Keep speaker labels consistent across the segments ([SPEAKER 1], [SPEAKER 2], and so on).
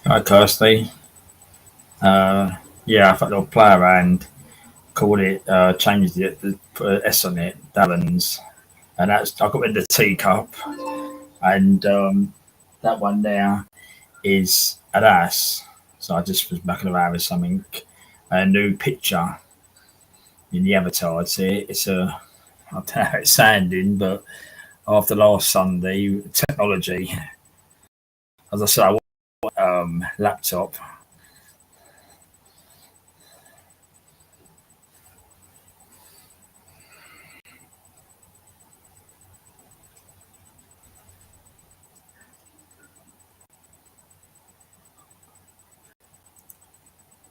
[SPEAKER 1] Hi, Kirsty. Uh, yeah, I thought they'll play around, called it, changed it, put an S on it, Darren's. And that's, I got rid of the teacup. And that one there is an ass. So I just was mucking around with something. A new picture in the avatar. I don't know how it's sounding, but after last Sunday, technology, as I said, I want laptop.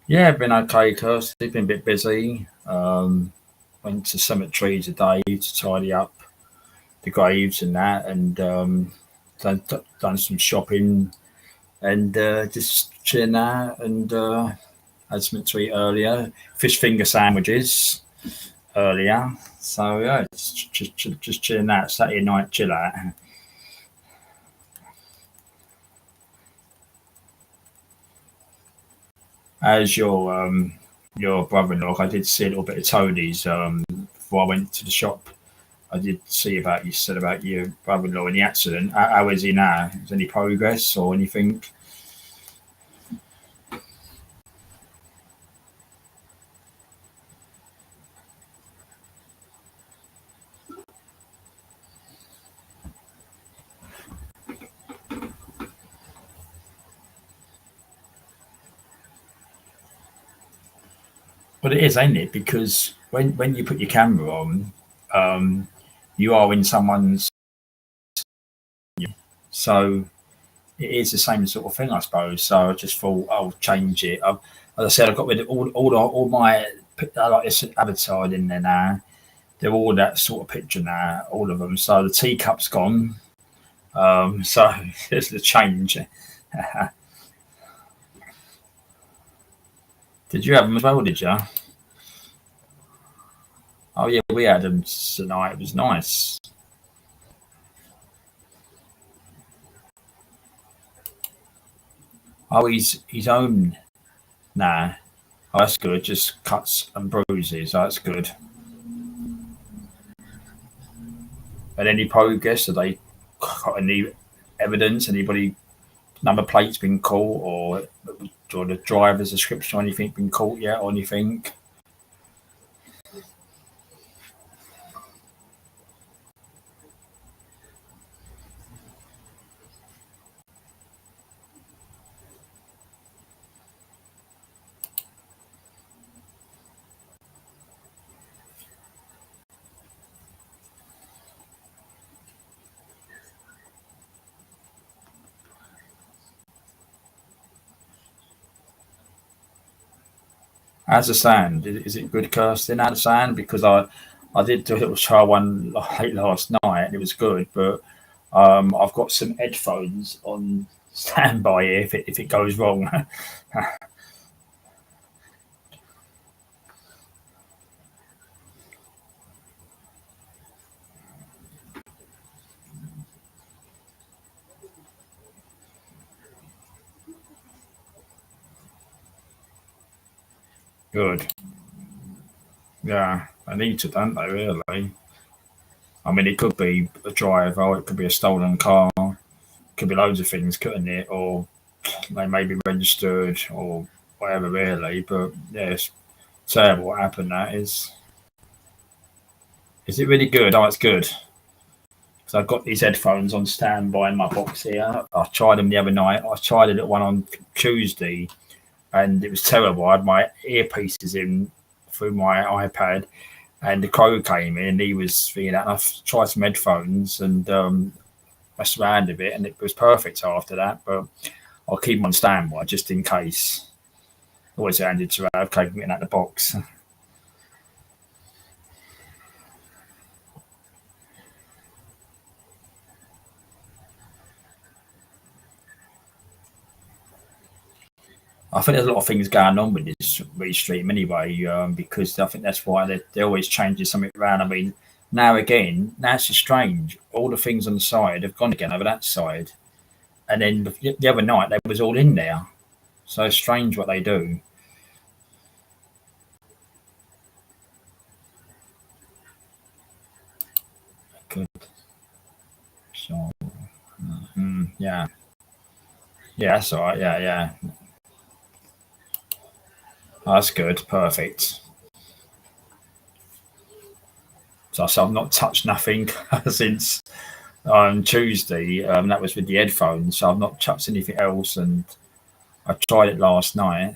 [SPEAKER 1] Yeah, been okay, Kirsty. Been a bit busy. Went to cemetery today to tidy up the graves and that, and done some shopping and just chilling out and had something to eat earlier. Fish finger sandwiches earlier. So yeah, just chilling out. Saturday night chill out. As your brother-in-law, I did see a little bit of Tony's before I went to the shop. I did see about you said about your brother-in-law in the accident. How is he now? Is any progress or anything? But it is, ain't it? Because when you put your camera on, um, you are in someone's. So it is the same sort of thing, I suppose. So I just thought I'll change it. As I said, I've got rid of all my. I like this avatar in there now. They're all that sort of picture now, all of them. So the teacup's gone. So there's the change. Did you have them as well? Did you? Oh yeah, we had them tonight. It was nice. Oh, he's home now. Oh, that's good. Just cuts and bruises. That's good. And any progress? Have they got any evidence? Anybody number plates been caught, or the driver's description or anything been caught yet, or anything? How's the sand? Is it good, Kirsten? How's the sand? Because I did do a little trial one late last night and it was good, but I've got some headphones on standby here if it goes wrong. Good. Yeah, I need to, don't they, really? I mean, it could be a driver, or it could be a stolen car, could be loads of things, couldn't it? Or they may be registered or whatever, really. But yeah, it's terrible what happened. That is. Is it really good? Oh, it's good. So I've got these headphones on standby in my box here. I tried them the other night. I tried a little one on Tuesday, and it was terrible. I had my earpieces in through my iPad, and the crow came in, and he was thinking that. And I tried some headphones and messed around a bit, and it was perfect after that. But I'll keep them on standby just in case. Always handy to have, taking it out the box. I think there's a lot of things going on with this restream anyway, because I think that's why they're always changing something around. I mean, now again, now it's just strange. All the things on the side have gone again over that side. And then the other night, they was all in there. So strange what they do. Good. So, yeah. Yeah, that's all right. Yeah, yeah. Oh, that's good. Perfect. So I've not touched nothing since on Tuesday. That was with the headphones. So I've not touched anything else, and I tried it last night.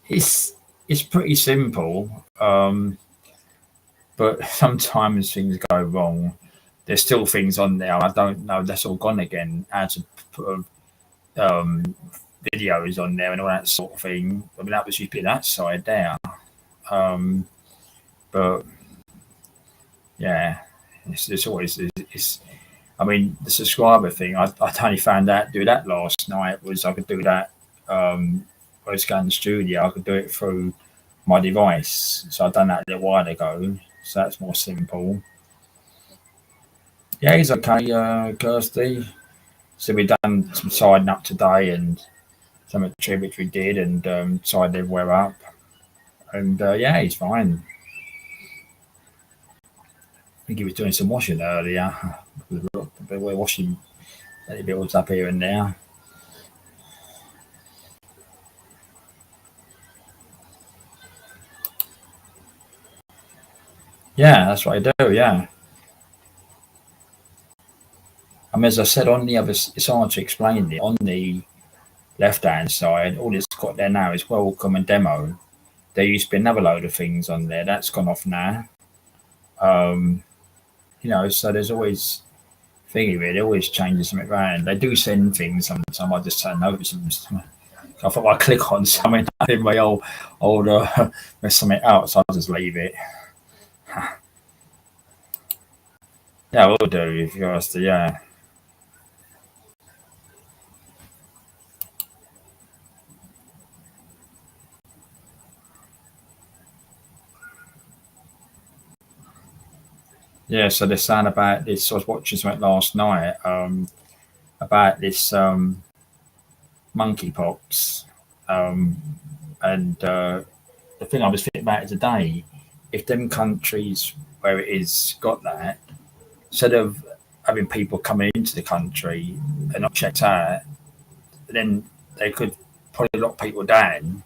[SPEAKER 1] It's it's pretty simple, but sometimes things go wrong. There's still things on there. I don't know. That's all gone again. I had to put um, videos on there and all that sort of thing. I mean, that was usually that side there. Um, but yeah, it's always it's. I mean, the subscriber thing. I only found out do that last night. Was I could do that. I was going to the studio. I could do it through my device. So I've done that a little while ago. So that's more simple. Yeah, he's okay, Kirsty. So we done some siding up today and some of the trip which we did and sided everywhere up. And yeah, he's fine. I think he was doing some washing earlier. We're washing any bills up here and there. Yeah, that's what I do. Yeah. I mean, as I said on the other, it's hard to explain it. On the left hand side, all it's got there now is welcome and demo. There used to be another load of things on there. That's gone off now. Um, so there's always thingy really, always changes something around. They do send things sometimes. I just don't notice them. I thought I click on something in my old mess something out, so I'll just leave it. Yeah, we'll do if you ask to. Yeah, yeah. So they're saying about this. I was watching something last night about this monkeypox, um, and the thing I was thinking about today. If them countries where it is got that, instead of having people coming into the country and not checked out, then they could put a lot of people down,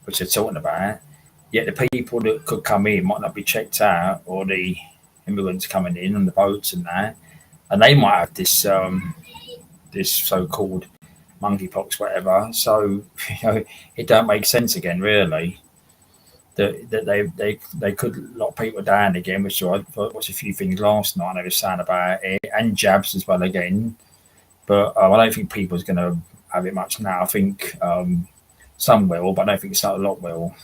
[SPEAKER 1] which they're talking about. Yet the people that could come in might not be checked out, or the immigrants coming in on the boats and that, and they might have this so-called monkeypox, whatever. So it don't make sense again, really. That they could lock people down again, which I watched a few things last night. They were saying about it, and jabs as well again. But I don't think people's going to have it much now. I think some will, but I don't think it's a lot will.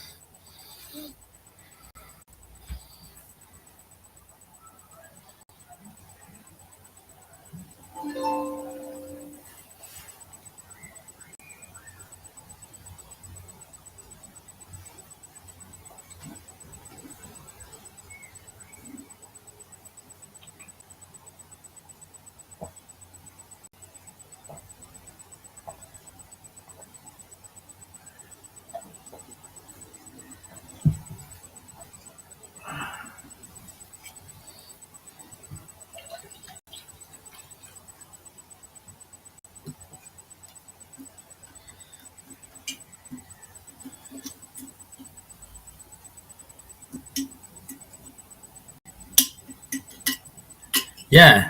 [SPEAKER 1] Yeah,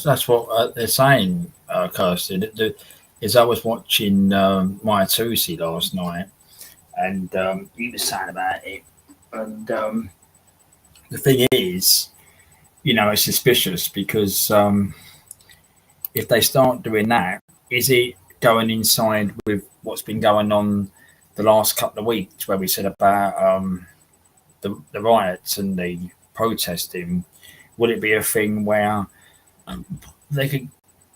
[SPEAKER 1] that's what they're saying, Kirsty. Is I was watching Maya Tusi last night, and he was saying about it. And the thing is, it's suspicious because if they start doing that, is it going inside with what's been going on the last couple of weeks, where we said about the riots and the protesting? Would it be a thing where they could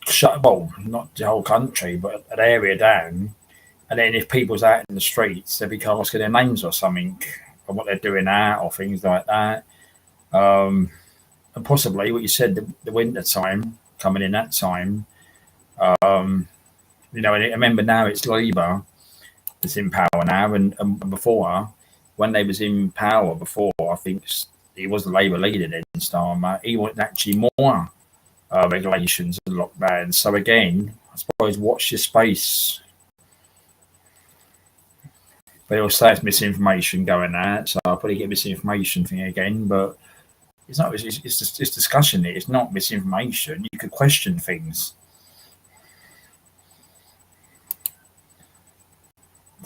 [SPEAKER 1] shut, well, not the whole country, but an area down, and then if people's out in the streets, they'd be asking their names or something, or what they're doing out, or things like that. Um, and possibly what you said, the winter time coming in that time. Um, and I remember now it's Labour that's in power now, and before, when they was in power before, I think he was the Labour leader then, Starmer. He wanted actually more regulations and lockdowns. So again, I suppose watch your space. But it'll say it's misinformation going out, so I'll probably get misinformation thing again. But it's not. It's discussion. It's not misinformation. You could question things.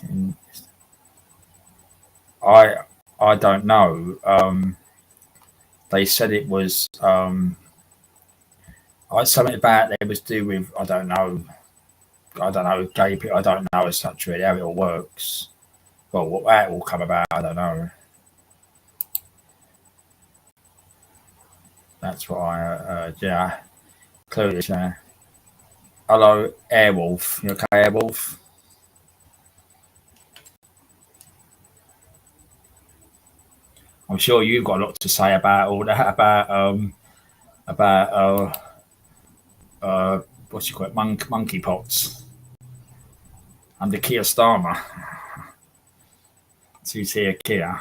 [SPEAKER 1] And I don't know. They said it was something about it was do with I don't know. Gay people. I don't know as such really how it all works. Well, what that will come about, I don't know. That's what I yeah. Clueless. Yeah. Hello, Airwolf. You okay, Airwolf? I'm sure you've got a lot to say about all that. About what you call it, monkey pots under Keir Starmer. Who's here, Keir?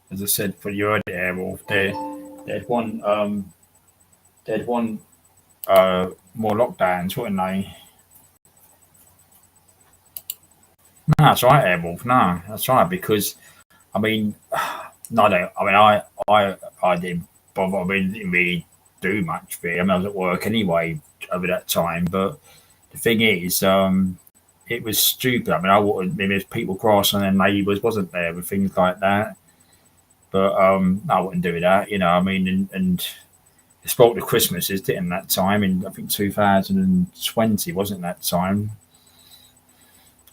[SPEAKER 1] As I said, for your Airwolf, they'd want they'd want more lockdowns, wouldn't they? No, that's right, Airwolf. No, that's right because I mean, no, no. I mean, I didn't bother. I mean, didn't really do much. Really. I mean, I was at work anyway over that time. But the thing is, it was stupid. I mean, I wanted maybe there's people crossing their neighbours, wasn't there, with things like that. But I wouldn't do that. I mean, and it spoke to Christmases, didn't that time in I think 2020 wasn't that time.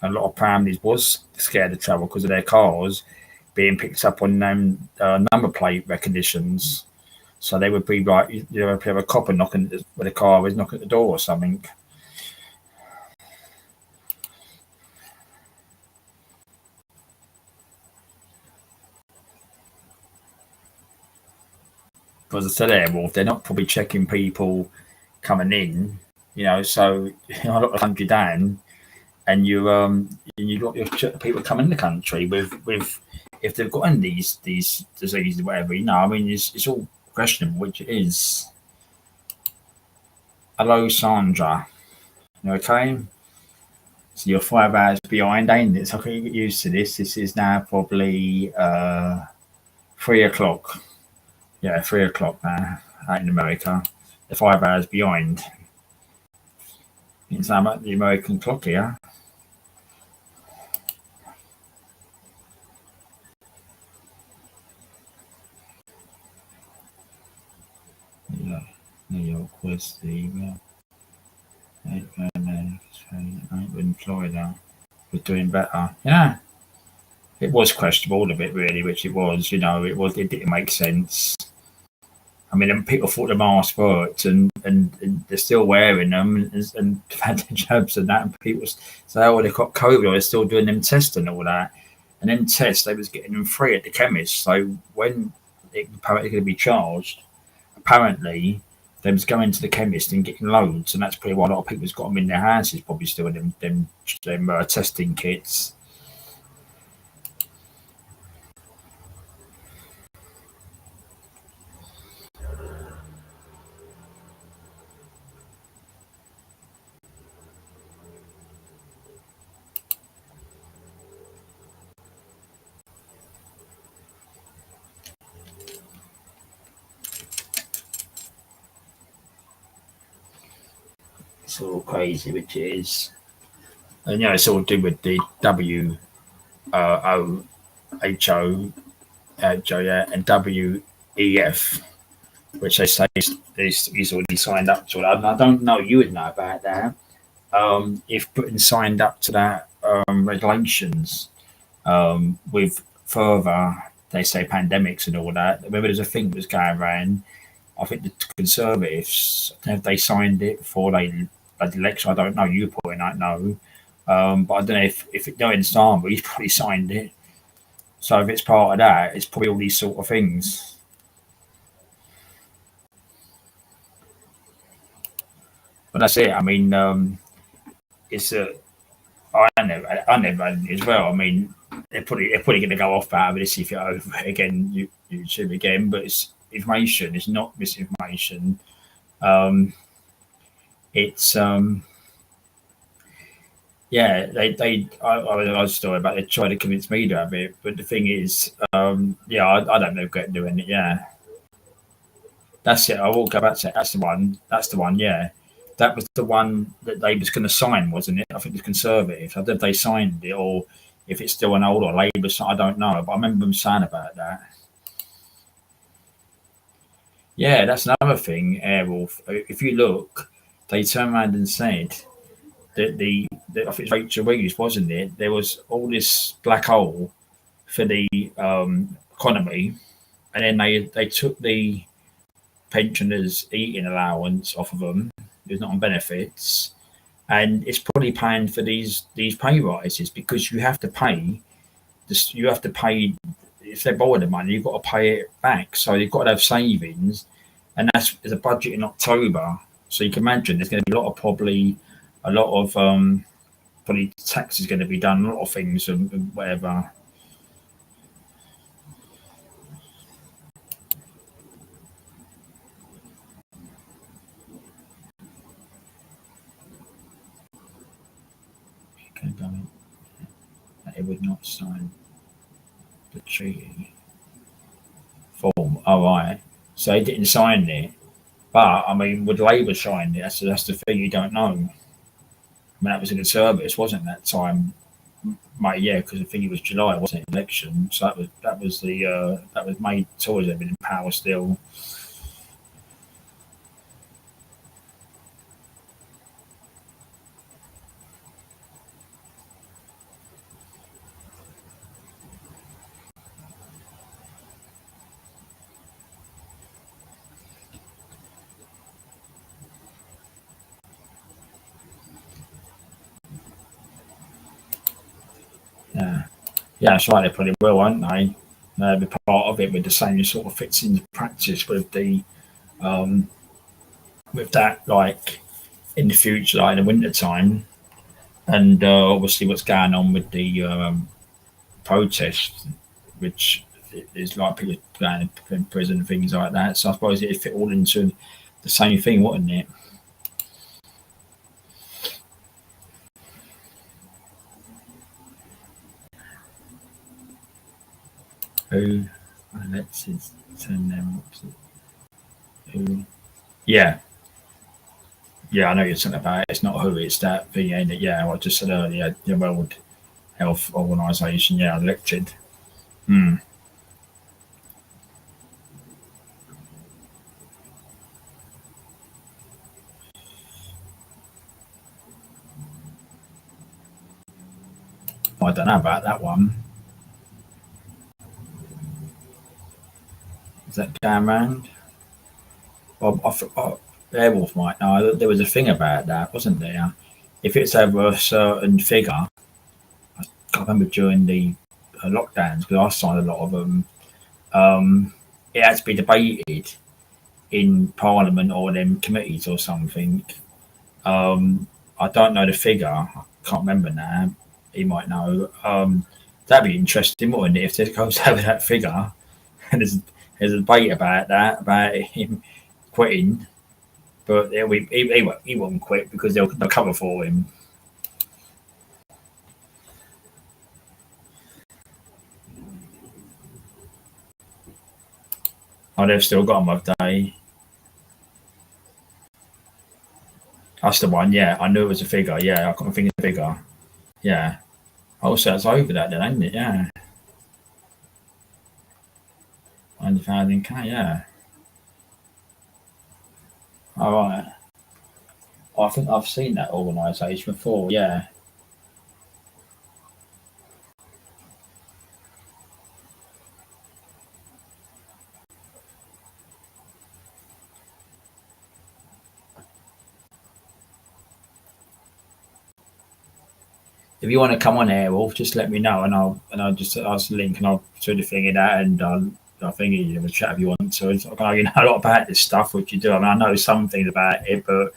[SPEAKER 1] A lot of families was scared to travel because of their cars being picked up on number plate recognitions. So they would be like, if you have a copper knocking where the car was knocking at the door or something. Because I said, well, they're not probably checking people coming in, so a lot of the country down, and you got your people coming in the country with if they've got any these diseases or whatever. I mean, it's all questionable, which it is. Hello, Sandra. You okay? So you're 5 hours behind, ain't it? So I can get used to this. This is now probably 3 o'clock. Yeah, 3 o'clock now out in America. They're 5 hours behind. It's I'm at the American clock here. Yeah, New York was the in Florida was doing better. Yeah, it was questionable all of it really, which it was. It didn't make sense. I mean, people thought the mask worked, and they're still wearing them, and had the jabs and that. And people say, "Oh, they got COVID," or they're still doing them tests and all that. And them tests, they was getting them free at the chemist. So when it apparently going to be charged, apparently they was going to the chemist and getting loads, and that's probably why a lot of people's got them in their houses, probably still them testing kits. It's all crazy, which it is. And it's all to do with the WHO, yeah, and WEF, which they say he's already signed up to. I don't know. You would know about that. If Britain signed up to that regulations with further, they say pandemics and all that. Remember, there's a thing that was going around. I think the Conservatives, have they signed it before they had the election? I don't know. You probably don't know. But I don't know if it going to but he's probably signed it. So if it's part of that, it's probably all these sort of things. But that's it. I mean, it's a. I never had it as well. I mean, they're probably going to go off out of this if you're over it again, YouTube again. But it's information. It's not misinformation. Um, it's yeah. I was story about they tried to convince me to have it, but the thing is, yeah, I don't know get doing it. Yeah, that's it. I will go back to it. That's the one. That's the one. Yeah. That was the one that they was going to sign, wasn't it? I think it was Conservative. I don't know if they signed it or if it's still an old or Labour. I don't know, but I remember them saying about that. Yeah, that's another thing, Airwolf. If you look, they turned around and said that I think it's Rachel Reeves, wasn't it? There was all this black hole for the economy, and then they took the pensioners' eating allowance off of them. It's not on benefits, and it's probably paying for these pay rises because you have to pay this. You have to pay if they borrow the money, you've got to pay it back. So you've got to have savings, and there's a budget in October. So you can imagine there's going to be a lot of probably taxes going to be done, a lot of things and whatever. It would not sign the treaty form. All right, so they didn't sign it. But I mean, would Labour sign it? That's the thing you don't know. I mean, that was in the service, wasn't that time? Mate, yeah, because I think it was July, wasn't it? Election, so that was May Tories have been in power still. Yeah, yeah, that's right. They probably will, won't they? They'll be part of it with the same sort of fits into practice um, with that, like in the future, like in the winter time, and obviously what's going on with the protest, which is like people going in prison and things like that. So I suppose it'd fit all into the same thing, wouldn't it? Who? Let's turn them. Who? Yeah, yeah. I know you're talking about it. It's not who. It's that thing, ain't it? Yeah, I just said earlier. The World Health Organization. Yeah, elected. Hmm. I don't know about that one. Is that going round? Well, Airwolf might know. There was a thing about that, wasn't there? If it's over a certain figure, I remember during the lockdowns because I signed a lot of them. It had to be debated in Parliament or them committees or something. I don't know the figure. I can't remember now. He might know. That'd be interesting, wouldn't it? If it goes over that figure, and there's a debate about that, about him quitting. But he won't quit because they'll cover for him. Oh, they've still got him, have they? That's the one. Yeah, I knew it was a figure. Yeah, I couldn't think of the figure. Yeah. Oh, so it's over that then, ain't it? Yeah. 100,000K. Yeah. All right. I think I've seen that organisation before. Yeah. If you want to come on Airwolf, just let me know, and I'll just ask the link, and I'll sort of figure that, and I think you have a chat if you want to. I know you know a lot about this stuff, which you do. I mean, I know some things about it, but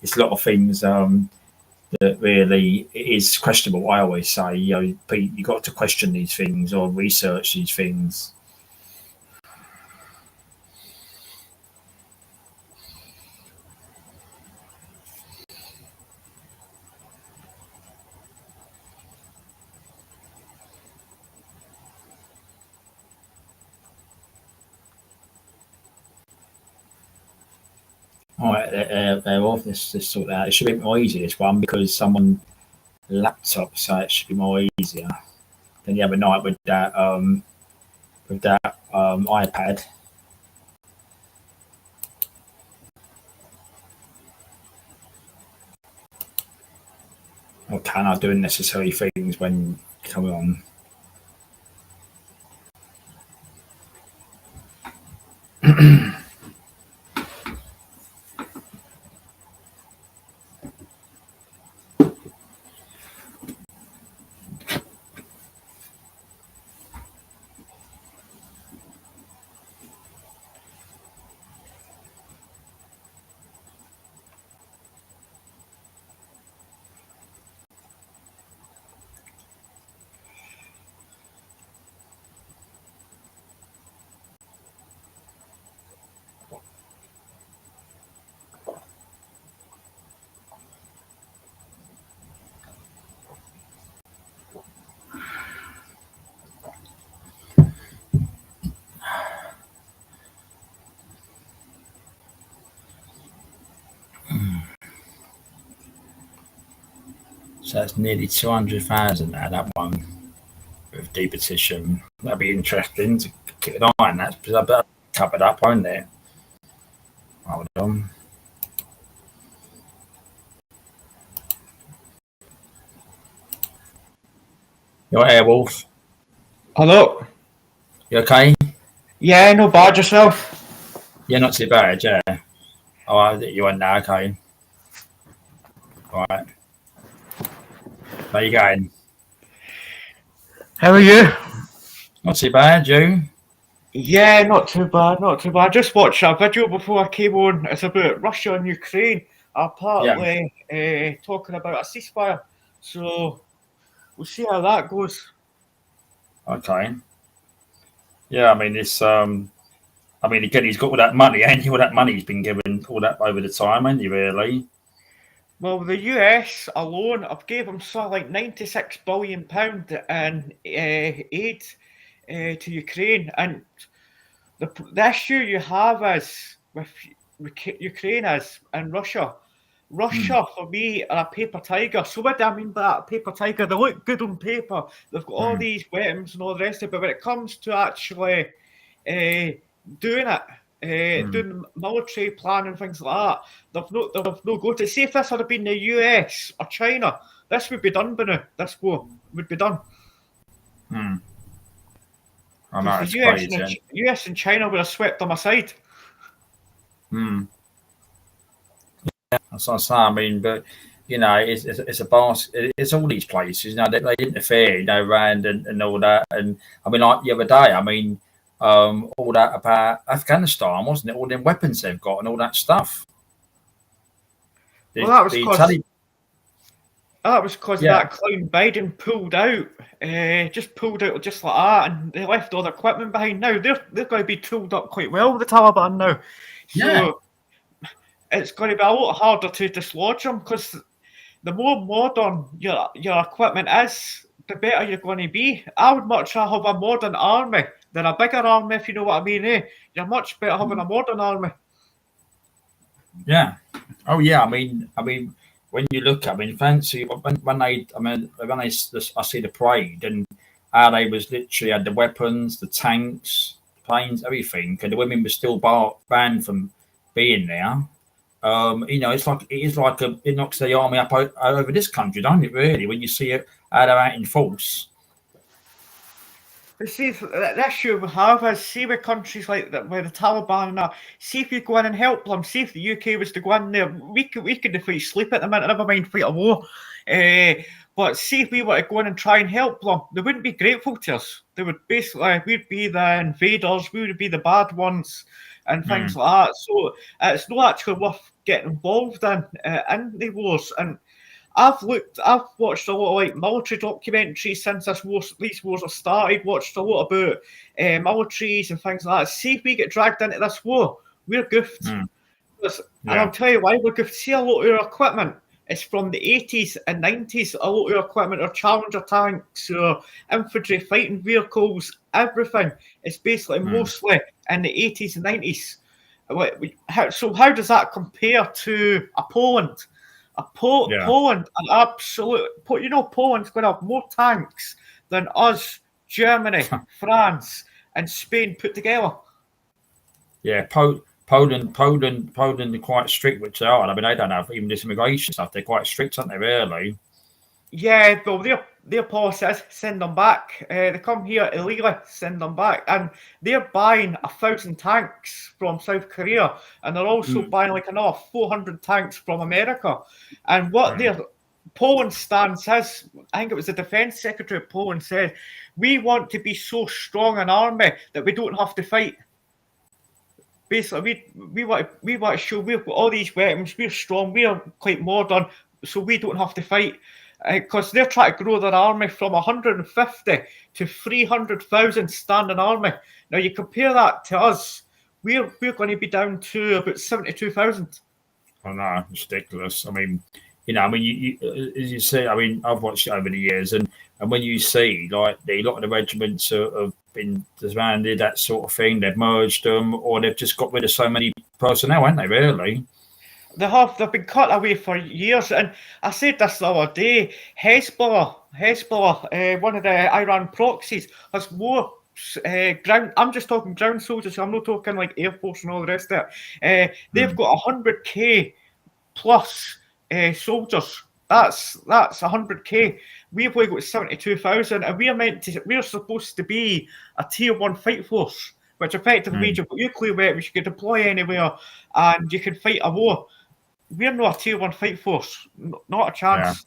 [SPEAKER 1] it's a lot of things that really it is questionable. I always say, Pete, you got to question these things or research these things. All right, they're off. This sort out. It should be more easy this one because someone laptop, so it should be more easier than the other night with that iPad. Or can I do unnecessary things when coming on? So that's nearly 200,000 now, that one with deepetition. That'd be interesting to keep an eye on that because I better cover it up, won't it? Hold on. You're Airwolf.
[SPEAKER 2] Hello.
[SPEAKER 1] You okay?
[SPEAKER 2] Yeah, no bad yourself.
[SPEAKER 1] Yeah, not too bad, yeah. Oh, you on now, okay. All right. Where you going?
[SPEAKER 2] How are you?
[SPEAKER 1] Not too bad, you?
[SPEAKER 2] Yeah, not too bad, not too bad. I just watched a video before I came on. It's about Russia and Ukraine, apparently talking about a ceasefire. So we'll see how that goes.
[SPEAKER 1] Okay. Yeah, I mean again, he's got all that money, and all that money he's been given all that over the time, ain't he? Really?
[SPEAKER 2] Well, the US alone, I've gave them something like £96 billion in aid to Ukraine, and the issue you have is with Ukraine is and Russia. Russia, for me, are a paper tiger. So what do I mean by that? A paper tiger? They look good on paper. They've got all these weapons and all the rest of it. But when it comes to actually doing it, doing military plan and things like that, they've no go to. See if this had been the US or China, this would be done by now. This war would be done.
[SPEAKER 1] I know,
[SPEAKER 2] Because
[SPEAKER 1] it's
[SPEAKER 2] the
[SPEAKER 1] crazy.
[SPEAKER 2] US and China would have swept them aside.
[SPEAKER 1] That's what I'm saying. I mean, but it's a basket. It's all these places. They interfere, around and all that. And I mean, like the other day, I mean, all that about Afghanistan, wasn't it? All them weapons they've got and all that stuff.
[SPEAKER 2] Well, that was because
[SPEAKER 1] Yeah.
[SPEAKER 2] that clown Biden pulled out, just pulled out just like that, and they left all the equipment behind. Now they're going to be tooled up quite well, the Taliban now. So it's going to be a lot harder to dislodge them because the more modern your equipment is, the better you're going to be. I would much rather have a modern army than a bigger army, if you know what I mean. You're much better having a modern army.
[SPEAKER 1] Yeah, Oh yeah, I mean, when you look, I mean, fancy when they, I mean, when they, I see the parade and how they was literally had the weapons, the tanks, planes, everything, and the women were still banned from being there. It's like it is like it knocks the army up over this country, don't it? Really, when you see it how they're out in force.
[SPEAKER 2] But see, the issue we have is, see with countries like that, where the Taliban and that, see if you go in and help them, see if the UK was to go in there, we could defeat sleep at the minute, never mind fight a war. But see if we were to go in and try and help them, they wouldn't be grateful to us. They would basically, we'd be the invaders, we would be the bad ones, and things
[SPEAKER 1] Mm,
[SPEAKER 2] like that. So it's not actually worth getting involved in the wars. And I've watched a lot of like military documentaries since these wars have started. Watched a lot about militaries and things like that. See if we get dragged into this war, we're goofed.
[SPEAKER 1] mm,
[SPEAKER 2] And I'll
[SPEAKER 1] yeah.
[SPEAKER 2] tell you why we're goofed. See, a lot of our equipment is from the 80s and 90s. A lot of our equipment are Challenger tanks or infantry fighting vehicles. Everything is basically
[SPEAKER 1] Mm,
[SPEAKER 2] mostly in the 80s and 90s. So how does that compare to a Poland?
[SPEAKER 1] yeah.
[SPEAKER 2] Poland, an absolute. Poland's going to have more tanks than us, Germany, France, and Spain put together.
[SPEAKER 1] Yeah, Poland are quite strict, which they are. I mean, they don't have even this immigration stuff. They're quite strict, aren't they? Really?
[SPEAKER 2] Yeah, well, their policy is send them back. They come here illegally, send them back, and they're buying 1,000 tanks from South Korea, and they're also
[SPEAKER 1] Mm,
[SPEAKER 2] buying like another 400 tanks from America. And what
[SPEAKER 1] mm,
[SPEAKER 2] their Poland's stance is, I think it was the Defence Secretary of Poland said, we want to be so strong an army that we don't have to fight. Basically, we want to show we've got all these weapons, we're strong, we're quite modern, so we don't have to fight. Because they're trying to grow their army from 150 to 300,000 standing army. Now you compare that to us, we're going to be down to about 72,000.
[SPEAKER 1] I know, it's ridiculous. I mean, I mean, as you see, I mean, I've watched it over the years, and when you see like a lot of the regiments have been disbanded, that sort of thing, they've merged them, or they've just got rid of so many personnel, haven't they? Really?
[SPEAKER 2] They've been cut away for years, and I said this the other day. Hezbollah, one of the Iran proxies, has more ground. I'm just talking ground soldiers. I'm not talking like air force and all the rest of it. They've
[SPEAKER 1] Mm,
[SPEAKER 2] got 100k plus soldiers. That's 100k. We've only got 72,000, and we're supposed to be a tier one fight force, which effectively means
[SPEAKER 1] mm,
[SPEAKER 2] you've got nuclear weapons, you can deploy anywhere, and you can fight a war. We're not a tier one fight force. Not a
[SPEAKER 1] yeah.
[SPEAKER 2] chance.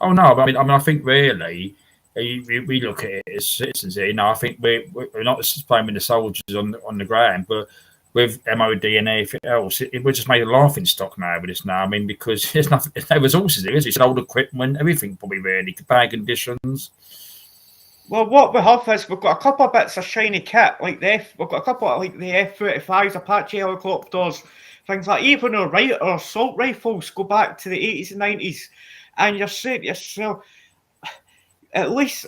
[SPEAKER 1] Oh no, but I mean, I think really, we look at it as citizens here. I think we're not just playing with the soldiers on the ground, but with MOD and everything else, we're just made a laughing stock now with this now. I mean, because there's no resources there, is it? It's old equipment, everything probably really, bad conditions.
[SPEAKER 2] Well, what we have is we've got a couple of bits of shiny kit, we've got a couple of like the F-35s, Apache helicopters, things like even our assault rifles go back to the 80s and 90s, and you're saying to yourself, at least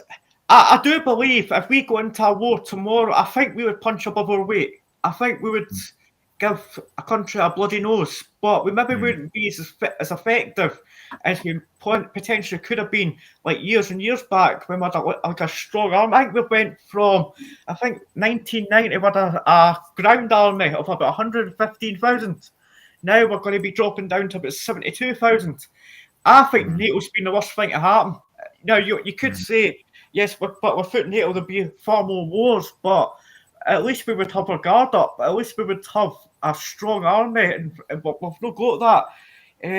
[SPEAKER 2] I do believe if we go into a war tomorrow, I think we would punch above our weight. I think we would give a country a bloody nose, but we maybe
[SPEAKER 1] Mm,
[SPEAKER 2] wouldn't be as effective as we potentially could have been like years and years back when we had like a strong army. I think we went from, I think 1990 we had a ground army of about 115,000. Now we're going to be dropping down to about 72,000. I think
[SPEAKER 1] mm,
[SPEAKER 2] NATO's been the worst thing to happen. Now you could
[SPEAKER 1] mm,
[SPEAKER 2] say yes, but without NATO there'd be far more wars, but at least we would have our guard up. At least we would have a strong army, and we've not got that.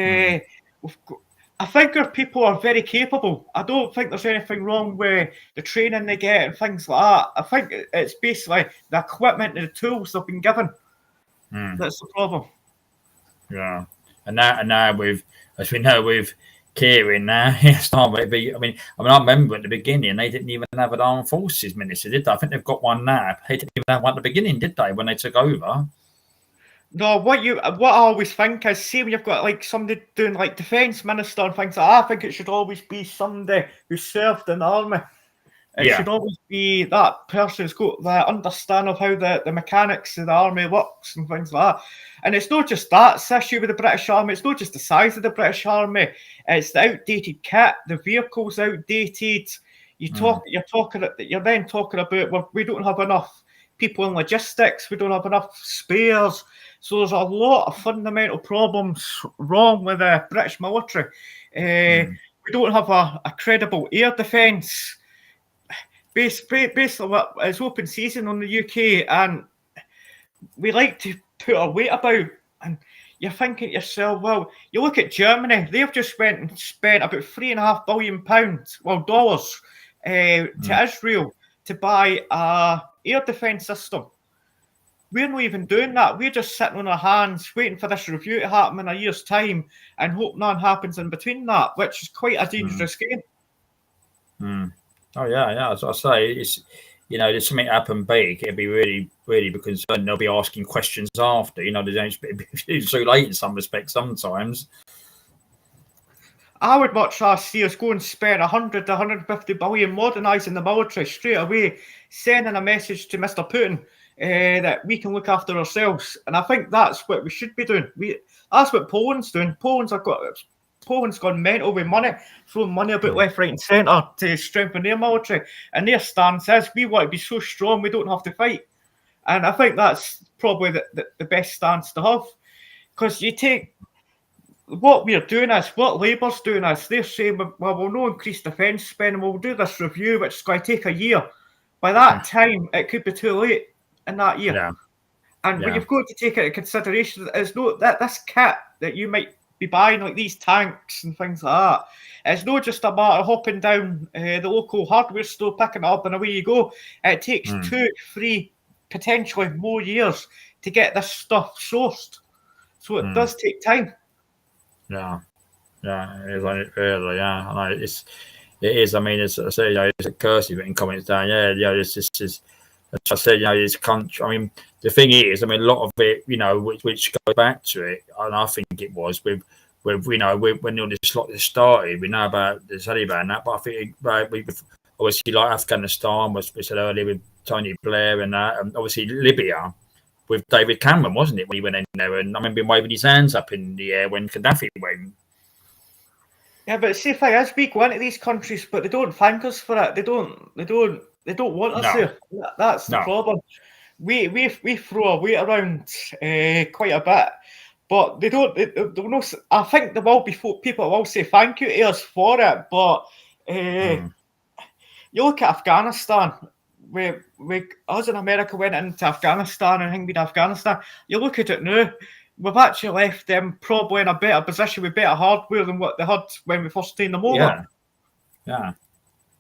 [SPEAKER 1] mm.
[SPEAKER 2] We've got, I think our people are very capable. I don't think there's anything wrong with the training they get and things like that. I think it's basically the equipment and the tools they've been given.
[SPEAKER 1] Mm.
[SPEAKER 2] That's the problem.
[SPEAKER 1] Yeah, and now with, as we know, with Kieran now, it's not going to be. I remember at the beginning they didn't even have an armed forces minister, did they? I think they've got one now. They didn't even have one at the beginning, did they? When they took over.
[SPEAKER 2] No, what I always think is, see when you've got like somebody doing like defence minister and things like that, I think it should always be somebody who served in the army. It should always be that person who's got the understanding of how the mechanics of the army works and things like that. And it's not just that's the issue with the British Army. It's not just the size of the British Army. It's the outdated kit. The vehicle's outdated. You're then talking about, well, we don't have enough people in logistics. We don't have enough spares. So there's a lot of fundamental problems wrong with the British military. We don't have a credible air defence. Basically, it's open season on the UK, and we like to put our weight about. And you're thinking to yourself, well, you look at Germany; they've just went and spent about £3.5 billion, dollars, to Israel to buy a air defence system. We're not even doing that. We're just sitting on our hands, waiting for this review to happen in a year's time, and hope none happens in between that, which is quite a dangerous game.
[SPEAKER 1] Oh yeah. As I say, it's there's something happen big. It'd be really, really because they'll be asking questions after. It's too late in some respects sometimes.
[SPEAKER 2] I would much rather see us go and spend 100 to 150 billion modernising the military straight away, sending a message to Mr. Putin that we can look after ourselves. And I think that's what we should be doing. That's what Poland's doing. Poland's gone mental with money, throwing money about left, right and centre to strengthen their military. And their stance is, we want to be so strong we don't have to fight. And I think that's probably the best stance to have. Because you take what we're doing is, what Labour's doing is, they're saying, well, we'll no increase defence spending, we'll do this review, which is going to take a year. By that time, it could be too late in that year.
[SPEAKER 1] Yeah.
[SPEAKER 2] And what you've got to take into consideration is that this kit that you might be buying, like these tanks and things like that, it's not just a matter of hopping down the local hardware store, picking it up and away you go. It takes 2, 3, potentially more years to get this stuff sourced. So it does take time.
[SPEAKER 1] Yeah, it is really. Yeah, I know it is. I mean, as I say, it's a curse in comments down. This is. As I said, this country. I mean, the thing is, a lot of it, which goes back to it, and I think it was with when all this started. We know about the Taliban and that, but I think we obviously like Afghanistan, was we said earlier with Tony Blair and that, and obviously Libya with David Cameron, wasn't it, when he went in there? And I remember him waving his hands up in the air when Gaddafi went.
[SPEAKER 2] Yeah, but see, if I we go into these countries, but they don't thank us for it. They don't want us there. That's the problem. We throw our weight around quite a bit, but they don't. I think there will be people will say thank you to us for it, but you look at Afghanistan. Us in America went into Afghanistan and invaded Afghanistan. You look at it now, we've actually left them probably in a better position with better hardware than what they had when we first turned them over.
[SPEAKER 1] Yeah.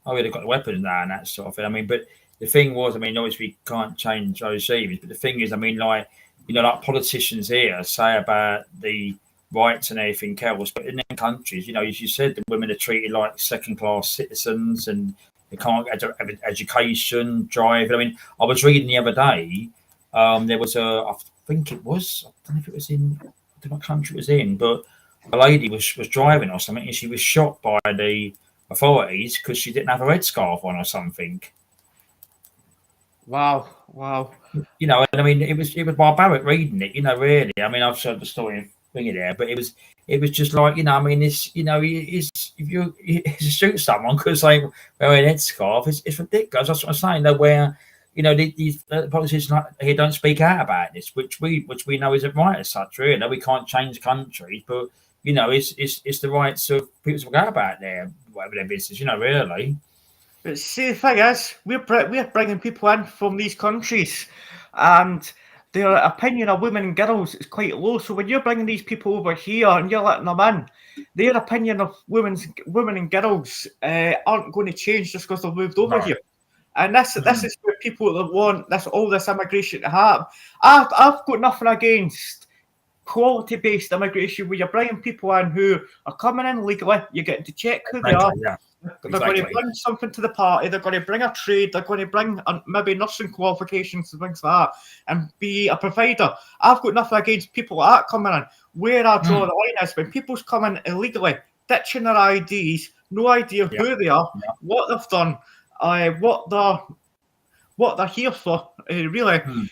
[SPEAKER 1] Oh, they've got the weapons now and that sort of thing. But the thing was, obviously we can't change regimes, but the thing is, like politicians here say about the rights and everything else, but in their countries, as you said, the women are treated like second-class citizens and they can't have education, drive. I was reading the other day, there was I think it was, I don't know if it was in, I don't know what country it was in, but a lady was driving or something and she was shot by the authorities because she didn't have a headscarf on or something.
[SPEAKER 2] Wow.
[SPEAKER 1] And it was barbaric reading it, really. I've heard the story thingy there, but it was just like, it's, if you shoot someone because they wear a headscarf, it's ridiculous. That's what I'm saying. They wear, these politicians here don't speak out about this, which we know isn't right as such. Really, we can't change countries, but it's the rights of people to go about there, whatever their business, really.
[SPEAKER 2] But see, the thing is, we're bringing people in from these countries, and their opinion of women and girls is quite low. So when you're bringing these people over here and you're letting them in, their opinion of women and girls aren't going to change just because they've moved over here. And this is where people that want all this immigration to happen. I've got nothing against quality-based immigration where you're bringing people in who are coming in legally. You're getting to check who they are.
[SPEAKER 1] Yeah.
[SPEAKER 2] They're going to bring something to the party. They're going to bring a trade. They're going to bring maybe nursing qualifications and things like that and be a provider. I've got nothing against people like that coming in. Where I draw the line is when people's coming illegally, ditching their IDs, no idea who they are, what they've done, what they're here for. Really,
[SPEAKER 1] Hmm.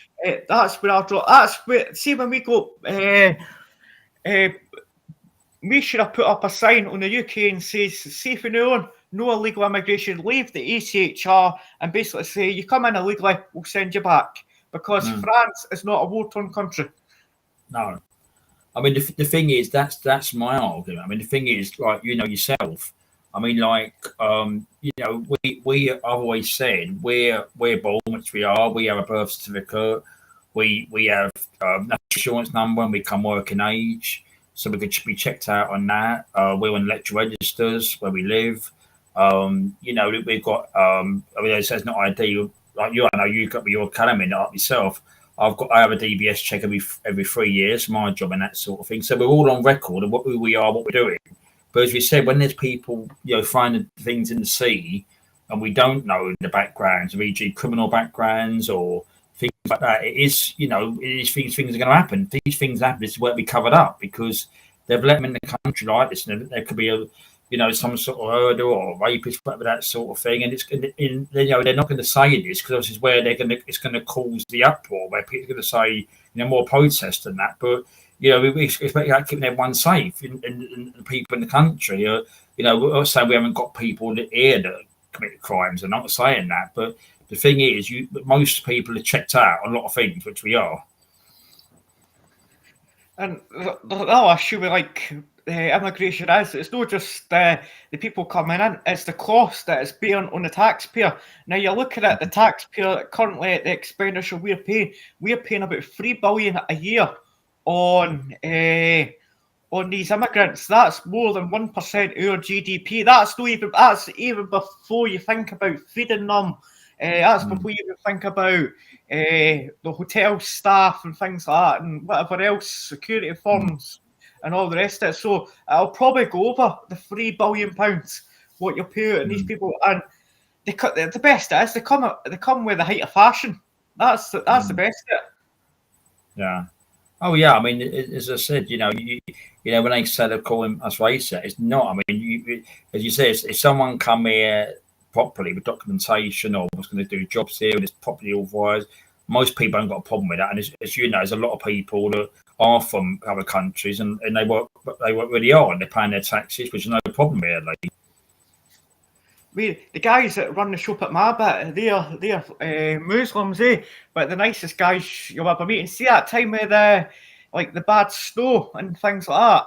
[SPEAKER 2] that's where I draw. That's where. See, when we go, we should have put up a sign on the UK and says safe and known, no illegal immigration. Leave the ECHR and basically say you come in illegally, we'll send you back, because France is not a war-torn country.
[SPEAKER 1] No, I mean the thing is that's my argument. I mean the thing is, like, you know yourself. I mean, like, you know, I've always said we're born, which we are. We have a birth certificate. We have national insurance number, and we come working age, so we could be checked out on that. We're on electoral registers where we live. You know, we've got. I mean, it says not ID. Like you, I know you got your academy up yourself. I have a DBS check every 3 years, my job and that sort of thing. So we're all on record of who we are, what we're doing. But as we said, when there's people, you know, finding things in the sea, and we don't know the backgrounds of e.g. criminal backgrounds or things like that, it is, you know, things are going to happen. These things happen. This is where it be covered up because they've let them in the country like this, and there could be a, you know, some sort of murder or rapist, whatever, that sort of thing. And it's going to, you know, they're not going to say this because this is where it's going to cause the uproar, where people are going to say, you know, more protest than that. But you know, we expect like keeping everyone safe and the people in the country. You know, we're not saying we haven't got people here that commit crimes. I'm not saying that, but the thing is, most people are checked out on a lot of things, which we are.
[SPEAKER 2] And the issue with like immigration is it's not just the people coming in; it's the cost that it's bearing on the taxpayer. Now you're looking at the taxpayer currently at the expenditure we're paying. We're paying about $3 billion a year on these immigrants. That's more than 1% of our GDP. That's even before you think about feeding them. That's before you even think about the hotel staff and things like that, and whatever else, security firms and all the rest of it. So it'll probably go over the £3 billion what you're paying these people. And the best is they come with the height of fashion. That's the best of it.
[SPEAKER 1] Yeah. Oh yeah. I mean, as I said, you know, when they say they're calling us racist, it's not. I mean, as you say, if someone come here properly with documentation or was going to do jobs here and it's properly authorised, most people haven't got a problem with that. And as you know, there's a lot of people that are from other countries and they work really hard and they're paying their taxes, which is no problem really.
[SPEAKER 2] The guys that run the shop at my bit, they're Muslims, but the nicest guys you'll ever meet. And see that time with the bad snow and things like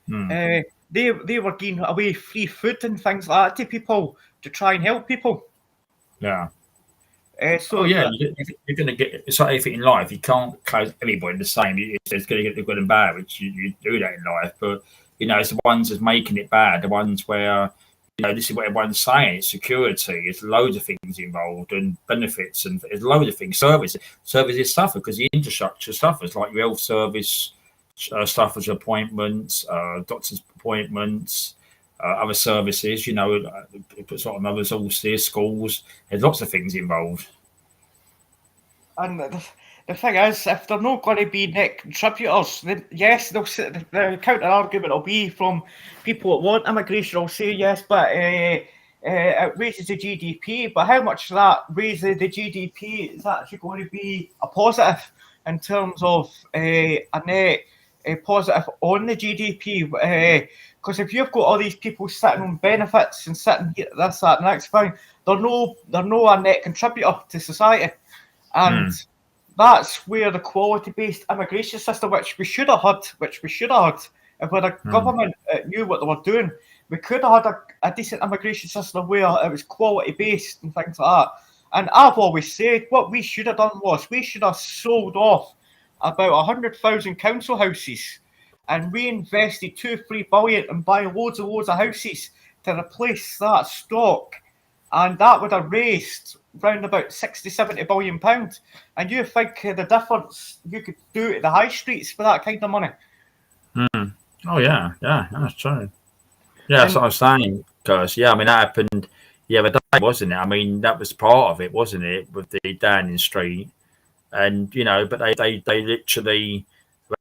[SPEAKER 2] that. They were giving away free food and things like that to people to try and help people.
[SPEAKER 1] Yeah.
[SPEAKER 2] So
[SPEAKER 1] you're going to get, it's like anything in life. You can't close everybody the same. It's going to get the good and bad, which you do that in life. But you know, it's the ones that's making it bad, the ones where, you know, this is what everyone's saying. It's security. There's loads of things involved and benefits, and there's loads of things. Services suffer because the infrastructure suffers, like your health service suffers, appointments, doctor's appointments, other services. You know, it puts a lot of other resources, schools. There's lots of things involved.
[SPEAKER 2] And the thing is, if they're not going to be net contributors, then yes, the counter argument will be from people that want immigration. Will say yes, but it raises the GDP. But how much that raises the GDP is actually going to be a positive in terms of a net positive on the GDP? Because if you've got all these people sitting on benefits and sitting here, this, that, and next thing, they're no a net contributor to society. And that's where the quality-based immigration system, which we should have had, if the government knew what they were doing, we could have had a decent immigration system where it was quality-based and things like that. And I've always said what we should have done was we should have sold off about 100,000 council houses and reinvested $2-3 billion and buy loads of houses to replace that stock. And that would have raised round about £60-70 billion. And you think the difference you could do at the high streets for that kind of money?
[SPEAKER 1] Oh yeah, that's true. Yeah, that's what I was saying, because I mean that happened the other day, wasn't it? I mean that was part of it, wasn't it, with the Downing Street, and you know, but they literally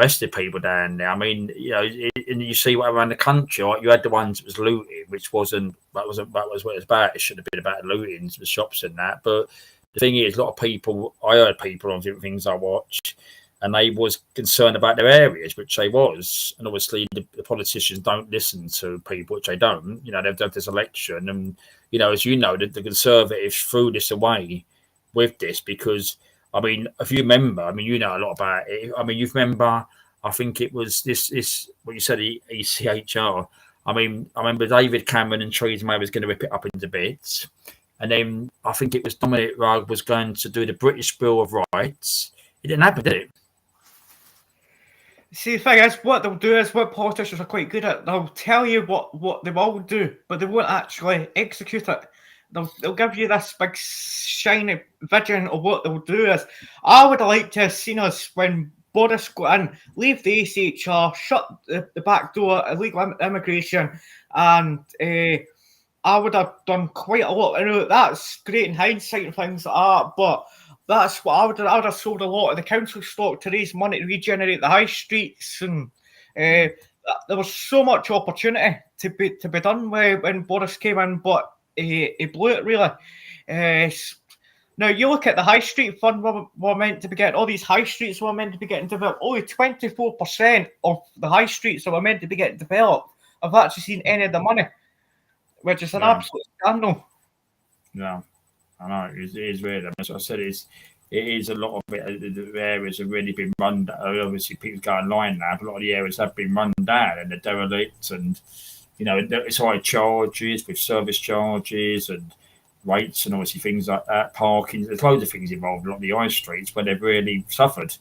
[SPEAKER 1] arrested people down there. I mean, you know, and you see what around the country, like you had the ones that was looting, which wasn't that was what it was about. It should have been about looting the shops and that. But the thing is, a lot of people, I heard people on different things I watched, and they was concerned about their areas, which they was. And obviously, the politicians don't listen to people, which they don't. You know, they've done this election, and you know, as you know, the Conservatives threw this away with this because, I mean, if you remember, I mean, you know a lot about it. I mean, you remember, I think it was this what you said, ECHR. I mean, I remember David Cameron and Theresa May was going to rip it up into bits. And then I think it was Dominic Raab was going to do the British Bill of Rights. It didn't happen, did it?
[SPEAKER 2] See, the thing is, what they'll do is what politicians are quite good at. They'll tell you what they will do, but they won't actually execute it. They'll give you this big shiny vision of what they'll do. Is I would have liked to have seen us when Boris got in, leave the ACHR, shut the back door, illegal immigration, and I would have done quite a lot. I know that's great in hindsight and things like that, but that's what I would have sold a lot of the council stock to raise money to regenerate the high streets, and there was so much opportunity to be done when Boris came in, but he blew it really. Now you look at the high street fund we're meant to be getting. All these high streets we're meant to be getting developed. Only 24% of the high streets that were meant to be getting developed have actually seen any of the money, which is an absolute scandal.
[SPEAKER 1] No. I know it is weird. I mean, as I said, it is a lot of it. The areas have really been run down. Obviously, people go online now, but a lot of the areas have been run down and they're derelict, and you know, it's high charges with service charges and rates, and obviously things like that. Parking. There's loads of things involved. A lot of the high streets where they've really suffered.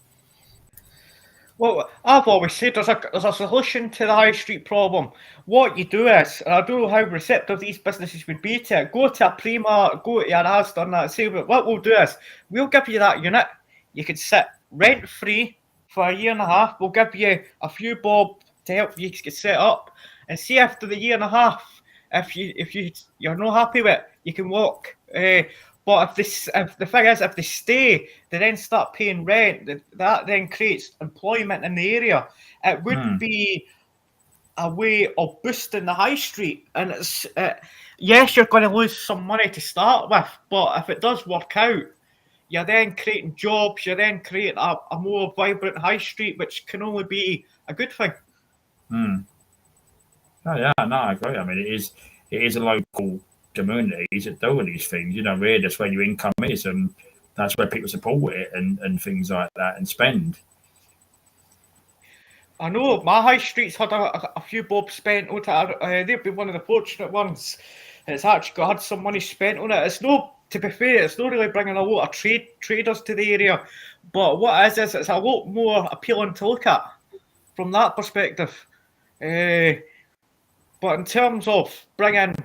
[SPEAKER 2] Well, I've always said there's a solution to the high street problem. What you do is, and I don't know how receptive these businesses would be to it, go to a Primark, go to an Asda and that, say, what we'll do is, we'll give you that unit, you can sit rent-free for a year and a half, we'll give you a few bob to help you get set up, and see after the year and a half, if you're not happy with it, you can walk. But if the thing is, if they stay, they then start paying rent. That then creates employment in the area. It would be a way of boosting the high street. And it's yes, you're going to lose some money to start with, but if it does work out, you're then creating jobs. You're then creating a more vibrant high street, which can only be a good thing.
[SPEAKER 1] Oh yeah, no, I agree. I mean, it is a local communities that do these things, you know, really that's where your income is, and that's where people support it and things like that and spend.
[SPEAKER 2] I know my high streets had a few bob spent on it. They've been one of the fortunate ones. It's actually had some money spent on it. It's no, to be fair, it's not really bringing a lot of traders to the area, but what it is it's a lot more appealing to look at from that perspective. But in terms of bringing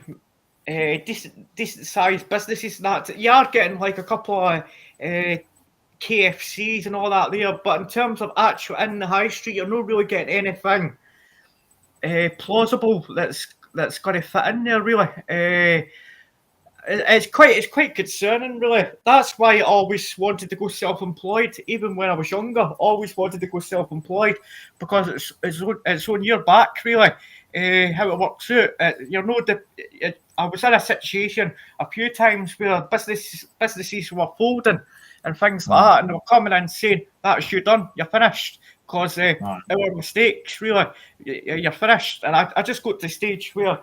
[SPEAKER 2] decent sized businesses and that, you are getting like a couple of KFCs and all that there, but in terms of actual in the high street, you're not really getting anything plausible that's going to fit in there really. It's quite concerning really. That's why I always wanted to go self-employed, even when I was younger. Always wanted to go self-employed because it's on your back really. How it works out. I was in a situation a few times where businesses were folding and things like that, and they were coming in saying, "That's you done, you're finished," because our mistakes, really, you're finished. And I just got to the stage where,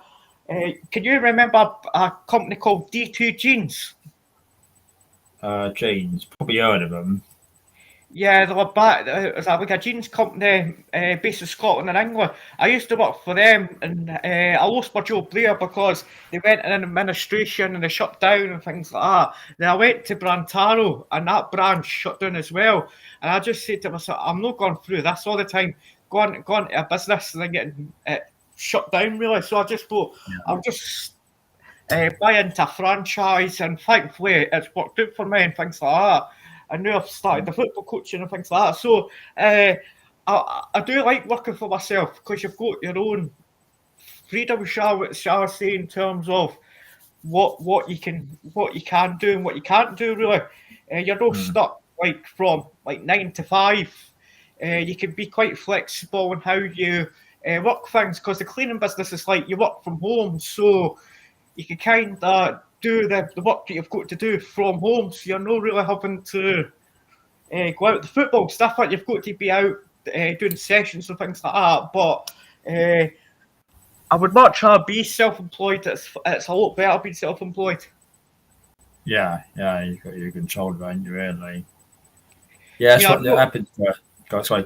[SPEAKER 2] can you remember a company called D2 Jeans?
[SPEAKER 1] Jeans, probably heard of them.
[SPEAKER 2] Yeah, they were back. It was like a jeans company based in Scotland and England. I used to work for them, and I lost my job there because they went in administration and they shut down and things like that. Then I went to Brantaro, and that branch shut down as well. And I just said to myself, I'm not going through this all the time, going to a business and then getting shut down, really. So I just thought, I'll just buy into a franchise, and thankfully it's worked out for me and things like that. I know I've started the football coaching and things like that. So I do like working for myself because you've got your own freedom, shall I say, in terms of what you can do and what you can't do. Really, you're not stuck from 9 to 5. You can be quite flexible in how you work things, because the cleaning business is like you work from home, so you can kind of do the work that you've got to do from home, so you're not really having to go out. The football stuff, like you've got to be out doing sessions and things like that, but I would much rather be self-employed. It's a lot better being self-employed.
[SPEAKER 1] Yeah, you've got your control over it, really. Yeah, that's what happened. Sorry,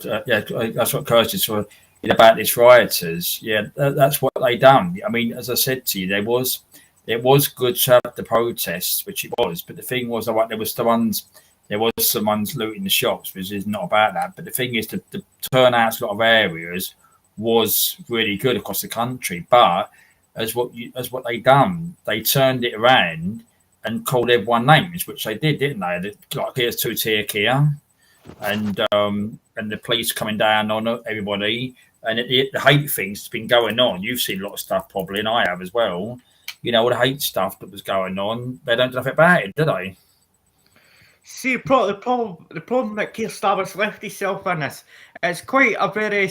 [SPEAKER 1] that's what Kirsty said about these rioters. Yeah, that's what they done. I mean, as I said to you, it was good to have the protests, which it was. But the thing was, like, there was some ones looting the shops, which is not about that. But the thing is, the turnout in a lot of areas was really good across the country. But as what they done, they turned it around and called everyone names, which they did, didn't they? Like, here's two-tier Kia. And the police coming down on everybody, and the hate thing's been going on. You've seen a lot of stuff probably, and I have as well. You know, all the hate stuff that was going on. They don't do nothing about it, do they?
[SPEAKER 2] See, the problem that Keir Starmer's left himself in this is quite a very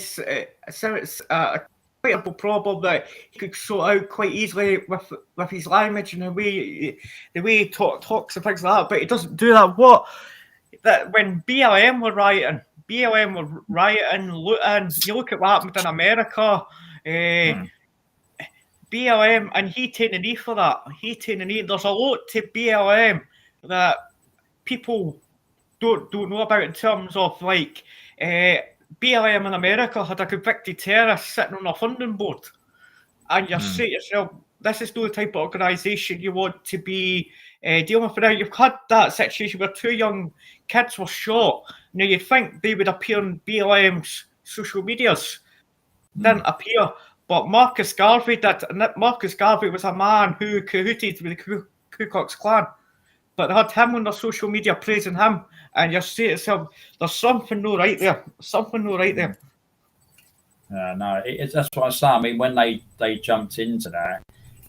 [SPEAKER 2] quite a problem that he could sort out quite easily with his language and the way he talks and things like that. But he doesn't do that. When BLM were rioting, looting. You look at what happened in America. BLM, and he taking a knee for that. There's a lot to BLM that people don't know about in terms of, like, BLM in America had a convicted terrorist sitting on a funding board, and you say to yourself, this is not the type of organisation you want to be dealing with. Now, you've had that situation where 2 young kids were shot. Now, you'd think they would appear on BLM's social medias. Didn't appear. But Marcus Garvey did. And Marcus Garvey was a man who cahooted with the Ku Klux Klan. But they had him on their social media praising him. And you say to yourself, there's something not right there.
[SPEAKER 1] No, that's what I'm saying. I mean, when they jumped into that,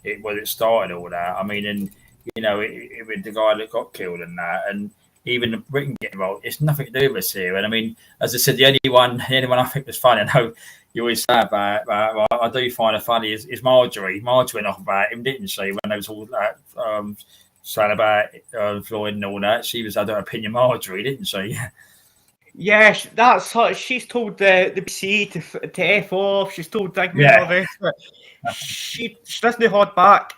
[SPEAKER 1] it started all that. I mean, and you know, it with the guy that got killed and that, and even Britain getting involved, it's nothing to do with us here. And I mean, as I said, the only one I think was funny, I know you always say about well, I do find it funny, is Marjorie. Marjorie went off about him, didn't she, when there was all that saying about Floyd and all that. She was had her opinion, Marjorie, didn't she?
[SPEAKER 2] Yeah, that's her. She's told the BBC to F off. She's told Digman all this. She doesn't hold back.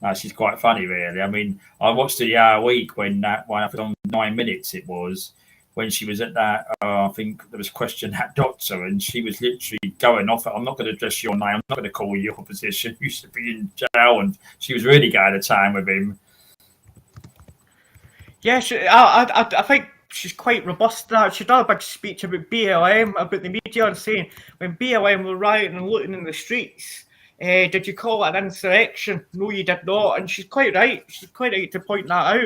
[SPEAKER 1] No, she's quite funny, really. I mean, I watched the hour week when that one happened on 9 minutes. It was when she was at that. I think there was a question at doctor, and she was literally going off. I'm not going to address your name. I'm not going to call you your position. You should be in jail, and she was really going to town with him.
[SPEAKER 2] Yeah, I think she's quite robust now. She done a big speech about BLM, about the media, and saying when BLM were rioting and looting in the streets, did you call it an insurrection? No, you did not. And she's quite right. She's quite right to point that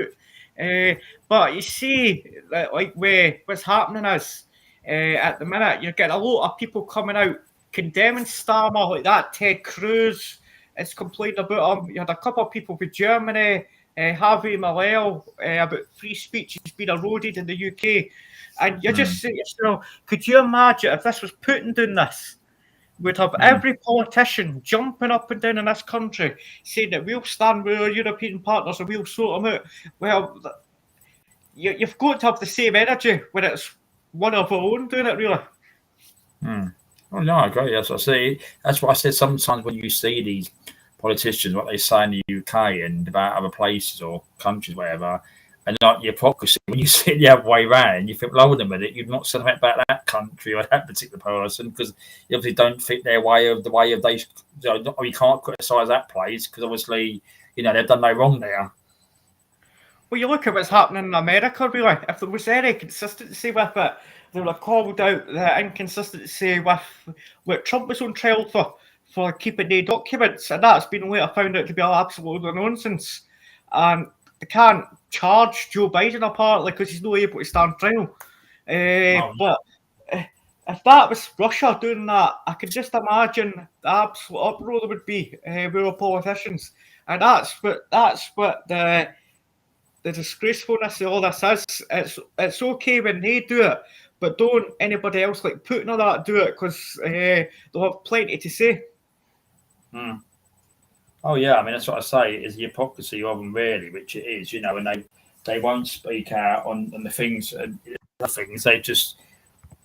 [SPEAKER 2] out. But you see, like, what's happening is, at the minute, you're getting a lot of people coming out condemning Starmer, like that. Ted Cruz is complaining about him. You had a couple of people from Germany, Harvey Milei, about free speech has been eroded in the UK. And you just say to yourself, could you imagine if this was Putin doing this? We'd have every politician jumping up and down in this country saying that we'll stand with our European partners and we'll sort them out. Well, you've got to have the same energy when it's one of our own doing it, really.
[SPEAKER 1] Oh, no, I agree. That's what I say. That's what I said. Sometimes when you see these politicians, what they say in the UK and about other places or countries, whatever, and like the hypocrisy, when you see it the other way around, you think, well, hold on a minute, you've not said anything about that country or that particular person because you obviously don't fit their way of they. Or you can't criticise that place because obviously, you know, they've done no wrong there.
[SPEAKER 2] Well, you look at what's happening in America, really. If there was any consistency with it, they would have called out the inconsistency with what Trump was on trial for keeping the documents, and that's been later found out to be absolute nonsense. And they can't charge Joe Biden apparently because he's not able to stand trial. But if that was Russia doing that, I can just imagine the absolute uproar there would be with our politicians, and that's what the disgracefulness of all this is. It's okay when they do it, but don't anybody else like Putin or that do it, because they'll have plenty to say.
[SPEAKER 1] Oh yeah, I mean that's what I say is the hypocrisy of them really, which it is, you know, and they won't speak out on the things and the things they just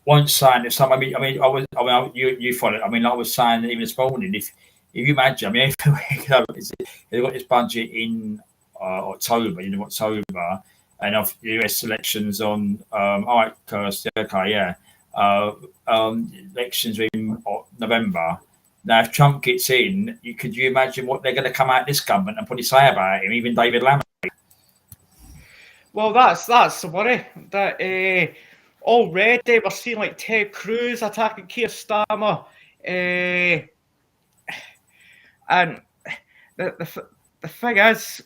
[SPEAKER 1] won't sign it. Some, you follow it. I mean, I was saying even this morning, if you imagine, I mean, if they've got this budget in October, and of US elections on, all right, Kirsty, okay, yeah, elections in November. Now, if Trump gets in, could you imagine what they're going to come out of this government and probably say about him, even David Lammy?
[SPEAKER 2] Well, that's the worry that already we're seeing like Ted Cruz attacking Keir Starmer, and the thing is,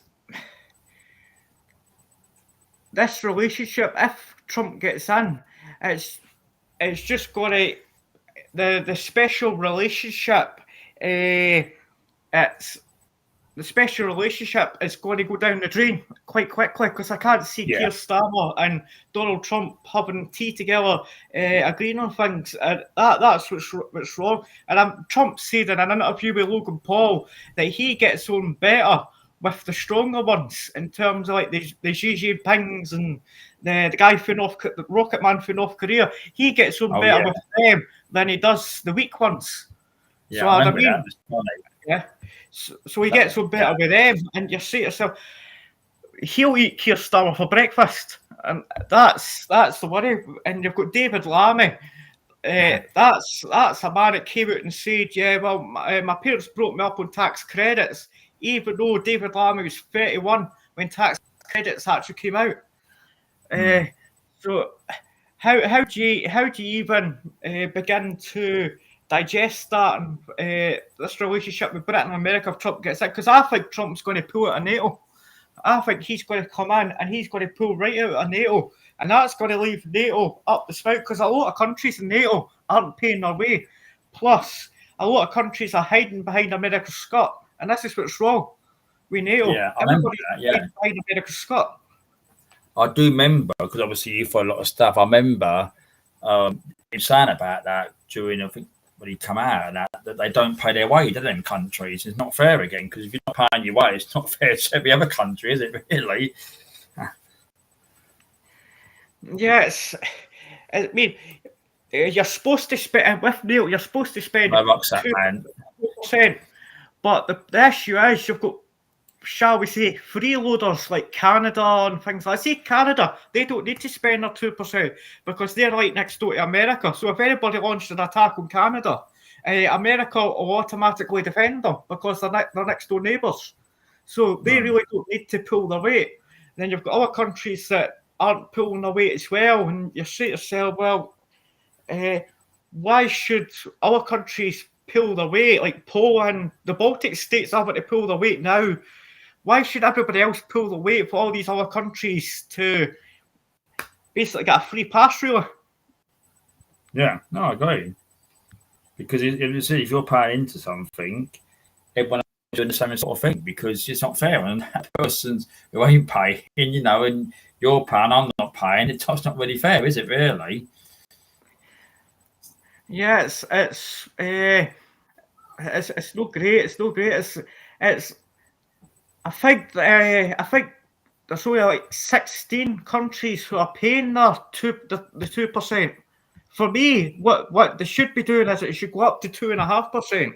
[SPEAKER 2] this relationship, if Trump gets in, it's just going to the special relationship. It's the special relationship is going to go down the drain quite quickly, because I can't see Keir Starmer and Donald Trump having tea together, agreeing on things. That's what's wrong. And Trump said in an interview with Logan Paul that he gets on better with the stronger ones, in terms of like the Xi Jinpings and the guy from the Rocket Man from North Korea. He gets on better with them than he does the weak ones.
[SPEAKER 1] Yeah,
[SPEAKER 2] so
[SPEAKER 1] I remember that. It was funny.
[SPEAKER 2] Yeah. So he gets on better with them, and you say to yourself, he'll eat Keir Starmer for breakfast, and that's the worry. And you've got David Lammy. That's a man that came out and said, yeah, well, my parents brought me up on tax credits, even though David Lammy was 31 when tax credits actually came out. So how do you even begin to digest that and this relationship with Britain and America if Trump gets in? Because I think Trump's going to pull out of NATO. I think he's going to come in and he's going to pull right out of NATO, and that's going to leave NATO up the spout, because a lot of countries in NATO aren't paying their way. Plus, a lot of countries are hiding behind America's skirt, and this is what's wrong with NATO.
[SPEAKER 1] Yeah, I remember that. Yeah,
[SPEAKER 2] behind America's skirt.
[SPEAKER 1] I do remember, because obviously you follow a lot of stuff. I remember him saying about that during, I think, when he come out, and that they don't pay their way to them countries. It's not fair again, because if you're not paying your way, it's not fair to every other country, is it really?
[SPEAKER 2] Yes. I mean, you're supposed to spend, with NATO, you're supposed to spend 2%. But the issue is you've got, shall we say, freeloaders like Canada and things like that. See, Canada, they don't need to spend their 2% because they're right next door to America. So if anybody launched an attack on Canada, America will automatically defend them because they're next door neighbours. So they really don't need to pull their weight. Then you've got other countries that aren't pulling their weight as well, and you say to yourself, well, why should other countries pull their weight? Like Poland, the Baltic states are having to pull their weight now. Why should everybody else pull the weight for all these other countries to basically get a free pass, really?
[SPEAKER 1] Yeah, no, I agree. Because if you're paying into something, everyone else is doing the same sort of thing, because it's not fair. And that person's who ain't paying, and you're paying, I'm not paying. It's not really fair, is it, really?
[SPEAKER 2] Yeah, it's not great. It's not great. It's I think there's only like 16 countries who are paying the 2%. For me, what they should be doing is it should go up to 2.5%.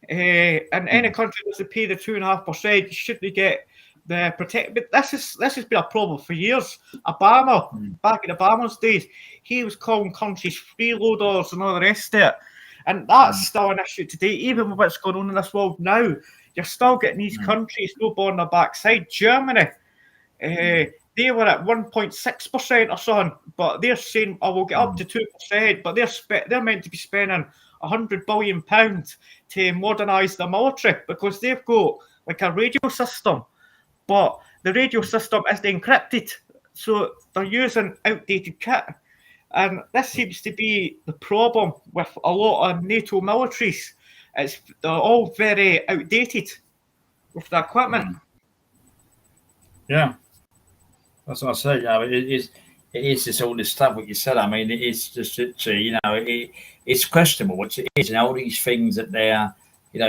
[SPEAKER 2] And any country that's to pay the 2.5% shouldn't get the protect. But this has been a problem for years. Obama, back in Obama's days, he was calling countries freeloaders and all the rest of it. And that's still an issue today, even with what's going on in this world now. You're still getting these countries no on their backside. Germany, they were at 1.6% or something, but they're saying, "Oh, we'll get up to 2%." But they're meant to be spending £100 billion to modernise their military, because they've got like a radio system, but the radio system isn't encrypted, so they're using outdated kit. And this seems to be the problem with a lot of NATO militaries. They're all very outdated with the equipment.
[SPEAKER 1] Yeah, that's what I say. Yeah, it's it is just all this stuff what you said. I mean, it is just literally, it's questionable what it is, and all these things that they're,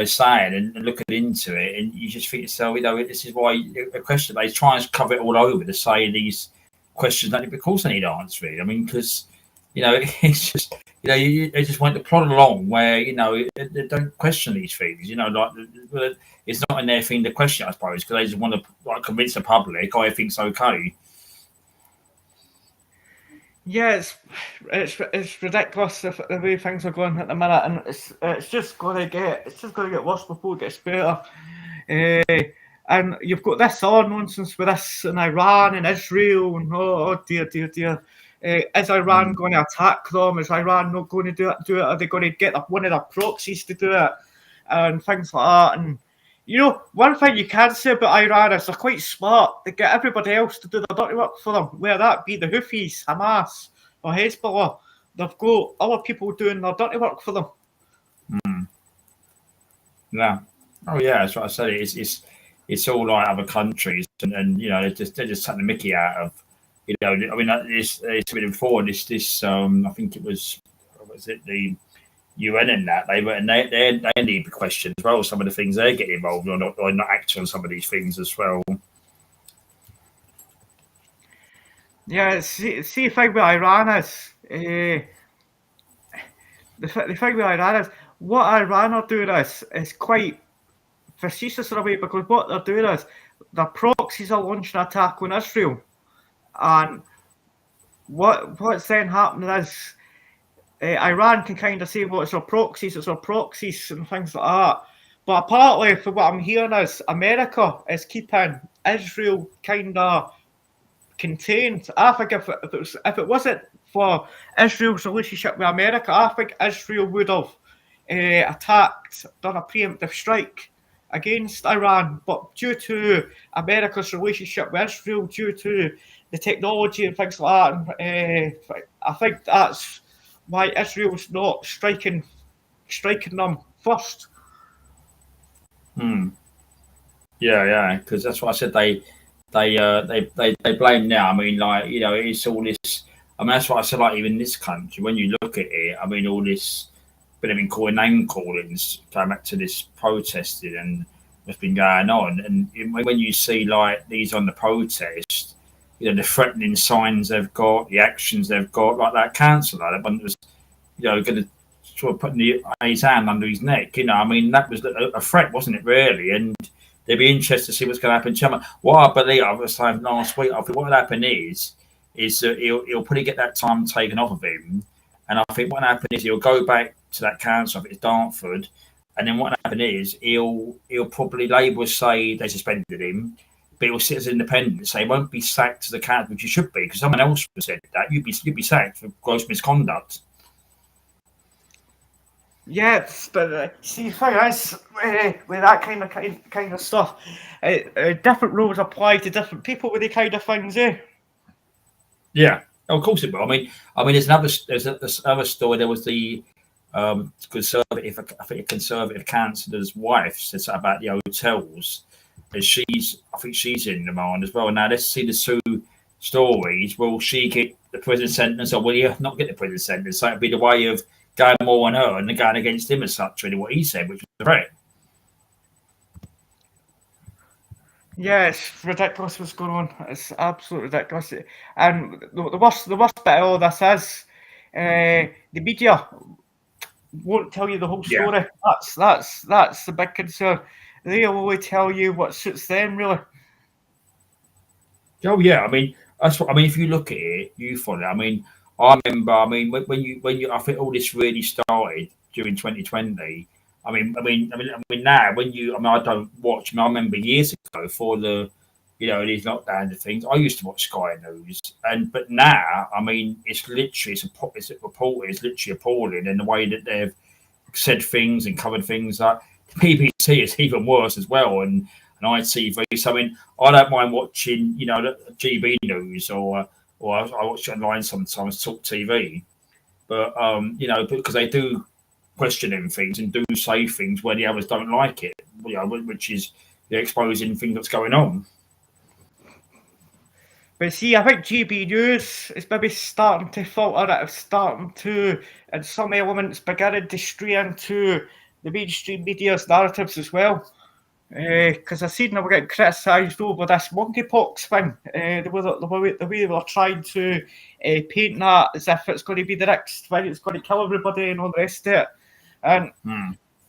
[SPEAKER 1] saying and looking into it, and you just think to yourself, this is why a question they try and cover it all over to say these questions that because they need answering. I mean, because it's just they just want to plod along where they don't question these things. It's not in their thing to question, I suppose, because they just want to convince the public, oh, everything's okay.
[SPEAKER 2] Yeah, it's ridiculous the way things are going at the minute, and it's just going to get worse before it gets better. And you've got this all nonsense with this in Iran and Israel, and oh dear. Is Iran going to attack them? Is Iran not going to do it? Are they going to get one of their proxies to do it? And things like that. And one thing you can say about Iran is they're quite smart. They get everybody else to do the dirty work for them, whether that be the Houthis, Hamas, or Hezbollah. They've got other people doing their dirty work for them.
[SPEAKER 1] Yeah. Oh yeah, that's what I said. It's all like other countries, and they're just taking the Mickey out of. I mean, it's been before. I think it was it the UN and that they need to question as well some of the things they're getting involved in, or not acting on some of these things as well.
[SPEAKER 2] Yeah, see, the thing with Iran is the thing with Iran is what Iran are doing is quite facetious in a way, because what they're doing is their proxies are launching an attack on Israel. And what's then happening is Iran can kind of say, well, it's our proxies and things like that. But apparently, for what I'm hearing is America is keeping Israel kind of contained. I think if it wasn't for Israel's relationship with America, I think Israel would have done a preemptive strike against Iran. But due to America's relationship with Israel, due to the technology and things like that, I think that's why Israel's not striking them first.
[SPEAKER 1] Yeah, because that's what I said. They blame now. I mean, it's all this. I mean, that's what I said. Like even this country, when you look at it, I mean, all this been calling name callings going back to this protesting and what's been going on, and when you see like these on the protest, the threatening signs they've got, the actions they've got, like that councillor, that one was, going to sort of putting his hand under his neck. I mean, that was a threat, wasn't it? Really, and they'd be interested to see what's going to happen. What I believe I was saying last week, I think what will happen is that he'll probably get that time taken off of him, and I think what will happen is he'll go back to that council, I think it's Dartford, and then what will happen is he'll probably Labour will say they suspended him, but he'll sit as independent, so he won't be sacked as a council, which he should be, because someone else said that you'd be sacked for gross misconduct.
[SPEAKER 2] Yes, but see, the thing is, with that kind of stuff, different rules apply to different people with the kind of things, eh?
[SPEAKER 1] Yeah, of course it will. I mean, there's this other story. There was the conservative, I think a conservative councillor's wife said something about the hotels, and I think she's in demand as well. Now let's see the two stories. Will she get the prison sentence, or will he not get the prison sentence? So it'd be the way of going more on her and going against him as such, really, what he said, which was a threat.
[SPEAKER 2] Yeah, it's ridiculous what's going on. It's absolutely ridiculous. And the worst bit of all this is the media won't tell you the whole story. Yeah. That's the big concern. They'll only tell you what suits them, really.
[SPEAKER 1] Oh yeah, I mean that's what I mean. If you look at it, you follow it. I mean, I remember. I mean, when you, I think all this really started during 2020. I mean, now when you, I don't watch. I remember years ago for the, these lockdowns and things. I used to watch Sky News, but now, I mean, it's literally it's literally appalling in the way that they've said things and covered things. Like BBC is even worse as well, and ITV. So I mean, I don't mind watching, GB News or I watch it online sometimes, Talk TV, but because they do questioning things and do say things where the others don't like it, which is exposing things that's going on.
[SPEAKER 2] But see, I think GB News is maybe starting to falter. It's starting to, in some elements, beginning to stray into the mainstream media's narratives as well. Because I seen they were getting criticised over this monkeypox thing. The way they were trying to paint that as if it's going to be the next thing, it's going to kill everybody and all the rest of it. And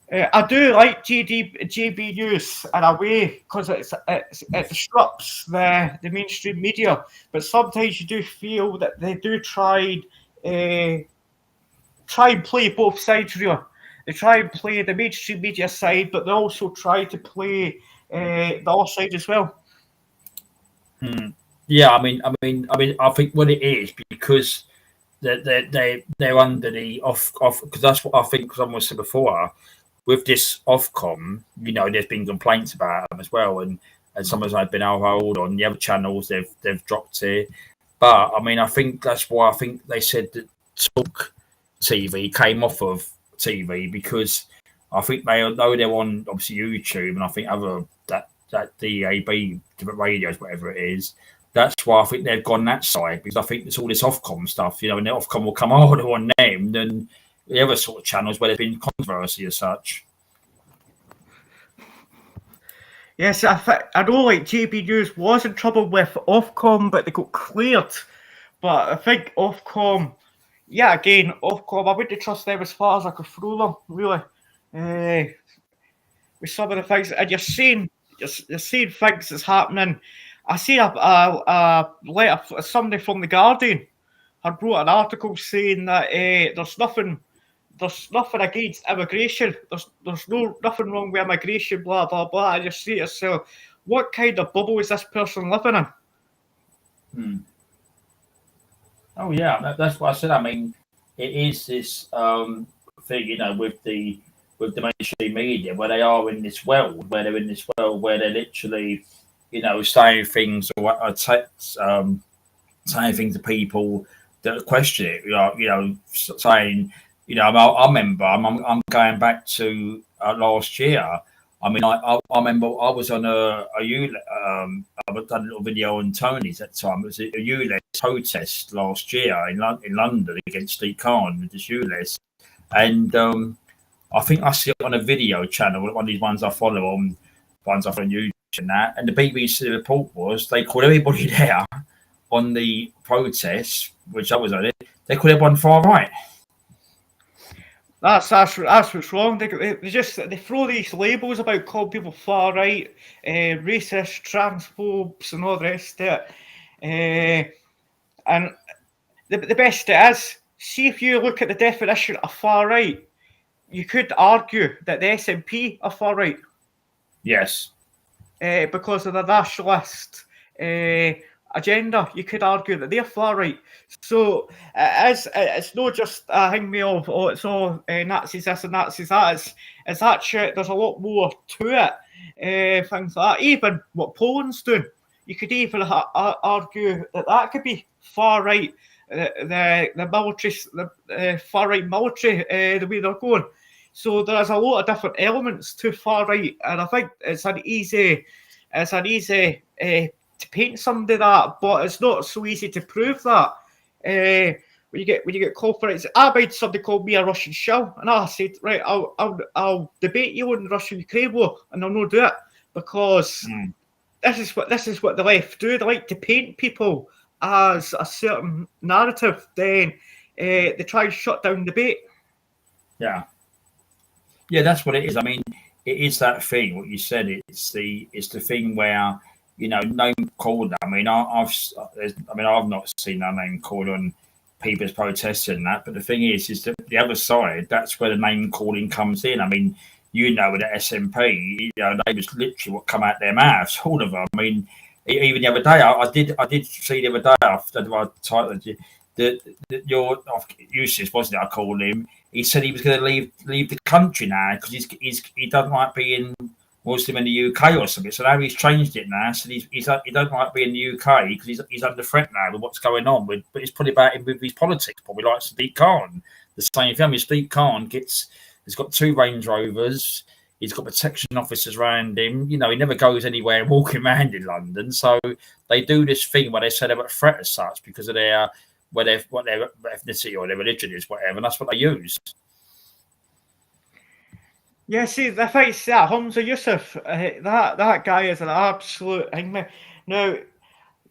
[SPEAKER 2] I do like JB News in a way because it disrupts the mainstream media, but sometimes you do feel that they do try and play both sides really. They try and play the mainstream media side, but they also try to play the other side as well.
[SPEAKER 1] Yeah, I mean, I think what it is because they're under the off because that's what I think. Someone said before with this Ofcom, you know, there's been complaints about them as well, and some of them have been overhauled on the other channels. They've dropped it, but I mean, I think that's why I think they said that Talk TV came off of TV because I think they know they're on obviously YouTube and I think other that DAB different radios, whatever it is. That's why I think they've gone that side because I think there's all this Ofcom stuff, you know, and the Ofcom will come harder on them than the other sort of channels where there's been controversy as such.
[SPEAKER 2] Yes, I know like JB News was in trouble with Ofcom, but they got cleared. But I think Ofcom, yeah, again, Ofcom, I wouldn't trust them as far as I could throw them, really. With some of the things, and you're seeing things that's happening. I see a letter, somebody from The Guardian had wrote an article saying that there's nothing against immigration. There's nothing wrong with immigration, blah blah blah. And you say to yourself, what kind of bubble is this person living in?
[SPEAKER 1] Oh yeah, that's what I said. I mean, it is this thing, you know, with the mainstream media where they are in this world, where they're literally, you know, saying things or saying things to people that question it. You know, saying, you know, I remember I'm going back to last year. I mean, I remember I was on I done a little video on Tony's at the time. It was a ULEZ protest last year in London against Steve Khan with this ULEZ. And I think I see it on a video channel, one of these ones I follow on YouTube and that. And the BBC report was they called everybody there on the protest, which I was on it, they called everyone far right.
[SPEAKER 2] That's what's wrong. They throw these labels about calling people far right, racist, transphobes, and all the rest of it. And the best it is, see if you look at the definition of far right, you could argue that the SNP are far right.
[SPEAKER 1] Yes.
[SPEAKER 2] Because of the nationalist agenda, you could argue that they're far right. So it's not just a hang me of it's all Nazis this and Nazis that. It's actually there's a lot more to it. Things like that. Even what Poland's doing, you could even argue that could be far right. The military, the far right military, the way they're going. So there's a lot of different elements to far right, and I think it's an easy to paint somebody that, but it's not so easy to prove that. When you get called for it, I made somebody called me a Russian shill, and I said, right, I'll debate you on the Russian-Ukraine war, and I'll not do it because this is what the left do. They like to paint people as a certain narrative, then they try and shut down debate.
[SPEAKER 1] Yeah, that's what it is. I mean, it is that thing. What you said. It's the thing where, you know, name called. I mean, I've not seen that name called on people's protests and that. But the thing is that the other side, that's where the name calling comes in. I mean, you know, with the SNP, you know, they was literally what come out their mouths, all of them. I mean, even the other day, I did see the other day after I titled that your Eustace, wasn't it? I called him. He said he was going to leave the country now because he doesn't like being Muslim in the UK or something. So now he's changed it now. So he doesn't like being in the UK because he's under threat now with what's going on. But it's probably about him with his politics. Probably like Sadiq Khan. The same thing. Sadiq Khan has got 2 Range Rovers. He's got protection officers around him. You know, he never goes anywhere walking around in London. So they do this thing where they say they're a threat as such because of their what their ethnicity or their religion is, whatever, and that's what they use.
[SPEAKER 2] Yeah, see, the fact that Humza Yusuf, that guy is an absolute hangman. Now,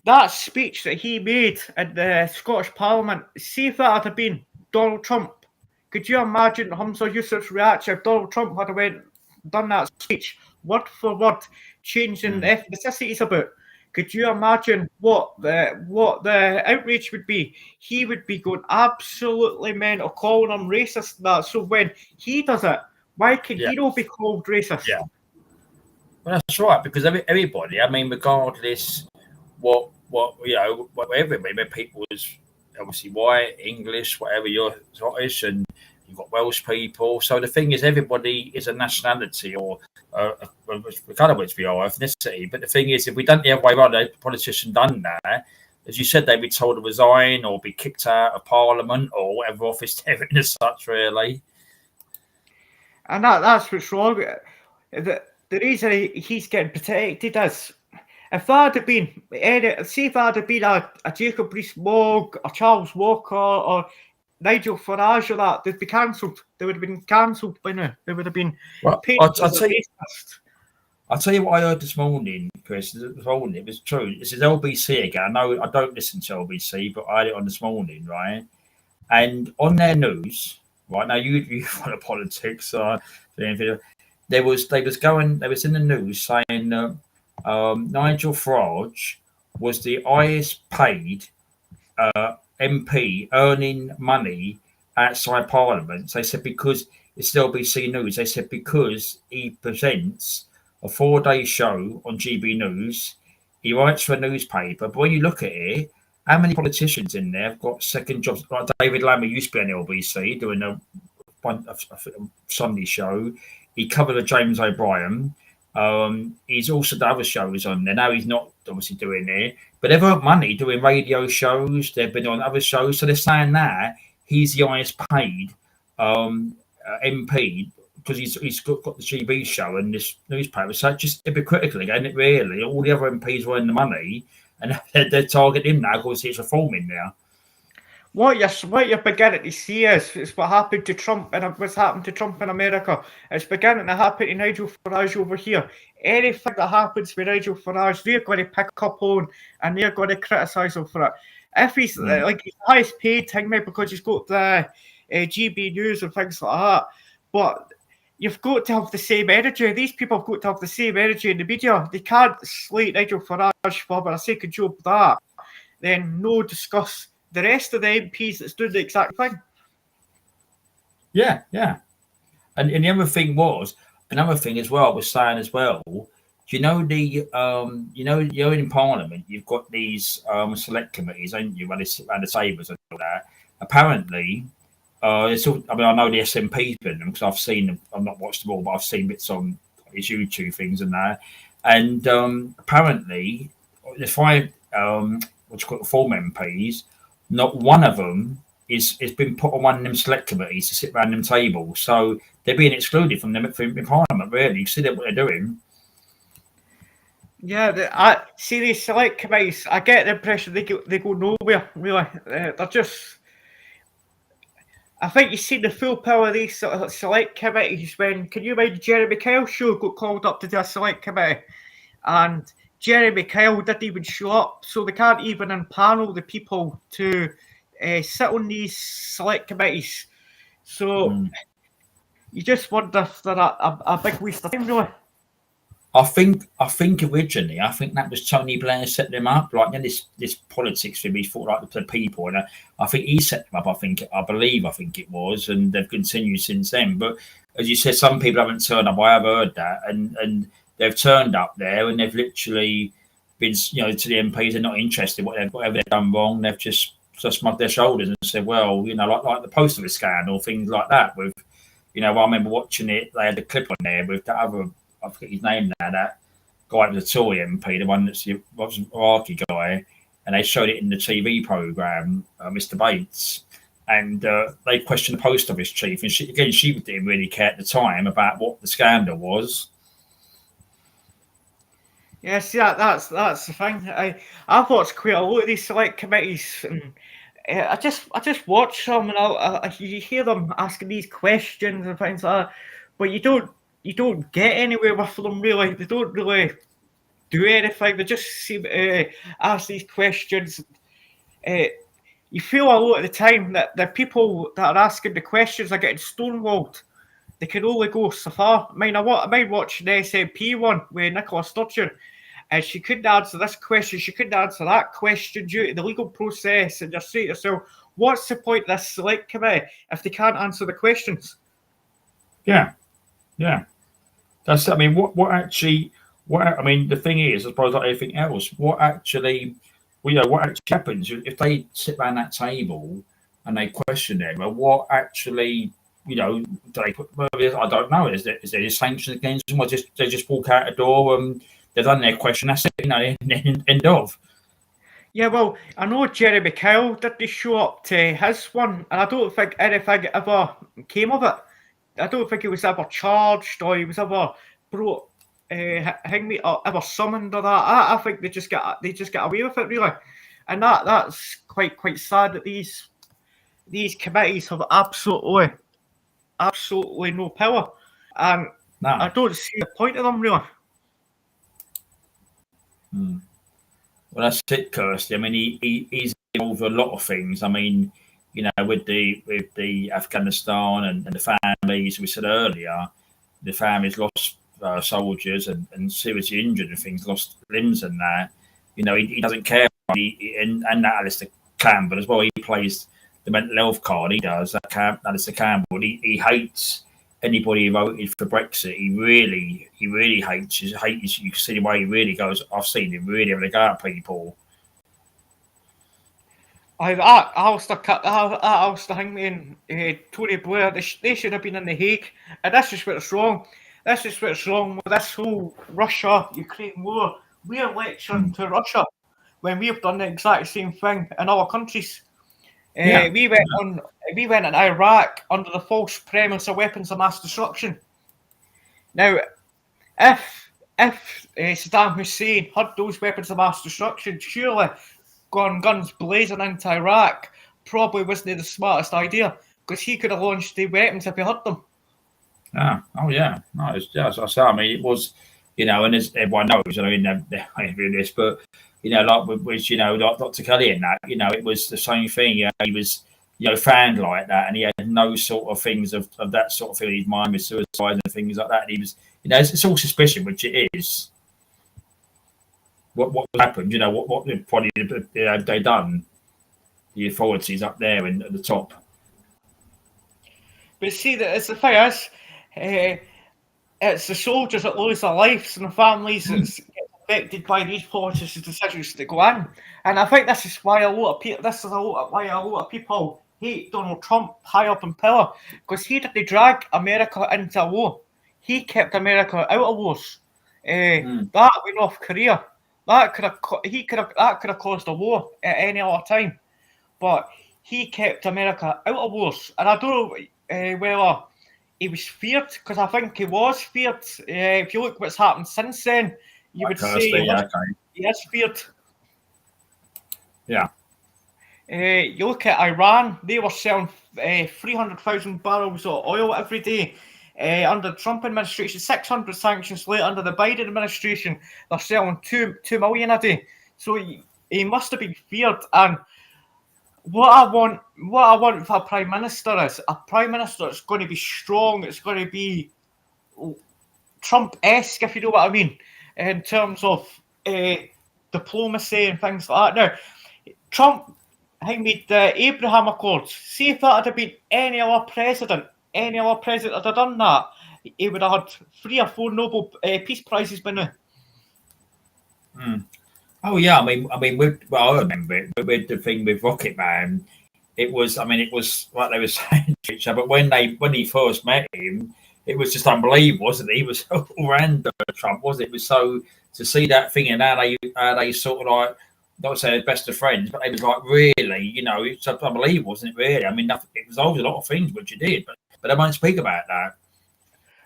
[SPEAKER 2] that speech that he made at the Scottish Parliament, see if that had been Donald Trump. Could you imagine Humza Yusuf's reaction if Donald Trump had done that speech, word for word, changing the ethnicities about? Could you imagine what the outrage would be? He would be going absolutely mental, calling him racist and that. So when he does it, why can he not be called racist?
[SPEAKER 1] Yeah, well, that's right, because everybody, I mean, regardless what everybody, people is obviously white, English, whatever you're Scottish, and you've got Welsh people. So the thing is, everybody is a nationality or regardless of our ethnicity. But the thing is, if we done the other way around, a politician done that, as you said, they'd be told to resign or be kicked out of Parliament or whatever office they're in as such, really.
[SPEAKER 2] And that's what's wrong. The reason he's getting protected is if that had been say if that had been a Jacob Rees-Mogg or Charles Walker or Nigel Farage or that, they'd be cancelled. They would have been cancelled by now. They would have been paid.
[SPEAKER 1] I'll tell you what I heard this morning, Chris. This morning, it was true. This is LBC again. I know I don't listen to LBC, but I had it on this morning, right? And on their news, right now, you follow politics. They was in the news saying that Nigel Farage was the highest paid MP earning money outside Parliament. So they said because it's LBC News. They said because he presents a 4-day show on GB News, he writes for a newspaper. But when you look at it, how many politicians in there have got second jobs? Like David Lammy used to be on LBC doing a Sunday show. He covered a James O'Brien. He's also done other shows on there. Now he's not obviously doing it, but they've earned money doing radio shows. They've been on other shows, so they're saying that he's the highest paid MP because he's got the GB show and this newspaper. So it's just hypocritical again. It really, all the other MPs were in the money, and they're targeting him now. Of course, it's reforming now.
[SPEAKER 2] What you're beginning to see is what happened to Trump and what's happened to Trump in America. It's beginning to happen to Nigel Farage over here. Anything that happens with Nigel Farage, they're going to pick up on and they're going to criticise him for it. If he's like he's the highest paid thing, maybe because he's got the GB News and things like that, but you've got to have the same energy. These people have got to have the same energy in the media. They can't slate Nigel Farage for a second job of that, then no discuss the rest of the MPs that's doing the exact thing.
[SPEAKER 1] Yeah. And the other thing as well was saying as well, you know you're in Parliament, you've got these select committees, haven't you, where they sit around the tables and all that. Apparently, I know the SNP's been them because I've seen them. I've not watched them all, but I've seen bits on his YouTube things and that. And apparently, the 5 4 MPs. Not one of them is been put on one of them select committees to sit around them tables. So they're being excluded from them in Parliament, really. You see what they're doing.
[SPEAKER 2] Yeah, I see these select committees. I get the impression they go nowhere, really. They're just... I think you see the full power of these select committees when... Can you imagine Jeremy Kyle's show got called up to do a select committee? And Jeremy Kyle didn't even show up, so they can't even impanel the people to sit on these select committees. So you just wonder if they're a big waste of time, really.
[SPEAKER 1] I think originally, that was Tony Blair set them up, like this politics thing. He thought like the people, and I think he set them up. I believe it was, and they've continued since then. But as you said, some people haven't turned up. I have heard that, and they've turned up there and they've literally been, to the MPs, they're not interested. Whatever they've done wrong, they've just shrugged their shoulders and said, well, like the post office scandal, things like that. With, I remember watching it. They had a clip on there with that other, I forget his name now, that guy was a Tory MP, the one that's the Iraqi guy, and they showed it in the TV programme, Mr. Bates. and they questioned the post office chief, and she didn't really care at the time about what the scandal was.
[SPEAKER 2] Yeah, see that's the thing. I've watched quite a lot of these select committees, and I just watch them, and you hear them asking these questions and things like that, but you don't get anywhere with them really. They don't really do anything. They just seem to ask these questions. You feel a lot of the time that the people that are asking the questions are getting stonewalled. They can only go so far. I mind watching the SNP one with Nicola Sturgeon, and she couldn't answer this question, she couldn't answer that question due to the legal process, and you're saying to yourself, what's the point of this select committee if they can't answer the questions?
[SPEAKER 1] Yeah. That's. I mean, what actually? What I mean, the thing is, as far as like anything else, what actually happens if they sit around that table and they question them? Well, what actually, do they put? I don't know. Is there just sanctions against them, or they just walk out the door and they've done their question? That's it. End of.
[SPEAKER 2] Yeah, well, I know Jeremy Kyle didn't show up to his one, and I don't think anything ever came of it. I don't think he was ever charged or he was ever brought hanged or ever summoned or that. I think they just get away with it really, and that's quite sad that these committees have absolutely no power, and
[SPEAKER 1] No.
[SPEAKER 2] I don't see the point of them really.
[SPEAKER 1] Well, that's it, Kirsty. I mean, he's involved with a lot of things. I mean, with the Afghanistan and the families we said earlier, the families lost soldiers and seriously injured and things, lost limbs and that. He doesn't care. And that Alistair Campbell as well. He plays the mental health card. He does. Alistair Campbell. He hates anybody who voted for Brexit. He really hates. You can see the way he really goes. I've seen him really having a go at people.
[SPEAKER 2] Alistair Hangman, Tony Blair, they should have been in The Hague, and that's just what's wrong. That's just what's wrong with this whole Russia-Ukraine war. We're lecturing to Russia when we've done the exact same thing in other countries. We went in Iraq under the false premise of weapons of mass destruction. Now, if Saddam Hussein had those weapons of mass destruction, surely going guns blazing into Iraq probably wasn't the smartest idea, because he could have launched the weapons if he had them.
[SPEAKER 1] Oh yeah, no, as I say, I mean, it was, and as everyone knows, I mean, this, but like with like Dr. Kelly and that, it was the same thing. He was, found like that, and he had no sort of things of that sort of thing in his mind with suicide and things like that. And he was, it's all suspicion, which it is. What happened? What probably have they done? The authorities up there and at the top.
[SPEAKER 2] But see, it's the thing is, it's the soldiers that lose their lives and the families that get affected by these politicians' decisions to go in. And I think this is why a lot of people hate Donald Trump high up in power, because he didn't drag America into a war. He kept America out of wars. That with North Korea, that could have caused a war at any other time. But he kept America out of wars, and I don't know whether he was feared, because I think he was feared. If you look what's happened since then, you would say he is feared.
[SPEAKER 1] Yeah.
[SPEAKER 2] You look at Iran; they were selling 300,000 barrels of oil every day. Under the Trump administration, 600 sanctions later under the Biden administration, they're selling 2 million a day. So he must have been feared. And what I want for a prime minister is a prime minister that's going to be strong. It's going to be Trump-esque, if you know what I mean, in terms of diplomacy and things like that. Now, Trump made the Abraham Accords. See if that had been any other president had done that, he would have had 3 or 4 Nobel Peace Prizes by now.
[SPEAKER 1] Oh yeah, I mean, I remember it, but with the thing with Rocket Man, it was like they were saying to each other. But when he first met him, it was just unbelievable, wasn't it? He was all around Trump, wasn't it? It was so to see that thing and how they sort of like not say best of friends, but they was like really, you know, it's unbelievable, wasn't it? Really, I mean, it resolved a lot of things which it did, but I won't speak about that.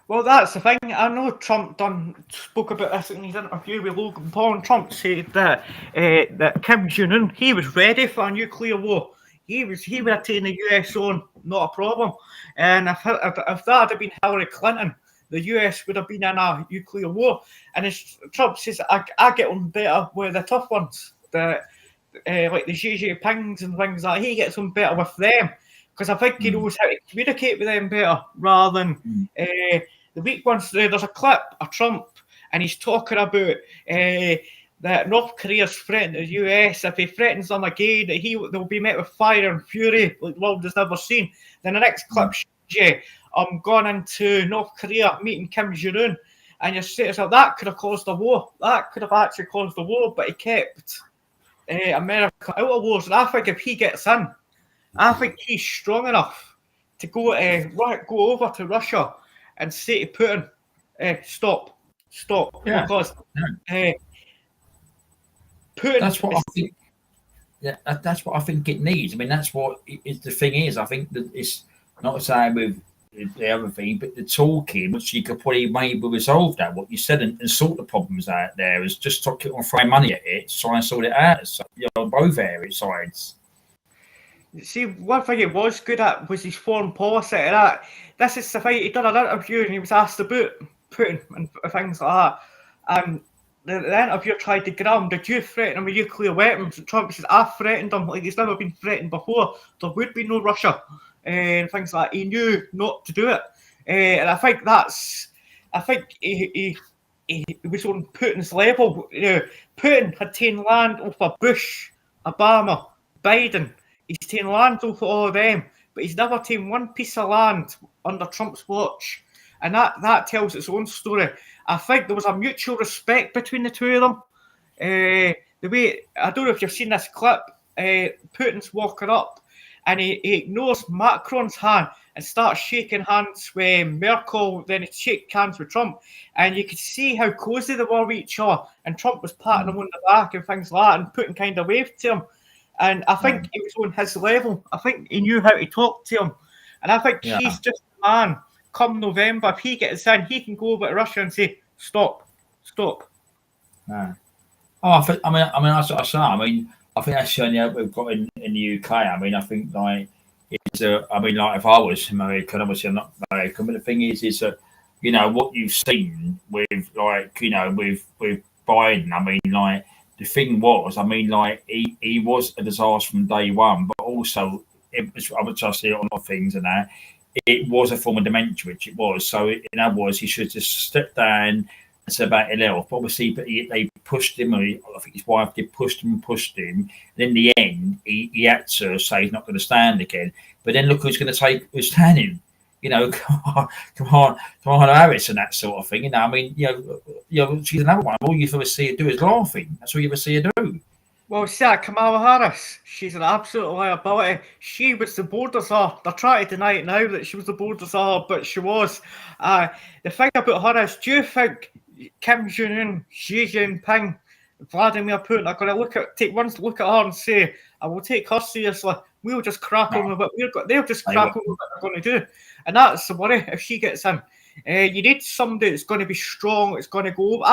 [SPEAKER 2] Well, that's the thing. I know Trump spoke about this in his interview with Logan Paul, and Trump said that that Kim Jong Un, he was ready for a nuclear war. He would have taken the US on, not a problem. And if that had been Hillary Clinton, the US would have been in a nuclear war. And as Trump says, I get on better with the tough ones, like the Xi Jinpings and things like that. He gets on better with them because I think he knows how to communicate with them better rather than the weak ones. There's a clip of Trump and he's talking about that North Korea's threatening the US. If he threatens them again, that they'll be met with fire and fury like the world has never seen. Then the next clip shows you gone into North Korea meeting Kim Jong Un, and you say to yourself, that could have caused a war. That could have actually caused a war, but he kept America out of wars. And I think if he gets in, I think he's strong enough to go over to Russia and say to Putin, stop.
[SPEAKER 1] Yeah.
[SPEAKER 2] Because Putin.
[SPEAKER 1] That's what I think. Yeah, that's what I think it needs. I mean, that's what the thing is. I think that it's not the same with the other thing, but the talking, which you could probably maybe resolve that, what you said, and sort the problems out there, is just stop keep on throwing money at it, try and sort it out. So, you know, both areas sides.
[SPEAKER 2] See, one thing he was good at was his foreign policy. This is the thing. He done an interview and he was asked about Putin and things like that. And the interviewer tried to grab him. Did you threaten him with nuclear weapons? And Trump says, I threatened him like he's never been threatened before. There would be no Russia and things like that. He knew not to do it. And I think he was on Putin's level. You know, Putin had taken land off of Bush, Obama, Biden. He's taken land off all of them, but he's never taken one piece of land under Trump's watch. And that tells its own story. I think there was a mutual respect between the two of them. The way, I don't know if you've seen this clip, Putin's walking up and he ignores Macron's hand and starts shaking hands with Merkel, then he shakes hands with Trump. And you could see how closely they were with each other. And Trump was patting him on the back and things like that, and Putin kind of waved to him. And I think he was on his level. I think he knew how to talk to him. And I think he's just a man. Come November, if he gets in, he can go over to Russia and say, stop.
[SPEAKER 1] Yeah. Oh, I that's what I say. I mean, I think that's the only hope we've got in the UK. I mean, I think like like if I was American, obviously I'm not American, but the thing is that, you know, what you've seen with like, you know, with Biden, I mean, like the thing was, I mean, like he was a disaster from day one, but also I would just say on things and that. It was a form of dementia, which it was. So, in other words, he should just step down and say about ill health. But obviously, they pushed him. I think his wife did push him. And in the end, he had to say he's not going to stand again. But then look who's going to who's standing. You know, come on, Harris and that sort of thing. You know, I mean, you know, she's another one. All you ever see her do is laughing. That's all you ever see her do.
[SPEAKER 2] Well, see that Kamala Harris, she's an absolute liability. She was the border czar. They're trying to deny it now that she was the border czar, but she was. The thing about her is, do you think Kim Jong Un, Xi Jinping, Vladimir Putin are going to take one look at her and say, "I will take her seriously. We'll just crack on with it. They'll just crack on with what they're going to do," and that's the worry if she gets in. You need somebody that's going to be strong. It's going to go over.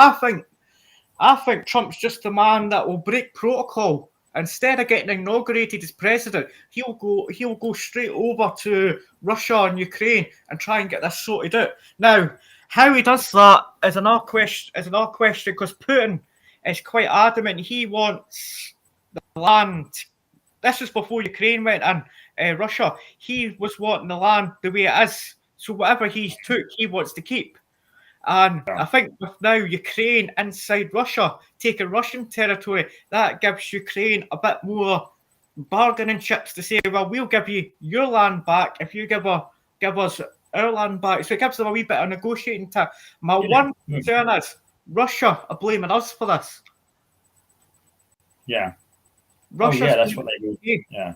[SPEAKER 2] I think Trump's just the man that will break protocol. Instead of getting inaugurated as president, he'll go straight over to Russia and Ukraine and try and get this sorted out. Now, how he does that is another question. Because Putin is quite adamant he wants the land. This was before Ukraine went in. Russia, he was wanting the land the way it is. So whatever he took, he wants to keep. And I think with now Ukraine inside Russia, taking Russian territory, that gives Ukraine a bit more bargaining chips to say, well, we'll give you your land back if you give us our land back. So it gives them a wee bit of negotiating time. My one concern is Russia are blaming us for this.
[SPEAKER 1] Yeah.
[SPEAKER 2] Russia.
[SPEAKER 1] That's what they would do. Yeah.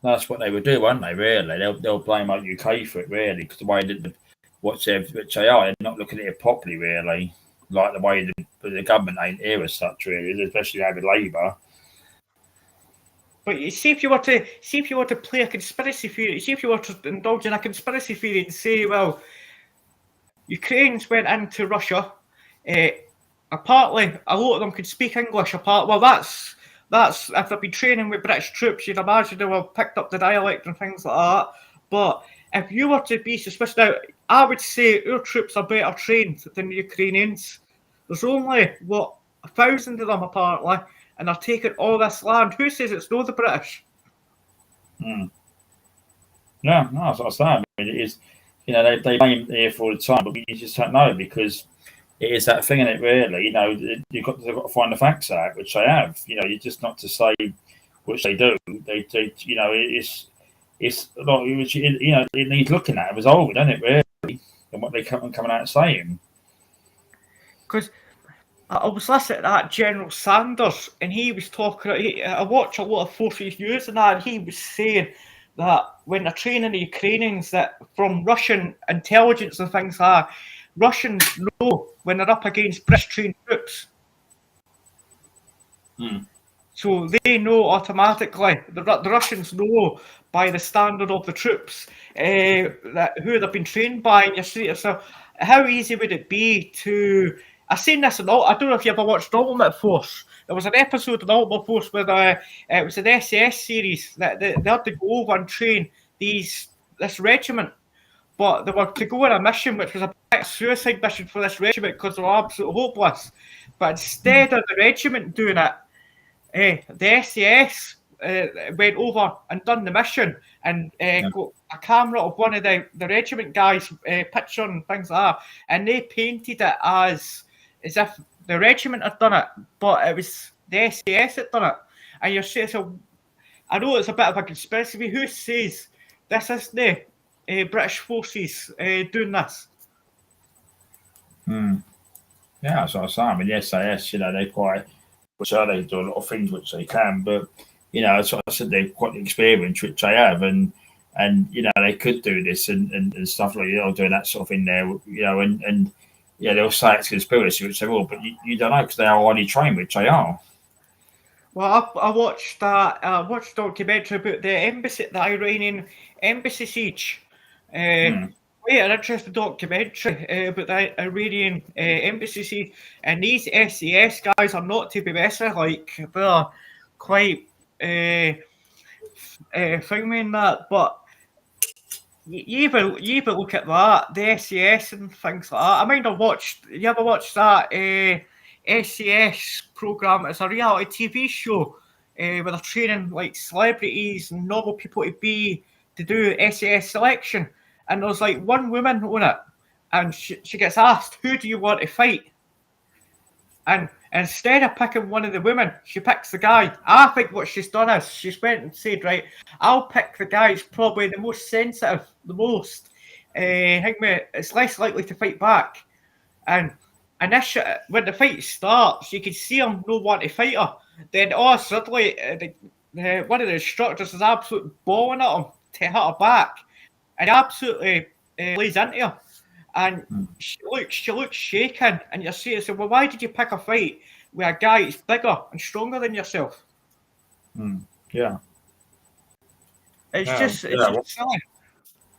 [SPEAKER 1] That's what they would do, won't they, really? They'll blame like UK for it, really, because the way that which they are, they're not looking at it properly, really. like the way the government ain't here as such, really, especially over Labour.
[SPEAKER 2] But you see, if you were to play a conspiracy theory, see if you were to indulge in a conspiracy theory and say, well, Ukrainians went into Russia. Apparently, a lot of them could speak English. That's if they've been training with British troops, you'd imagine they will have picked up the dialect and things like that. But if you were to be suspicious, now I would say our troops are better trained than the Ukrainians. There's only 1,000 of them apparently, and they're taking all this land. Who says it's not the British?
[SPEAKER 1] Yeah, no, that's what I'm saying. I mean, it is, they blame the air for the time, but you just don't know because it is that thing in it. Really, they've got to find the facts out, which they have. You're just not to say which they do. They it's a lot. It needs looking at, resolving, doesn't it? Really, and what they coming out saying.
[SPEAKER 2] Because I was listening to that General Sanders, and he was talking. I watch a lot of Forces News and that, and he was saying that when they're training the Ukrainians, that from Russian intelligence and things like that, Russians know when they're up against British trained troops. So they know automatically. The Russians know by the standard of the troops that who they've been trained by. And you say to yourself, how easy would it be to? I've seen this in all. I don't know if you ever watched Ultimate Force. There was an episode of Ultimate Force where it was an SAS series that they had to go over and train this regiment, but they were to go on a mission which was a suicide mission for this regiment because they were absolutely hopeless. But instead of the regiment doing it, the SAS went over and done the mission and got a camera of one of the regiment guys' picture and things like that, and they painted it as if the regiment had done it, but it was the SAS had done it. And you're saying, so I know it's a bit of a conspiracy, but who says this is the British forces doing this?
[SPEAKER 1] Yeah, that's what I'm saying. I mean, the SAS, they're quite, which are they do a lot of things which they can, but as I said, they're quite experienced, which they have, and they could do this and stuff like doing that sort of thing there, and they'll say it's conspiracy, which they will, but you don't know because they are highly trained, which they are.
[SPEAKER 2] Well, I watched that. I watched a documentary about the Iranian embassy siege. Quite an interesting documentary about the Iranian embassy siege, and these SAS guys are not to be messed with. Like they're quite filming that, but you even look at that, the SAS and things like that. I might have watched. You ever watched that SAS program? It's a reality TV show where they're training like celebrities and normal people to do SAS selection. And there's like one woman on it, and she gets asked, "Who do you want to fight?" And instead of picking one of the women, she picks the guy. I think what she's done is she's went and said, right, I'll pick the guy who's probably the most sensitive, the most. It's less likely to fight back. And initially, when the fight starts, you can see him not want to fight her. Then suddenly, one of the instructors is absolutely bawling at him to hit her back. And he absolutely lays into her. And she looks shaken, and you're saying, so, well, why did you pick a fight with a guy who's bigger and stronger than yourself?
[SPEAKER 1] Yeah.
[SPEAKER 2] It's just silly.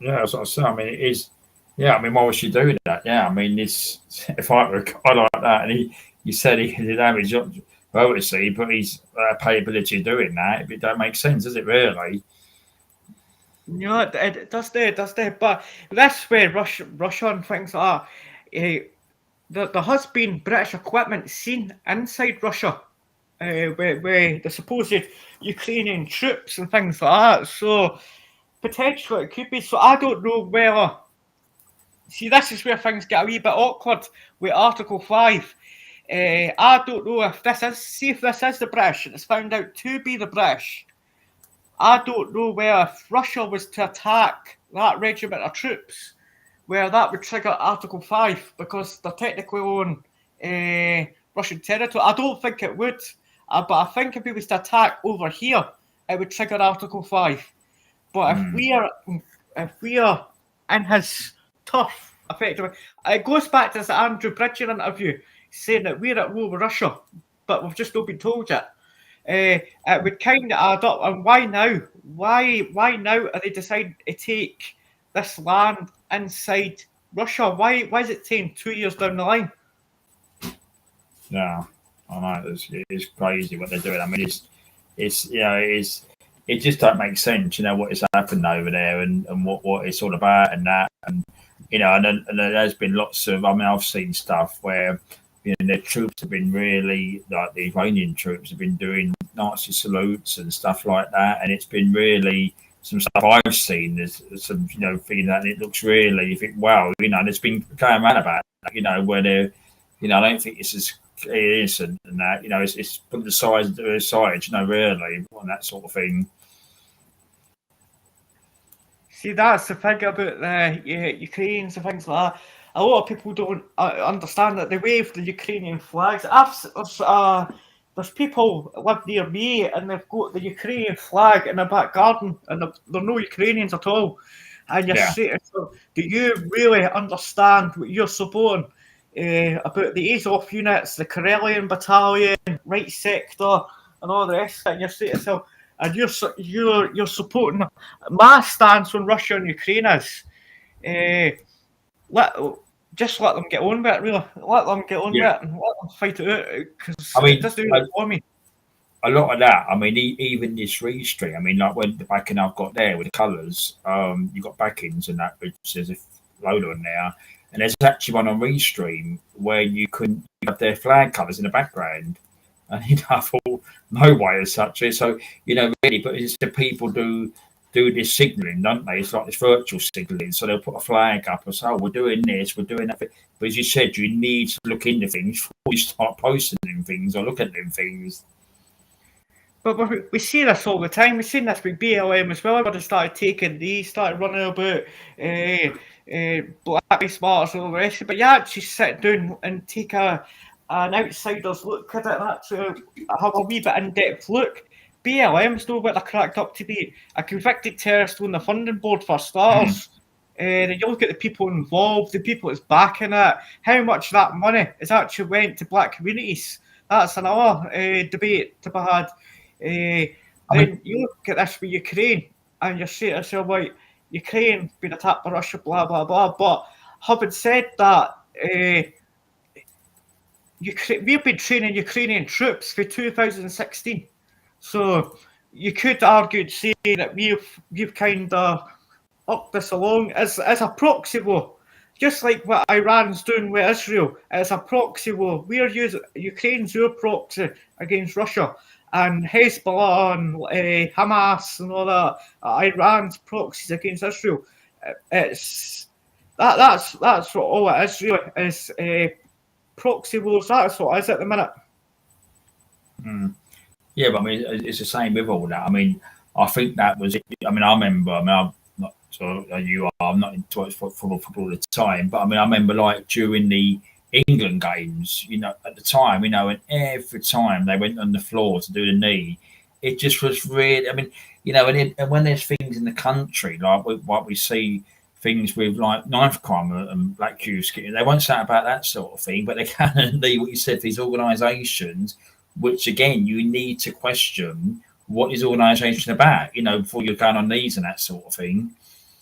[SPEAKER 1] Yeah, that's what I say. I mean, it is. Yeah, I mean, why was she doing that? Yeah, I mean, if I were a guy like that, and he said he did damage, obviously, but he's capability of doing that, it don't make sense, does it really?
[SPEAKER 2] No, it does do. But that's where Russia and things like that. There has been British equipment seen inside Russia, where the supposed Ukrainian troops and things like that. So potentially it could be. So I don't know whether. See, this is where things get a wee bit awkward with Article 5. I don't know if this is the British and it's found out to be the British. I don't know where if Russia was to attack that regiment of troops, where that would trigger Article 5 because they're technically on Russian territory. I don't think it would, but I think if he was to attack over here, it would trigger Article 5. But if we are in his turf, effectively, it goes back to this Andrew Bridgen interview. saying that we're at war with Russia, but we've just not been told yet. It would kind of add up. And why now? Why now are they deciding to take this land inside Russia? Why is it taking 2 years down the line?
[SPEAKER 1] Yeah, I know it's crazy what they're doing. I mean, it just don't make sense. You know what has happened over there and what it's all about and that and and there's been lots of. I mean, I've seen stuff where the troops have been really like the Iranian troops have been doing Nazi salutes and stuff like that, and it's been really some stuff I've seen. There's some thing that it looks really. You think, wow, there's been going around about that, where they're, I don't think this is innocent and that, it's put the side really, and that sort of thing.
[SPEAKER 2] See, that's the thing about the Ukrainians and things like that. A lot of people don't understand that they wave the Ukrainian flags. There's people live near me and they've got the Ukrainian flag in their back garden and they're no Ukrainians at all. And you're saying, so, do you really understand what you're supporting about the Azov units, the Karelian Battalion, Right Sector, and all the rest of it? And you're saying, so, and you're supporting my stance on Russia and Ukraine is just let them get on with it, really. Let them get on with it and let them fight it out, because it doesn't do it for me.
[SPEAKER 1] A lot of that, I mean, even this restream, I mean, like when the backing I've got there with the colours, you've got backings and that, which there's a load on there, and there's actually one on restream where you have their flag colours in the background, and I thought, no way as such. So, really, but it's the people do this signalling, don't they? It's like this virtual signalling. So they'll put a flag up and say, oh, we're doing this, we're doing that. But as you said, you need to look into things before you start posting them things or look at them things.
[SPEAKER 2] But we see this all the time. We've seen this with BLM as well. Everybody started running about Black Lives Matter and all the rest of it. But you actually sit down and take an outsider's look at it and actually have a wee bit in-depth look. BLM's know what they're cracked up to be. A convicted terrorist on the funding board for starters. Then you look at the people involved, the people that's backing it, how much that money has actually went to black communities. That's another debate to be had. Then you look at this with Ukraine and you say to yourself, like, Ukraine being attacked by Russia, blah, blah, blah. But having said that, we've been training Ukrainian troops for 2016. So you could argue to say that we've kind of upped this along as a proxy war, just like what Iran's doing with Israel as a proxy war. Ukraine's your proxy against Russia, and Hezbollah and Hamas and all that Iran's proxies against Israel. That's what all it is really, is proxy wars. That's what it is at the minute.
[SPEAKER 1] Yeah, but I mean, it's the same with all that. I mean, I think that was it. I mean, I remember, I'm not so you are, I'm not into football all the time, but I mean, I remember like during the England games, at the time, and every time they went on the floor to do the knee, it just was really, I mean, and when there's things in the country, like what we see things with like knife crime and black Jews, they won't say about that sort of thing, but they can do what you said, these organisations, which again, you need to question what is organisation about, before you're going on knees and that sort of thing.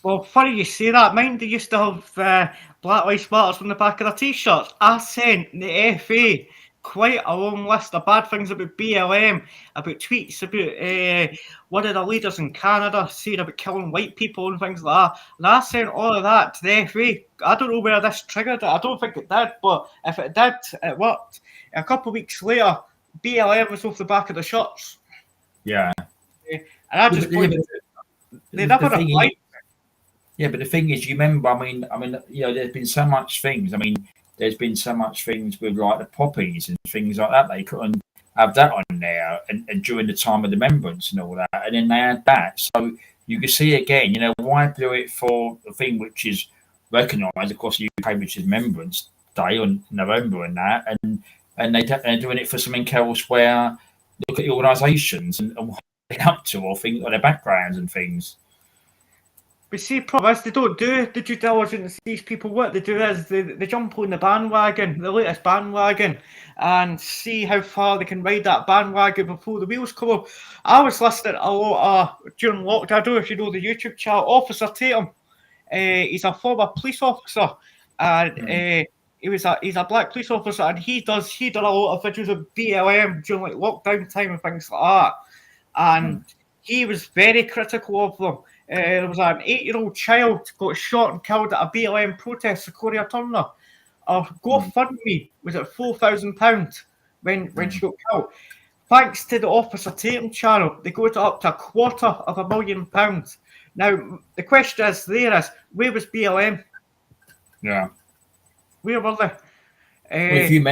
[SPEAKER 2] Well, funny you say that. Mine, they used to have Black Lives Matter on the back of their T-shirts. I sent the FA quite a long list of bad things about BLM, about tweets about one of the leaders in Canada saying about killing white people and things like that. And I sent all of that to the FA. I don't know where this triggered it. I don't think it did, but if it did, it worked. A couple of weeks later, BLM was off the back of the shirts.
[SPEAKER 1] Yeah.
[SPEAKER 2] And I just pointed they never replied.
[SPEAKER 1] Yeah, but the thing is, you remember, I mean, there's been so much things. I mean, there's been so much things with like the poppies and things like that. They couldn't have that on there, and during the time of the remembrance and all that, and then they had that. So you can see again, why do it for the thing which is recognised, of course, the UK, which is Remembrance Day on November and that, and they're doing it for something else where look at the organisations and what they're up to or their backgrounds and things.
[SPEAKER 2] But see, problem is they don't do the due diligence. These people, what they do is they jump on the bandwagon, the latest bandwagon, and see how far they can ride that bandwagon before the wheels come off. I was listening a lot during lockdown. I don't know if you know the YouTube channel, Officer Tatum. He's a former police officer, and he's a black police officer, and he done a lot of videos of BLM during like lockdown time and things like that. And he was very critical of them. There was an 8-year-old child got shot and killed at a BLM protest for Gloria Turner. GoFundMe was at £4,000 when she got killed. Thanks to the Officer Tatum channel, they got it up to £250,000. Now the question is, where was BLM?
[SPEAKER 1] Yeah.
[SPEAKER 2] Where were they?
[SPEAKER 1] Well, if you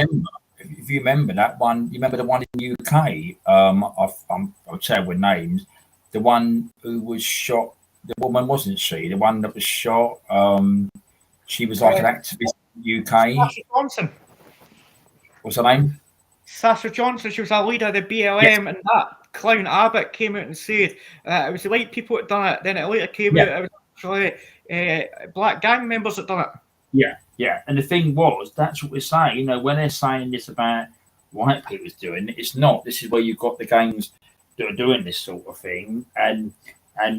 [SPEAKER 1] remember that one, you remember the one in the UK. I'll tell you with names. The one who was shot. The woman, wasn't she? The one that was shot. She was like an activist in the UK.
[SPEAKER 2] Sasha Johnson.
[SPEAKER 1] What's her name?
[SPEAKER 2] Sasha Johnson. She was a leader of the BLM,
[SPEAKER 1] Yes.
[SPEAKER 2] and that clown Abbott came out and said it was the white people that done it. Then it later came out it was actually black gang members that done it.
[SPEAKER 1] Yeah. And the thing was, that's what we're saying. You know, when they're saying this about white people's doing it, it's not. This is where you've got the gangs that are doing this sort of thing, and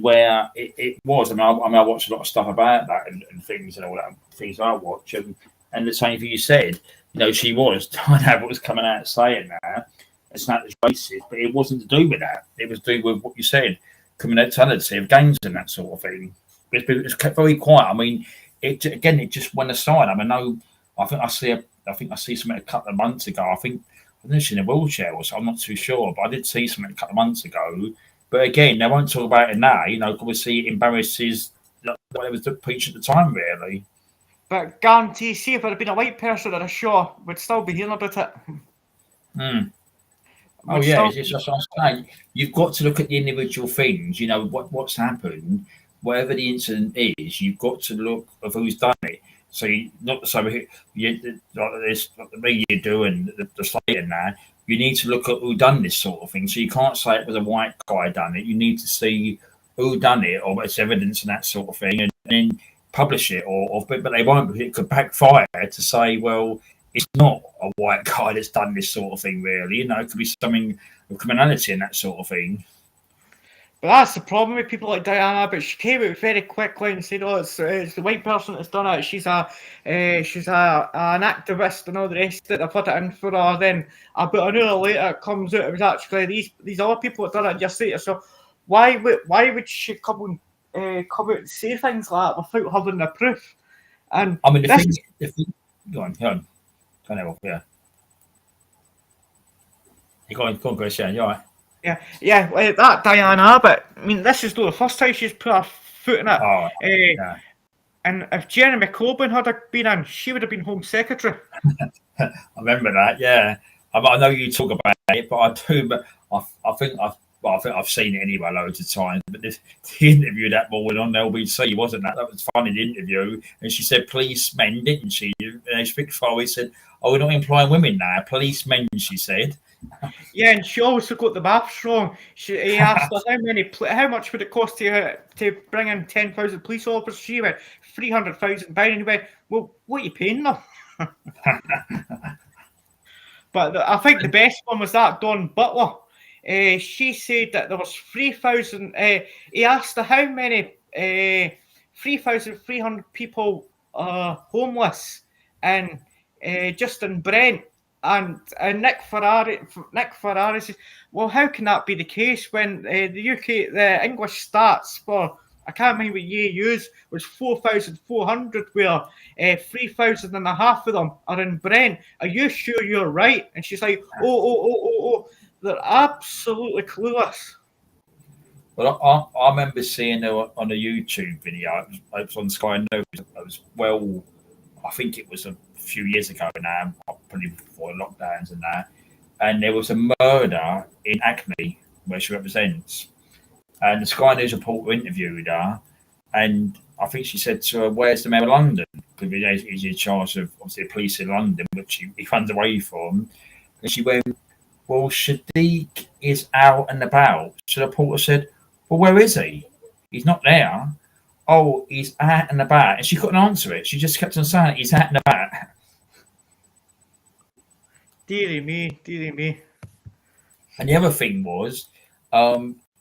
[SPEAKER 1] where it was. I mean, I watched a lot of stuff about that and things and all that things I watch, and the same thing you said. You know, she was Diane was coming out saying that it's not as racist, but it wasn't to do with that. It was to do with what you said, criminality of gangs and that sort of thing. It's kept very quiet. I mean, it just went aside. I mean, I think I see something a couple of months ago. I think she's in a wheelchair or so. I'm not too sure, but I did see something a couple of months ago. But again, they won't talk about it now. You know, obviously it embarrasses what it was to preach at the time, really.
[SPEAKER 2] But guarantee, see if it had been a white person at a show, we'd still be hearing about it.
[SPEAKER 1] Oh yeah, it's just what I'm saying. You've got to look at the individual things. You know what's happened, whatever the incident is. You've got to look at who's done it. So not so like this, like the media do and the slate and that. You need to look at who done this sort of thing. So you can't say it was a white guy done it. You need to see who done it or it's evidence and that sort of thing, and then publish it. But they won't. It could backfire to say, well, it's not a white guy that's done this sort of thing. Really, you know, it could be something of criminality and that sort of thing.
[SPEAKER 2] But that's the problem with people like Diana. But she came out very quickly and said, "Oh, it's the white person that's done it. She's an activist and all the rest of it. I put it in for her." Then about an hour later, it comes out it was actually these other people that done it. And just say so. Why would she come out and say things like that without having the proof? And
[SPEAKER 1] I mean, the thing, go on. Yeah. You go on, Chris. Yeah, you're right.
[SPEAKER 2] Yeah, that Diana Abbott. I mean, this is not the first time she's put her foot in it.
[SPEAKER 1] Oh, yeah.
[SPEAKER 2] And if Jeremy Corbyn had been in, she would have been Home Secretary.
[SPEAKER 1] I remember that. Yeah, I know you talk about it, but I do. But I think I've seen it anyway loads of times. But the interview that morning on LBC wasn't that? That was funny. The interview, and she said policemen, didn't she? And Spitfire said, "Oh, we're not employing women now. Policemen," she said.
[SPEAKER 2] Yeah, and she also got the maths wrong. He asked her how much would it cost to bring in 10,000 police officers. She went £300,000, and he went, "Well, what are you paying them?" But I think the best one was that Dawn Butler. She said that there was 3,000. He asked her how many 3,300 people are homeless, and just in Brent. And Nick Ferrari says, "Well, how can that be the case when the English stats for I can't remember what year you used was 4,400, where 3,000 and a half of them are in Brent. Are you sure you're right?" And she's like, "Oh, they're absolutely clueless."
[SPEAKER 1] Well, I remember seeing her on a YouTube video. It was on Sky News. It was I think it was a few years ago now, probably before lockdowns and that. And there was a murder in Hackney where she represents. And the Sky News reporter interviewed her, and I think she said to her, "Where's the Mayor of London?" Because he's in charge of obviously the police in London, which he runs away from. And she went, "Well, Sadiq is out and about." So the reporter said, "Well, where is he? He's not there." "Oh, he's out and about," and she couldn't answer it. She just kept on saying, "He's out and about."
[SPEAKER 2] Dearie me, dearie me.
[SPEAKER 1] And the other thing was,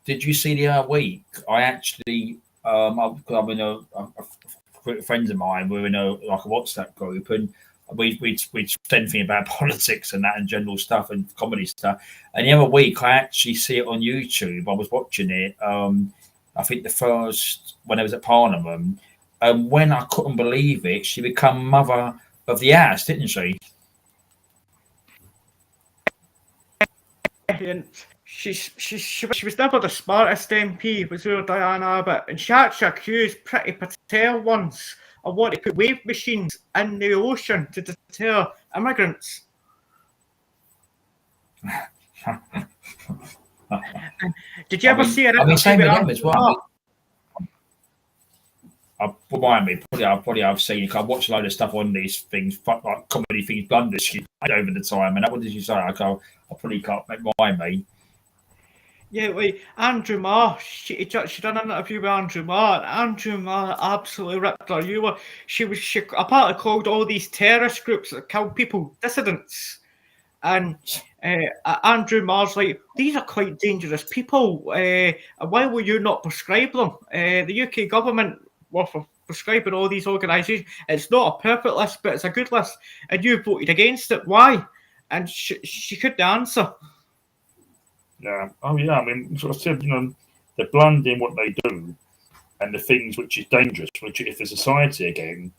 [SPEAKER 1] did you see the other week? I actually, I'm in friends of mine. We're in a WhatsApp group, and we send things about politics and that and general stuff and comedy stuff. And the other week, I actually see it on YouTube. I was watching it. I think the first when I was at Parliament, and when I couldn't believe it, she became mother of the house, didn't she?
[SPEAKER 2] And she was never the smartest MP, was her Diane Abbott, and she actually accused Priti Patel once of wanting to put wave machines in the ocean to deter immigrants. Did you ever see her?
[SPEAKER 1] I mean, same with them as well. Remind me, probably I've seen. I've watched a load of stuff on these things, like comedy things, blunders she made over the time. And what did you say? I probably can't remind me.
[SPEAKER 2] Yeah, like Andrew Marr, she done an interview with Andrew Marr, and Andrew Marr absolutely ripped her. She apparently called all these terrorist groups that kill people dissidents, and Andrew Marr's like, these are quite dangerous people. Why will you not prescribe them? The UK government were for prescribing all these organisations. It's not a perfect list, but it's a good list, and you voted against it. Why? And she couldn't answer.
[SPEAKER 3] Yeah. Oh, yeah. I mean, sort of said, they're blending what they do and the things which is dangerous, which if the society again.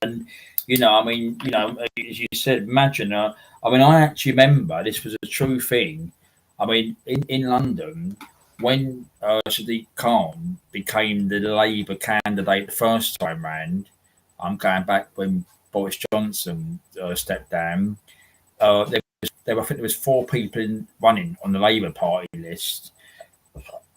[SPEAKER 1] And I mean, as you said, imagine. I mean, I actually remember this was a true thing. I mean, in London, when Sadiq Khan became the Labour candidate the first time round, I'm going back when Boris Johnson stepped down. I think there was 4 people running on the Labour Party list.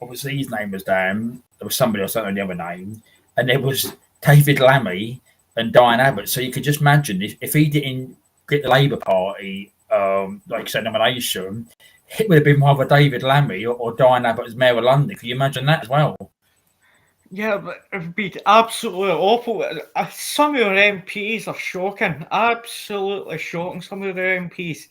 [SPEAKER 1] Obviously, his name was down. There was somebody else, I don't know the other name, and there was David Lammy and Diane Abbott. So you could just imagine if he didn't get the Labour Party, like say nomination, it would have been either David Lammy or Diane Abbott as Mayor of London. Could you imagine that as well?
[SPEAKER 2] Yeah, but it would be absolutely awful. Some of your MPs are shocking, absolutely shocking. Some of their MPs,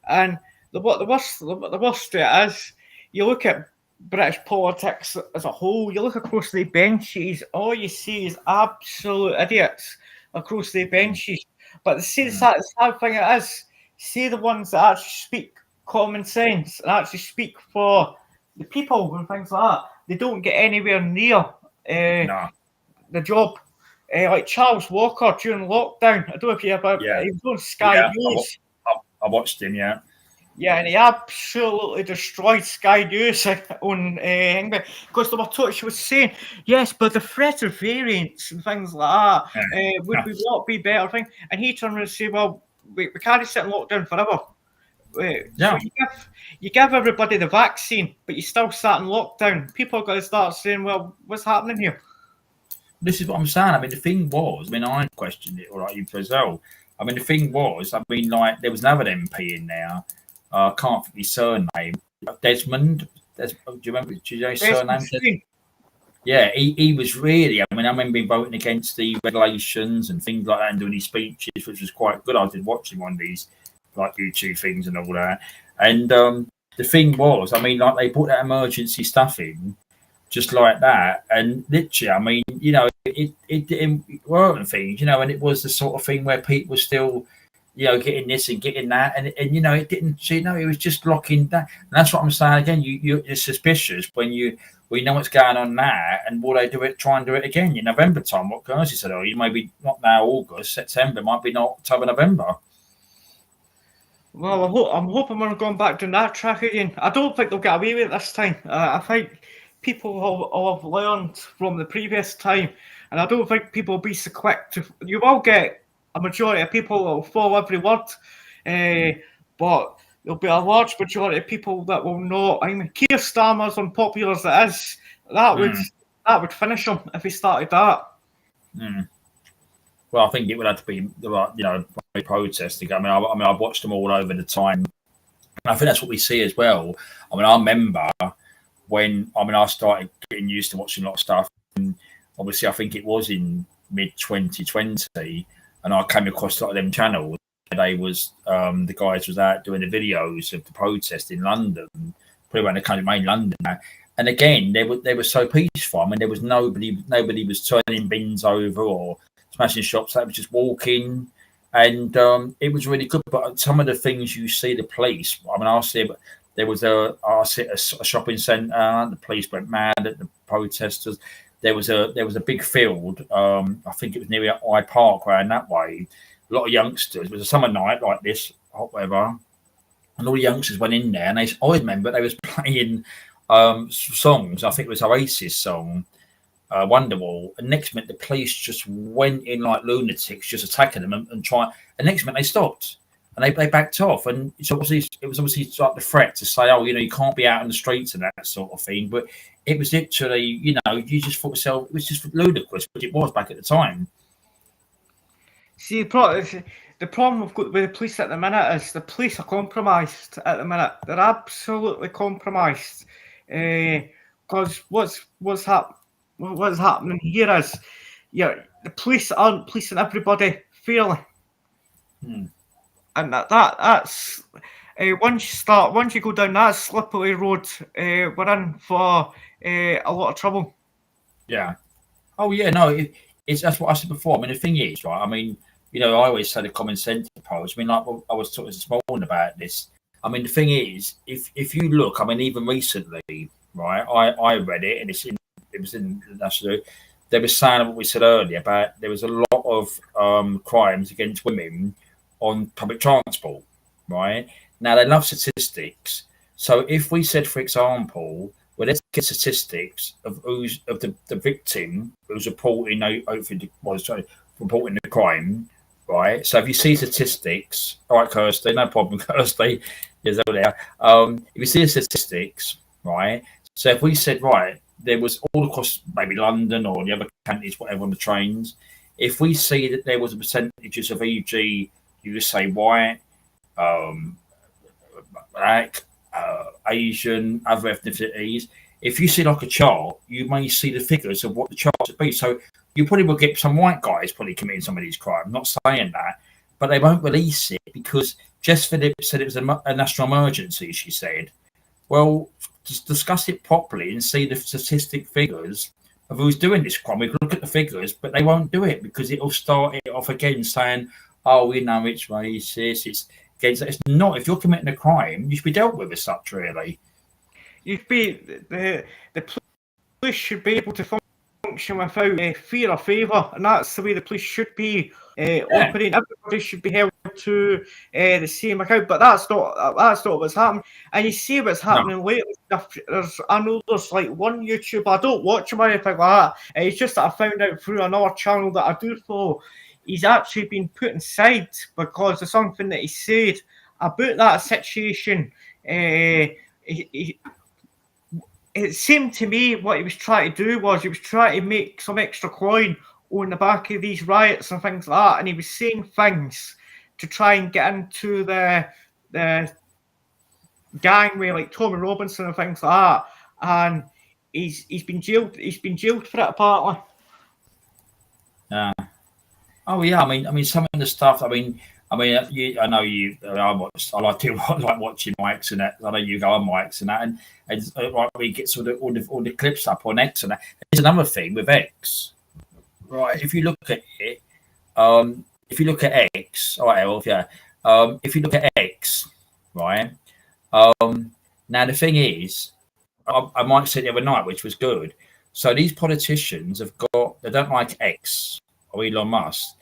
[SPEAKER 2] and the worst of it is, you look at British politics as a whole. You look across the benches, all you see is absolute idiots across the benches. But the sad thing it is, see the ones that actually speak common sense and actually speak for the people and things like that. They don't get anywhere near the job. Like Charles Walker during lockdown. I don't know if you ever. Yeah. He was on Sky News.
[SPEAKER 1] I watched him. Yeah.
[SPEAKER 2] Yeah, and he absolutely destroyed Sky News on England because they were taught. She was saying, yes, but the threat of variants and things like that would we not be better thing? And he turned around and said, well, we can't sit in lockdown forever. So you give everybody the vaccine, but you still sat in lockdown. People are going to start saying, well, what's happening here?
[SPEAKER 1] This is what I'm saying. I mean, the thing was, I mean, I questioned it, all right, you as well. I mean, the thing was, I mean, like, there was another MP in there. I can't think his surname. Desmond. Do you remember? Do you know his surname? Yeah, he was really. I mean, I remember him voting against the regulations and things like that, and doing his speeches, which was quite good. I did watching one of these like YouTube things and all that. And the thing was, I mean, like they put that emergency stuff in, just like that, and literally, I mean, it didn't work and things, and it was the sort of thing where people were still, getting this and getting that, and it didn't, it was just locking that. And that's what I'm saying again. You're suspicious when you know what's going on now, and will they do it? Try and do it again in November time? What Kirsty said, you maybe not now, August, September, might be not October, November.
[SPEAKER 2] Well, I'm hoping we're going back down that track again. I don't think they'll get away with it this time. I think people have learned from the previous time, and I don't think people will be so quick to. You will get a majority of people that will follow every word, but there'll be a large majority of people that will not. I mean, Keir Starmer's unpopular as it is, that would finish him if he started that.
[SPEAKER 1] Well, I think it would have to be protesting. I mean, I've watched them all over the time, and I think that's what we see as well. I mean, I remember when I started getting used to watching a lot of stuff. And obviously I think it was in mid 2020, and I came across a lot of them channels. They was the guys was out doing the videos of the protest in London, probably around the country, main London. And again, they were so peaceful. I mean, there was nobody was turning bins over or smashing shops. They were just walking, and it was really good. But some of the things you see the police, I mean, I see there was a shopping centre. The police went mad at the protesters. There was a big field. I think it was near Hyde Park, around that way. A lot of youngsters. It was a summer night like this, hot weather, and all the youngsters went in there. And I remember they was playing songs. I think it was Oasis song, Wonderwall. And next minute, the police just went in like lunatics, just attacking them and trying. And next minute, they stopped and they backed off. And it was obviously like the threat to say, oh, you can't be out on the streets and that sort of thing. But it was literally, you just thought yourself, it was just ludicrous, but it was back at the time.
[SPEAKER 2] See, the problem we've got with the police at the minute is the police are compromised at the minute. They're absolutely compromised. Because what's happening here is, the police aren't policing everybody fairly, and that's once you go down that slippery road, we're in for a lot of trouble.
[SPEAKER 1] Yeah. Oh yeah, no, that's what I said before. I mean, the thing is, right? I mean, I always say the common sense approach. I mean, like I was talking this morning about this. I mean, the thing is, if you look, I mean, even recently, right? I read it, and it was in the National. They were saying what we said earlier about there was a lot of crimes against women on public transport, right? Now they love statistics. So if we said, for example, well, let's get statistics of the victim who's reporting reporting the crime, right? So if you see statistics, all right, Kirsty, no problem, Kirsty, is over there. If you see the statistics, right? So if we said, right, there was all across maybe London or the other counties, whatever, on the trains, if we see that there was a percentage of e.g., you just say white, black, Asian, other ethnicities. If you see like a chart, you may see the figures of what the chart would be. So you probably will get some white guys probably committing some of these crimes. I'm not saying that, but they won't release it because Jess Phillips said it was a national emergency, she said. Well, just discuss it properly and see the statistic figures of who's doing this crime. We can look at the figures, but they won't do it because it'll start it off again saying, oh, we know it's racist, it's against. It's not. If you're committing a crime, you should be dealt with as such, really.
[SPEAKER 2] You'd be the police should be able to function without fear or favour, and that's the way the police should be operating. Everybody should be held to the same account, but that's not what's happening. And you see what's happening lately. I know there's like one YouTuber, I don't watch him or anything like that. It's just that I found out through another channel that I do follow. He's actually been put inside because of something that he said about that situation. It seemed to me what he was trying to do was he was trying to make some extra coin on the back of these riots and things like that, and he was saying things to try and get into the gangway like Tommy Robinson and things like that, and he's been jailed. He's been jailed for it apparently.
[SPEAKER 1] Yeah. Oh yeah. I mean, some of the stuff. I know you. I like watching Mike's and that. I know you go on Mike's and that, and we get sort of all the clips up on X and that. There's another thing with X, right? If you look at it, if you look at X, all right, Elf, yeah. If you look at X, right? Now the thing is, I might say the other night, which was good. So these politicians they don't like X or Elon Musk,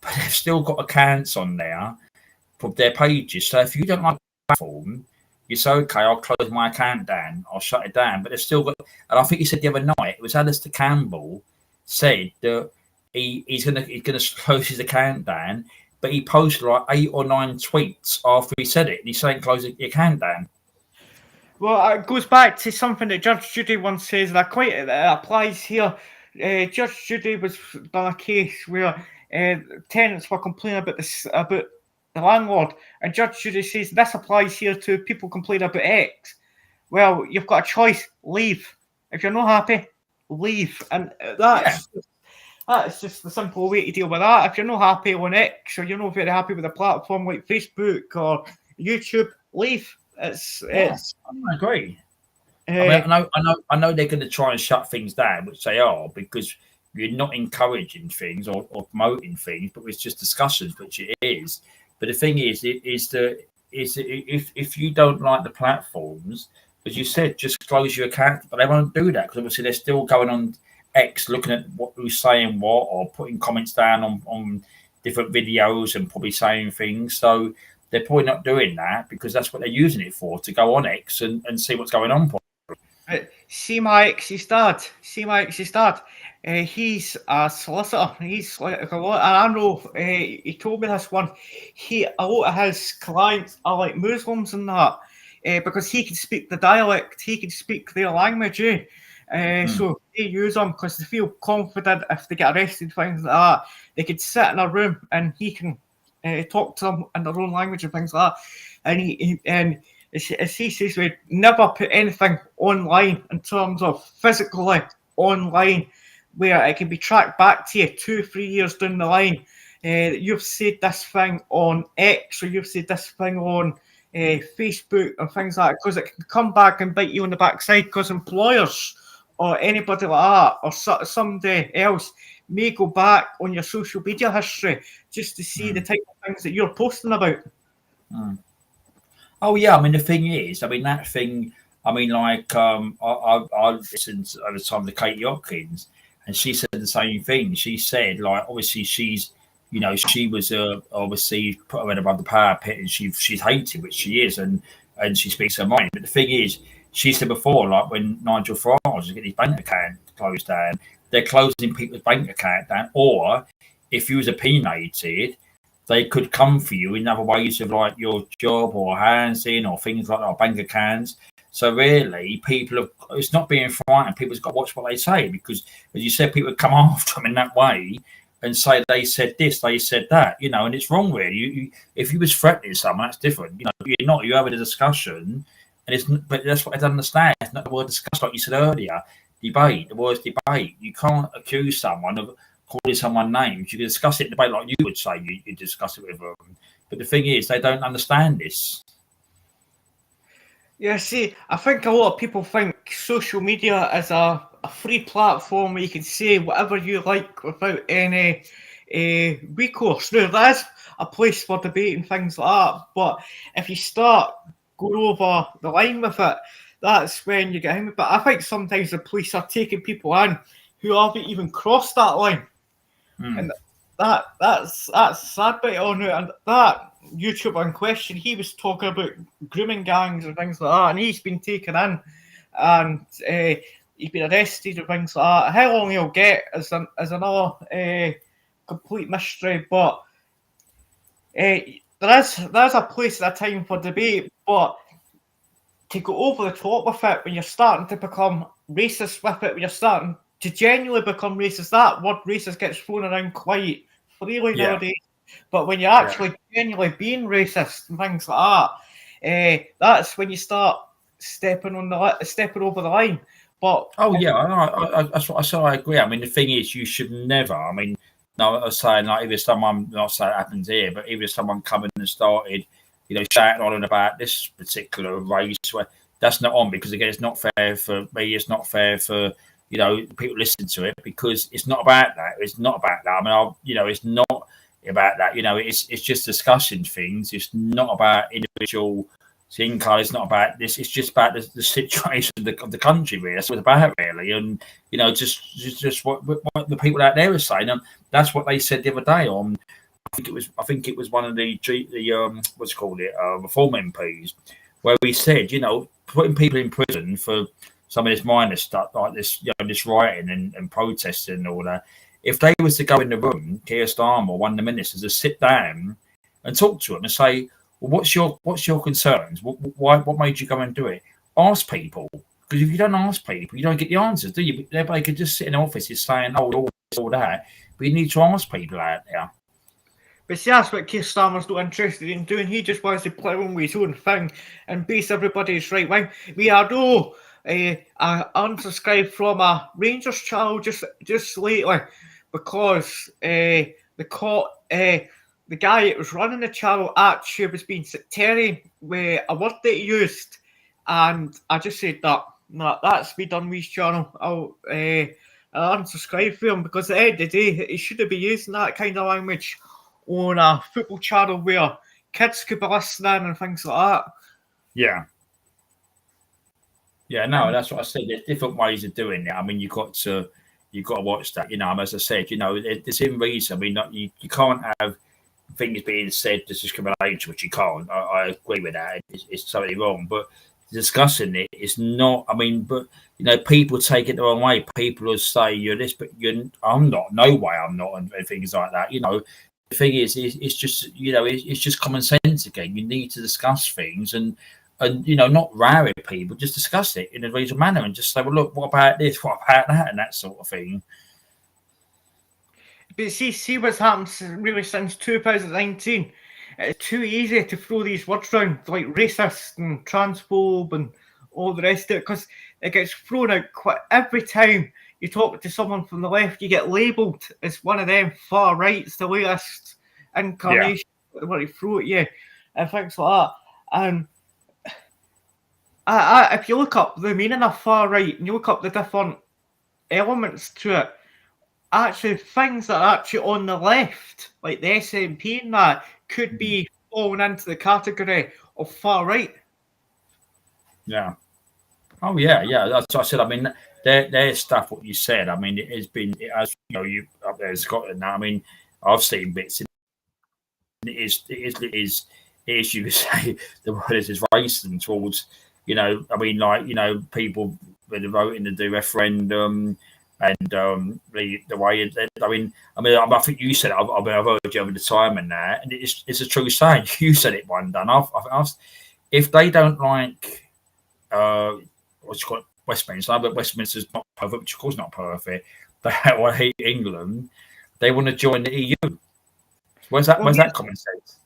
[SPEAKER 1] but they've still got accounts on there for their pages. So if you don't like the platform, you say, okay, I'll close my account down, I'll shut it down. But they've still got, and I think he said the other night, it was Alistair Campbell said that he's gonna close his account down, but he posted like 8 or 9 tweets after he said it, and he's saying close the account down.
[SPEAKER 2] Well, it goes back to something that Judge Judy once says, and it applies here. Judge Judy was done a case where tenants were complaining about the landlord, and Judge Judy says this applies here to people complaining about X. Well, you've got a choice: leave. If you're not happy, leave. And that's just the simple way to deal with that. If you're not happy on X, or you're not very happy with a platform like Facebook or YouTube, leave.
[SPEAKER 1] I agree.
[SPEAKER 2] Uh,
[SPEAKER 1] I know they're going to try and shut things down, which they are, because you're not encouraging things or promoting things, but it's just discussions, which it is. But the thing is if you don't like the platforms, as you said, just close your account. But they won't do that because obviously they're still going on X, looking at who's saying what, or putting comments down on different videos and probably saying things. So they're probably not doing that because that's what they're using it for, to go on X and see what's going on.
[SPEAKER 2] See my ex's dad. He's a solicitor. He's like a lot, and I know he told me this one. A lot of his clients are like Muslims and that, because he can speak the dialect, he can speak their language. So they use him because they feel confident if they get arrested, things like that. They could sit in a room and he can talk to them in their own language and things like that. And as he says, we never put anything online in terms of physically online where it can be tracked back to you 2-3 years down the line. You've said this thing on X, or you've said this thing on Facebook and things like that, because it can come back and bite you on the backside, because employers or anybody like that or somebody else may go back on your social media history just to see the type of things that you're posting about.
[SPEAKER 1] Oh yeah, I mean the thing is, I mean that thing. I mean, like I listened over time to Katie Hopkins, and she said the same thing. She said, like, obviously she's, you know, she was obviously put her head above the parapet, and she's hated, which she is, and she speaks her mind. But the thing is, she said before, like when Nigel Farage was getting his bank account closed down, they're closing people's bank account down, or if you was opinionated, they could come for you in other ways of like your job or housing or things like that, or bank accounts. So really, it's not being frightened. People's got to watch what they say, because, as you said, people come after them in that way and say they said this, they said that, you know, and it's wrong. Really, if you was threatening someone, that's different. You know, you're not. You're having a discussion, but that's what I don't understand. It's not the word discuss, like you said earlier. Debate. The word's debate. You can't accuse someone of calling someone names. You can discuss it in debate like you would say. You discuss it with them. But the thing is, they don't understand this.
[SPEAKER 2] Yeah, see, I think a lot of people think social media is a free platform where you can say whatever you like without any recourse. Now, there is a place for debate and things like that, but if you start going over the line with it, that's when you get him. But I think sometimes the police are taking people in who haven't even crossed that line. And that's sad bit on it. And that YouTuber in question, he was talking about grooming gangs and things like that, and he's been taken in and he's been arrested and things like that. How long he'll get is another complete mystery, but there's a place and a time for debate, but to go over the top with it when you're starting to become racist with it, when you're starting to genuinely become racist, that word racist gets thrown around quite freely nowadays. But when you're actually genuinely being racist and things like that, that's when you start stepping over the line. But
[SPEAKER 1] that's what I said. I agree. I mean, the thing is, you should never. I mean, no, I was saying, like, if someone, not saying it happens here, but even if someone coming and started, you know, shouting on and about this particular race, where that's not on, because again, it's not fair for me. It's not fair for, you know, people listen to it, because it's not about that. It's not about that. I mean, it's not about that. You know, it's just discussing things. It's not about individual skin colour. It's not about this. It's just about the situation of the country, really. That's what it's about, really. And, you know, just what the people out there are saying. And that's what they said the other day on. I think it was one of the what's it called, Reform MPs, where we said, you know, putting people in prison for some of this minor stuff like this, you know, this rioting and protesting and all that. If they was to go in the room, Keir Starmer or one of the ministers, to sit down and talk to them and say, well, what's your concerns? What made you go and do it? Ask people, because if you don't ask people, you don't get the answers, do you? Everybody could just sit in offices saying, all that, but you need to ask people out there.
[SPEAKER 2] But see, that's what Keir Starmer's not interested in doing. He just wants to plough on with his own thing and base everybody's right wing. We are no I unsubscribed from a Rangers channel just lately because the guy that was running the channel actually was being sectarian with a word that he used, and I just said that that's been done with his channel. I'll unsubscribe from him because at the end of the day, he shouldn't be using that kind of language on a football channel where kids could be listening and things like that.
[SPEAKER 1] Yeah. Yeah, no, that's what I said. There's different ways of doing it. I mean, you've got to watch that. As I said, there's in reason. I mean, you can't have things being said to discrimination, which you can't. I agree with that. It's totally wrong. But discussing it is not. I mean, but people take it the wrong way. People will say you're this, but I'm not. No way, I'm not, and things like that. The thing is, it's just it's just common sense again. You need to discuss things and not row at people, just discuss it in a reasonable manner and just say, well, look, what about this? What about that? And that sort of thing.
[SPEAKER 2] But see what's happened really since 2019. It's too easy to throw these words around like racist and transphobe and all the rest of it because it gets thrown out every time you talk to someone from the left. You get labelled as one of them far right's the latest incarnation. Yeah. What they throw at you and things like that. And if you look up the meaning of far right and you look up the different elements to it, actually things that are actually on the left, like the SNP and that, could be falling into the category of far right.
[SPEAKER 1] Yeah. Oh yeah. That's what I said. I mean, there's stuff what you said. I mean, it has you up there in Scotland now. I mean, I've seen bits. It is you could say the word is racism towards. I mean, people with the voting to do referendum and the way. I think you said it. I've heard you over the time and that, and it's a true saying. You said it one day. And I've asked if they don't like what's called Westminster, but Westminster's not perfect, which of course not perfect. They want to hate England. They want to join the EU. Where's that common sense?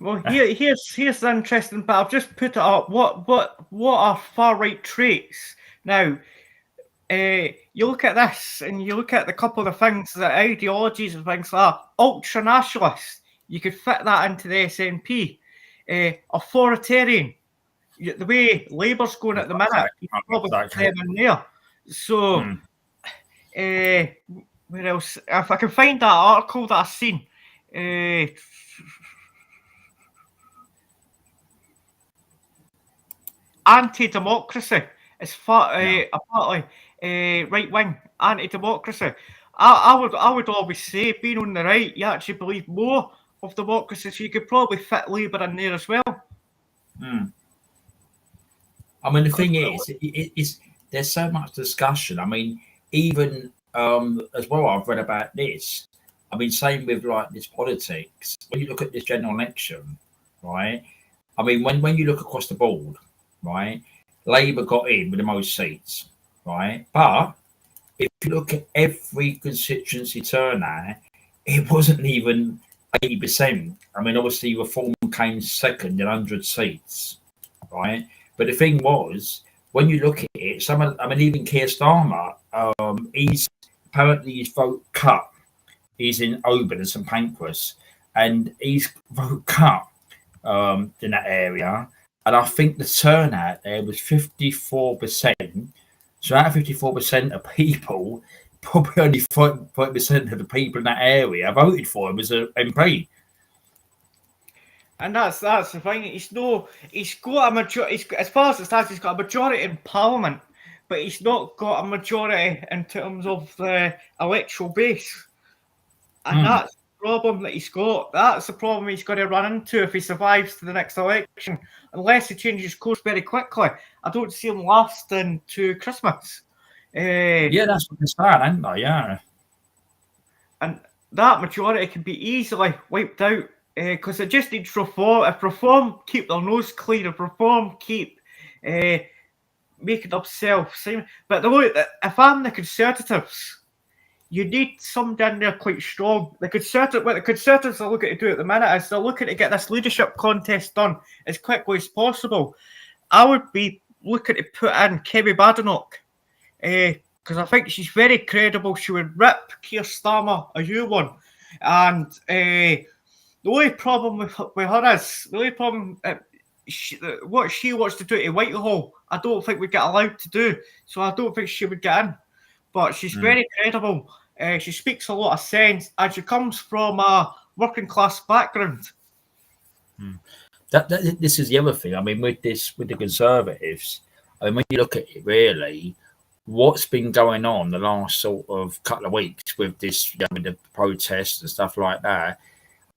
[SPEAKER 2] Well, here's the interesting part. I've just put it up. What are far right traits? Now, you look at this and you look at the couple of things, the ideologies and things like that. Ultra nationalist, you could fit that into the SNP. Authoritarian, the way Labour's going at the minute, you could probably put them in there. So, where else? If I can find that article that I've seen. Anti-democracy is apparently right wing anti-democracy. I would always say, being on the right, you actually believe more of democracy, so you could probably fit Labour in there as well.
[SPEAKER 1] I mean, the thing is, there's so much discussion. I mean, even as well, I've read about this. I mean, same with like this politics. When you look at this general election, right? I mean, when you look across the board, right, Labour got in with the most seats, right? But if you look at every constituency turnout, it wasn't even 80%. I mean, obviously, Reform came second in 100 seats, right? But the thing was, when you look at it, even Keir Starmer, he's apparently his vote cut. He's in Oban and St Pancras, and he's vote cut in that area. And I think the turnout there was 54%. So out of 54% of people, probably only 40% of the people in that area voted for him as an MP.
[SPEAKER 2] And that's the thing. He's got a majority. As far as it stands, he's got a majority in Parliament, but he's not got a majority in terms of the electoral base. And that's the problem that he's got. That's the problem he's going to run into if he survives to the next election. Unless he changes course very quickly, I don't see him lasting to Christmas.
[SPEAKER 1] That's what they're saying, aren't they? Yeah.
[SPEAKER 2] And that majority can be easily wiped out because it just needs reform. If Reform keep their nose clean, if Reform keep making themselves same. But if I'm the Conservatives, you need somebody in there quite strong. What the Conservatives are looking to do at the minute is they're looking to get this leadership contest done as quickly as possible. I would be looking to put in Kerry Badenoch. Because I think she's very credible. She would rip Keir Starmer a new one. And the only problem with her is, what she wants to do to Whitehall, I don't think we get allowed to do. So I don't think she would get in. But she's very credible. She speaks a lot of sense, and she comes from a working class background.
[SPEAKER 1] This is the other thing. I mean, with the Conservatives, I mean, when you look at it, really, what's been going on the last sort of couple of weeks with this, with the protests and stuff like that.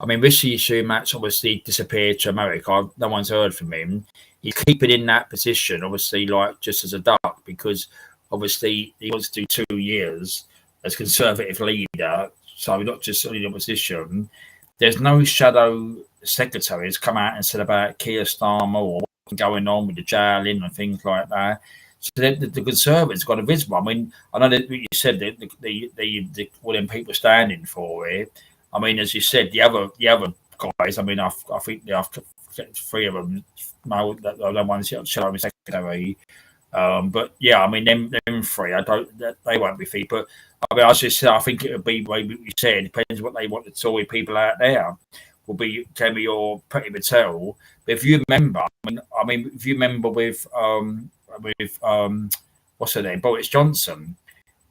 [SPEAKER 1] I mean, Rishi Sunak's obviously disappeared to America. No one's heard from him. He's keeping in that position, obviously, like just as a duck, because obviously he wants to do 2 years as Conservative leader. So not just in the opposition. There's no shadow secretary has come out and said about Keir Starmer or what's going on with the jailing and things like that. So the Conservatives got a visible. I mean, I know that you said that the all them people standing for it. I mean, as you said, the other guys. I mean, I think there are 3 of them. No, the ones shadow secretary. But yeah, I mean, them 3. They won't be feet. But I mean, as you said, I think it would be what you said. It depends what they want the Tory people out there. Will be Kemi or Priti Patel. But if you remember, I mean, if you remember with what's her name, Boris Johnson,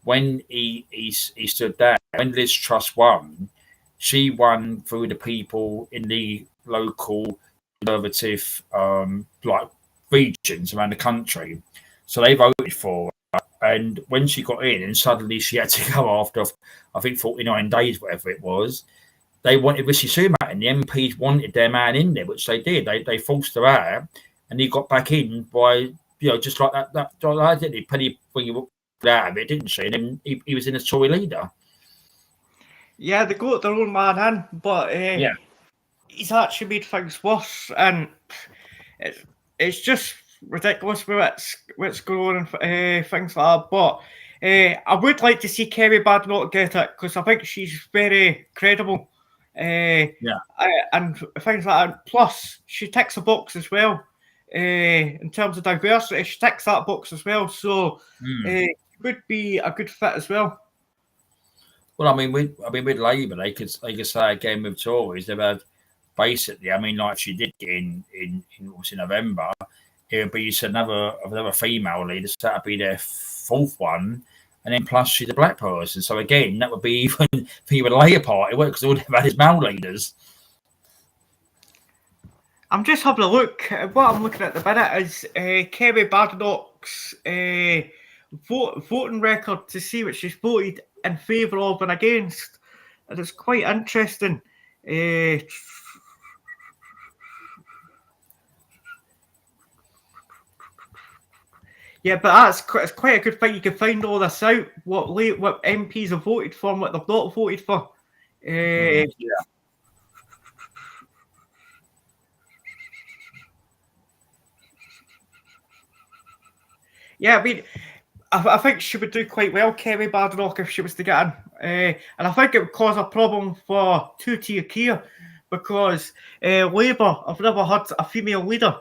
[SPEAKER 1] when he stood down, when Liz Truss won, she won through the people in the local Conservative like regions around the country. So they voted for her. And when she got in, and suddenly she had to go after, I think, 49 days, whatever it was. They wanted Rishi Sunak, and the MPs wanted their man in there, which they did. They forced her out, and he got back in by, just like that. I did it. Penny when you out of it, didn't she? And then he was in as Tory leader.
[SPEAKER 2] Yeah, they got their own man in, but he's actually made things worse, and it's just ridiculous with what's going on and things like that. But I would like to see Kerry Badenoch get it, because I think she's very credible. And things like that. Plus, she ticks a box as well. In terms of diversity, she ticks that box as well. So it would be a good fit as well.
[SPEAKER 3] Well, I mean, with Labour, they could say again with Tories, they've had basically. I mean, like she did in November, it would be another female leader. So that'd be their 4th one. And then plus she's a black person. So again, that would be even for the Labour Party, because all they've had is male leaders.
[SPEAKER 2] I'm just having a look. What I'm looking at the minute is Kerry Badenoch's voting record to see what she's voted in favour of and against. And it's quite interesting. Yeah, but it's quite a good thing. You can find all this out, what MPs have voted for and what they've not voted for. Yeah, I mean, I think she would do quite well, Kerry Badenoch, if she was to get in. And I think it would cause a problem for two-tier Keir, because Labour have never had a female leader.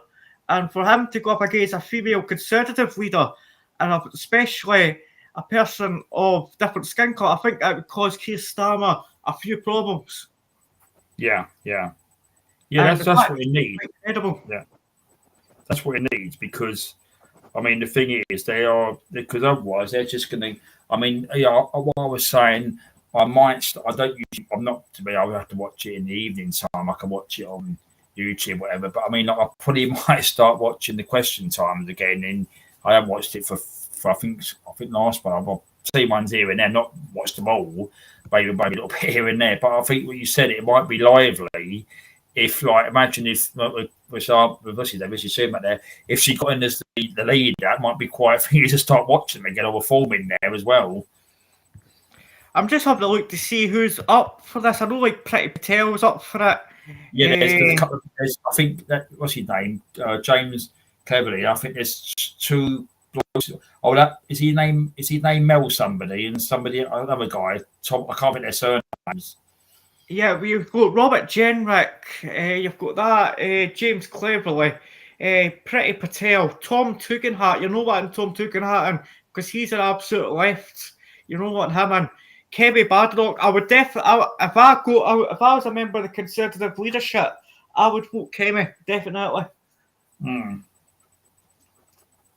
[SPEAKER 2] And for him to go up against a female Conservative leader, and especially a person of different skin colour, I think that would cause Keir Starmer a few problems.
[SPEAKER 3] Yeah. That's what it needs.
[SPEAKER 2] Incredible.
[SPEAKER 3] Yeah, that's what it needs, because I mean the thing is because otherwise they're just going to. I mean, what I was saying, I'm not to be. I'll have to watch it in the evening time. I can watch it on YouTube, whatever. But I mean, I probably might start watching the question times again. And I haven't watched it for I think last one. I've seen ones here and there, not watched them all, maybe a little bit here and there. But I think what you said, it might be lively. If imagine if Rishi Sunak there, if she got in as the leader, that might be quite for you to start watching them and get all the form in there as well.
[SPEAKER 2] I'm just having a look to see who's up for this. I know Priti Patel was up for it.
[SPEAKER 3] Yeah, there's a couple of. I think that what's his name, James Cleverly. I think there's 2 blokes. Oh, that is his name. Is his name Mel somebody and somebody another guy? Tom. I can't think their surnames.
[SPEAKER 2] Yeah, we've got Robert Jenrick. You've got that James Cleverly. Pretty Patel, Tom Tugendhat. You know what in Tom Tugendhat, because he's an absolute left. You know what him and Kemi Badenoch. I would definitely, if I was a member of the Conservative leadership, I would vote Kemi definitely.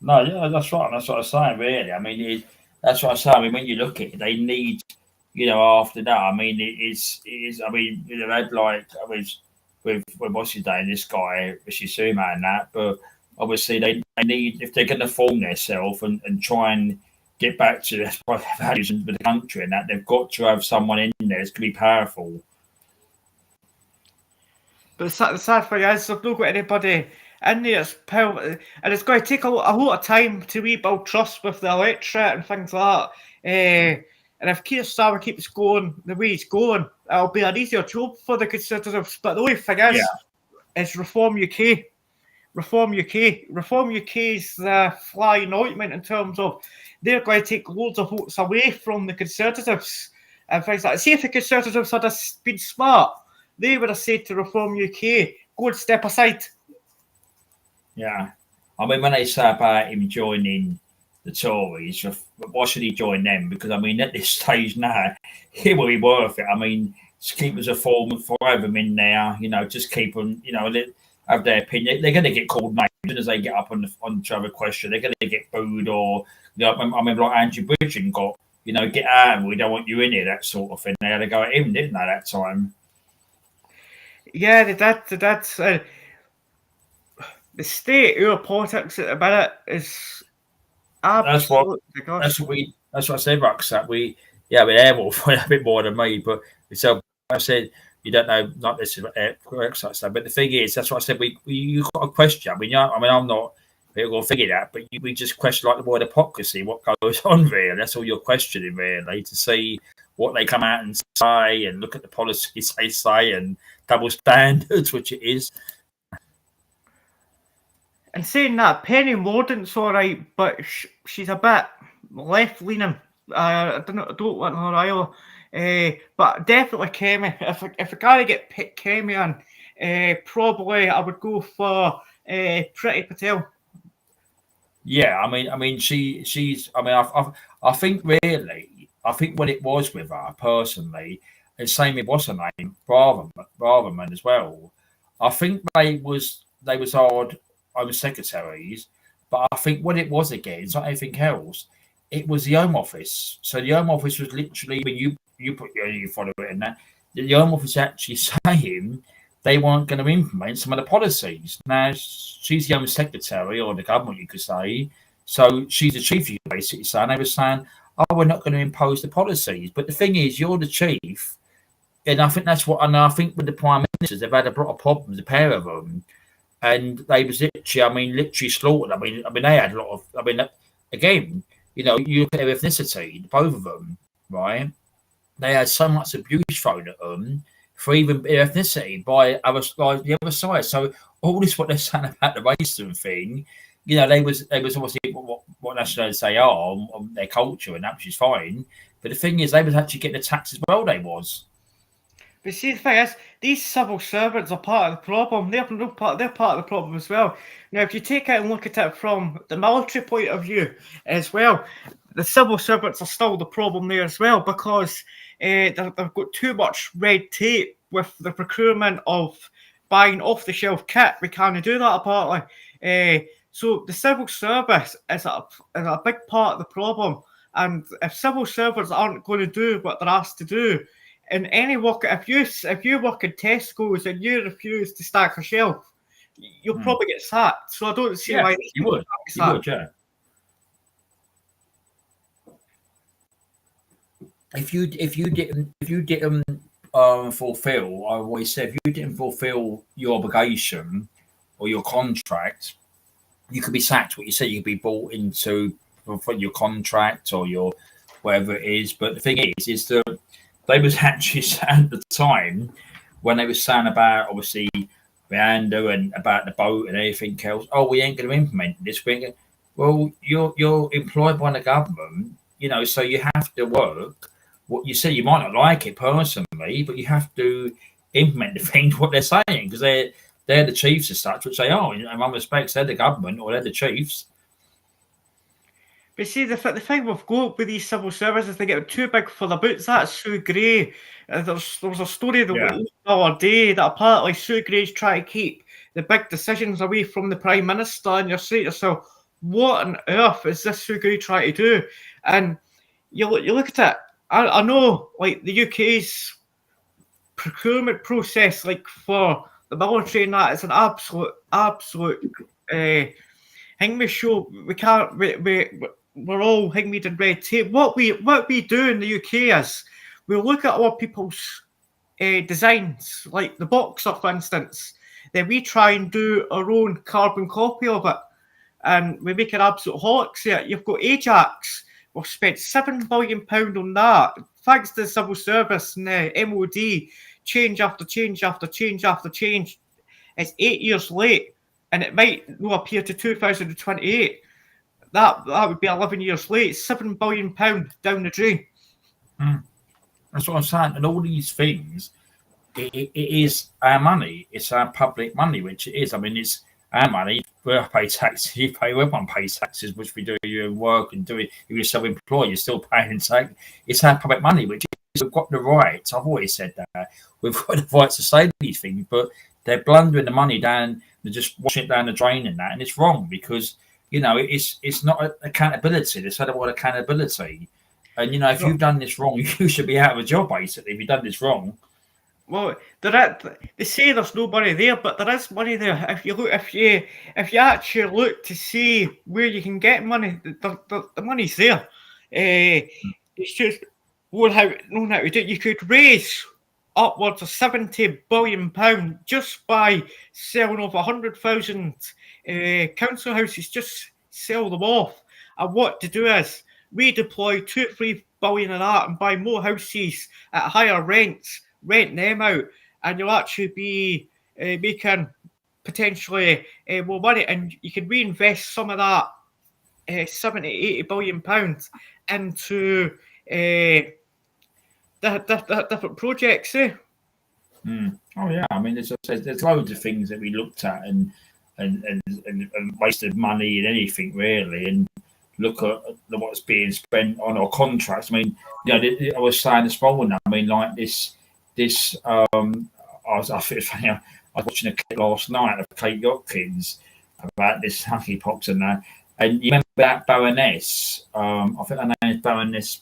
[SPEAKER 3] No, yeah, that's right. That's what I'm saying. Really, I mean, that's what I'm saying. I mean, when you look at it, they need, after that. I mean, it is. I mean, they had like with what's his name, this guy, Rishi Sunak and that. But obviously, they need, if they're going to form themselves and try and get back to their values with the country and that, they've got to have someone in there that's going to be powerful.
[SPEAKER 2] But the sad thing is, they've not got anybody in there that's powerful, and it's going to take a lot of time to rebuild trust with the electorate and things like that. And if Keir Starmer keeps going the way he's going, it'll be an easier job for the Conservatives. But the only thing is Reform UK. Reform UK. Reform UK is the flying ointment in terms of they're going to take loads of votes away from the Conservatives and things like that. See, if the Conservatives had been smart, they would have said to Reform UK, go and step aside.
[SPEAKER 3] Yeah. I mean, when they say about him joining the Tories, why should he join them? Because, I mean, at this stage now, it will be worth it. I mean, just keep as a form for them in there, just keep them, have their opinion. They're going to get called names as soon as they get up on to have a question. They're going to get booed or, I remember like Andrew Bridgen got, get out, we don't want you in here, that sort of thing. They had to go at him, didn't they, that time?
[SPEAKER 2] Yeah, they did. The state of politics at the minute is absolutely
[SPEAKER 3] that's what I said, Rucksack. We Airwolf a bit more than me, but so I said you don't know, not this is Rucksack, but the thing is, that's what I said. You got a question. I mean, I'm not going to figure that, but we just question like the word hypocrisy, what goes on there. That's all you're questioning, really, to see what they come out and say and look at the policies they say and double standards, which it is.
[SPEAKER 2] And saying that, Penny Mordaunt's all right, but she's a bit left-leaning. I don't want her either. But definitely Kemi. If I gotta get Kemi on, probably I would go for Priti Patel.
[SPEAKER 3] Yeah, I mean, she's. I mean, I think really, I think what it was with her personally, and same with what's her name, Braverman as well. I think they was hard Home Secretaries, but I think what it was again, it's not anything else. It was the Home Office. So the Home Office was literally when you put you follow it in that. The Home Office actually saying they weren't going to implement some of the policies. Now she's the Home Secretary or the government, you could say. So she's the chief. You basically saying they were saying, "Oh, we're not going to impose the policies." But the thing is, you're the chief, and I think that's what. And I think with the prime ministers, they've had a lot of problems, a pair of them. And they was literally slaughtered. I mean, they had a lot of. I mean, again, you look at their ethnicity, both of them, right? They had so much abuse thrown at them for even their ethnicity by the other side. So all this, what they're saying about the racism thing, they was obviously what nationalities they are on their culture and that, which is fine. But the thing is, they was actually getting attacked as well. They was.
[SPEAKER 2] But see, the thing is, these civil servants are part of the problem. They're part of the problem as well. Now, if you take it and look at it from the military point of view as well, the civil servants are still the problem there as well, because they've got too much red tape with the procurement of buying off-the-shelf kit. We can't do that apparently. So the civil service is a big part of the problem. And if civil servants aren't going to do what they're asked to do, in any work, if you work in Tesco's and you refuse to stack a shelf, you'll probably get sacked. So I don't see why
[SPEAKER 3] you would. You would, yeah. If you didn't fulfill, I always said, if you didn't fulfill your obligation or your contract, you could be sacked. What you said, you could be brought into for your contract or your whatever it is. But the thing is that they was actually at the time when they were saying about obviously Miranda and about the boat and everything else. Oh, we ain't going to implement this. Well, you're employed by the government, so you have to work. What you say, you might not like it personally, but you have to implement the things what they're saying, because they're they're the chiefs as such, which they are. In one respects, they're the government or they're the chiefs.
[SPEAKER 2] But see, the thing we've got with these civil services, they get too big for the boots. That's Sue Gray. There was a story the other day that apparently Sue Gray's trying to keep the big decisions away from the Prime Minister, and you're saying to yourself, what on earth is this Sue Gray trying to do? And you look at it, I know, like, the UK's procurement process, like, for the military and that, is an absolute thing we show. We can't, we're all hinged in red tape. What we do in the UK is we look at other people's designs, like the Boxer, for instance. Then we try and do our own carbon copy of it, and we make an absolute holics here. You've got Ajax. We've spent £7 billion on that, thanks to the civil service and the MOD. Change after change after change after change. It's 8 years late, and it might not appear to 2028. That would be 11 years late. £7 billion down the drain.
[SPEAKER 3] That's what I'm saying. And all these things, it is our money. It's our public money, which it is. I mean, it's our money. We pay taxes. You pay. Everyone pays taxes, which we do your work and do it. If you're self-employed, you're still paying tax. It's our public money, which is, we've got the rights. I've always said that we've got the right to say these things, but they're blundering the money down. They're just washing it down the drain and that, and it's wrong because, you know, it's not accountability. They said about accountability. And, you know, if you've done this wrong, you should be out of a job, basically, if you've done this wrong.
[SPEAKER 2] Well, they say there's no money there, but there is money there. If you actually look to see where you can get money, the money's there. It's just knowing how to do it. You could raise upwards of £70 billion just by selling off 100,000 council houses. Just sell them off. And what to do is redeploy 2-3 billion of that and buy more houses at higher rents, rent them out, and you'll actually be making potentially more money, and you can reinvest some of that 70-80 billion pounds into different projects.
[SPEAKER 3] Oh yeah, I mean, there's loads of things that we looked at and wasted money and anything really, and look at what's being spent on our contracts. I mean, you know, I was saying this morning. I mean, like this. I was watching a clip last night of Kate Watkins about this monkeypox and that. And you remember that Baroness? I think her name is Baroness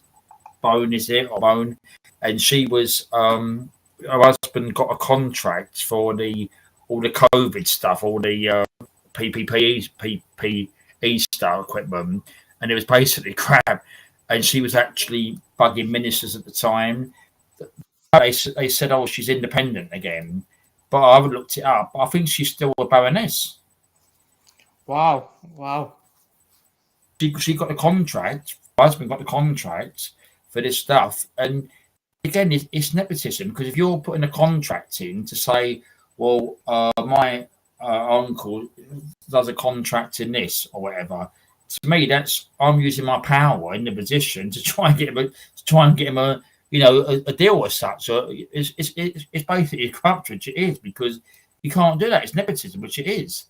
[SPEAKER 3] Bone, is it, or Bone? And she was her husband got a contract for all the COVID stuff, all the PPE style equipment, and it was basically crap. And she was actually bugging ministers at the time. They said, "Oh, she's independent again," but I haven't looked it up. I think she's still a baroness.
[SPEAKER 2] Wow!
[SPEAKER 3] She got the contract. My husband got the contract for this stuff, and again, it's nepotism, because if you're putting a contract in to say, "Well, my uncle does a contract in this or whatever," to me, that's I'm using my power in the position to try and get him a a deal as such. So it's basically corrupt, which it is, because you can't do that. It's nepotism, which it is.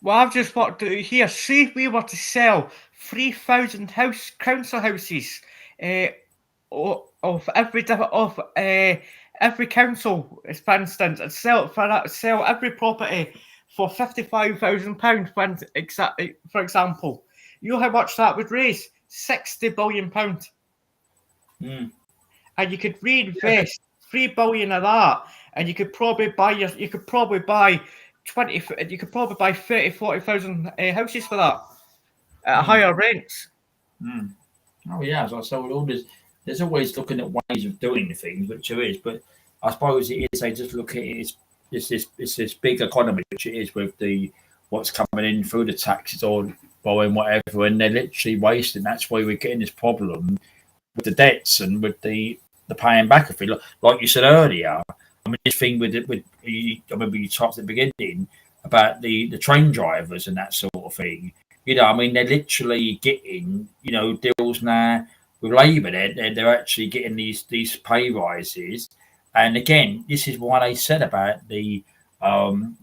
[SPEAKER 2] Well, I've just worked out here. See if we were to sell 3,000 council houses of every council, for instance, and sell every property for £55,000, for example. You know how much that would raise? £60 billion. And you could reinvest $3 billion of that, and you could probably buy 30,000-40,000 houses for that at higher rents.
[SPEAKER 3] Oh yeah, so there's always looking at ways of doing the things, which there is, but I suppose it is. They just look at it. It's this big economy, which it is, with what's coming in through the taxes or borrowing whatever, and they're literally wasting. That's why we're getting this problem with the debts and with the paying back of it. Like you said earlier, I mean, this thing I remember you talked at the beginning about the train drivers and that sort of thing. You know, I mean, they're literally getting, deals now with Labour. They're actually getting these pay rises. And again, this is why they said about the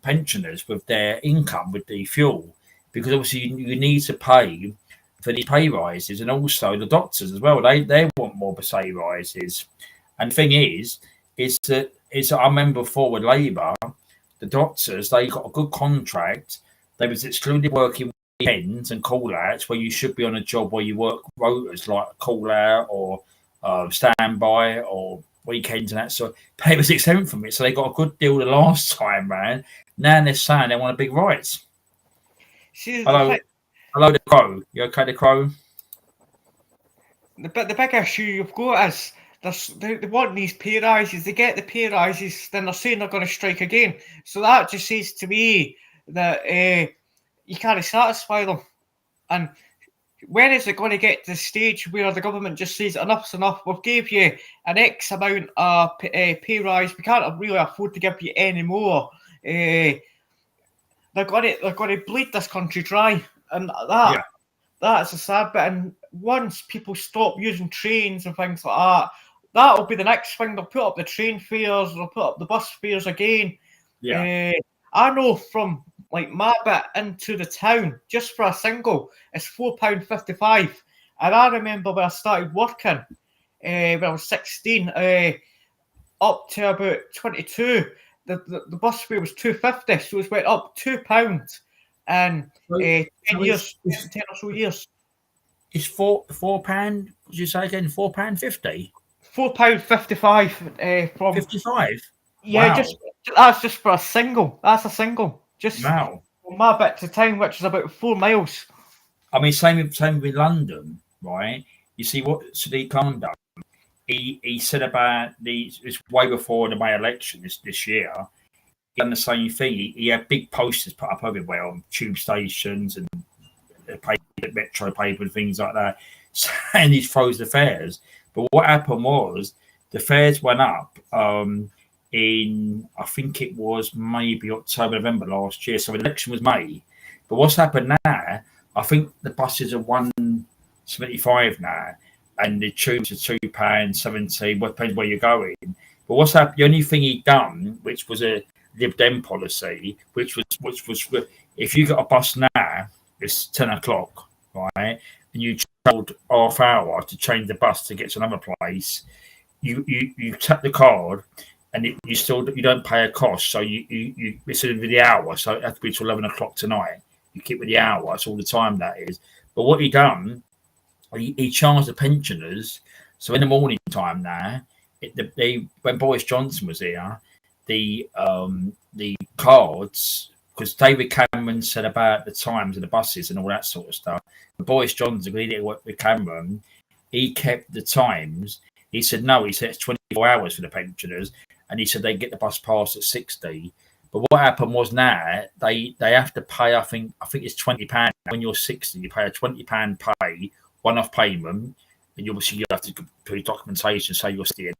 [SPEAKER 3] pensioners with their income with the fuel, because obviously you need to pay for the pay rises, and also the doctors as well. They want more pay rises. And the thing is that I remember before with Labour, the doctors, they got a good contract. They was excluded working weekends and call outs, where you should be on a job where you work rotas like call out or standby or weekends and that sort. They was exempt from it, so they got a good deal the last time round. Now they're saying they want a big rise.
[SPEAKER 2] See,
[SPEAKER 3] Hello, the Crow. You okay, the Crow?
[SPEAKER 2] the big issue you've got is they want these pay rises. They get the pay rises, then they're saying they're going to strike again. So that just says to me that you can't satisfy them. And when is it going to get to the stage where the government just says enough's enough? We've gave you an X amount of pay rise. We can't really afford to give you any more. They're going to bleed this country dry, and that's a sad bit. And once people stop using trains and things like that, that'll be the next thing. They'll put up the train fares, they'll put up the bus fares again.
[SPEAKER 3] Yeah.
[SPEAKER 2] I know from like my bit into the town, just for a single, it's £4.55. And I remember when I started working, when I was 16, up to about 22, the bus fare was £2.50, so it's went up £2 in 10 years, 10 or so years.
[SPEAKER 3] It's £4. Did you say again? £4.50.
[SPEAKER 2] £4.55 from
[SPEAKER 3] 55.
[SPEAKER 2] Yeah,
[SPEAKER 3] Wow.
[SPEAKER 2] That's just for a single. That's a single. Just
[SPEAKER 3] Wow.
[SPEAKER 2] from my bit to town, which is about 4 miles.
[SPEAKER 3] I mean, same with London, right? You see what Sadiq Khan done. He said about it's way before the May election this year. He done the same thing. He had big posters put up everywhere on tube stations and metro paper and things like that, saying he froze the fares. But what happened was the fares went up in, I think it was maybe October, November last year. So the election was May. But what's happened now, I think the buses are £1.75 now, and the tubes are £2.70. Well, depends where you're going. But what's happened? The only thing he done, which was a Lib Dem policy, which was if you got a bus now, it's 10 o'clock, right, and you travelled half hour to change the bus to get to another place, you tap the card, and you don't pay a cost. So you it's with the hour, so it has to be till 11 o'clock tonight. You keep with the hour. That's all the time that is. But what he done, he charged the pensioners. So in the morning time now, when Boris Johnson was here, the cards, because David Cameron said about the times of the buses and all that sort of stuff. But Boris Johnson agreed to work with Cameron. He kept the times. He said no. He said it's 24 hours for the pensioners, and he said they get the bus pass at 60. But what happened was now they have to pay. I think it's £20 when you're 60. You pay a £20 one-off payment, and you have to put documentation, say you're still.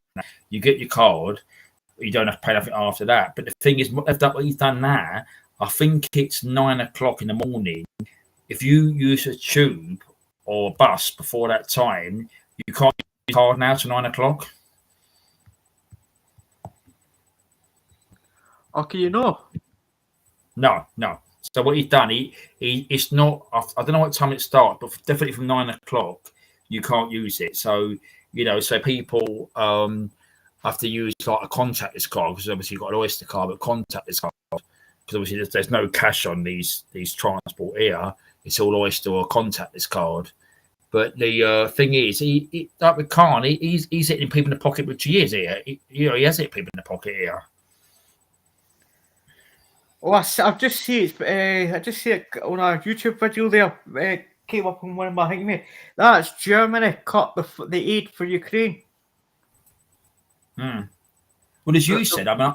[SPEAKER 3] You get your card. You don't have to pay nothing after that. But the thing is, what he's done now, I think it's 9 o'clock in the morning. If you use a tube or bus before that time, you can't use your card now to 9 o'clock.
[SPEAKER 2] Okay, you know.
[SPEAKER 3] No. So what he's done, it's not. I don't know what time it starts, but definitely from 9 o'clock, you can't use it. So so people have to use like a contactless card, because obviously you've got an Oyster card, but contactless card, because obviously there's no cash on these transport here. It's all Oyster or contactless card. But the thing is, he like with Khan, he's hitting people in the pocket, which he is here. He has hit people in the pocket here.
[SPEAKER 2] Oh, I've just seen it. I just see it on a YouTube video there. Came up on one of my things. That's Germany cut the aid for Ukraine.
[SPEAKER 3] Well, as you said, I mean,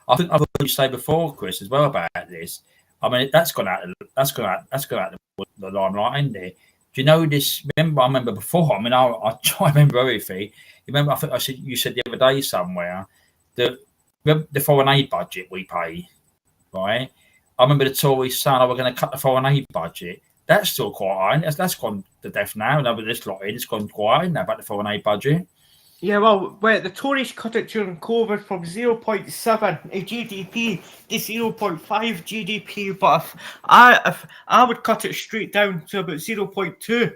[SPEAKER 3] I think I've heard you say before, Chris, as well about this. I mean, that's gone out the limelight, isn't it? Do you know this? I remember before. I mean, I try to remember everything. You remember? I think you said the other day somewhere that the foreign aid budget we pay, right? I remember the Tories saying, we're going to cut the foreign aid budget. That's still quite high. That's gone to death now. No, but this lot, it's gone quite high now about the foreign aid budget.
[SPEAKER 2] Yeah, well, the Tories cut it during COVID from 0.7 GDP to 0.5 GDP, but if I would cut it straight down to about 0.2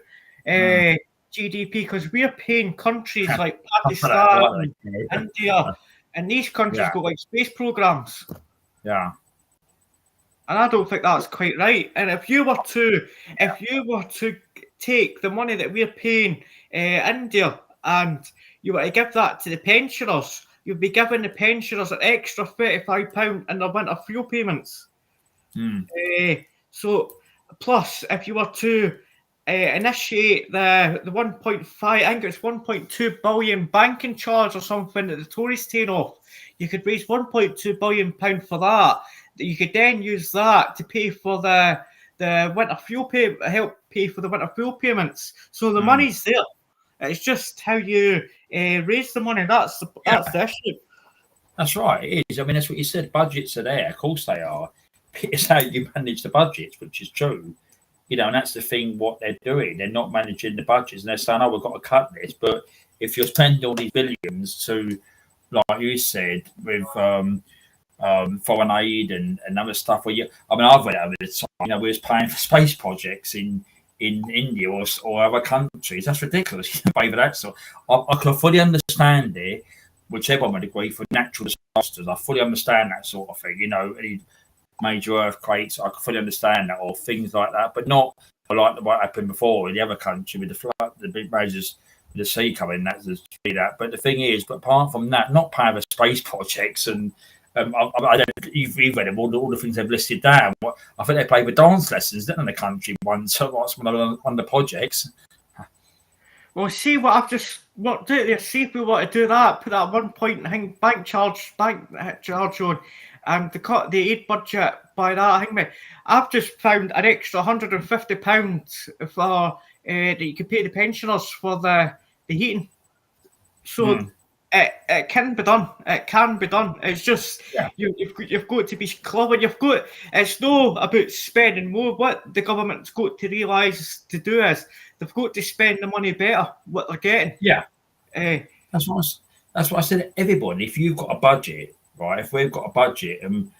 [SPEAKER 2] GDP, because we're paying countries like Pakistan, India, and these countries got like space programs.
[SPEAKER 3] Yeah.
[SPEAKER 2] And I don't think that's quite right. And if you were to take the money that we're paying India and you were to give that to the pensioners, you'd be giving the pensioners an extra £35 in their winter fuel payments. So plus, if you were to initiate the 1.5, I think it's 1.2 billion banking charge or something that the Tories take off, you could raise £1.2 billion for that. You could then use that to pay for the winter fuel help pay for the winter fuel payments. So the money's there. It's just how you raise the money. That's the issue.
[SPEAKER 3] That's right. It is. I mean, that's what you said. Budgets are there. Of course they are. It's how you manage the budgets, which is true. You know, and that's the thing. What they're doing, they're not managing the budgets, and they're saying, "Oh, we've got to cut this." But if you're spending all these billions to, like you said, with foreign aid and other stuff, where I've read over the time, we was paying for space projects in India or other countries. That's ridiculous. Pay for that. So I can fully understand it, which everyone would agree, for natural disasters. I fully understand that sort of thing. Any major earthquakes, I can fully understand that, or things like that, but not like what happened before in the other country with the flood, the big measures, with the sea coming. That's that. But the thing is, but apart from that, not paying for space projects and I don't. You've read them, all the things they've listed down. I think they played with dance lessons, didn't they, in the country once? On the projects.
[SPEAKER 2] Well, see what I've just what do there. See if we want to do that, put that 1 point bank charge on, and to cut the aid budget by that. I've just found an extra £150 for that you can pay the pensioners for the heating. So. It can be done. It can be done. It's just you've got to be clever. It's not about spending more. What the government's got to realise to do is they've got to spend the money better. What they're getting.
[SPEAKER 3] Yeah. That's what I said. Everybody, if you've got a budget, right? If we've got a budget, and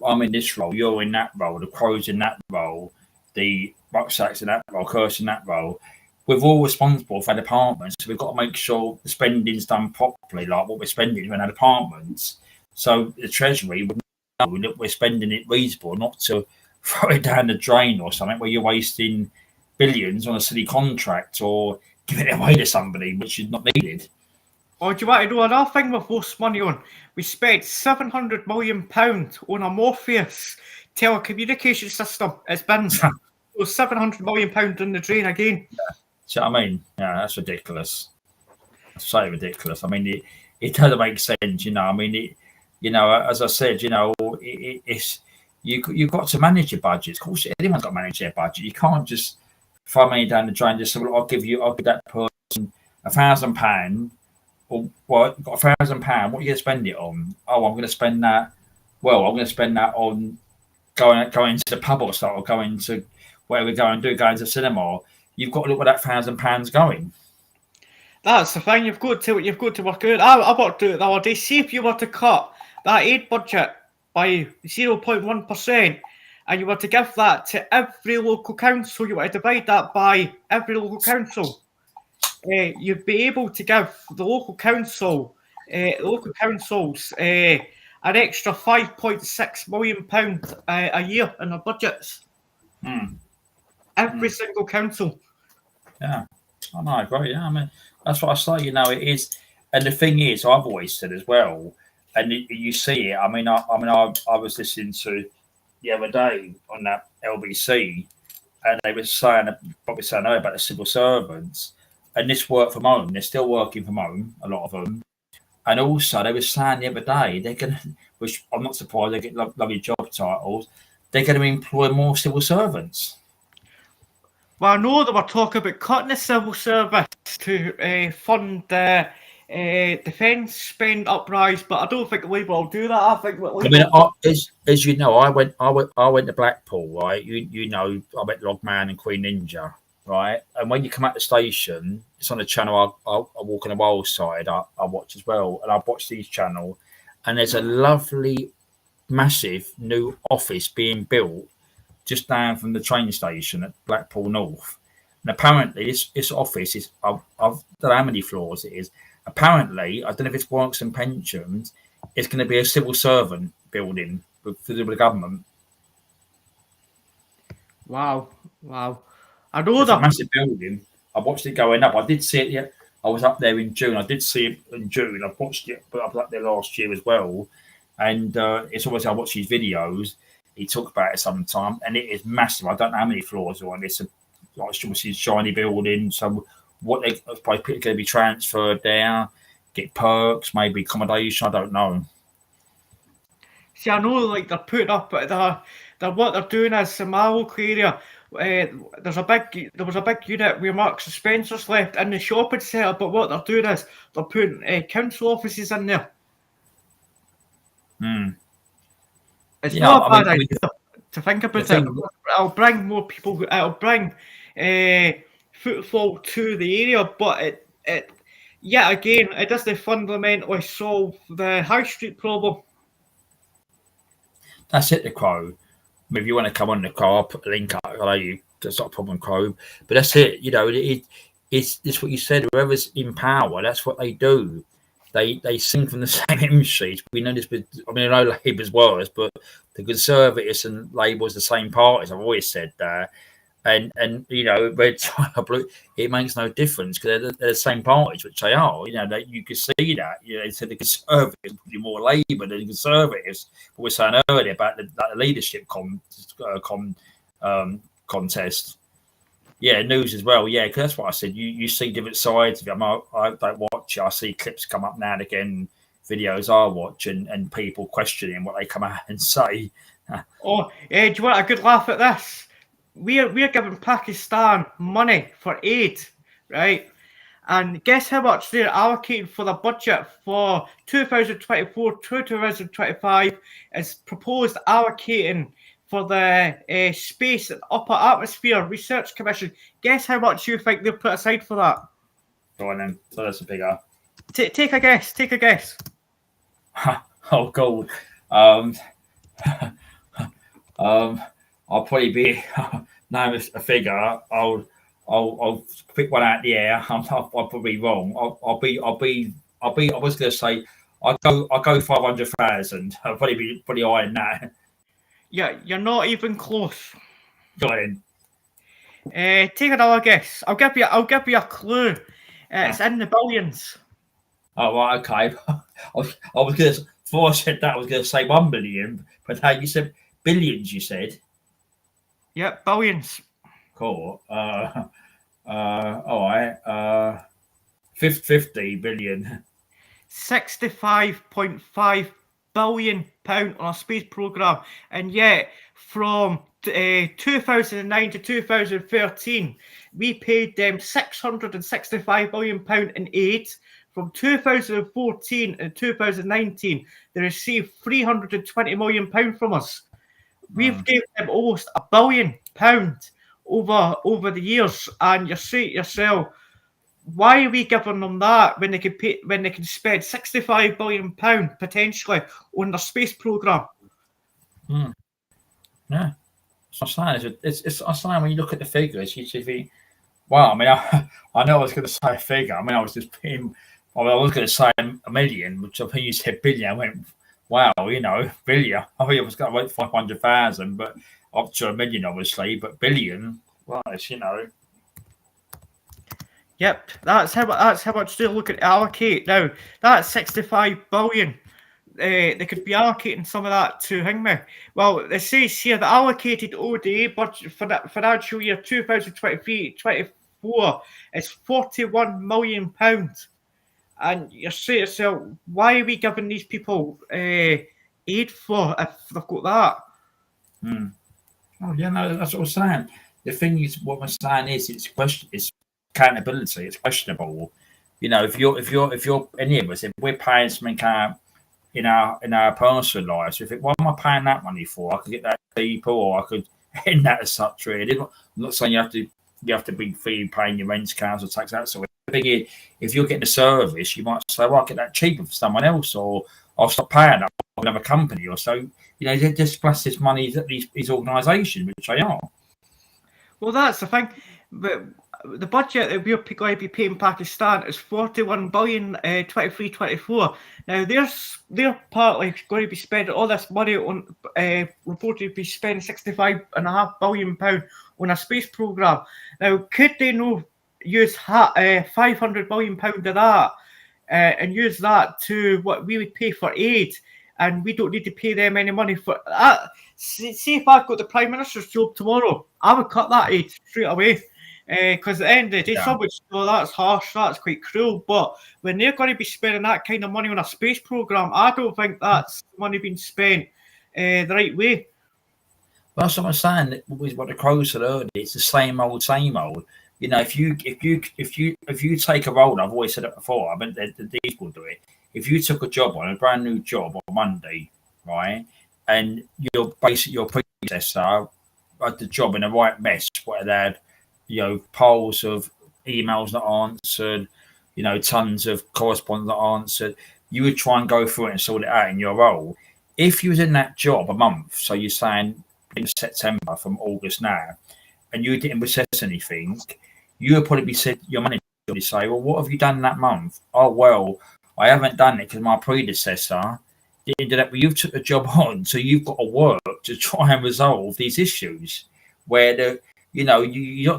[SPEAKER 3] I'm in this role, you're in that role, the Crows in that role, the Rucksacks in that role, Curse in that role. We're all responsible for our departments, so we've got to make sure the spending's done properly, like what we're spending in our departments. So the Treasury would know that we're spending it reasonable, not to throw it down the drain or something where you're wasting billions on a silly contract or giving it away to somebody which is not needed.
[SPEAKER 2] Oh, do you want to know another thing we've lost money on? We spent £700 million on a Morpheus telecommunication system. It's been £700 million in the drain again.
[SPEAKER 3] See what I mean? Yeah, that's ridiculous. That's so ridiculous. I mean, it doesn't make sense, I mean, as I said, it's you've got to manage your budgets. Of course, anyone's got to manage their budget. You can't just throw money down the drain. Just say, well, I'll give that person £1,000. Or well, you've got £1,000. What are you going to spend it on? Oh, I'm going to spend that. Well, I'm going to spend that on going to the pub or something, or going to where we go and going to cinema. You've got to look where that £1,000 going.
[SPEAKER 2] That's the thing. You've got to work out. I worked out the other day. See if you were to cut that aid budget by 0.1%, and you were to give that to every local council. You were to divide that by every local council. You'd be able to give the local councils an extra £5.6 million a year in their budgets. Every single council.
[SPEAKER 3] Yeah, I know, great. Yeah, I mean, that's what I say. It is, and the thing is, I've always said as well, and you see it. I was listening to the other day on that LBC, and they were saying about the civil servants, and this work from home. They're still working from home, a lot of them, and also they were saying the other day they're going to, which I'm not surprised, they get lovely job titles. They're going to employ more civil servants.
[SPEAKER 2] Well, I know they were talking about cutting the civil service to fund the defence spend uprise, but I don't think Labour will do that. I think
[SPEAKER 3] as you know, I went to Blackpool, right? I went Logman and Queen Ninja, right? And when you come out the station, it's on a channel I walk on the wild side. I watch as well, and I watch these channel, and there's a lovely, massive new office being built just down from the train station at Blackpool North. And apparently, this office is I don't know how many floors it is. Apparently, I don't know if it's works and pensions. It's going to be a civil servant building for the government.
[SPEAKER 2] Wow. I know
[SPEAKER 3] It's a
[SPEAKER 2] that.
[SPEAKER 3] massive building. I watched it going up. I did see it. Yeah, I was up there in June. I did see it in June. I've watched it, but I was up there last year as well. And it's always I watch his videos. He talked about it sometime, and it is massive. I don't know how many floors are on this. Like obviously shiny building. So what they probably going to be transferred there, get perks, maybe accommodation. I don't know.
[SPEAKER 2] See, I know, like they're putting up what they're doing is in my local area. There was a big unit where Marks and Spencer's left in the shopping centre, but what they're doing is they're putting council offices in there. It's not a bad idea to think about it. It'll bring more people. It'll bring footfall to the area, but it again, it doesn't fundamentally solve the high street problem.
[SPEAKER 3] That's it, the Crow. If you want to come on the Crow, I'll put the link up. I know you. That's not a problem, Crow. But that's it. You know, it's what you said. Whoever's in power, that's what they do. They sing from the same hymn sheet. We know this. I mean, I know Labour's worse, but the Conservatives and Labour is the same parties. I've always said that. And you know, red, white, blue, it makes no difference because they're the same parties, which they are. You know, you can see that. You know, they said the Conservatives would be more Labour than the Conservatives. But we're saying earlier about the leadership contest. Yeah, news as well. Yeah, because that's what I said. You see different sides of it. I don't watch it. I see clips come up now and again, videos I watch, and people questioning what they come out and say.
[SPEAKER 2] Do you want a good laugh at this? We're giving Pakistan money for aid, right? And guess how much they're allocating for the budget for 2024 to 2025 is proposed allocating for the Space and Upper Atmosphere Research Commission. Guess how much you think they'll put aside for that?
[SPEAKER 3] Go on then. So that's a figure.
[SPEAKER 2] Take a guess. Take a guess.
[SPEAKER 3] Oh, God. I'll probably be no a figure. I'll pick one out of the air. I'll probably be wrong. I'll be. I was going to say I'll go 500,000. I'll probably be pretty high in that.
[SPEAKER 2] Yeah, you're not even close.
[SPEAKER 3] Go ahead.
[SPEAKER 2] Take another guess. I'll give you a clue. It's in the billions.
[SPEAKER 3] Oh, right, okay. I was going to. Before I said that, I was going to say 1 billion, but now you said billions. You said.
[SPEAKER 2] Yep, billions.
[SPEAKER 3] Cool. All right. 50 billion.
[SPEAKER 2] 65.5 billion pound on a space program, and yet from 2009 to 2013, we paid them 665 billion pound in aid. From 2014 and 2019, they received 320 million pound from us. We've given them almost £1 billion over the years, and you say to yourself, why are we giving them that when they can spend £65 billion potentially on their space program?
[SPEAKER 3] Yeah, it's saying. It's saying when you look at the figures, you should think, wow. I mean, I know I was going to say a figure. I mean, I was going to say a million, which I think you said billion. I went, wow, you know, billion. I think I was going to wait 500,000, but up to a million, obviously. But billion, well, it's, you know.
[SPEAKER 2] Yep, that's how much they look at allocate now. That's 65 billion. They could be allocating some of that to Hingme. Well, it says here the allocated ODA budget for that financial year 2023-24 is £41 million. And you say to yourself, why are we giving these people aid for if they've got that?
[SPEAKER 3] Oh yeah, no, that's what I'm saying. The thing is, what we're saying is, it's accountability. It's questionable. You know, if you're any of us, if we're paying something out in our personal lives, if what am I paying that money for? I could get that to people, or I could end that as such. Really, I'm not saying you have to you have to be free paying your rent, council tax, that sort of thing. The thing is, if you're getting a service, you might say, well, I'll get that cheaper for someone else, or I'll stop paying that for another company, or so. You know, they just splash this money at these organisations, which they are.
[SPEAKER 2] Well, that's the thing. But the budget that we're going to be paying Pakistan is 41 billion, 23-24. Now, they're partly going to be spending all this money on, reported to be spending £65.5 billion on a space programme. Now, could they not use £500 million of that and use that to what we would pay for aid? And we don't need to pay them any money for that. See if I got the Prime Minister's job tomorrow, I would cut that aid straight away. Because at the end of the day, some would say, oh, that's harsh, that's quite cruel. But when they're going to be spending that kind of money on a space programme, I don't think that's money being spent the right way.
[SPEAKER 3] Well, that's what I'm saying. With what the Crows said earlier, it's the same old, same old. You know, if you take a role, I've always said it before. I mean, these will do it. If you took a job on a brand new job on Monday, right, and your predecessor had the job in the right mess, where they had, you know, piles of emails not answered, you know, tons of correspondence not answered, you would try and go through it and sort it out in your role. If you was in that job a month, so you're saying in September from August now, and you didn't process anything, you would probably be said, your manager would say, well, what have you done that month? Oh, well, I haven't done it because my predecessor didn't do that. But you've took the job on, so you've got to work to try and resolve these issues where you're not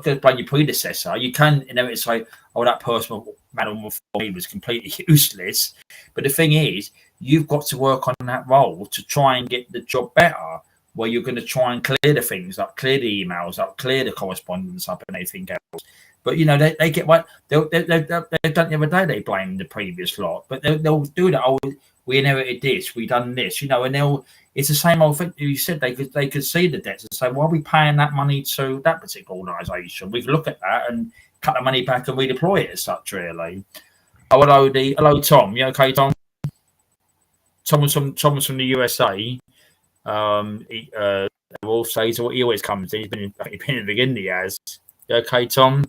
[SPEAKER 3] going to blame your predecessor. You can say, oh, that person, madam before me was completely useless. But the thing is, you've got to work on that role to try and get the job better, where you're going to try and clear the things up, clear the emails up, clear the correspondence up and everything else. But, you know, they get what they've done the other day. They blame the previous lot, but they'll do that. Oh, we inherited this, we done this, you know, and it's the same old thing. You said they could see the debts and say, why are we paying that money to that particular organisation? We could look at that and cut the money back and redeploy it as such, really. Oh, hello, Tom. You okay, Tom? Thomas from the USA. Wolf says what he always comes in. He's been in the beginning. He has. You okay, Tom?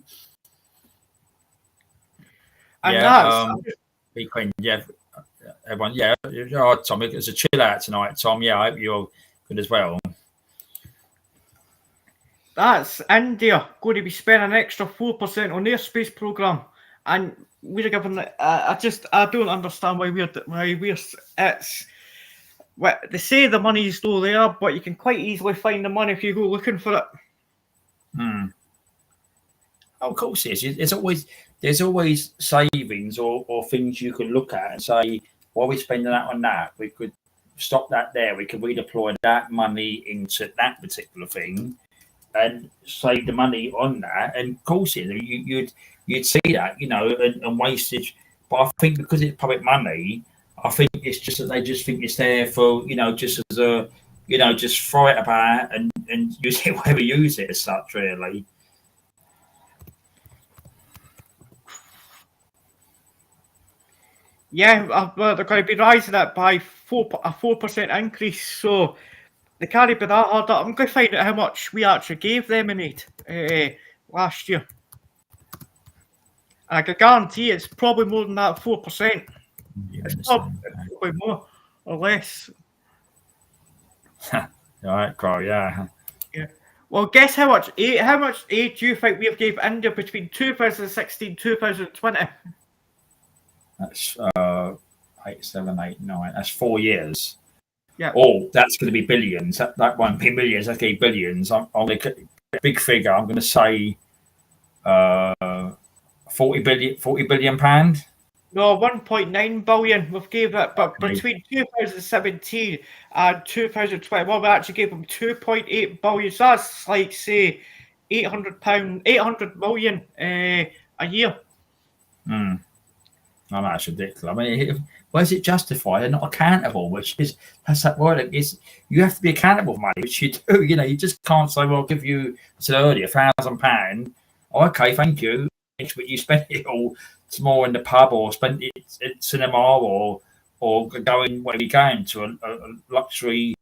[SPEAKER 3] Everyone, Tom, it's a chill out tonight, Tom. Yeah, I hope you're good as well.
[SPEAKER 2] That's India going to be spending an extra 4% on their space program, and we're given. I don't understand why it's. Well, they say the money's still there, but you can quite easily find the money if you go looking for it.
[SPEAKER 3] Oh, of course, it is. There's always savings or things you can look at and say, while we're spending that on that, we could stop that there. We could redeploy that money into that particular thing and save the money on that. And of course, you'd see that, you know, and wastage. But I think because it's public money, I think it's just that they just think it's there for, you know, just as a, you know, just throw it about and use it wherever you use it as such, really.
[SPEAKER 2] Yeah, they're going to be rising it by a 4% increase. So they can't be that hard. I'm going to find out how much we actually gave them in aid last year. I can guarantee it's probably more than that 4%. It's probably more or less.
[SPEAKER 3] All right, Carl. Yeah.
[SPEAKER 2] Well, guess how much aid do you think we have gave India between 2016 and 2020?
[SPEAKER 3] That's 8, 7, 8, 9. That's 4 years.
[SPEAKER 2] Yeah.
[SPEAKER 3] Oh, that's going to be billions. That won't be millions. That's going to be billions. I'm going to a big figure. I'm going to say 40 billion pound.
[SPEAKER 2] No, 1.9 billion we've gave it, but between 2017 and 2021, we actually gave them 2.8 billion. So that's like, say, 800 million a year.
[SPEAKER 3] Oh, that's ridiculous. I mean, where's it justified? They're not accountable, that's that word. You have to be accountable for money, which you do. You know, you just can't say, well, I'll give you, I said earlier, £1,000. Okay, thank you. But you spent it all more in the pub or spent it at cinema or going where you're going to a luxury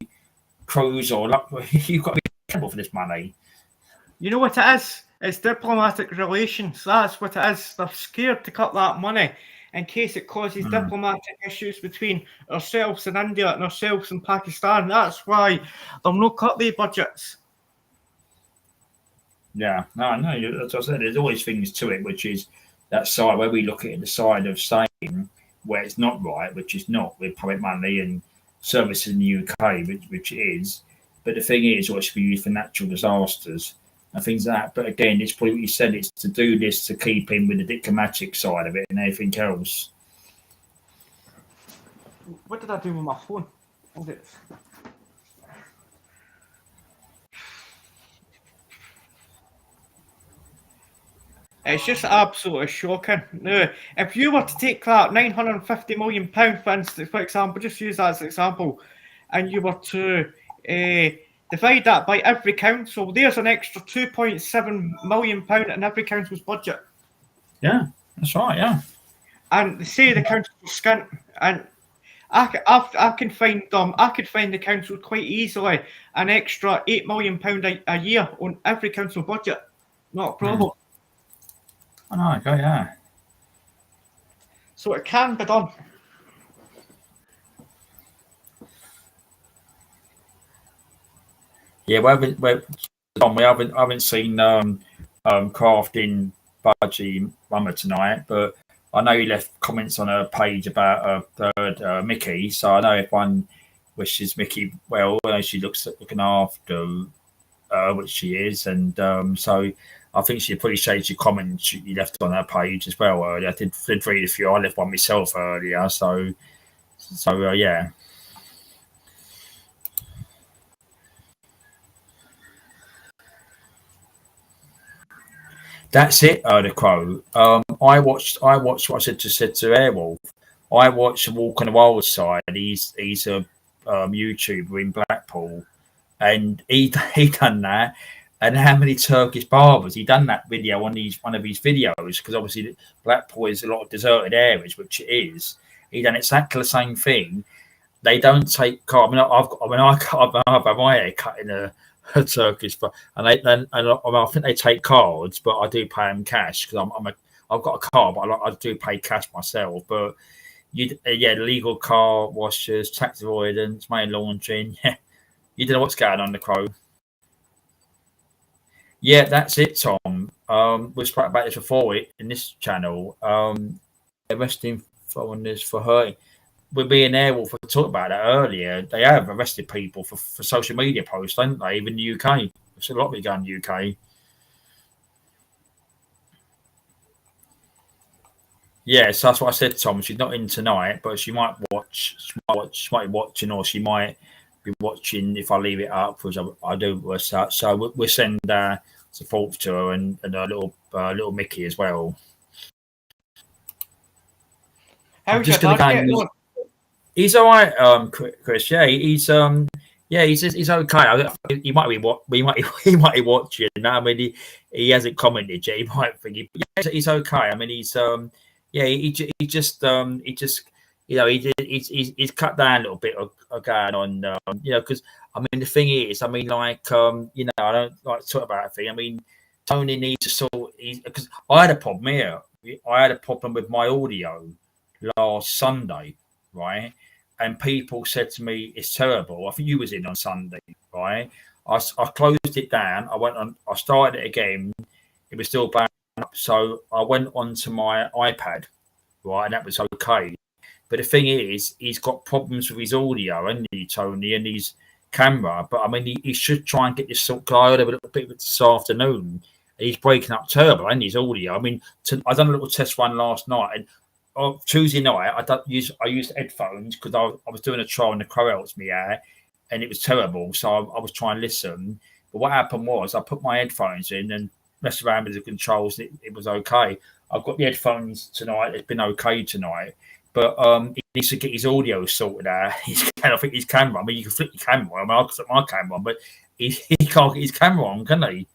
[SPEAKER 3] cruise or you've got to be accountable for this money.
[SPEAKER 2] You know what it is? It's diplomatic relations. That's what it is. They're scared to cut that money in case it causes diplomatic issues between ourselves and India and ourselves and Pakistan. That's why they'll not cut their budgets.
[SPEAKER 3] Yeah, no, as I said, there's always things to it, which is that side where we look at it, the side of saying where it's not right, which is not with public money and services in the UK, which it is. But the thing is, what should be used for natural disasters and things like that. But again, it's probably what you said, it's to do this to keep in with the diplomatic side of it and everything else.
[SPEAKER 2] What did I do with my phone? Hold it. It's just absolutely shocking. Now, if you were to take that £950 million, for example, just use that as an example, and you were to divide that by every council, there's an extra £2.7 million in every council's budget.
[SPEAKER 3] Yeah, that's right, yeah.
[SPEAKER 2] And they say the council are skint, and I can find them. I could find the council quite easily an extra £8 million a year on every council budget. Not a problem.
[SPEAKER 3] I know, okay, yeah.
[SPEAKER 2] So it can be done.
[SPEAKER 3] Yeah, we haven't seen Crafting Budgie Mama tonight, but I know he left comments on her page about her third Mickey. So I know if one wishes Mickey well, she looking after which she is, and so I think she appreciates your comments you left on her page as well earlier. I did read a few. I left one myself earlier, so yeah. That's it, the Crow. I watched what I said to Airwolf. I watched Walk on the Wild Side. He's a YouTuber in Blackpool, and he done that. And how many Turkish barbers? He done that video on one of his videos, because obviously Blackpool is a lot of deserted areas, which it is. He done exactly the same thing. They don't take car. I have my hair cut in a Turkish, but I think they take cards, but I do pay them cash because I've got a car, but I do pay cash myself. But legal car washers, tax avoidance, money laundering. Yeah, you don't know what's going on, the Crow. Yeah, that's it, Tom. We've spoken about this before in this channel. Arresting foreigners for her. We're being Airwolf. We talked about that earlier. They have arrested people for social media posts, don't they? Even the UK. There's a lot of it going in the UK. Yeah, so that's what I said, Tom. She's not in tonight, but she might watch. She might be watching, or she might be watching if I leave it up, which I do. So we'll send support to her and a little Mickey as well.
[SPEAKER 2] How's your dad getting on?
[SPEAKER 3] He's all right, Chris. Yeah, he's okay. He might be watching. I mean, he hasn't commented yet. He might think he's okay. I mean, he's he's cut down a little bit of going on. Because I mean, the thing is, I mean, I don't like to talk about a thing. I mean, Tony needs to sort. Because I had a problem here. I had a problem with my audio last Sunday, right? And people said to me, it's terrible. I think you was in on Sunday, right? I closed it down. I started it again. It was still bad. So I went onto my iPad, right? And that was okay. But the thing is, he's got problems with his audio, and Tony, and his camera. But I mean, he should try and get this sort. I heard a little bit this afternoon. He's breaking up terrible, and his audio. I mean, I done a little test run last night, and Tuesday night, I used headphones because I was doing a trial on the Crow Helps Me air, and it was terrible. So I was trying to listen. But what happened was I put my headphones in and messed around with the controls. It was okay. I've got the headphones tonight. It's been okay tonight. But he needs to get his audio sorted out. I think his camera. I mean, you can flip your camera. I mean, I can flip my camera on, but he can't get his camera on, can he?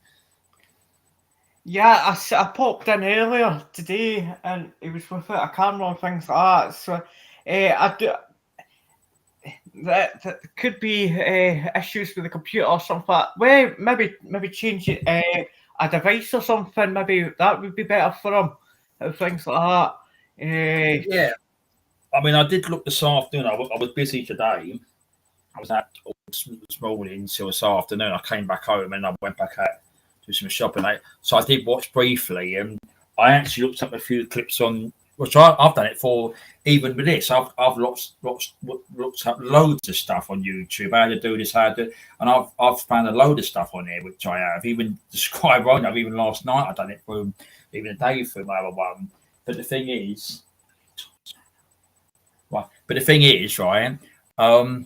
[SPEAKER 2] Yeah, I popped in earlier today, and it was without a camera and things like that. So I do. That could be issues with the computer or something like that. Well, maybe change it. a device or something. Maybe that would be better for him. Things like that.
[SPEAKER 3] Yeah. I mean, I did look this afternoon. I was busy today. I was out this morning until this afternoon. I came back home and I went back out to do some shopping. So I did watch briefly, and I actually looked up a few clips on, which I've done it for. Even with this, I've looked up loads of stuff on YouTube. How to do this, how to, and I've found a load of stuff on there which I have even described right now. Even last night I done it for even a day for my other one. But the thing is, right? But the thing is, right? I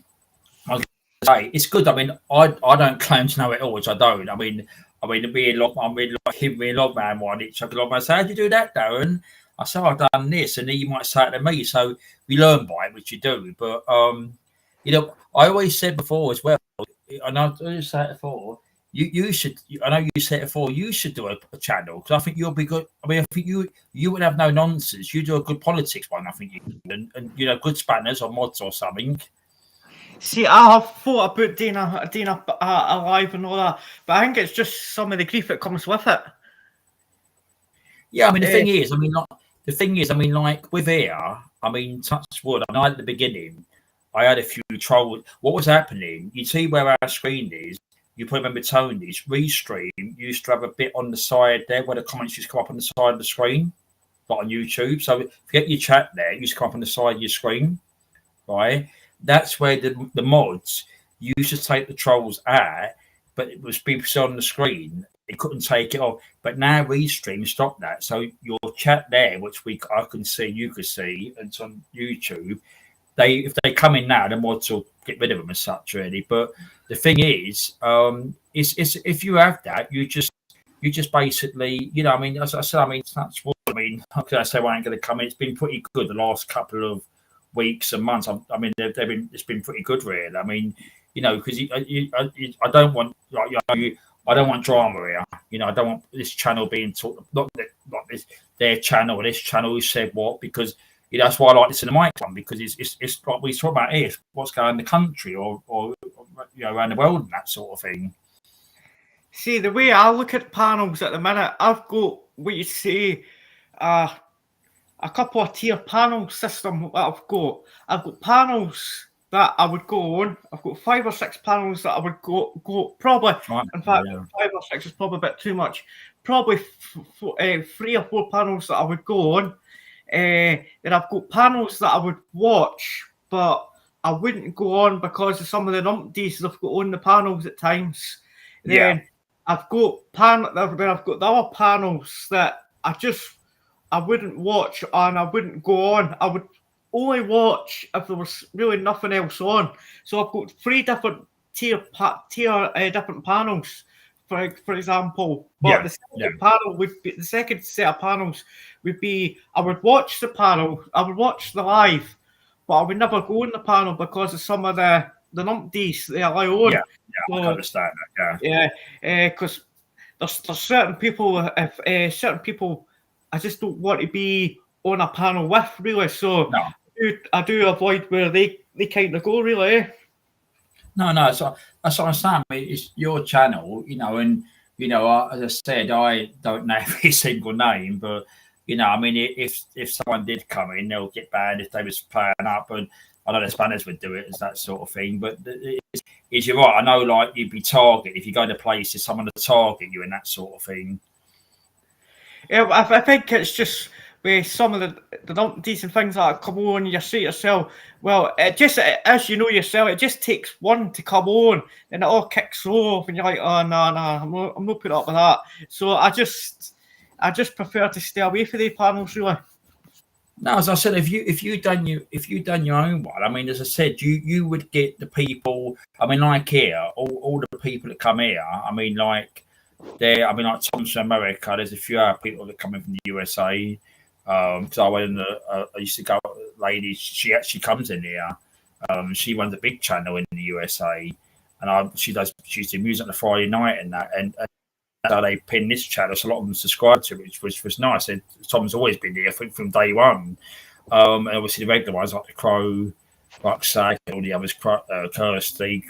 [SPEAKER 3] was say it's good. I mean, I don't claim to know it all, which I don't. I mean, me and Logman one each other. Logman say, "How do you do that, Darren?" I said, "I've done this," and then you might say it to me. So we learn by it, which you do. But you know, I always said before as well, and I always say it before. You should. I know you said it before. You should do a channel because I think you'll be good. I mean, I think you would have no nonsense. You do a good politics one. I think you and you know, good spanners or mods or something.
[SPEAKER 2] See, I have thought about doing a live and all that, but I think it's just some of the grief that comes with it.
[SPEAKER 3] Yeah, I mean, the thing is, like with here, I mean, touch wood. I mean, at the beginning, I had a few trolls. What was happening? You see where our screen is. You probably remember Tony's Restream used to have a bit on the side there where the comments used to come up on the side of the screen, like on YouTube. So if you get your chat there, it used to come up on the side of your screen, right? That's where the mods used to take the trolls out, but it was people on the screen. It couldn't take it off. But now Restream stopped that. So your chat there, which I can see, you can see, and it's on YouTube. If they come in now, the mods will get rid of them as such, really. But the thing is, it's if you have that, you just basically, you know, I mean, as I said, I mean, that's what I mean. How can I say I ain't going to come in? It's been pretty good the last couple of weeks and months. I mean, it's been pretty good, really. I mean, you know, because I don't want like I don't want drama here. You know, I don't want this channel being talked not this their channel or this channel who said what, because you know, that's why I like this in the mic one, because it's like we talk about here, what's going on in the country or you know, around the world and that sort of thing.
[SPEAKER 2] See, the way I look at panels at the minute, I've got what you say, a couple of tier panel system that I've got. I've got panels that I would go on. I've got 5 or 6 panels that I would go probably. Right. In fact, yeah. 5 or 6 is probably a bit too much. Probably 3 or 4 panels that I would go on. Then I've got panels that I would watch, but I wouldn't go on because of some of the numpties that I've got on the panels at times.
[SPEAKER 3] Yeah.
[SPEAKER 2] Then I've got the other panels that I wouldn't watch and I wouldn't go on. I would only watch if there was really nothing else on. So I've got 3 different tier different panels. For example, but the second set of panels would be I would watch the panel, I would watch the live, but I would never go in the panel because of some of the numpties they allow on.
[SPEAKER 3] Yeah, so, I understand that.
[SPEAKER 2] Yeah, because there's certain people, certain people, I just don't want to be on a panel with, really. So
[SPEAKER 3] no.
[SPEAKER 2] I do avoid where they kind of go, really.
[SPEAKER 3] No, so that's what I'm saying. It's your channel, you know, and you know, as I said, I don't know every single name, but you know, I mean, if someone did come in, they'll get banned if they was playing up, and I know the Spaniards would do it as that sort of thing. But you're right. I know, like you'd be targeted if you go to places, someone to target you and that sort of thing.
[SPEAKER 2] Yeah, I think it's just with some of the decent things that come on, you see yourself, well, it just, as you know yourself, it just takes one to come on and it all kicks off and you're like, oh, no, I'm not putting up with that. So I just prefer to stay away from the panels, really.
[SPEAKER 3] No, as I said, if you done your own one, I mean, as I said, you would get the people. I mean, like here, all the people that come here. I mean, like like Tom's from America. There's a few other people that come in from the USA. Because I went in I used to go. Lady, she actually comes in here. She runs a big channel in the USA, and she used to do music on a Friday night and that, and that's how they pin this channel. So a lot of them subscribed to it, which was nice. And Tom's always been here from day one. And obviously the regular ones like the Crow, Rucksack, and all the others, Kirsty,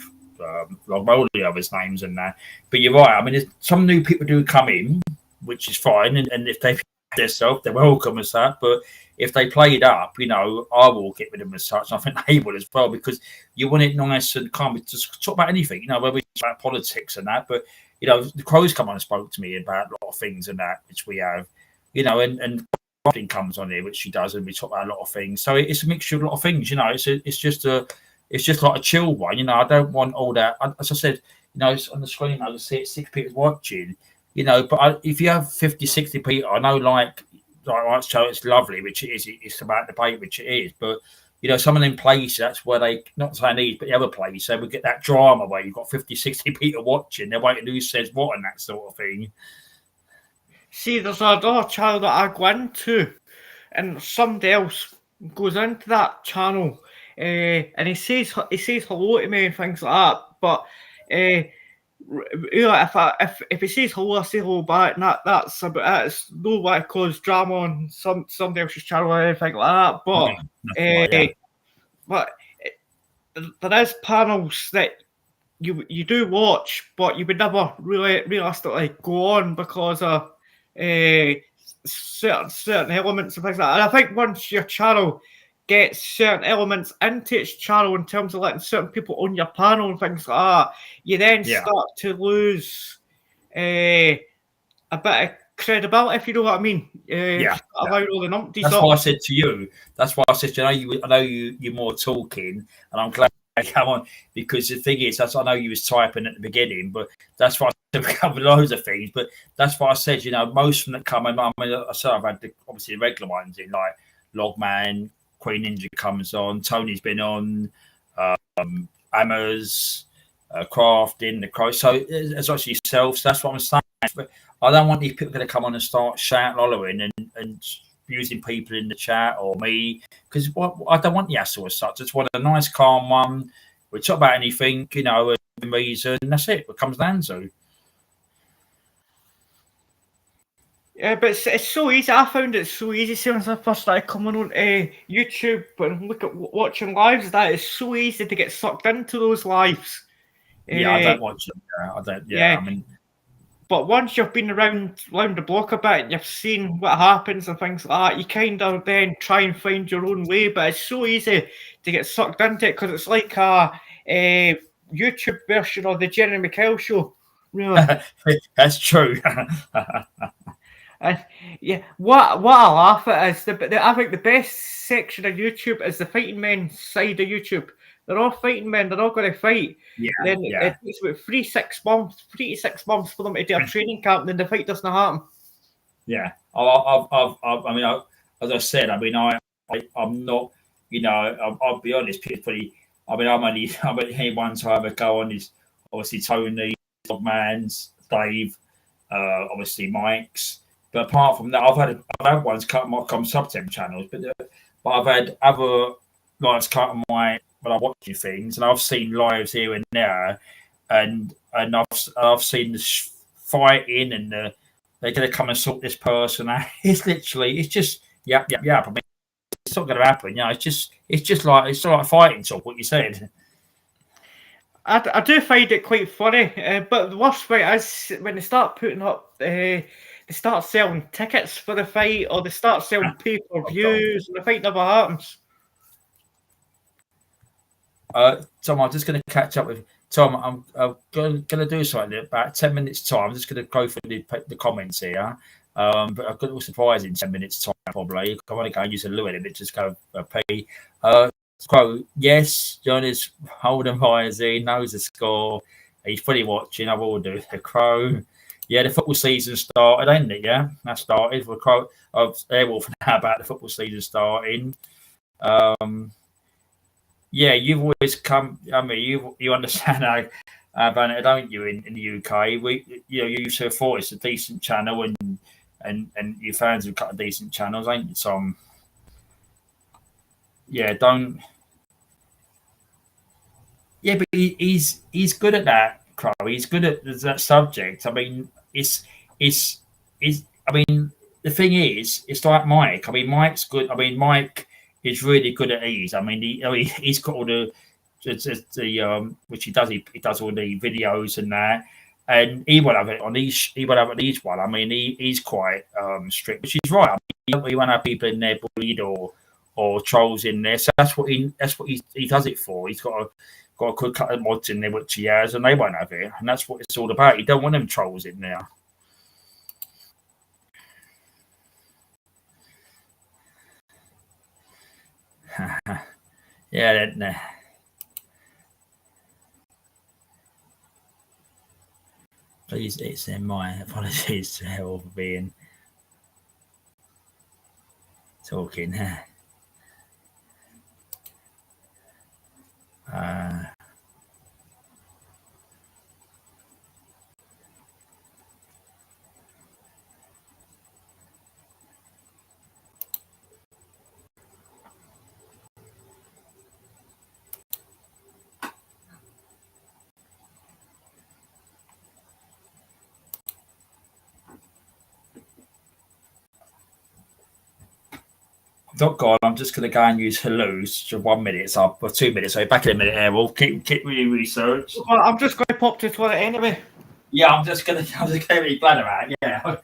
[SPEAKER 3] like all the others' names and that. But you're right. I mean, some new people do come in, which is fine, and if they themselves, they're welcome as that. But if they play it up, you know, I will get with them as such. I think they will as well, because you want it nice and calm. Just talk about anything, you know, whether it's about politics and that. But you know, the Crows come on and spoke to me about a lot of things and that, which we have, you know, and comes on here, which she does, and we talk about a lot of things. So it's a mixture of a lot of things, you know. It's just like a chill one, you know. I don't want all that. As I said, you know, it's on the screen. I can see it, 6 people watching, you know. But if you have 50, 60 people, I know, like so it's lovely, which it is. It's about debate, which it is. But you know, some of them places, that's where they, not saying these, but the other place, so we get that drama where you've got 50, 60 people watching. They're waiting who says what and that sort of thing.
[SPEAKER 2] See, there's another channel that I go into, and somebody else goes into that channel, and he says hello to me and things like that. But you know, if he says hello, I say hello back, and that's about it. It's no way to cause drama on somebody else's channel or anything like that. But but there is panels that you do watch, but you would never really realistically go on because of certain elements and things like that. And I think once your channel gets certain elements into its channel in terms of letting certain people on your panel and things like that, you then start to lose a bit of credibility, if you know what I mean. About all the numpties.
[SPEAKER 3] That's why I said to you. That's why I said, I know you're more talking, and I'm glad you come on, because the thing is, I know you was typing at the beginning, but that's why I covered loads of things. But that's why I said, you know, most of them that come in, I mean, I said I've had obviously the regular ones in, like Logman, Queen Ninja comes on, Tony's been on, Hammers, Crafting, the Crow. So it's actually yourself. So that's what I'm saying. But I don't want these people going to come on and start shouting, hollering, and using people in the chat or me, because I don't want the hassle as such. I just want a nice, calm one. We talk about anything, you know, and reason. That's it. What comes down to.
[SPEAKER 2] Yeah, but it's so easy. I found it so easy since I first started coming on YouTube and watching lives. That is so easy to get sucked into those lives.
[SPEAKER 3] Yeah, I don't watch them. I don't. Yeah, I mean.
[SPEAKER 2] But once you've been around the block a bit and you've seen what happens and things like that, you kind of then try and find your own way. But it's so easy to get sucked into it because it's like a YouTube version of the Jeremy Kyle show. Really.
[SPEAKER 3] That's true.
[SPEAKER 2] And yeah, what I laugh at is I think the best section of YouTube is the fighting men side of YouTube. They're all fighting men. They're all going to fight. It takes about 3 to 6 months for them to do a training camp, and then the fight doesn't happen.
[SPEAKER 3] Yeah, I mean, as I said, I mean, I'm not, you know, I'll be honest. Pretty, I mean, I'm only here one time I go on is obviously Tony, Dogman's, Dave, obviously Mike's. But apart from that, I've had ones cut on my sub-10 channels, but I've had other lives cut on my when I watch things, and I've seen lives here and there, and I've seen this fighting, and they're going to come and sort this person out. It's just yep. I mean, it's not going to happen. You know, it's just like fighting talk. What you said.
[SPEAKER 2] I do find it quite funny, but the worst thing is when they start putting up. They start selling tickets for the fight, or they start selling pay-per-views, and the fight never happens.
[SPEAKER 3] Tom, I'm just going to catch up with Tom. I'm going to do something in about 10 minutes' time. I'm just going to go through the comments here. But I've got a surprise in 10 minutes' time, probably. I want to go and use a loo in a bit, just go pee. Crow, yes, John is holding by as he knows the score. He's fully watching. I will do the Crow. Yeah, the football season started, ain't it? Yeah, that started. We're quite Airwolf now about the football season starting. Yeah, you've always come. I mean, you understand how about it, don't you? In the UK, you used to thought it's a decent channel, and your fans have got decent channels, ain't you, Tom? Yeah, don't. Yeah, but he's good at that, Crow. He's good at that subject. I mean, it's. I mean, the thing is, it's like Mike. I mean, Mike's good. I mean, Mike is really good at ease. I mean, he's got all the it's the which he does. He does all the videos and that, and he will have it on each. He will have it on each one. I mean, he's quite strict, which is right. I mean, you won't have people in there bullied or trolls in there. So that's what he does it for. He's got a good cut of mods in there, which he has, and they won't have it. And that's what it's all about. You don't want them trolls in there. Yeah, nah. Please, it's in my apologies to Harold for being talking. Not gone. I'm just going to go and use hellos for 1 minute, or 2 minutes. So back in a minute, Errol. Keep really research.
[SPEAKER 2] Well, I'm just going to pop to the toilet anyway.
[SPEAKER 3] Yeah, I'm just going to really bladder out. Yeah.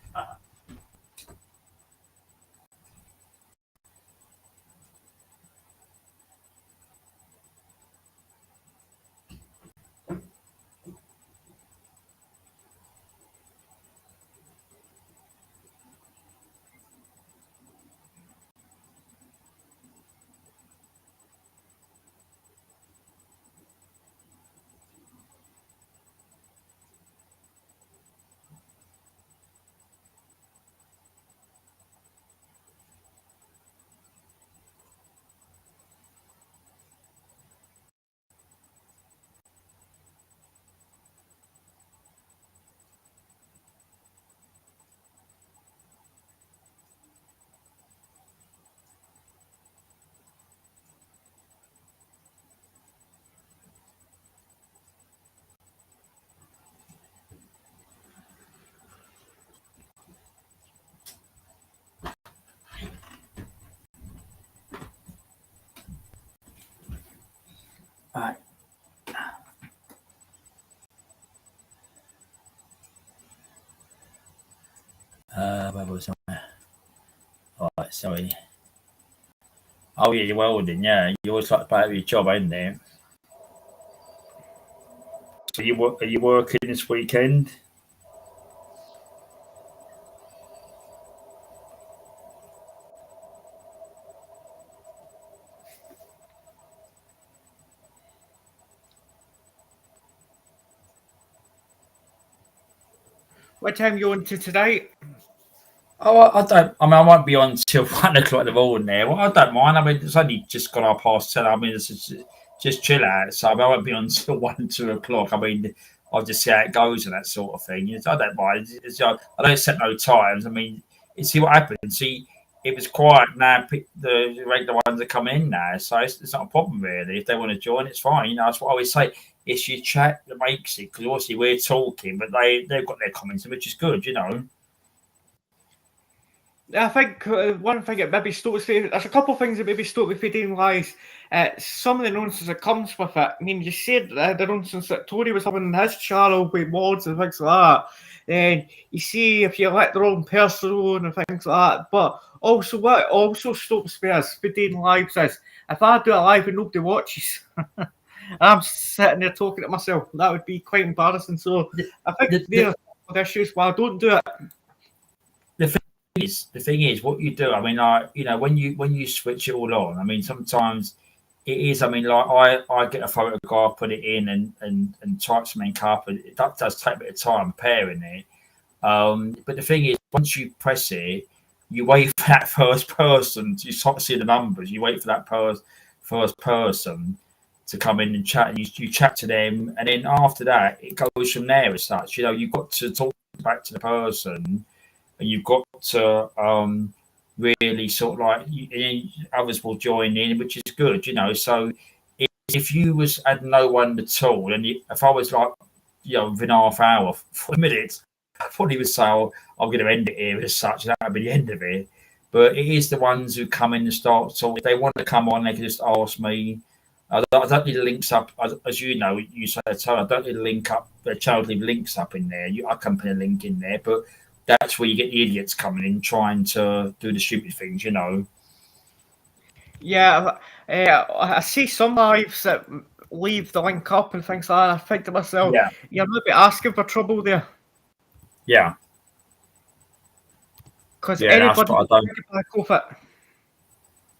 [SPEAKER 3] Right. Where was I? All right, sorry. Oh yeah, you're welding. Yeah, you always like part of your job, ain't there? So are you working this weekend?
[SPEAKER 2] What time are you on to tonight?
[SPEAKER 3] Oh, I don't. I mean, I won't be on till 1 o'clock in the morning. There, well, I don't mind. I mean, it's only just gone 10:30. I mean, it's just chill out. So I won't be on till 1, 2 o'clock. I mean, I'll just see how it goes and that sort of thing. I don't mind. I don't set no times. I mean, you see what happens. See, it was quiet now. The regular ones are coming in now, so it's not a problem really. If they want to join, it's fine. You know, that's what I always say. It's your chat that makes it, because obviously we're talking, but they've got their comments, which is good. You know.
[SPEAKER 2] I think one thing that maybe stops me, there's a couple of things that maybe stop me from doing lies. Some of the nonsense that comes with it. I mean, you said the nonsense that Tony was having in his channel with mods and things like that. Then you see if you let the wrong person on and things like that. But also, what also stops me is for doing lives is if I do a live and nobody watches, I'm sitting there talking to myself. That would be quite embarrassing. So I think there are issues why I don't do it.
[SPEAKER 3] The thing is what you do. I mean, when you switch it all on, I mean, sometimes it is. I mean, like I get a photograph, put it in, and type something up, and that does take a bit of time pairing it. But the thing is, once you press it, you wait for that first person. You start to see the numbers. You wait for that first person to come in and chat, and you chat to them, and then after that, it goes from there as such. You know, you've got to talk back to the person. And you've got to really sort of like others will join in, which is good, you know. So if you had no one at all, and if I was like, within half hour, 40 minutes, I probably would say, I'm going to end it here as such. That would be the end of it. But it is the ones who come in and start talking. If they want to come on, they can just ask me. I don't need links up, as you know. You say, I don't need to link up. The child leave links up in there. I can put a link in there, but that's where you get the idiots coming in trying to do the stupid things, you know.
[SPEAKER 2] Yeah, I see some lives that leave the link up and things like that. I think to myself,
[SPEAKER 3] Yeah.
[SPEAKER 2] you're maybe asking for trouble there.
[SPEAKER 3] Yeah.
[SPEAKER 2] Because
[SPEAKER 3] Yeah,
[SPEAKER 2] anybody
[SPEAKER 3] that's what I don't.
[SPEAKER 2] can back off it.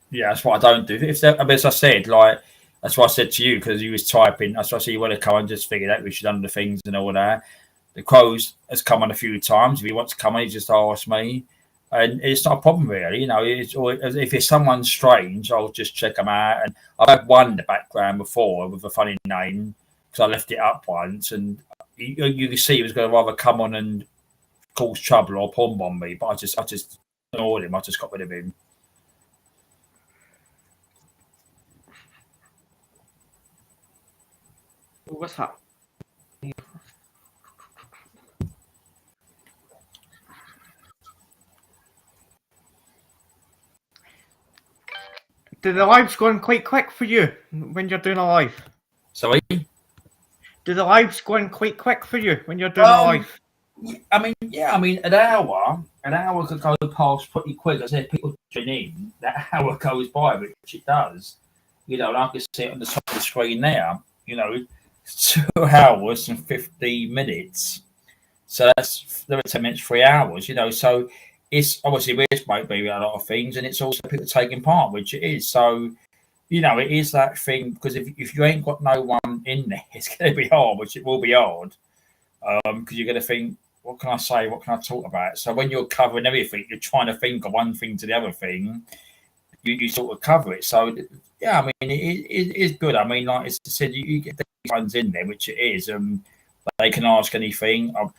[SPEAKER 3] Yeah, that's what I don't do. If I mean, as I said, like that's what I said to you because you was typing. That's why I said you want to come and just figured out we should done the things and all that. The Crows has come on a few times. If he wants to come on, he just asks me, and it's not a problem really. You know, if it's someone strange, I'll just check them out. And I've had one in the background before with a funny name because I left it up once, and you can see he was going to rather come on and cause trouble or pom bomb me, but I just ignored him. I just got rid of him.
[SPEAKER 2] What's that? Do the lives go on quite quick for you when you're doing a live?
[SPEAKER 3] Sorry?
[SPEAKER 2] Do the lives go on quite quick for you when you're doing a live?
[SPEAKER 3] I mean, yeah, I mean, an hour could go past pretty quick. I said people tune in, that hour goes by, which it does. You know, and I can see it on the top of the screen there, you know, 2 hours and 50 minutes. So that's 10 minutes, 3 hours, you know. So it's obviously there's might be a lot of things, and it's also people taking part, which it is. So, you know, it is that thing because if you ain't got no one in there, it's going to be hard, which it will be hard. Because you're going to think, what can I say? What can I talk about? So when you're covering everything, you're trying to think of one thing to the other thing. You sort of cover it. So yeah, I mean, it is good. I mean, like I said, you get these ones in there, which it is. They can ask anything. I've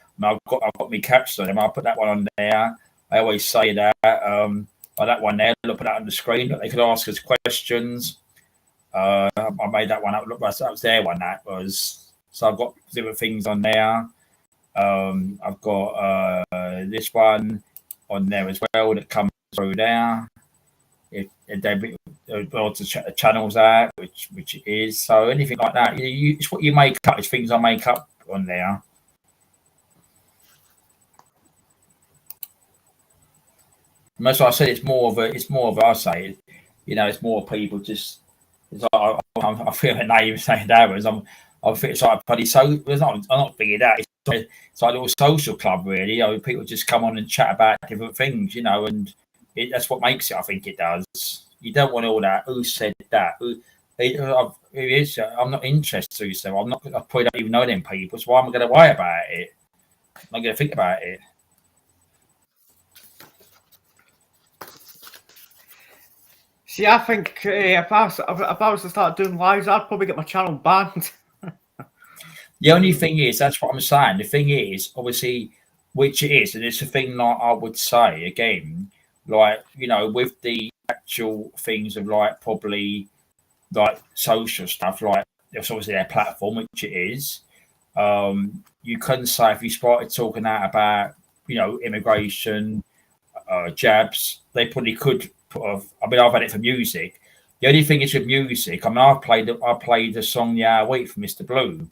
[SPEAKER 3] got my caps on them. I'll put that one on there. I always say that. That one there, I'll put that on the screen. But they could ask us questions. I made that one up. Look, that was their one. That was. So I've got different things on there. I've got this one on there as well that comes through there. If they able to check the channels out, which it is. So anything like that, it's what you make up. It's things I make up on there. And that's why I said it's more of a. I say, you know, it's more people just. It's like I feel a name saying that was I think it's like bloody so. I'm not figured out. It's like a little social club, really. You know, people just come on and chat about different things, you know, and that's what makes it. I think it does. You don't want all that. Who said that? I'm not interested. So I'm not. I probably don't even know them people. So why am I going to worry about it? I'm not going to think about it.
[SPEAKER 2] See, I think if I was to start doing lives, I'd probably get my channel banned.
[SPEAKER 3] The only thing is, that's what I'm saying. The thing is, obviously, which it is, and it's a thing like I would say again, like, you know, with the actual things of like probably like social stuff, like it's obviously their platform, which it is. You couldn't say if you started talking out about, you know, immigration, jabs, they probably could put off. I mean, I've had it for music. The only thing is with music, I mean, I played the song The Hour Week for Mr. Blue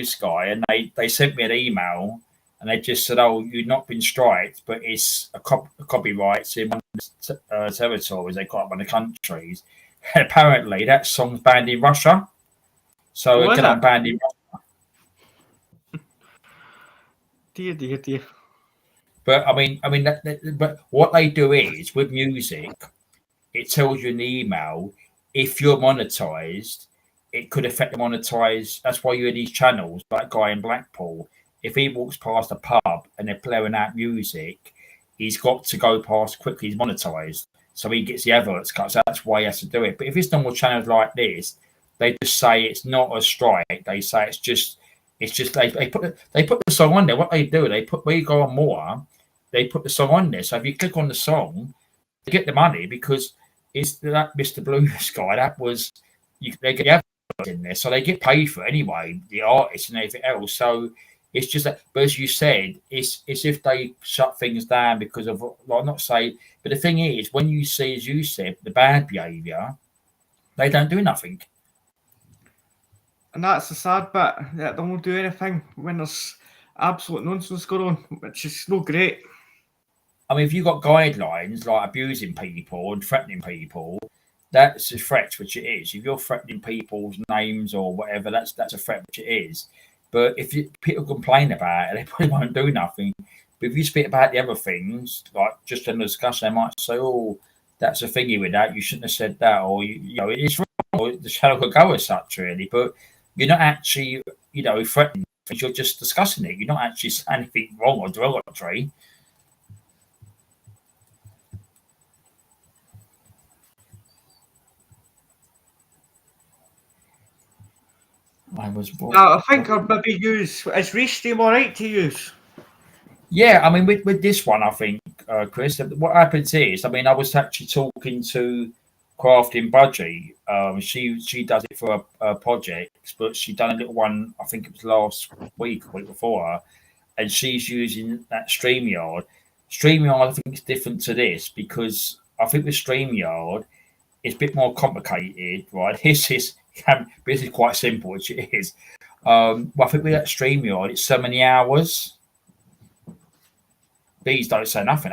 [SPEAKER 3] Sky, and they sent me an email and they just said, "Oh, you've not been striked, but it's a copyrights in one of the territories they got up in the countries." And apparently, that song's banned in Russia, so again, I'm banned in Russia.
[SPEAKER 2] Dear.
[SPEAKER 3] But I mean, but what they do is with music, it tells you in the email if you're monetized. It could affect the monetize. That's why you have these channels, like guy in Blackpool. If he walks past a pub and they're playing out music, he's got to go past quickly. He's monetized, so he gets the adverts cut. So that's why he has to do it. But if it's normal channels like this, they just say it's not a strike. They say it's just they put the song on there. What they do, we go on more. They put the song on there. So if you click on the song, you get the money because it's that Mr. Blue Sky. That was they get the in there, so they get paid for it anyway, the artists and everything else. So it's just that, but as you said, it's if they shut things down because of, like, not say, but the thing is, when you see, as you said, the bad behaviour, they don't do nothing.
[SPEAKER 2] And that's the sad bit, that they won't do anything when there's absolute nonsense going on, which is no great.
[SPEAKER 3] I mean, if you've got guidelines like abusing people and threatening people, that's a threat, which it is. If you're threatening people's names or whatever, that's a threat, which it is. But if people complain about it, they probably won't do nothing. But if you speak about the other things, like just in the discussion, they might say, "Oh, that's a thingy with that. You shouldn't have said that," or you know, it's wrong. Or the shadow could go as such, really. But you're not actually, threatening. You're just discussing it. You're not actually saying anything wrong or derogatory.
[SPEAKER 2] I think I'd maybe use, is Restream alright to use?
[SPEAKER 3] Yeah, I mean, with this one, I think, Chris, what happens is, I mean, I was actually talking to Crafting Budgie. She does it for her projects, but she done a little one, I think it was last week, or week before, and she's using that StreamYard. StreamYard, I think, is different to this because I think with StreamYard, it's a bit more complicated, right? This is quite simple, which it is. But I think with that StreamYard, it's so many hours. These don't say nothing.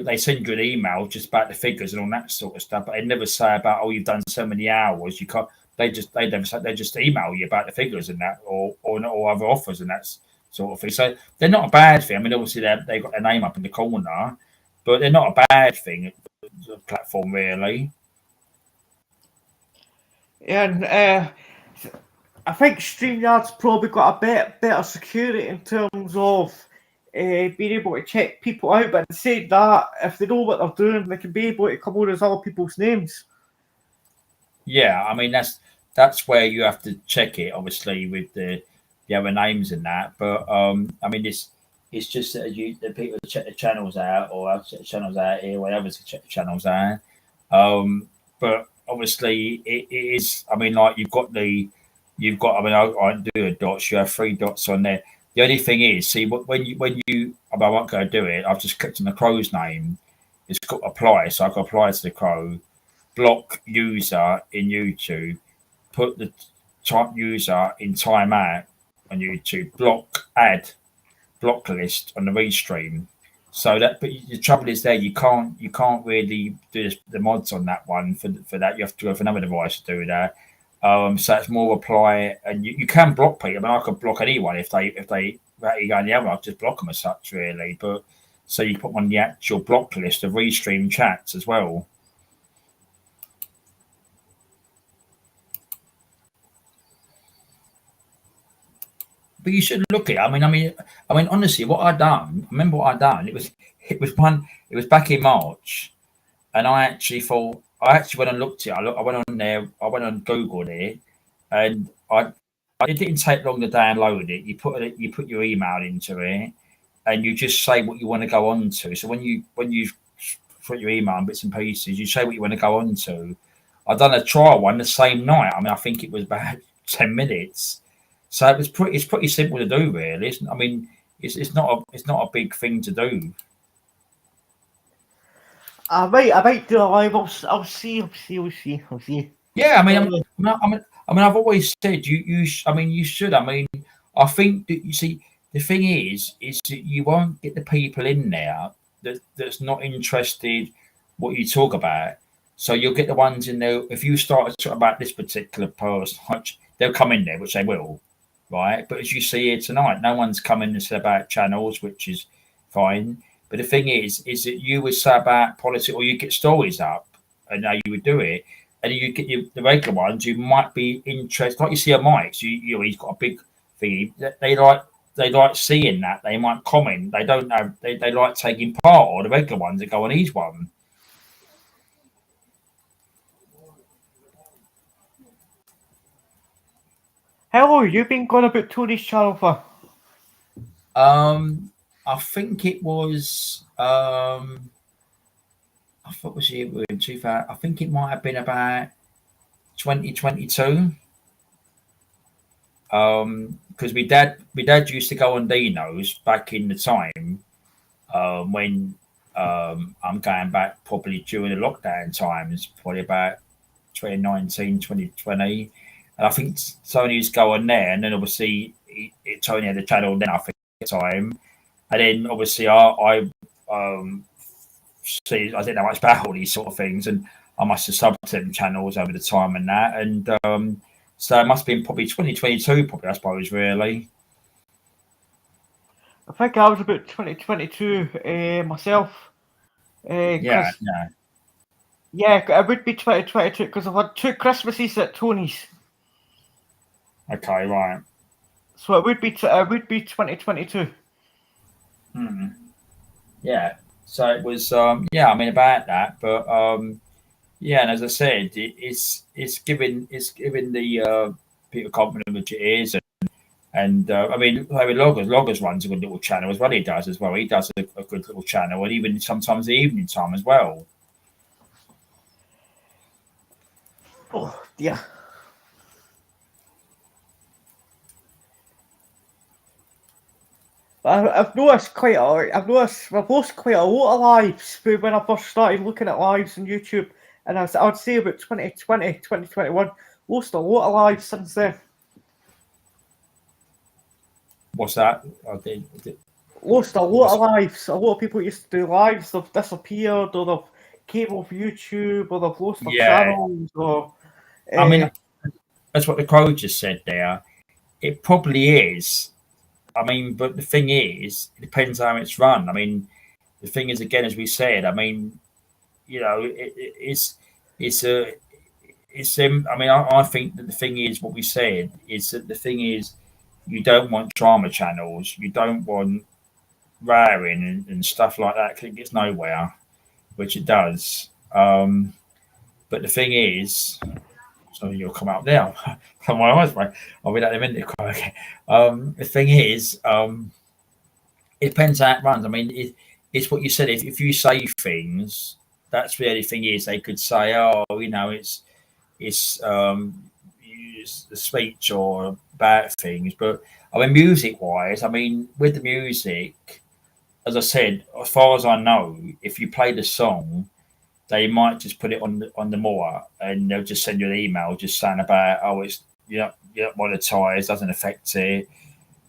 [SPEAKER 3] They send you an email just about the figures and all that sort of stuff, but they never say about, oh, you've done so many hours. You can't. They never say. They just email you about the figures and that, or other offers and that sort of thing. So they're not a bad thing. I mean, obviously they got their name up in the corner, but they're not a bad thing. The platform really.
[SPEAKER 2] And I think StreamYard's probably got a better security in terms of being able to check people out. But say that, if they know what they're doing, they can be able to come on as other people's names.
[SPEAKER 3] Yeah, I mean that's where you have to check it, obviously, with the other names and that. But I mean, it's just that the people check the channels out, or I'll check the channels out here, or others check the channels out. But obviously, it is. I mean, like you've got. I mean, I do a dots. You have 3 dots on there. The only thing is, see, when you, I won't go do it. I've just clicked on the crow's name. It's got apply, so I can apply to the crow. Block user in YouTube. Put the type user in timeout on YouTube. Add block list on the restream. So that, but the trouble is there, you can't really do the mods on that one for that. You have to go for another device to do that. So it's more apply, and you can block people. I mean, I could block anyone if they go in the other. I'll just block them as such, really. But so you put them on the actual block list of restream chats as well. But you should look at it. I mean, honestly, what I done. Remember what I done? It was back in March, and I actually went and looked at it. I went on there. I went on Google there, and it didn't take long to download it. You put your email into it, and you just say what you want to go on to. So when you put your email and bits and pieces, you say what you want to go on to. I done a trial one the same night. I mean, I think it was about 10 minutes. So it's pretty simple to do, really. I mean, it's not a big thing to do.
[SPEAKER 2] I might do a live. I'll see.
[SPEAKER 3] Yeah, I mean, I've always said you should. I mean, I think that you see the thing is that you won't get the people in there that's not interested what you talk about. So you'll get the ones in there. If you start to talk about this particular person, they'll come in there, which they will, right? But as you see here tonight, no one's coming to say about channels, which is fine. But the thing is that you would say about politics, or you get stories up, and how you would do it, and you get the regular ones. You might be interested, like you see a Mike. So he's got a big thing. They like seeing that. They might comment. They don't know. They like taking part, or the regular ones that go on each one.
[SPEAKER 2] How long have you been going about Tony's channel for?
[SPEAKER 3] I think it was. I thought was it in 2000. I think it might have been about 2022. Because my dad used to go on Dino's back in the time when I'm going back probably during the lockdown times, probably about 2019, 2020. And I think Sony used to go on there, and then obviously Tony had the channel. Then I think at the time, and then obviously I see I didn't know much about all these sort of things, and I must have subbed them channels over the time and that, and so it must have been probably 2022, probably I suppose, really.
[SPEAKER 2] I think I was about 2022 myself.
[SPEAKER 3] Yeah.
[SPEAKER 2] Yeah, it would be 2022 because I've had 2 Christmases at Tony's.
[SPEAKER 3] Okay, right.
[SPEAKER 2] So it would be 2022.
[SPEAKER 3] Yeah. So it was yeah, I mean about that, but yeah, and as I said, it's giving the people confidence which it is, and I mean, Loggers runs a good little channel as well. He does as well. He does a good little channel, and even sometimes the evening time as well.
[SPEAKER 2] Oh dear. I've noticed I've lost quite a lot of lives when I first started looking at lives on YouTube, and I would say about 2020, 2021, lost a lot of lives since then.
[SPEAKER 3] What's that?
[SPEAKER 2] Lost a lot of lives. A lot of people used to do lives, they've disappeared, or they've came off YouTube, or they've lost their channels, or...
[SPEAKER 3] I mean, that's what the Crow just said there. It probably is. I mean, but the thing is, it depends how it's run. I mean, the thing is, again, as we said, I mean, you know, I mean, I think that the thing is, what we said is that the thing is, you don't want drama channels, you don't want raring and stuff like that, because it gets nowhere, which it does. But the thing is, so you'll come out there. From my eyes, right? I'll be that in a minute. Okay. The thing is, it depends how it runs. I mean, it's what you said. If you say things, that's where the thing is. They could say, "Oh, you know, it's the speech or bad things." But I mean, music-wise, I mean, with the music, as I said, as far as I know, if you play the song, they might just put it on the moor, and they'll just send you an email just saying about, oh, it's you're not monetized, doesn't affect it.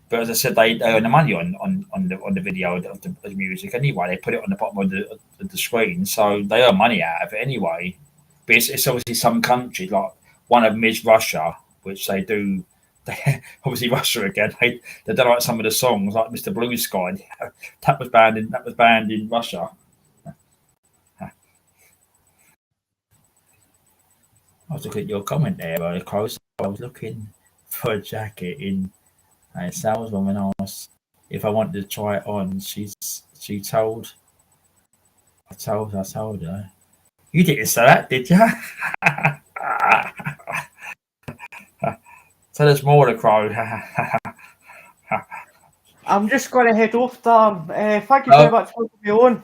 [SPEAKER 3] But as I said, they earn the money on the video of the music anyway. They put it on the bottom of the screen, so they earn money out of it anyway. But it's obviously some countries, like one of them is Russia, which they do. Obviously Russia again. They don't like some of the songs, like Mr. Blue Sky. That was banned in Russia. I was looking at your comment there, but I was looking for a jacket in a saleswoman asked if I wanted to try it on. I told her. You didn't say that, did you? Tell us more, the Crow.
[SPEAKER 2] I'm just going to head off, Dan. Thank you very much for being on.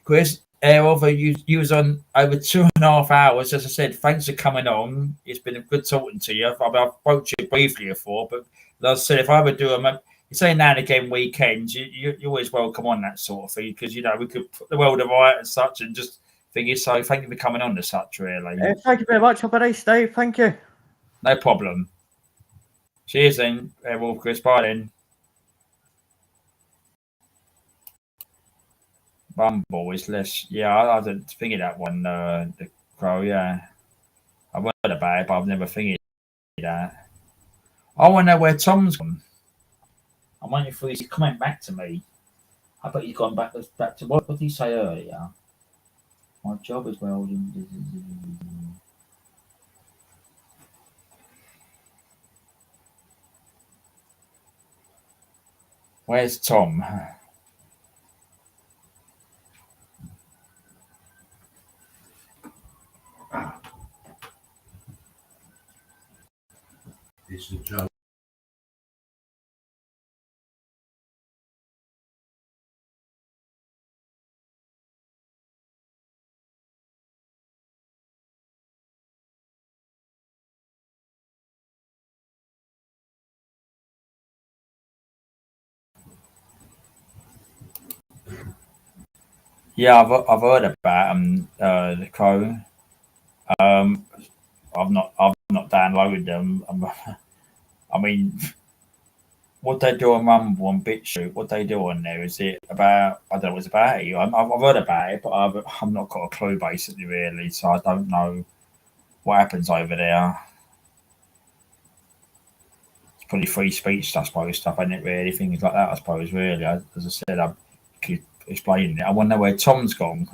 [SPEAKER 3] Chris, over you was on over 2.5 hours. As I said, thanks for coming on. It's been good talking to you. I've spoke to you briefly before, but as I said, if I ever do you say now and again weekends, you're always welcome on that sort of thing, because you know we could put the world right and such, and just figure. So thank you for coming on to such, really.
[SPEAKER 2] Thank you very much. Have a nice day. Thank you.
[SPEAKER 3] No problem. Cheers then, Wolf Chris. Bye then. Bumble is less. Yeah, I didn't think of that one. The Crow. Yeah, I've heard about it, but I've never thinking that. I want to know where Tom's gone. I'm waiting for his comment back to me. I bet he's gone back to what did he say earlier? My job is well. Where's Tom?
[SPEAKER 4] It's a joke.
[SPEAKER 3] Yeah, I've heard about the Crow. I've not not downloaded them. I mean, what they do on Rumble and BitChute, what they do on there, is it about, I don't know what it's about. I've heard about it, but I've not got a clue basically, really. So I don't know what happens over there. It's pretty free speech, I suppose, stuff, isn't it, really? Things like that, I suppose, really. As I said, I keep explaining it. I wonder where Tom's gone.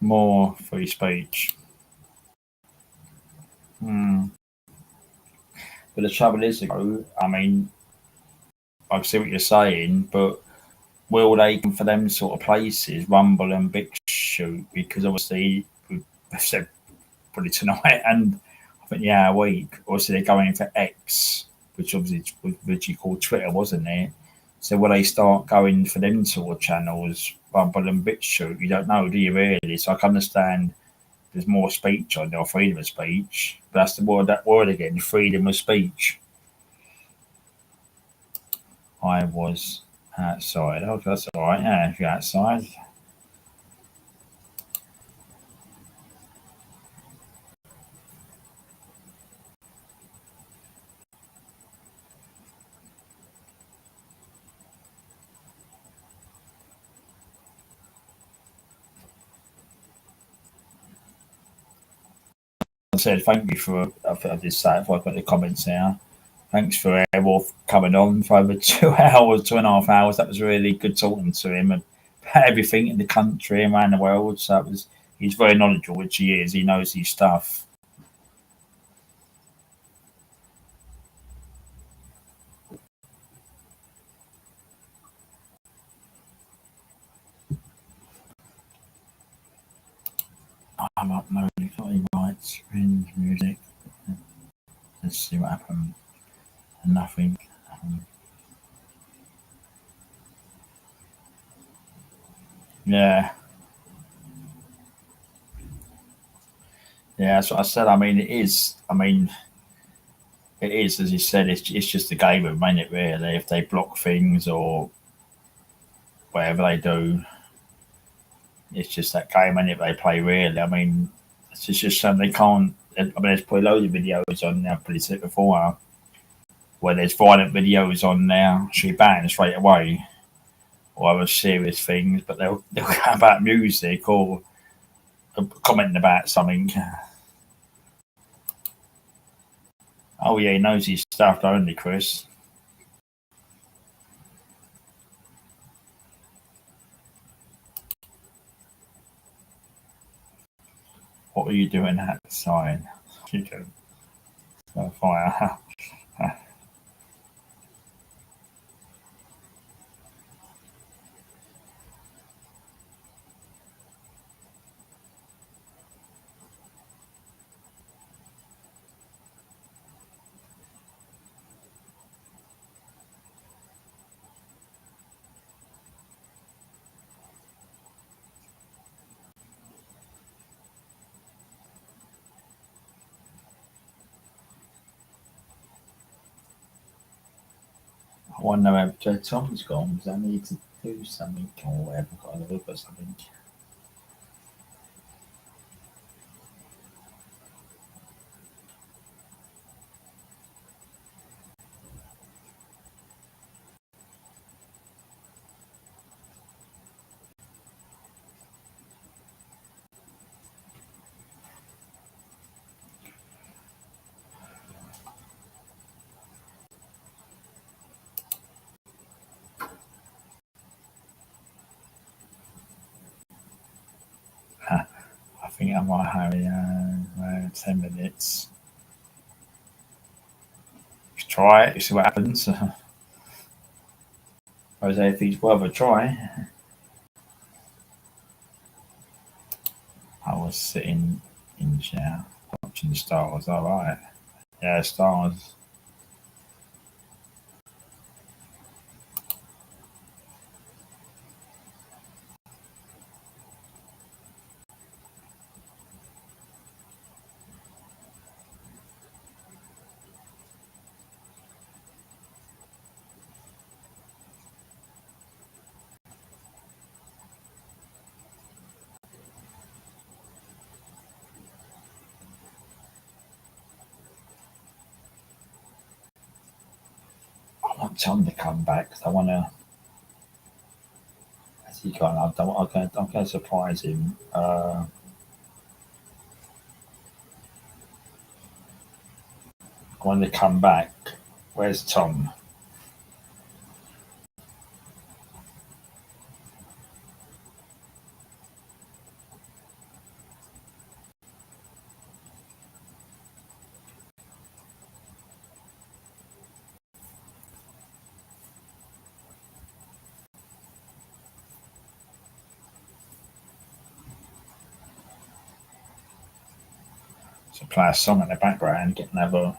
[SPEAKER 3] More free speech. But the trouble is, I mean, I see what you're saying, but will they come for them sort of places, Rumble and BitChute? Because obviously, we've said probably tonight and I think week. Obviously, they're going for X, which obviously was originally called Twitter, wasn't it? So will they start going for them sort of channels, Rumble and BitChute? You don't know, do you really? So I can understand there's more speech on there, freedom of speech. But that's that word again, freedom of speech. I was outside. Oh, that's all right. Yeah, if you're outside. I said thank you for. I just say if I got the comments now. Thanks for Airwolf coming on for over 2 hours, 2.5 hours. That was really good talking to him about everything in the country and around the world. So he's very knowledgeable, which he is. He knows his stuff. I'm up mode. He writes, friends, music. Let's see what happened. Nothing. Yeah. Yeah, that's what I said. I mean, it is. I mean, it is, as you said, it's just a game of it, really. If they block things or whatever they do, it's just that game, and if they play, really. I mean, it's just something they can't. I mean, there's probably loads of videos on there, pretty said before, where there's violent videos on there, should be banned straight away, or other serious things, but they'll go about music or commenting about something. Oh, yeah, he knows his stuff, don't he, Chris? What are you doing outside? You do. Fire. I wonder where Tom's gone. Does I need to do something or whatever? Got to look at something.
[SPEAKER 1] think I might have 10 minutes. Just try it, see what happens. Jose, if he's worth a try. I was sitting in chair watching the stars. All right. Yeah, stars. I want Tom to come back. I want to. As he gone, I'm going to surprise him. I want to come back. Where's Tom? So play a song in the background, get another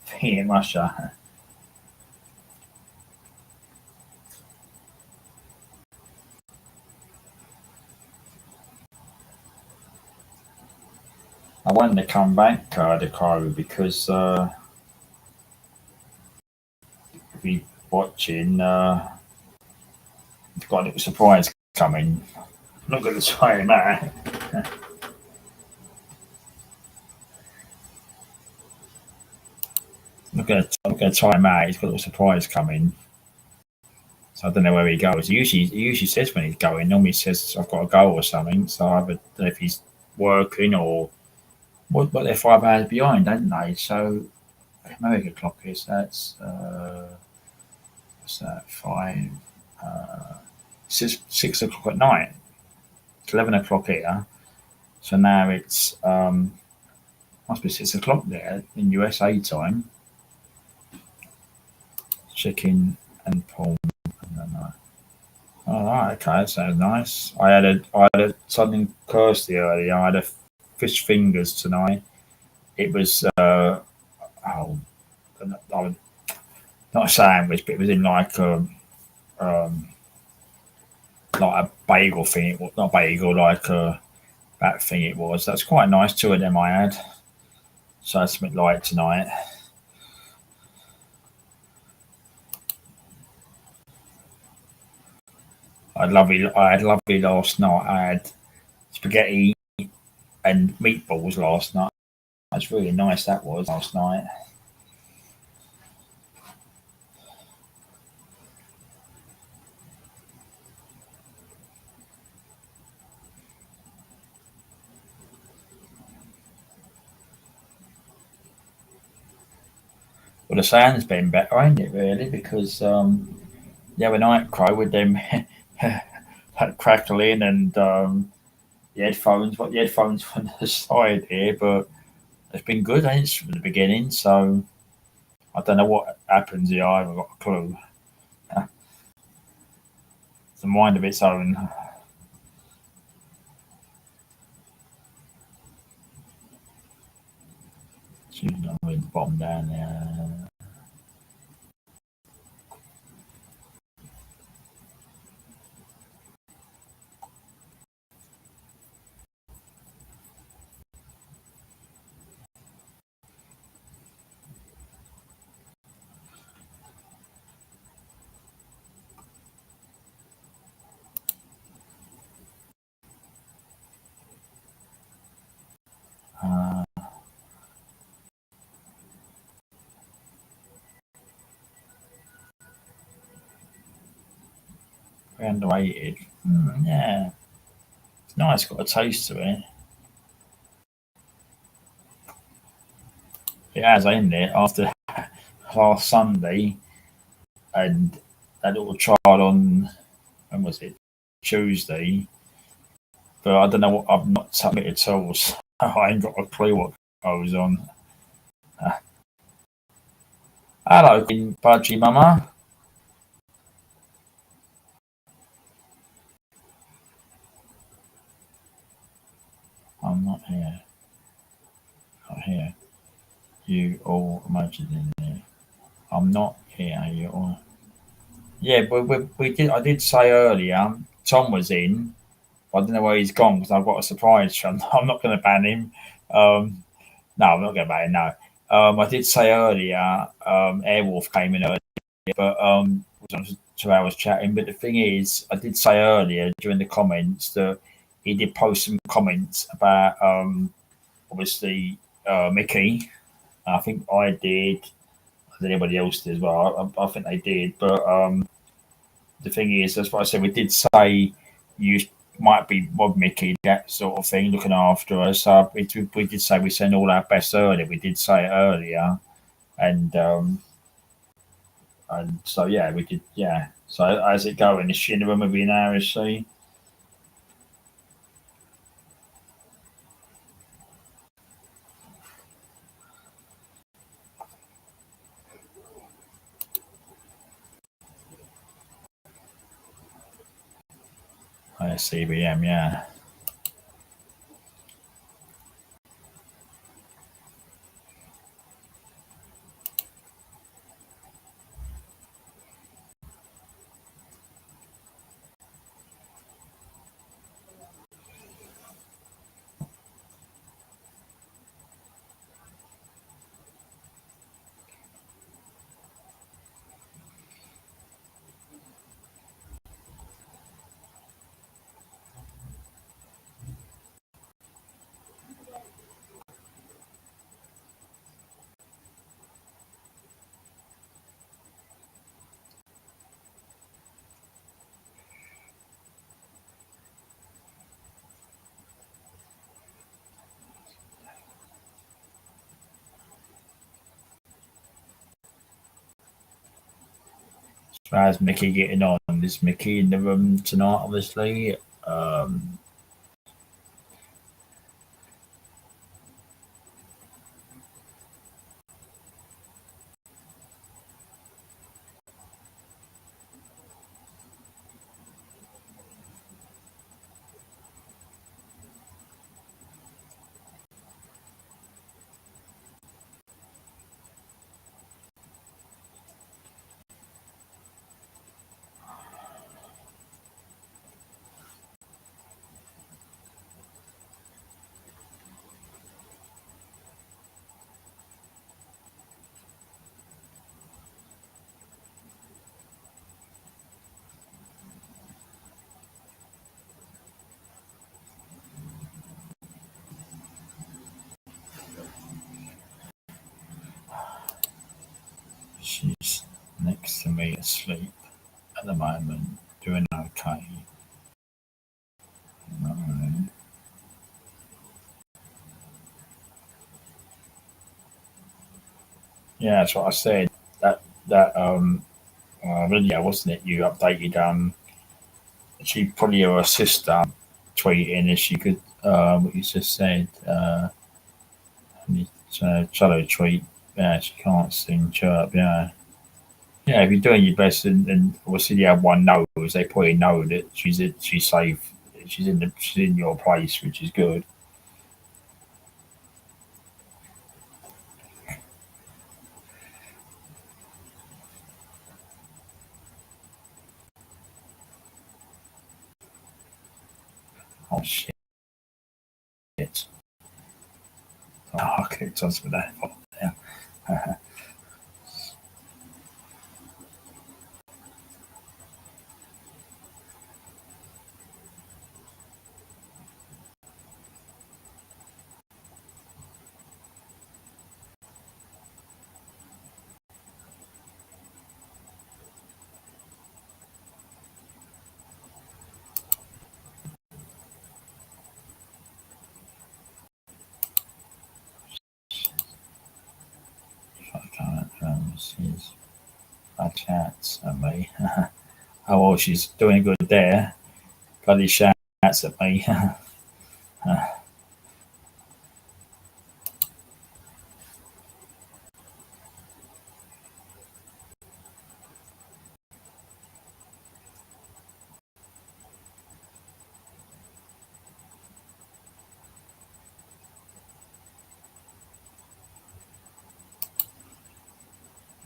[SPEAKER 1] thing in Russia. I wanted to come back, Dakari, because if you're watching, you've got a little surprise coming. I'm not going to try him out. I'm not going to try him out. He's got a little surprise coming. So I don't know where he goes. He usually says when he's going. Normally he says I've got to go or something. So I don't know if he's working or what. But they're 5 hours behind, aren't they? So American clock is that's what's that? 6 o'clock at night. It's 11 o'clock here. So now it's must be 6 o'clock there in USA time. Chicken and pork. All right, okay, that sounds nice. I had a something Kirsty earlier. I had a fish fingers tonight. It was not a sandwich, but it was in like a bagel thing. It was not bagel, like that thing. It was. That's quite nice. 2 of them I had. So that's something light tonight. I had lovely last night. I had spaghetti and meatballs last night. That's really nice. That was last night. Well, the sound's been better, ain't it? Really, because the other night, Crow, with them crackling and the headphones. What the headphones on the side here, but it's been good, ain't it, from the beginning. So I don't know what happens here. I haven't got a clue. It's a mind of its own. She's not really bomb down there. Underrated. Yeah, it's nice. Got a taste to it. It has, ain't it? After last Sunday and that little trial on when was it? Tuesday. but I don't know what I've not submitted tools. I ain't got a clue what goes on. Hello, Budgie Mama. I'm not here. Not here. You all imagine in here. I'm not here. You all. Yeah, but we did. I did say earlier. Tom was in. I don't know where he's gone because I've got a surprise from. I'm not going to ban him. No, I'm not going to ban him. No. I did say earlier. Airwolf came in earlier, but was 2 hours chatting. But the thing is, I did say earlier during the comments that he did post some comments about obviously Mickey. I think I did. I think anybody else did as well. I think they did. But the thing is, that's what I said. We did say you might be Bob Mickey, that sort of thing, looking after us. So we did say we send all our best earlier. We did say it earlier, and so yeah, we did. Yeah. So how's it going? Is she in the room with you now? Is she? CBM, yeah. How's Mickey getting on? Is Mickey in the room tonight? Obviously. She's next to me asleep at the moment, doing okay. Right. Yeah, that's what I said. That video, wasn't it? You updated she probably her sister tweeting if she could what you just said. Cello tweet. Yeah, she can't sing chirp. Yeah. Yeah, if you're doing your best, and obviously the other one knows, they probably know that she's safe. She's in your place, which is good. Oh shit! Oh, I clicked on some of that. Yeah. I can't. She's bad chats at me. Oh well, she's doing good there. Bloody shouts at me.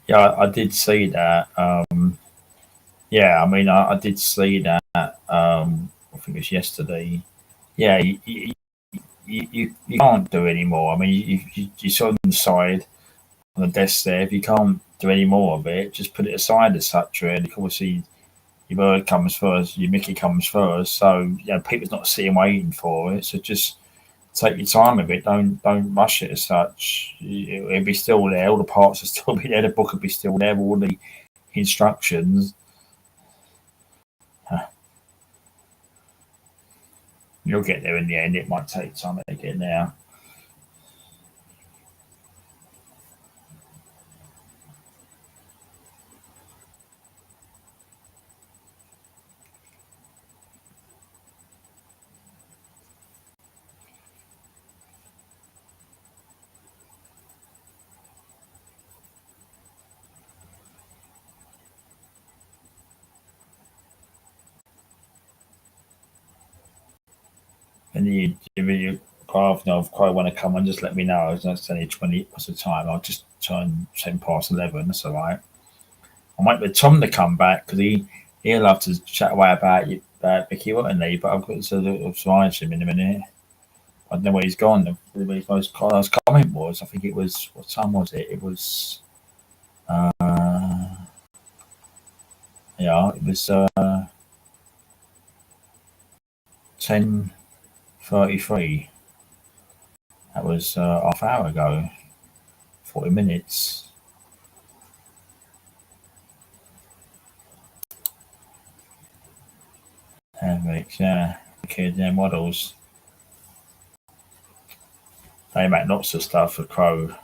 [SPEAKER 1] Yeah, I did see that. Yeah, I mean, I did see that. I think it was yesterday. Yeah, you can't do any more. I mean, you saw on the side on the desk there. If you can't do any more of it, just put it aside as such. And obviously, your bird comes first, your Mickey comes first. So people's not sitting waiting for it. So just take your time with it. Don't rush it as such. It'll be still there. All the parts will still be there. The book will be still there. All the instructions. You'll get there in the end. It might take time to get there. And you quite want to come and just let me know. It's only 20 past the time. I'll just turn 10 past 11. That's all right. I might with Tom to come back because he'll have to chat away about Vicky Whitney, but I've got to surprise him in a minute. I don't know where he's gone. His most last comment was, I think it was, what time was it? It was, it was 10:33. That was half hour ago, 40 minutes. Yeah, kids and models. They make lots of stuff for Crow.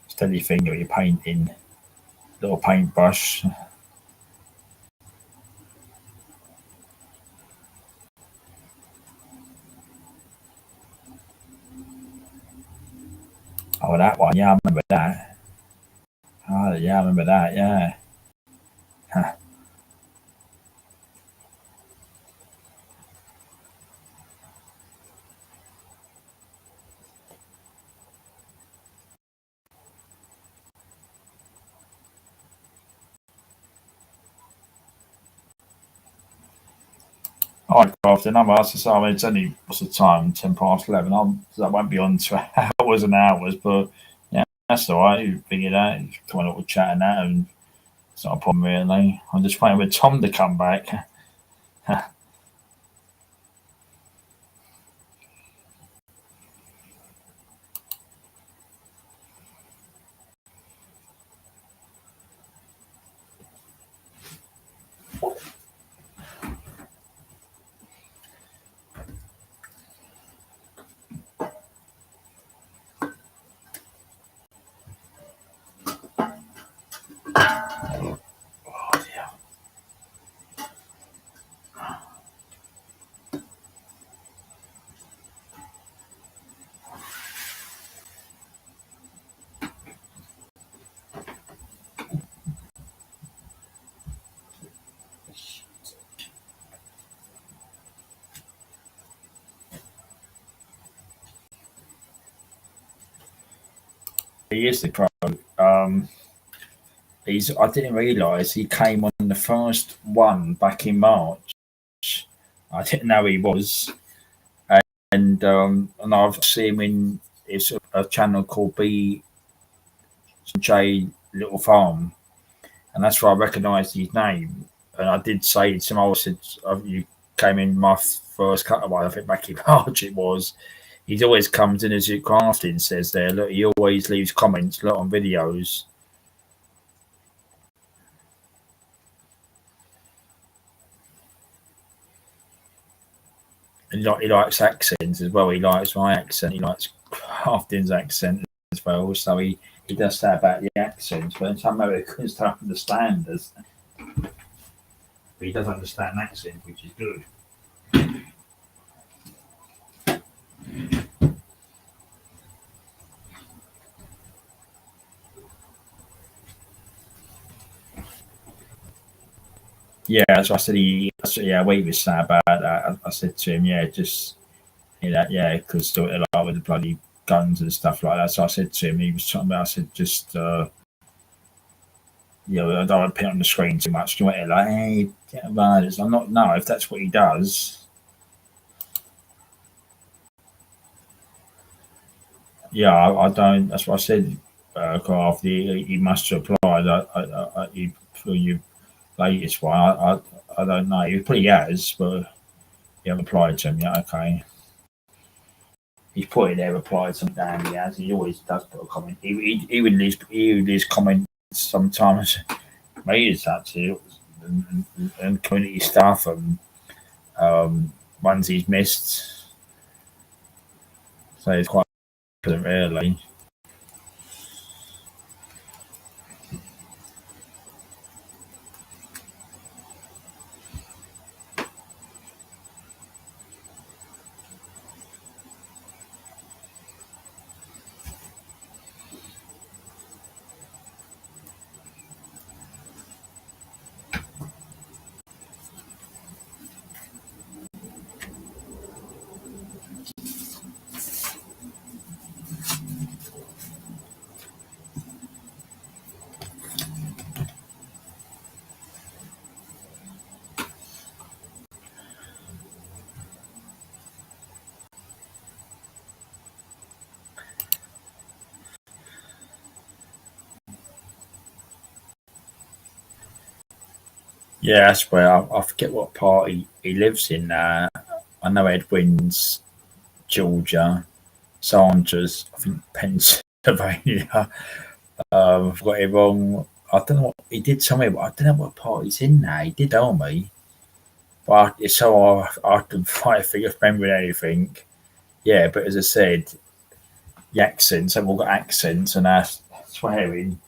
[SPEAKER 1] Steady finger, you're painting. Little paintbrush. Oh, that one. Yeah, I remember that. Oh, yeah, I remember that. Yeah. Huh. All right, Crafton. I'm asking. So, I mean, it's only what's the time? 10 past 11. That won't be on 2 hours and hours, but yeah, that's all right. You figure that. You come on up with chat and that, and it's not a problem really. I'm just waiting for Tom to come back. He is the Crow. I didn't realise he came on the first one back in March. I didn't know he was, and I've seen him in it's a channel called BJ Little Farm,
[SPEAKER 3] and that's why I recognised his name. And I did say to him, I said, "You came in my first cut. I think back in March it was. He's always comes in as crafting says there. Look, he always leaves comments, a lot on videos." And he likes accents as well. He likes my accent. He likes Crafting's accent as well. So he does say about the accents, but some Americans don't understand us. But he does understand accent, which is good. Yeah, so I said we was saying about that. I said to him, yeah, just because like with the bloody guns and stuff like that. So I said to him, he was talking about. I said, just I don't want to put it on the screen too much. You know, like, hey, get about it. I'm not. No, if that's what he does, yeah, I don't. That's what I said. After he must have applied. For your latest one, I don't know. He probably has, but he haven't applied to him yet. Okay. He's put in there, replied something down. He has. He always does put a comment. He would leave comments sometimes. Meters actually, and community stuff and ones he's missed. So it's quite really. Yeah, that's where I forget what part he lives in. I know Edwin's Georgia, Sandra's I think Pennsylvania. I've got it wrong. I don't know what he did tell me, but I don't know what part he's in now. He did tell me, but it's so I can try to figure remember anything. Yeah, but as I said, the accents, they've all got accents and our swearing.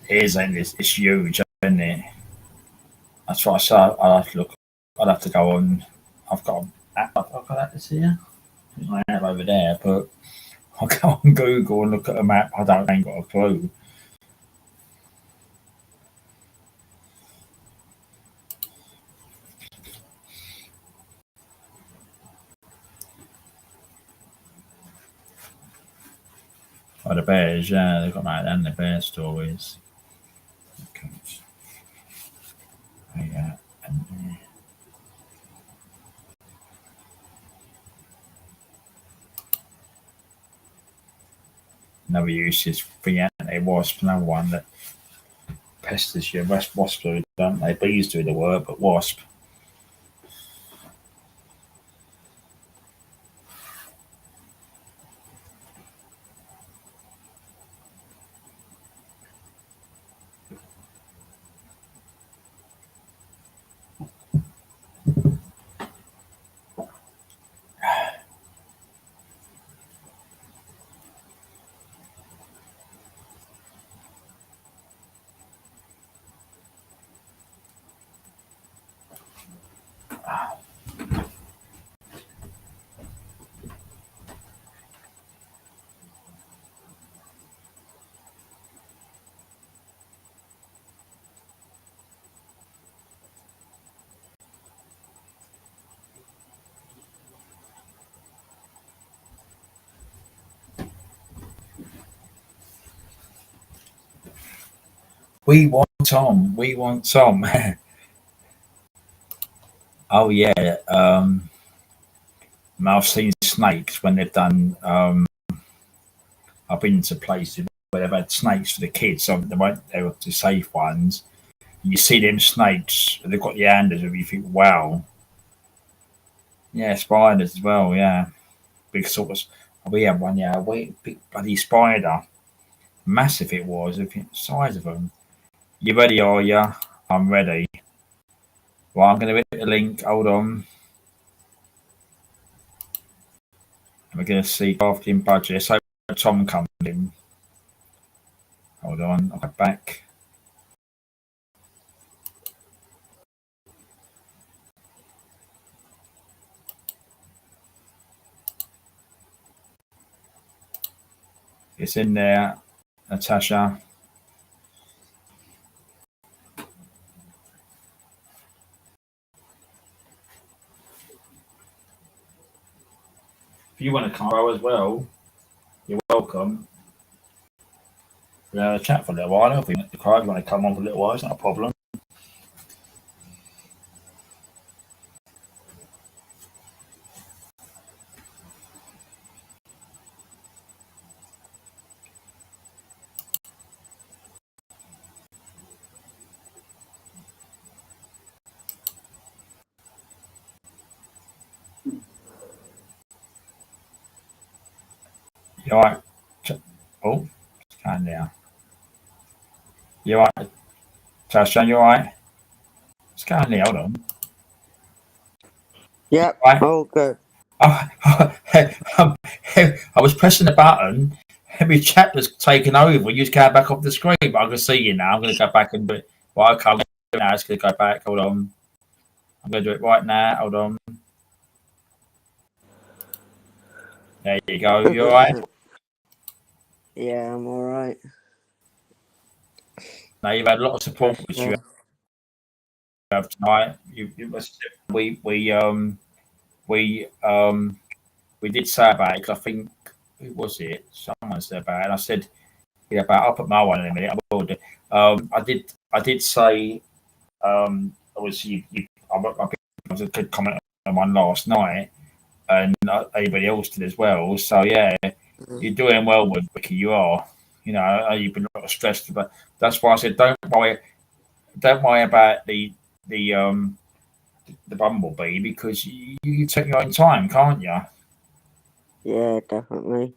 [SPEAKER 3] It is, and it's huge, isn't it? That's what I said. I'll have to look. I'll have to go on. I've got an app. I've got that this here. I have over there, but I'll go on Google and look at a map. I ain't got a clue.
[SPEAKER 1] Oh, the bears, yeah, they've got that and the bear stories. Okay. Yeah. And, another use is the anti-wasp, another one that pesters you. Wasps do, don't they? Bees do the work, but wasp. We want Tom. We want Tom. Oh yeah. I've seen snakes when they've done. I've been to places where they've had snakes for the kids. So they were the safe ones. You see them snakes. They've got the handles. And you think, wow. Yeah, spiders as well. Yeah, big sort of. We had one. Yeah, big bloody spider. Massive it was. Look at the size of them. You ready? Are you? I'm ready. Well, I'm going to hit the link. Hold on. We're going to see crafting budget. So Tom comes in. Hold on. I'll go back. It's in there, Natasha. If you want to come as well, you're welcome. We'll have a chat for a little while. If you want to come on for a little while, it's not a problem. You all right? Oh, it's going down. You all right? Tasha, you all right? It's going down. Hold on.
[SPEAKER 4] Yep,
[SPEAKER 1] Right.
[SPEAKER 4] all good.
[SPEAKER 1] I was pressing the button. Every chat was taken over. You just came back off the screen, but I can see you now. I'm going to go back and do it. Well, okay, I'm going to do it now. It's going to go back. Hold on. I'm going to do it right now. Hold on. There you go. You all right?
[SPEAKER 4] Yeah, I'm alright.
[SPEAKER 1] Now, you've had a lot of support with you tonight. We did say about it, 'cause I think, who was it? Someone said about it. And I said, yeah, about I'll put my one in a minute. I will do. I did say, obviously, I was a good comment on one last night, and everybody else did as well. So yeah, you're doing well with Vicky. You are. You know, you've been a lot stressed, but that's why I said don't worry about the bumblebee, because you take your own time, can't you?
[SPEAKER 4] Yeah, definitely.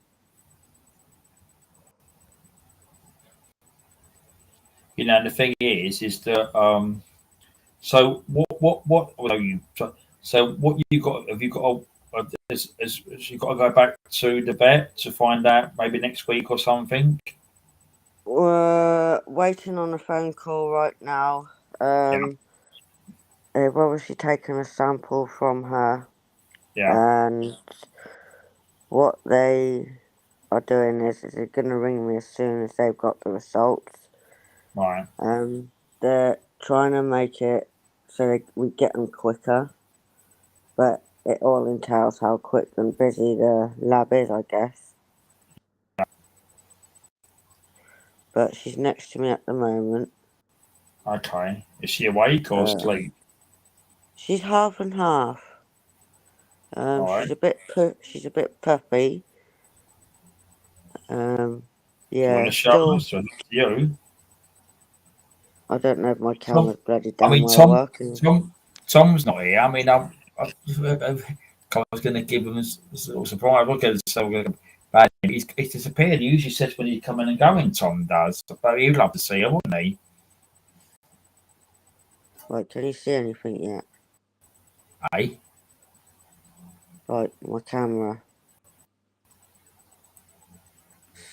[SPEAKER 1] You know, the thing is that so what so what you got? Have you got? Has you got to go back to the vet to find out maybe next week or something?
[SPEAKER 4] We're waiting on a phone call right now. They've obviously taken a sample from her,
[SPEAKER 1] Yeah,
[SPEAKER 4] and what they are doing is they're gonna ring me as soon as they've got the results.
[SPEAKER 1] right.
[SPEAKER 4] They're trying to make it so we get them quicker, but it all entails how quick and busy the lab is, I guess. but she's next to me at the moment.
[SPEAKER 3] Okay. Is she awake or asleep?
[SPEAKER 4] She's half and half.
[SPEAKER 3] Alright.
[SPEAKER 4] She's a bit puffy.
[SPEAKER 3] You
[SPEAKER 4] Yeah,
[SPEAKER 3] want to show
[SPEAKER 4] still.
[SPEAKER 3] us? Or you?
[SPEAKER 4] I don't know if my camera's bloody
[SPEAKER 3] I
[SPEAKER 4] damn
[SPEAKER 3] mean,
[SPEAKER 4] well working.
[SPEAKER 3] Tom's not here. I mean, I was going to give him a little surprise. Look at so bad. He's disappeared. He usually says when he's coming and going. Tom does, but he'd love to see her, wouldn't he?
[SPEAKER 4] Right, can you see anything yet?
[SPEAKER 3] Hey,
[SPEAKER 4] Right, my camera.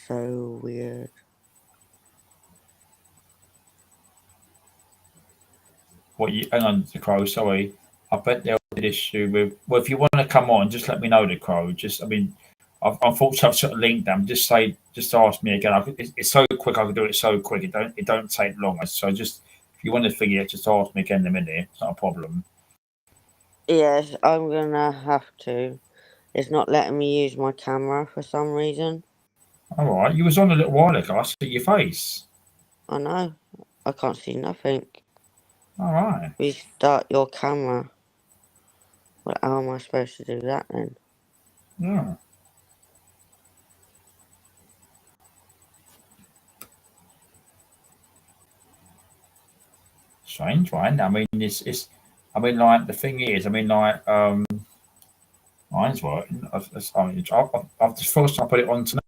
[SPEAKER 4] So weird.
[SPEAKER 3] what you? Hang on, the crow. Sorry, I bet there'll be an issue with. Well, if you want to come on, just let me know, the crow. Just, I mean, unfortunately, I've sort of linked them. Just ask me again. It's so quick. I can do it so quick. It don't take long. So just if you want to figure it, just ask me again in a minute. It's not a problem.
[SPEAKER 4] Yes, I'm gonna have to. It's not letting me use my camera for some reason.
[SPEAKER 3] All right, you was on a little while ago. I see your face.
[SPEAKER 4] I know. I can't see nothing.
[SPEAKER 3] All right.
[SPEAKER 4] Restart your camera. Well, how am I supposed to do that then?
[SPEAKER 3] Yeah. Strange, right? I mean, it's. I mean, like the thing is, I mean, like mine's working. I've just first time I put it on tonight.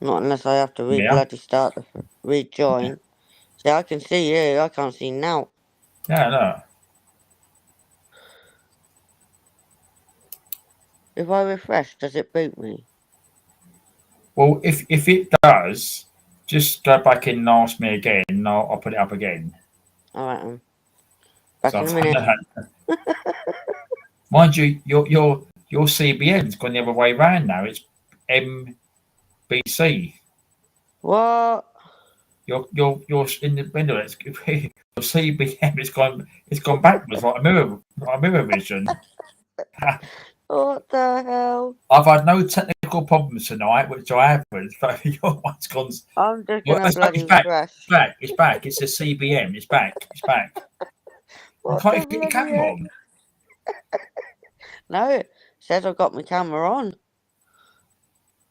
[SPEAKER 4] Not unless I have to
[SPEAKER 3] Yeah.
[SPEAKER 4] bloody start the rejoin. See, I can see you. I can't see now.
[SPEAKER 3] Yeah, no.
[SPEAKER 4] If I refresh, does it boot me?
[SPEAKER 3] Well, if it does, just go back in and ask me again, and I'll put it up again.
[SPEAKER 4] All right, back
[SPEAKER 3] So
[SPEAKER 4] in a minute.
[SPEAKER 3] Mind you, your CBN's gone the other way round now. It's MBC.
[SPEAKER 4] What?
[SPEAKER 3] You're in the window. It's your CBM. It's gone backwards like a mirror vision.
[SPEAKER 4] What the hell?
[SPEAKER 3] I've had no technical problems tonight, which I haven't. But your one's gone.
[SPEAKER 4] I'm just gonna bloody refresh.
[SPEAKER 3] It's back. It's a CBM. It's back.
[SPEAKER 4] What
[SPEAKER 3] Can't you
[SPEAKER 4] the
[SPEAKER 3] get your
[SPEAKER 4] bloody
[SPEAKER 3] camera
[SPEAKER 4] heck?
[SPEAKER 3] on?
[SPEAKER 4] No, it says I've got my camera on.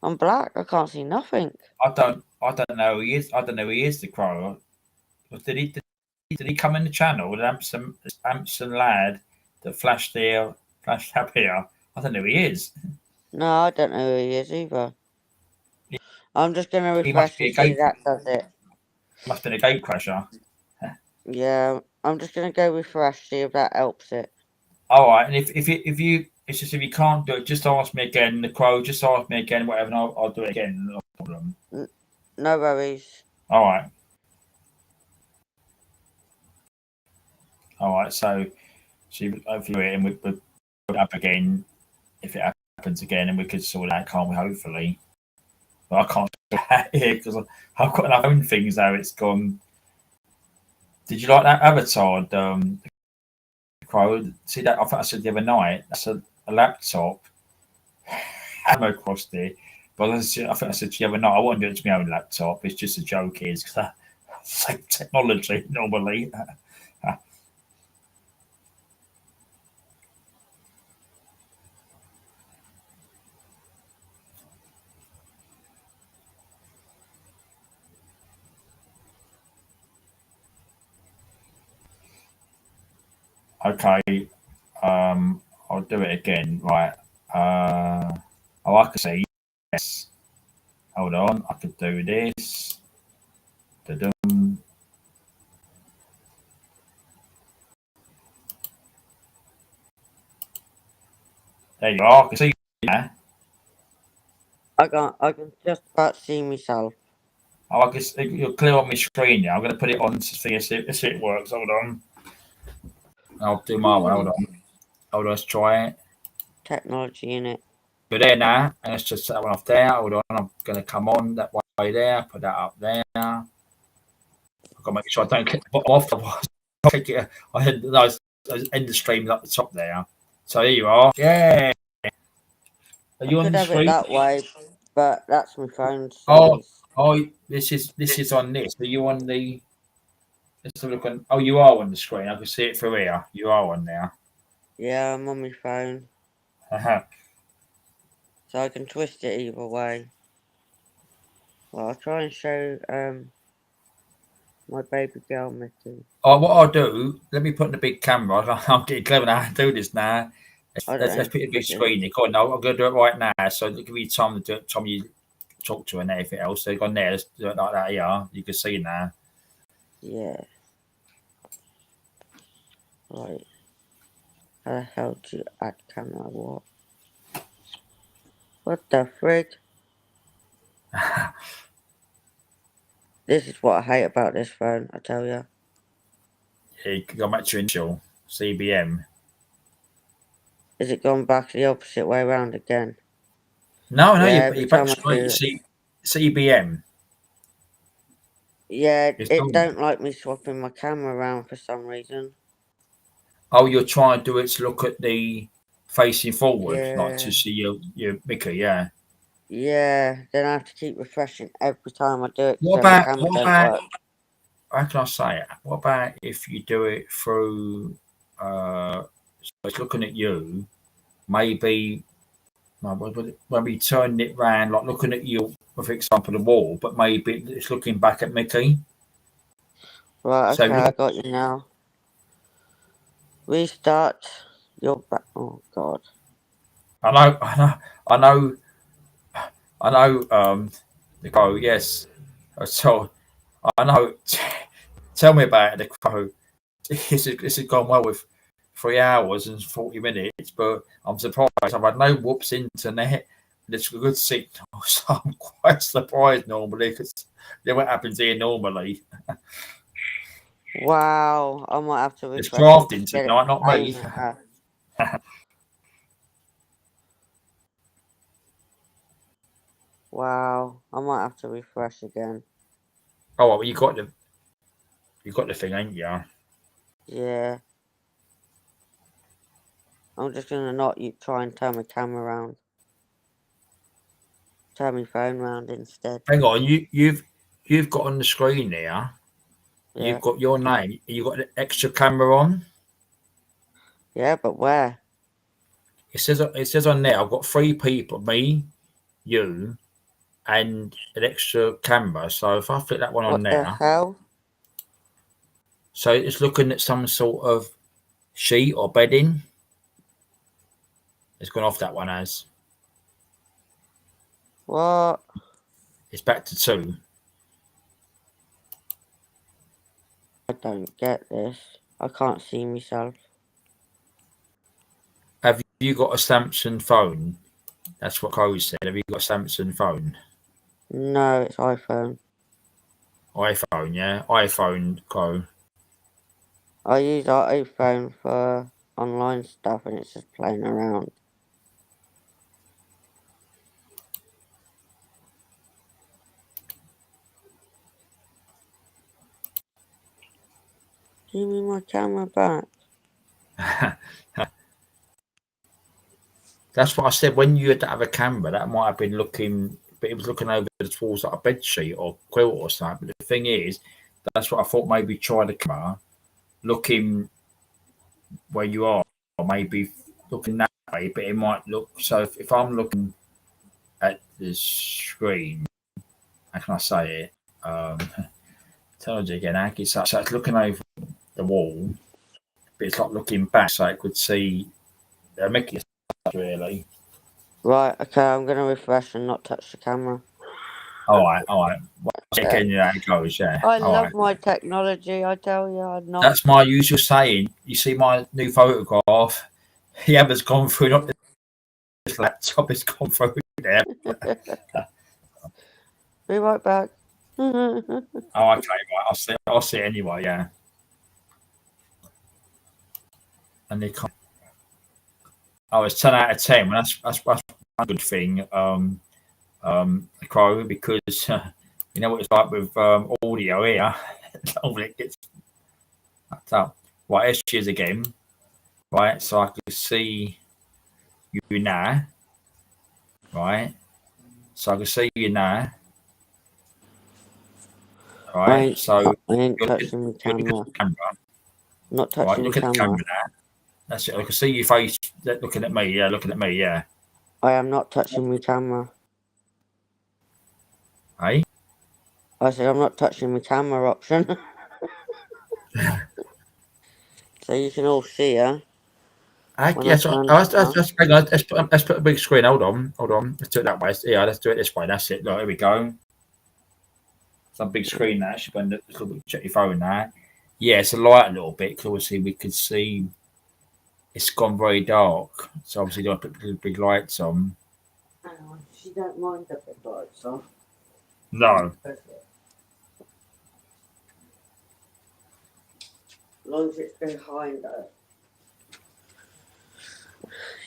[SPEAKER 4] I'm black. I can't see nothing.
[SPEAKER 3] I don't know who he is. I don't know who he is, the crow. Did he come in the channel with Amson lad that flashed up here? I don't know who he is.
[SPEAKER 4] No, I don't know who he is either. I'm just gonna
[SPEAKER 3] He must
[SPEAKER 4] refresh
[SPEAKER 3] be a
[SPEAKER 4] and see
[SPEAKER 3] gate.
[SPEAKER 4] that does it.
[SPEAKER 3] Must have been a gate crasher.
[SPEAKER 4] Yeah, I'm just gonna go refresh, see if that helps it.
[SPEAKER 3] All right, and if you it's just if you can't do it, just ask me again. The crow, just ask me again, whatever, and I'll do it again. No problem.
[SPEAKER 4] No worries.
[SPEAKER 3] All right. So hopefully, and we put it up again if it happens again, and we could sort it out, can't we? Hopefully, but I can't do that here because I've got enough own things now. It's gone. Did you like that avatar? Crow. See that? I think I said the other night. That's a laptop. Ammo across there. But I think I said the other night I wouldn't do it to my own laptop. It's just a joke, because I say technology normally. Okay. I'll do it again. Right. I can see. Yes. Hold on. I could do this. Da-dum. There you are. I can see you now.
[SPEAKER 4] I can just about see myself.
[SPEAKER 3] I guess you're clear on my screen now. I'm going to put it on to see if it works. Hold on. I'll do my way. Hold on. Let's try it.
[SPEAKER 4] Technology in it.
[SPEAKER 3] We're there now, and let's just set that one off there. Hold on, I'm going to come on that way there, put that up there. I've got to make sure I don't click the bottom off. I had those end the streams up the top there. So here you are. Yeah. Are you on the
[SPEAKER 4] have
[SPEAKER 3] screen?
[SPEAKER 4] it that way, but that's my phone.
[SPEAKER 3] Oh, Oh, this is on this. Are you on the? Let's have a look on. Oh, you are on the screen. I can see it through here. You are on now.
[SPEAKER 4] Yeah, I'm on my phone, so I can twist it either way. Well, I'll try and show my baby girl Mickey.
[SPEAKER 3] Oh, what I'll do? Let me put in the big camera. I'm getting clever now. I do this now.
[SPEAKER 4] I
[SPEAKER 3] Let's
[SPEAKER 4] don't
[SPEAKER 3] put a
[SPEAKER 4] know.
[SPEAKER 3] big screen. Here. Go on, no, I'm going to do it right now. So give me time to do it. Time you talk to her and everything else. So go on there. Let's do it like that. Yeah, you can see now.
[SPEAKER 4] Yeah. Right. How the hell do you add camera? What the frick? This is what I hate about this phone, I tell you.
[SPEAKER 3] You can go back to your initial CBM.
[SPEAKER 4] Is it gone back the opposite way around again?
[SPEAKER 3] No,
[SPEAKER 4] Yeah,
[SPEAKER 3] you
[SPEAKER 4] every
[SPEAKER 3] back
[SPEAKER 4] time I
[SPEAKER 3] straight.
[SPEAKER 4] do
[SPEAKER 3] You
[SPEAKER 4] it.
[SPEAKER 3] see CBM.
[SPEAKER 4] Yeah,
[SPEAKER 3] It's
[SPEAKER 4] it
[SPEAKER 3] gone.
[SPEAKER 4] don't like me swapping my camera around for some reason.
[SPEAKER 3] Oh, you're trying to do it to look at the facing forward, like to
[SPEAKER 4] Yeah.
[SPEAKER 3] see your Mickey. Yeah.
[SPEAKER 4] Yeah, then I have to keep refreshing every time I do it
[SPEAKER 3] What
[SPEAKER 4] so my
[SPEAKER 3] about
[SPEAKER 4] camera
[SPEAKER 3] what
[SPEAKER 4] don't
[SPEAKER 3] about?
[SPEAKER 4] work.
[SPEAKER 3] How can I say it? What about if you do it through? So it's looking at you. Maybe maybe turning it round, like looking at you, for example, the wall, but maybe it's looking back at Mickey.
[SPEAKER 4] Right,
[SPEAKER 3] So
[SPEAKER 4] okay, I got you now. Restart your back. Oh, God.
[SPEAKER 3] I know, I know, I know, I know. The crow. Yes. So I know. Tell me about it, the crow. This has gone well with 3 hours and 40 minutes, but I'm surprised. I've had no whoops internet. It's a good signal, so I'm quite surprised normally because what happens here normally.
[SPEAKER 4] Wow, I might have to
[SPEAKER 3] It's
[SPEAKER 4] refresh it to
[SPEAKER 3] crafting
[SPEAKER 4] get it
[SPEAKER 3] tonight, not
[SPEAKER 4] same.
[SPEAKER 3] me.
[SPEAKER 4] Wow, I might have to refresh again.
[SPEAKER 3] Oh, well, you got the thing, ain't you?
[SPEAKER 4] Yeah. I'm just gonna not try and turn my camera around. Turn my phone round instead.
[SPEAKER 3] Hang on, you've got on the screen there.
[SPEAKER 4] Yeah.
[SPEAKER 3] You've got your name. You got the extra camera on.
[SPEAKER 4] Yeah, but where?
[SPEAKER 3] It says on there. I've got three people: me, you, and an extra camera. So if I flick that one on
[SPEAKER 4] What the
[SPEAKER 3] there,
[SPEAKER 4] hell?
[SPEAKER 3] so it's looking at some sort of sheet or bedding. It's gone off that one as
[SPEAKER 4] What?
[SPEAKER 3] it's back to 2.
[SPEAKER 4] I don't get this. I can't see myself.
[SPEAKER 3] Have you got a Samsung phone? That's what Chloe said. Have you got a Samsung phone?
[SPEAKER 4] No, it's iPhone.
[SPEAKER 3] iPhone, yeah, iPhone Chloe.
[SPEAKER 4] I use iPhone for online stuff and it's just playing around. Give me my camera back.
[SPEAKER 3] That's what I said. When you had to have a camera, that might have been looking, but it was looking over towards like a bed sheet or quilt or something. But the thing is, that's what I thought. Maybe try the camera, looking where you are, or maybe looking that way. But it might look. So if I'm looking at the screen, how can I say it? Tells you again. So it's looking over the wall, but it's like looking back, so it could see. They're making it really.
[SPEAKER 4] Right, okay, I'm gonna refresh and not touch the camera.
[SPEAKER 3] All right. Well, checking how it goes. Yeah.
[SPEAKER 4] I
[SPEAKER 3] All
[SPEAKER 4] love
[SPEAKER 3] right.
[SPEAKER 4] my technology, I tell you, I'm not.
[SPEAKER 3] That's my usual saying. You see my new photograph. The other's gone through. Not this laptop. It's gone through there.
[SPEAKER 4] Be right back.
[SPEAKER 3] Oh, okay. Right. I'll see it anyway. Yeah. And they can't. Oh, it's 10 out of 10. Well, that's one good thing. Crow, because you know what it's like with audio here. It gets backed up. Right, let's choose again. Right, so I can see you now. Right, so I can see you now.
[SPEAKER 1] right? So
[SPEAKER 4] I ain't
[SPEAKER 1] you're looking,
[SPEAKER 4] touching the
[SPEAKER 1] you're looking
[SPEAKER 4] camera.
[SPEAKER 1] at the camera,
[SPEAKER 4] Not
[SPEAKER 1] right?
[SPEAKER 4] touching the
[SPEAKER 1] Look at the camera
[SPEAKER 4] camera.
[SPEAKER 1] now. That's it. I can see your face looking at me. Yeah, looking at me. Yeah.
[SPEAKER 4] I am not touching my camera.
[SPEAKER 1] Hey.
[SPEAKER 4] I said I'm not touching my camera option. So you can all see her. When I
[SPEAKER 1] Yes,
[SPEAKER 4] turn it on.
[SPEAKER 1] hang on, let's put a big screen. Hold on. Let's do it that way. Yeah, let's do it this way. That's it. Look, here we go. Some big screen now. Check your phone now. Yeah, it's a light a little bit because obviously we could see it's gone very dark. So obviously, don't put the big lights on.
[SPEAKER 4] Hang on, she don't mind the big lights on.
[SPEAKER 1] No.
[SPEAKER 4] As long as it's behind her.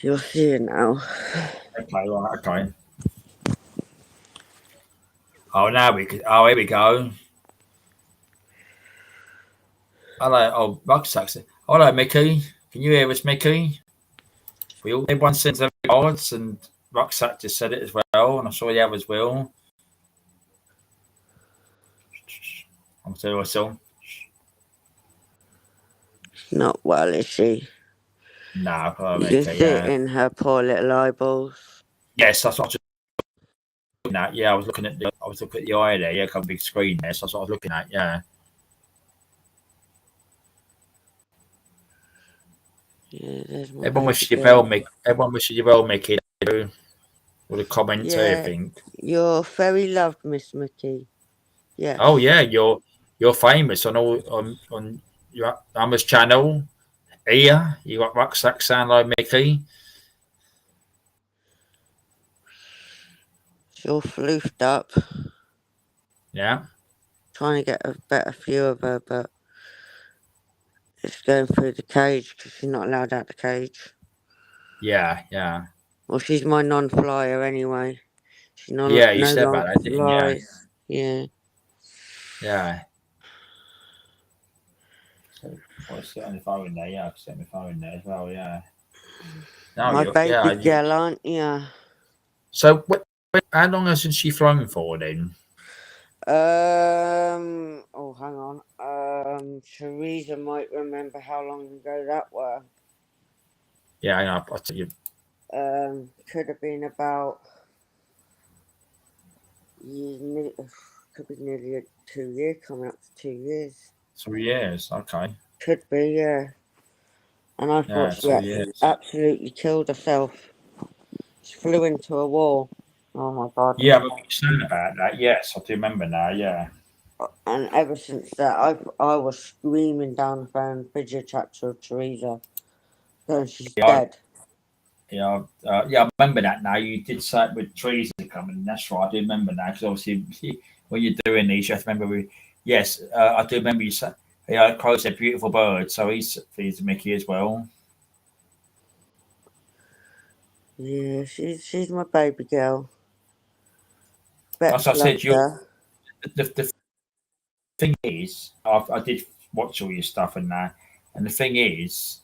[SPEAKER 4] You'll see it now.
[SPEAKER 1] Okay, right, okay. Oh, now we could. Oh, here we go. Hello, oh, Rucksack's. Hello, Mickey. Can you hear us, Mickey? Everyone sends their cards, and Rucksack just said it as well, and I saw the others will. I'm still whistle.
[SPEAKER 4] Not well, is she?
[SPEAKER 1] No,
[SPEAKER 4] You
[SPEAKER 1] Mickey,
[SPEAKER 4] can see it in her poor little eyeballs.
[SPEAKER 1] yes, that's what I was looking at. Yeah, I was looking at the eye there. Yeah, got a big screen there. So that's what I was looking at. Yeah.
[SPEAKER 4] Yeah, there's my
[SPEAKER 1] Everyone wishes you
[SPEAKER 4] baby
[SPEAKER 1] well,
[SPEAKER 4] girl.
[SPEAKER 1] Mickey. Everyone wishes you well, Mickey. With the comments,
[SPEAKER 4] Yeah.
[SPEAKER 1] everything.
[SPEAKER 4] You're very loved, Miss Mickey. Yes.
[SPEAKER 1] Oh yeah, you're famous on your Amma's channel. Here, you got Rucksack sound like Mickey.
[SPEAKER 4] She's all floofed up.
[SPEAKER 1] Yeah.
[SPEAKER 4] Trying to get a better view of her, but it's going through the cage because she's not allowed out the cage.
[SPEAKER 1] Yeah, yeah.
[SPEAKER 4] Well, she's my non-flyer anyway. She's not.
[SPEAKER 1] Yeah, you
[SPEAKER 4] no
[SPEAKER 1] said
[SPEAKER 4] longer
[SPEAKER 1] about that, didn't you?
[SPEAKER 4] flies. Yeah.
[SPEAKER 1] Yeah. So I sit on the phone there. Yeah, I can sit on the phone there as well. Yeah. No,
[SPEAKER 4] My baby
[SPEAKER 1] yeah.
[SPEAKER 4] girl, aren't you?
[SPEAKER 1] So, how long has she flown for then?
[SPEAKER 4] Oh, hang on. Teresa might remember how long ago that were.
[SPEAKER 1] Yeah, I know. I'll tell you.
[SPEAKER 4] Could have been about. Could be nearly 2 years, coming up to 2 years.
[SPEAKER 1] 3 years. Okay.
[SPEAKER 4] Could be, yeah. And I
[SPEAKER 1] Yeah,
[SPEAKER 4] thought she
[SPEAKER 1] 2 years.
[SPEAKER 4] absolutely killed herself. She flew into a wall. Oh my God.
[SPEAKER 1] Yeah, I remember you saying about that. Yes, I do remember now. Yeah.
[SPEAKER 4] And ever since that, I was screaming down the phone, video chat to Teresa, going, she's dead.
[SPEAKER 1] Yeah, I remember that now. You did say it with trees coming. That's right. I do remember now because obviously when you're doing these, you have to remember. Yes, I do remember you said. Yeah, Crow's a beautiful bird, so he's Mickey as well.
[SPEAKER 4] Yeah, she's my baby girl.
[SPEAKER 1] As I said,
[SPEAKER 4] her.
[SPEAKER 1] the thing is, I did watch all your stuff and that, and the thing is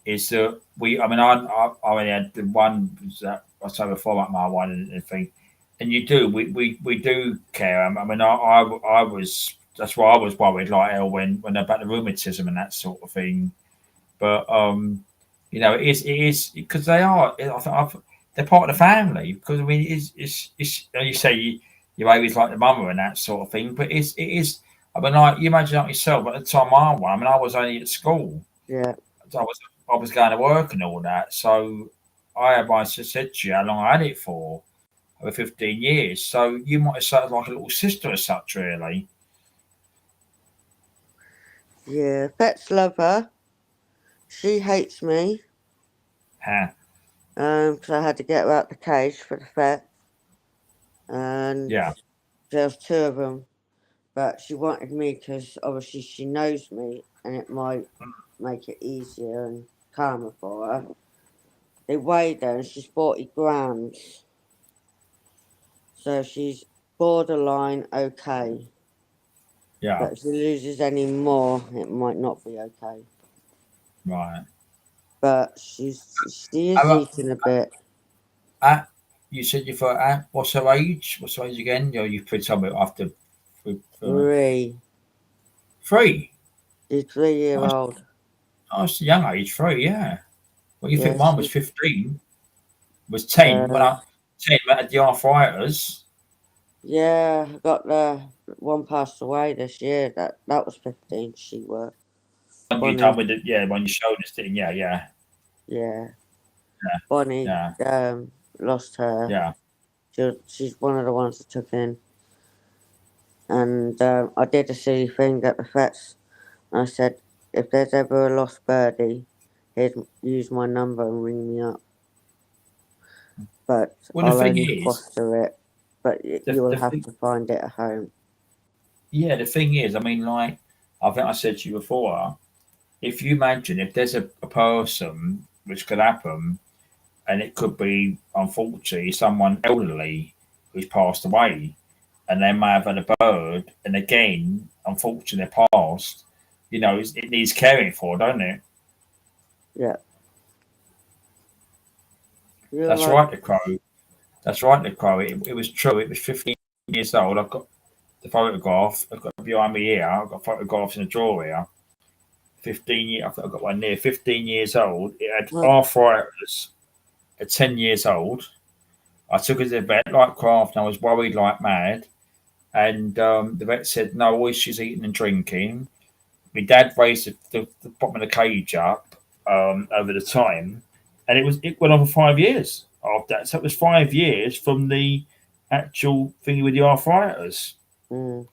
[SPEAKER 1] that I only had the one that I said before about my one and the thing, and we do care. I mean, I was that's why I was worried like when about the rheumatism and that sort of thing, but it is because they're part of the family because I mean it's you say your baby's like the mother and that sort of thing, but it is. I mean, like you imagine that yourself. At the time I won, I mean, I was only at school.
[SPEAKER 4] Yeah.
[SPEAKER 1] So I was going to work and all that. So I said to you how long I had it for, over 15 years. So you might have said like a little sister as such, really.
[SPEAKER 4] Yeah, pets love her. She hates me.
[SPEAKER 1] Huh.
[SPEAKER 4] Because I had to get her out the cage for the vet. And
[SPEAKER 1] Yeah.
[SPEAKER 4] there was 2 of them. But she wanted me because obviously she knows me and it might make it easier and calmer for her. They weighed her and she's 40 grams. So she's borderline okay.
[SPEAKER 1] Yeah.
[SPEAKER 4] But if she loses any more, it might not be okay.
[SPEAKER 1] Right.
[SPEAKER 4] But she is eating a bit.
[SPEAKER 1] You said what's her age? What's her age again? You put something after.
[SPEAKER 4] 3.
[SPEAKER 1] 3.
[SPEAKER 4] She's 3-year
[SPEAKER 1] Nice.
[SPEAKER 4] old.
[SPEAKER 1] Oh, it's a young age, 3, yeah. What you think
[SPEAKER 4] Yeah,
[SPEAKER 1] mine was 15? Was 10 when
[SPEAKER 4] Uh,
[SPEAKER 1] I 10 when I had the arthritis.
[SPEAKER 4] yeah, I got the one passed away this year. That was 15. She was.
[SPEAKER 1] When you
[SPEAKER 4] Bonnie,
[SPEAKER 1] done with it, yeah, when you showed us thing, yeah, yeah,
[SPEAKER 4] yeah.
[SPEAKER 1] yeah,
[SPEAKER 4] Bonnie
[SPEAKER 1] yeah,
[SPEAKER 4] lost her.
[SPEAKER 1] yeah.
[SPEAKER 4] She's one of the ones that took in. And I did a silly thing at the vets. I said, if there's ever a lost birdie, use my number and ring me up. But
[SPEAKER 1] Well, the
[SPEAKER 4] I'll
[SPEAKER 1] thing
[SPEAKER 4] only
[SPEAKER 1] is,
[SPEAKER 4] foster it. But
[SPEAKER 1] the,
[SPEAKER 4] you will
[SPEAKER 1] the
[SPEAKER 4] have
[SPEAKER 1] thing,
[SPEAKER 4] to find it at home.
[SPEAKER 1] yeah, the thing is, I mean, like I think I said to you before, if you imagine if there's a person which could happen, and it could be unfortunately someone elderly who's passed away, and they may have had a bird, and again, unfortunately passed. You know, it needs caring for, don't it?
[SPEAKER 4] Yeah. You're
[SPEAKER 1] That's
[SPEAKER 4] like,
[SPEAKER 1] right, the crow. That's right, the crow. It was true. It was 15 years old. I've got the photograph. I've got behind me here. I've got photographs in the drawer here. 15 years. I've got one there. 15 years old. It had
[SPEAKER 4] well,
[SPEAKER 1] arthritis at 10 years old. I took it to the vet like craft and I was worried like mad. And the vet said, no, all she's eating and drinking. My dad raised the bottom of the cage up over the time. And it went on for 5 years after that. So it was 5 years from the actual thing with the arthritis.
[SPEAKER 4] mm,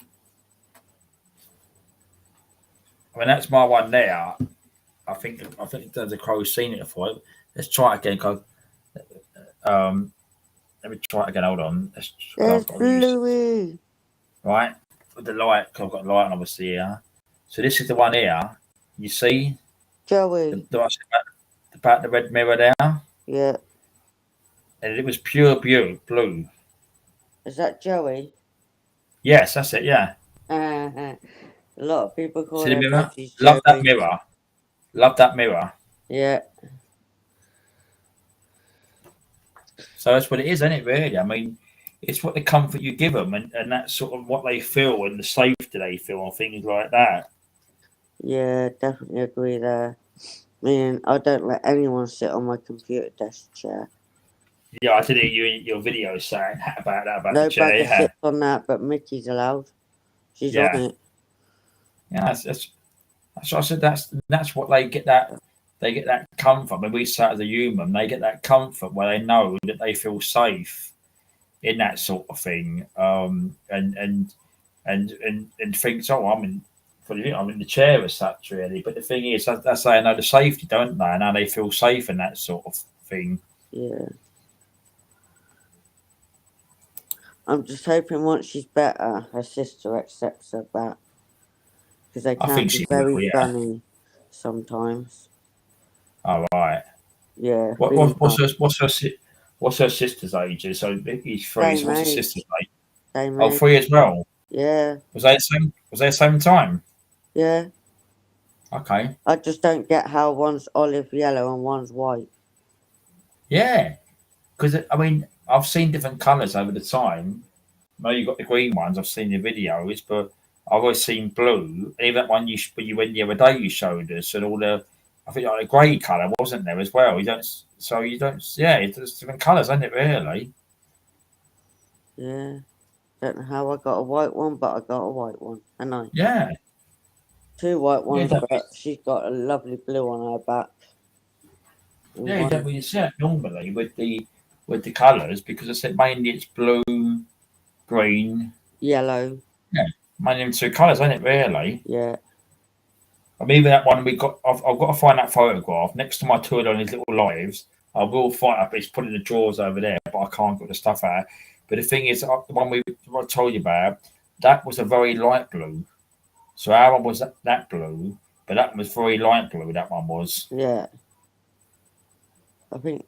[SPEAKER 1] I mean, that's my one there. I think the crow's seen it before. Let's try it again. Um, let me try it again. Hold on.
[SPEAKER 4] there's
[SPEAKER 1] I've got to use
[SPEAKER 4] Bluey.
[SPEAKER 1] right with the light. 'Cause I've got light on obviously here. So this is the one here. You see
[SPEAKER 4] Joey.
[SPEAKER 1] the about the red mirror there,
[SPEAKER 4] Yeah.
[SPEAKER 1] and it was pure blue.
[SPEAKER 4] Is that Joey?
[SPEAKER 1] Yes, that's it. Yeah.
[SPEAKER 4] A lot of people call
[SPEAKER 1] See the
[SPEAKER 4] her
[SPEAKER 1] mirror?
[SPEAKER 4] Betty's
[SPEAKER 1] Love that
[SPEAKER 4] Joey.
[SPEAKER 1] mirror. Love that mirror.
[SPEAKER 4] Yeah.
[SPEAKER 1] So that's what it is, isn't it? Really. I mean, it's what the comfort you give them, and that's sort of what they feel and the safety they feel and things like that.
[SPEAKER 4] Yeah, definitely agree there. Meaning, I don't let anyone sit on my computer desk chair.
[SPEAKER 1] Yeah, I did hear you in your video saying about that about
[SPEAKER 4] No
[SPEAKER 1] the chair.
[SPEAKER 4] bugger
[SPEAKER 1] Yeah,
[SPEAKER 4] sits on that, but Mickey's allowed. She's on
[SPEAKER 1] yeah,
[SPEAKER 4] it.
[SPEAKER 1] yeah. That's what I said. That's what they get that comfort. When we say as a human, they get that comfort where they know that they feel safe in that sort of thing. And thinks, oh, I'm in the chair as such, really. But the thing is, that's they know the safety, don't they? And how they feel safe in that sort of thing.
[SPEAKER 4] Yeah. I'm just hoping once she's better, her sister accepts her back. Because they
[SPEAKER 1] I
[SPEAKER 4] can
[SPEAKER 1] think
[SPEAKER 4] be
[SPEAKER 1] she
[SPEAKER 4] very
[SPEAKER 1] will. Yeah.
[SPEAKER 4] funny sometimes.
[SPEAKER 1] All right.
[SPEAKER 4] Yeah,
[SPEAKER 1] What,
[SPEAKER 4] really
[SPEAKER 1] what
[SPEAKER 4] fun.
[SPEAKER 1] what's her sister's age? So he's 3. So
[SPEAKER 4] Same
[SPEAKER 1] what's the
[SPEAKER 4] age.
[SPEAKER 1] sister's age?
[SPEAKER 4] Same
[SPEAKER 1] Oh,
[SPEAKER 4] age.
[SPEAKER 1] 3 as well.
[SPEAKER 4] Yeah,
[SPEAKER 1] Was they the same? Was they the same time?
[SPEAKER 4] yeah.
[SPEAKER 1] Okay.
[SPEAKER 4] I just don't get how one's olive yellow and one's white.
[SPEAKER 1] Yeah. Because I mean, I've seen different colours over the time. I know you got the green ones. I've seen the videos, but I've always seen blue. Even that one you went the other day you showed us, and all the I think like a grey colour wasn't there as well. You don't. So you don't. Yeah, it's different colours, isn't it? Really.
[SPEAKER 4] Yeah. Don't know how I got a white one, but I got a white one. And I
[SPEAKER 1] Yeah.
[SPEAKER 4] two white
[SPEAKER 1] Yeah.
[SPEAKER 4] ones, but she's got a lovely blue on her back. And
[SPEAKER 1] Yeah, you don't
[SPEAKER 4] one
[SPEAKER 1] really see it normally with the colours because I said mainly it's blue, green.
[SPEAKER 4] yellow.
[SPEAKER 1] Yeah, mainly them 2 colours, isn't it? Really.
[SPEAKER 4] Yeah.
[SPEAKER 1] I mean, even that one we got. I've got to find that photograph next to my tour on his little lives. I will find it. It's put in the drawers over there, but I can't get the stuff out. But the thing is, the one I told you about, that was a very light blue. So our one was that blue, but that was very light blue. That one was.
[SPEAKER 4] Yeah. I think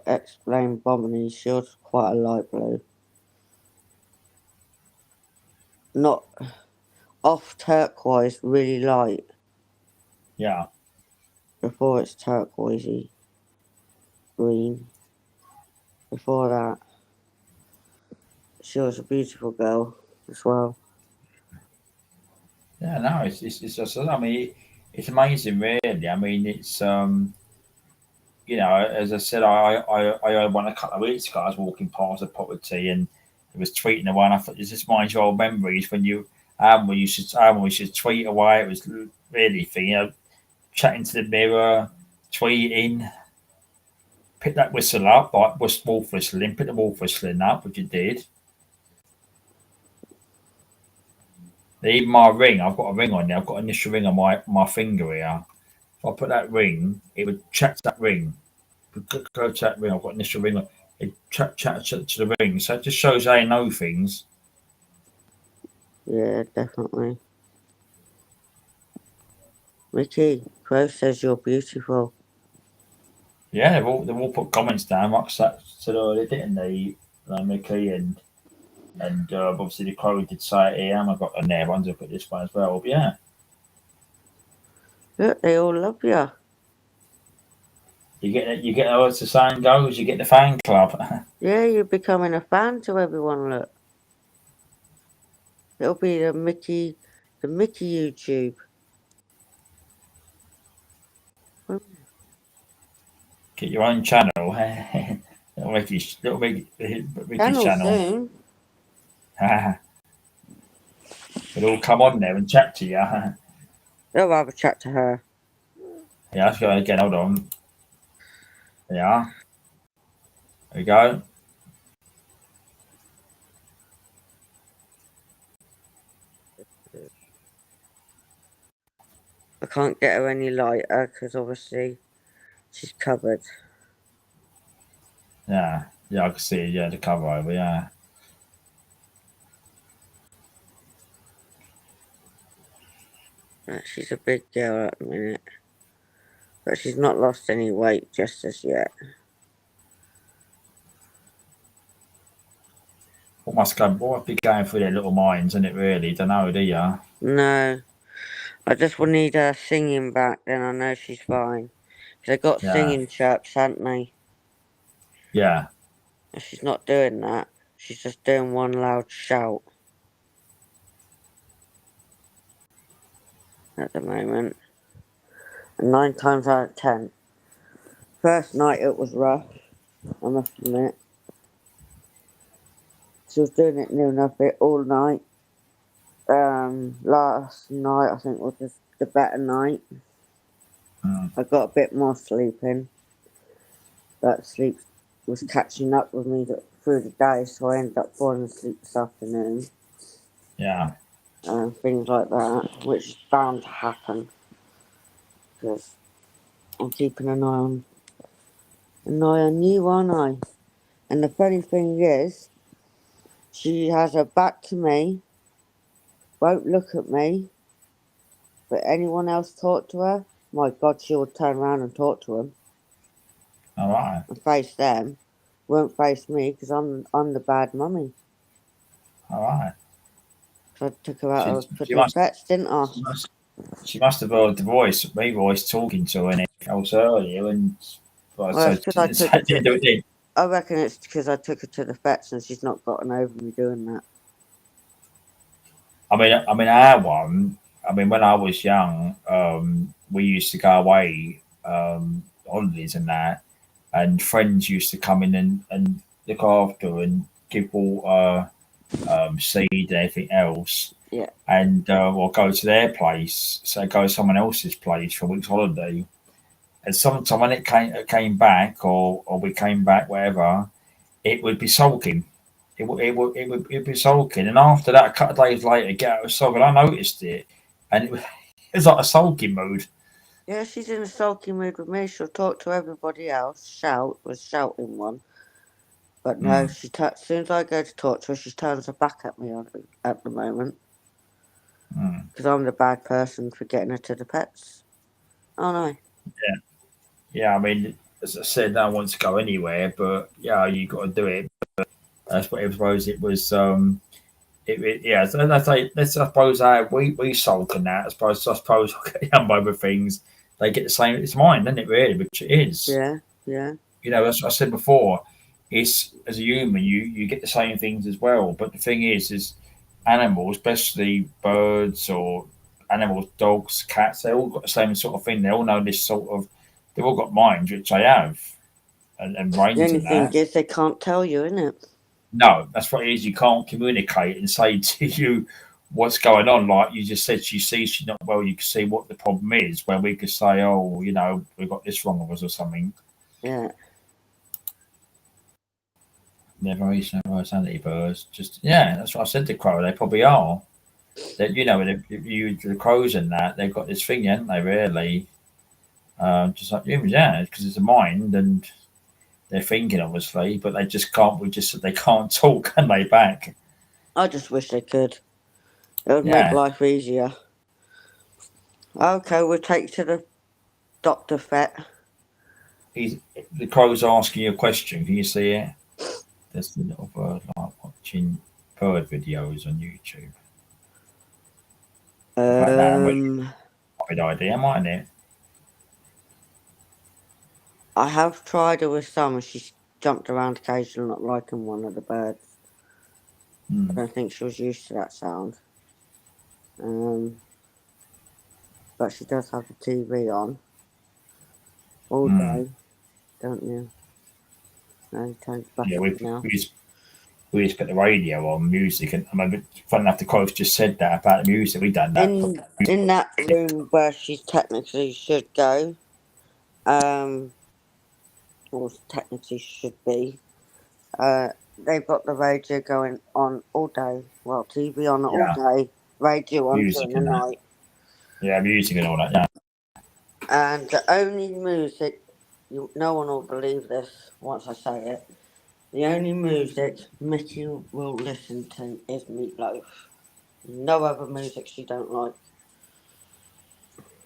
[SPEAKER 4] explain Bomini, she was quite a light blue. Not off turquoise, really light.
[SPEAKER 1] Yeah.
[SPEAKER 4] Before it's turquoisey green. Before that, she was a beautiful girl as well.
[SPEAKER 3] Yeah, no, it's just. I mean, it's amazing, really. I mean, it's as I said, I had one a couple of weeks ago. I was walking past a property and it was tweeting away. And I thought, this just reminds you of old memories when we should tweet away. It was really thing, chatting to the mirror, tweeting, pick that whistle up, like wolf whistling, pick the wolf whistling up, which you did. Even my ring, I've got a ring on there. I've got an initial ring on my finger here. If I put that ring, it would chat to that ring. Go to that ring. I've got an initial ring on. It chat to the ring. So it just shows they know things.
[SPEAKER 4] Yeah, definitely. Mickey, Crow says you're beautiful.
[SPEAKER 3] Yeah, they've all put comments down. Like that said earlier, didn't they? Mickey and obviously the Crow did say it here, and I've got a there ones up at this one as well. But yeah.
[SPEAKER 4] Look, they all love you.
[SPEAKER 3] You get as the saying goes, you get the fan club.
[SPEAKER 4] Yeah, you're becoming a fan to everyone, look. It'll be the Mickey YouTube.
[SPEAKER 3] Get your own channel. little Mickey's channel.
[SPEAKER 4] Soon.
[SPEAKER 3] We'll all come on there and chat to you.
[SPEAKER 4] They'll have a chat to her.
[SPEAKER 3] Yeah, let's go again. Hold on. Yeah. There we go.
[SPEAKER 4] I can't get her any lighter because obviously she's covered.
[SPEAKER 3] Yeah. Yeah, I can see it. Yeah, the cover over. Yeah.
[SPEAKER 4] She's a big girl at the minute. But she's not lost any weight just as yet.
[SPEAKER 3] What must be going through their little minds, isn't it, really? Don't know, do you?
[SPEAKER 4] No. I just will need her singing back, then I know she's fine. Because they got singing chirps, haven't they?
[SPEAKER 3] Yeah.
[SPEAKER 4] And she's not doing that. She's just doing one loud shout. At the moment. And 9 times out of 10. First night it was rough, I must admit. She was doing it near enough it all night. Last night I think was the better night. I got a bit more sleep in. But sleep was catching up with me through the day, so I ended up falling asleep this afternoon.
[SPEAKER 3] Yeah.
[SPEAKER 4] Things like that, which is bound to happen. Because I'm keeping an eye on you, aren't I? And the funny thing is, she has her back to me, won't look at me, but anyone else talk to her, my God, she will turn around and talk to them.
[SPEAKER 3] All right.
[SPEAKER 4] And face them. Won't face me because I'm the bad mummy.
[SPEAKER 3] All right.
[SPEAKER 4] So I took her out for the vets, didn't I?
[SPEAKER 3] She must have heard the voice talking to her in it else earlier, and
[SPEAKER 4] I reckon it's because I took her to the vets and she's not gotten over me doing that.
[SPEAKER 3] I mean, our one. I mean, when I was young, we used to go away holidays and that, and friends used to come in and look after and give water, seed, and everything else.
[SPEAKER 4] Yeah.
[SPEAKER 3] And or go to their place, so go to someone else's place for a week's holiday. And sometime when it came back, or we came back, whatever, it would be sulking. It would be sulking, and after that, a couple of days later, get out of sulking. I noticed it, and it was like a sulking mood.
[SPEAKER 4] Yeah, she's in a sulky mood with me. She'll talk to everybody else. Was shouting one. But no, as soon as I go to talk to her, she turns her back at me at the moment. Because I'm the bad person for getting her to the pets. Oh no.
[SPEAKER 3] Yeah. I mean, as I said, no one wants to go anywhere, but yeah, you got to do it. But that's what I suppose it was. So I suppose we sulk and that. I suppose young over things. They get the same. It's mine, isn't it? Really, which it is.
[SPEAKER 4] Yeah.
[SPEAKER 3] That's what I said before. It's as a human, you get the same things as well. But the thing is animals, especially birds or animals, dogs, cats, they all got the same sort of thing. They all know this sort of, they've all got minds, which they have, and
[SPEAKER 4] The
[SPEAKER 3] brains
[SPEAKER 4] only
[SPEAKER 3] and
[SPEAKER 4] thing
[SPEAKER 3] that.
[SPEAKER 4] is they can't tell you, innit?
[SPEAKER 3] No, that's what it is. You can't communicate and say to you what's going on. Like you just said, she sees she's not well. You can see what the problem is. Where we could say, "Oh, you know, we've got this wrong with us" or something.
[SPEAKER 4] Yeah.
[SPEAKER 3] They're very sanity birds. Just yeah, that's what I said to Crow. They probably are. That you know, the crows and that they've got this thing, haven't they? Really, just like humans, yeah, because it's a mind and they're thinking obviously, but they just can't. They can't talk, can they? Back.
[SPEAKER 4] I just wish they could. It would make
[SPEAKER 3] Yeah.
[SPEAKER 4] life easier. Okay, we'll take you to the doctor vet.
[SPEAKER 3] The crow's asking you a question. Can you see it? There's the little bird like watching bird videos on YouTube. Like that, good idea, mightn't it?
[SPEAKER 4] I have tried her with some and she's jumped around occasionally, not liking one of the birds. I don't think she was used to that sound. But she does have the TV on all day, don't you? No, he turns back
[SPEAKER 3] Yeah,
[SPEAKER 4] on now.
[SPEAKER 3] we just put the radio on music, and I mean, fun enough, the quotes just said that about the music. We done that.
[SPEAKER 4] In that room where she technically should go, or technically should be, they've got the radio going on all day. Well, TV on all day, radio on
[SPEAKER 3] Music
[SPEAKER 4] during the
[SPEAKER 3] and that.
[SPEAKER 4] night.
[SPEAKER 3] Yeah, music and all that. Yeah.
[SPEAKER 4] And the only music, no one will believe this once I say it, the only music Mickey will listen to is Meatloaf. No other music she don't like.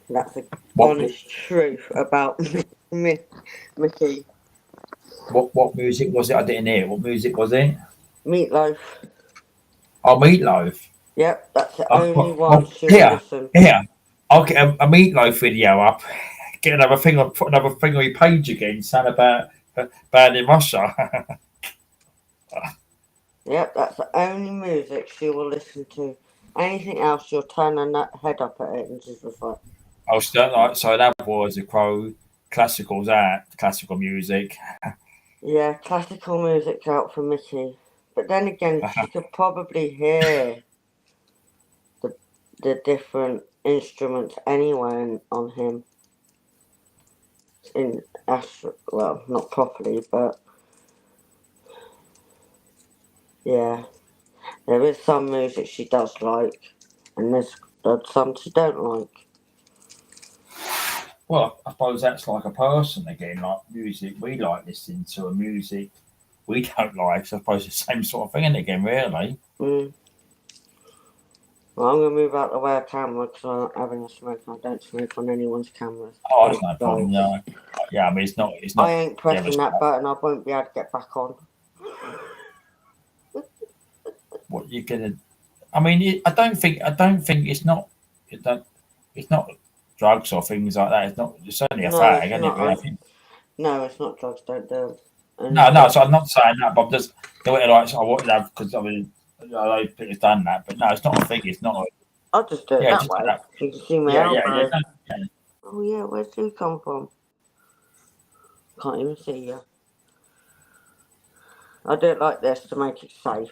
[SPEAKER 4] That's the honest truth about Mickey.
[SPEAKER 3] What music was it? I didn't hear. What music was it?
[SPEAKER 4] Meatloaf.
[SPEAKER 3] Oh, Meatloaf.
[SPEAKER 4] Yep, that's the only one she will listen.
[SPEAKER 3] Here, I'll get a Meatloaf video up. Get another thing. I'll put another thing on your page again. Saying about bad in Russia.
[SPEAKER 4] Yep, that's the only music she will listen to. Anything else, she'll turn her head up at it and just was like.
[SPEAKER 3] I was like, so that was a Crow classical music.
[SPEAKER 4] Yeah, classical music's out for Mickey. But then again, she could probably hear the different instruments anyway on him. Well, not properly, but yeah. There is some music she does like, and there's some she don't like.
[SPEAKER 3] Well, I suppose that's like a person again, like music we like listening to, and music we don't like. So I suppose it's the same sort of thing again, really.
[SPEAKER 4] Well, I'm going to move out the way of camera because I'm not having a smoke. I don't smoke on anyone's cameras.
[SPEAKER 3] Oh, that's no problem. No. Yeah, I mean, it's not.
[SPEAKER 4] I ain't pressing that button. I won't be able to get back on.
[SPEAKER 3] What you're gonna? I mean, I don't think it's not. It's not drugs or things like that. It's not. It's only a fag, isn't it?
[SPEAKER 4] No, it's not drugs. Don't do it.
[SPEAKER 3] No. So I'm not saying that, but I'm just the way I wanted to have because I mean, I know people's done that, but no, it's not a thing. It's not.
[SPEAKER 4] I'll just do it that way.
[SPEAKER 3] That.
[SPEAKER 4] You can see my elbow. Oh yeah, where's you come from? Can't even see you. I do it like this to make it safe.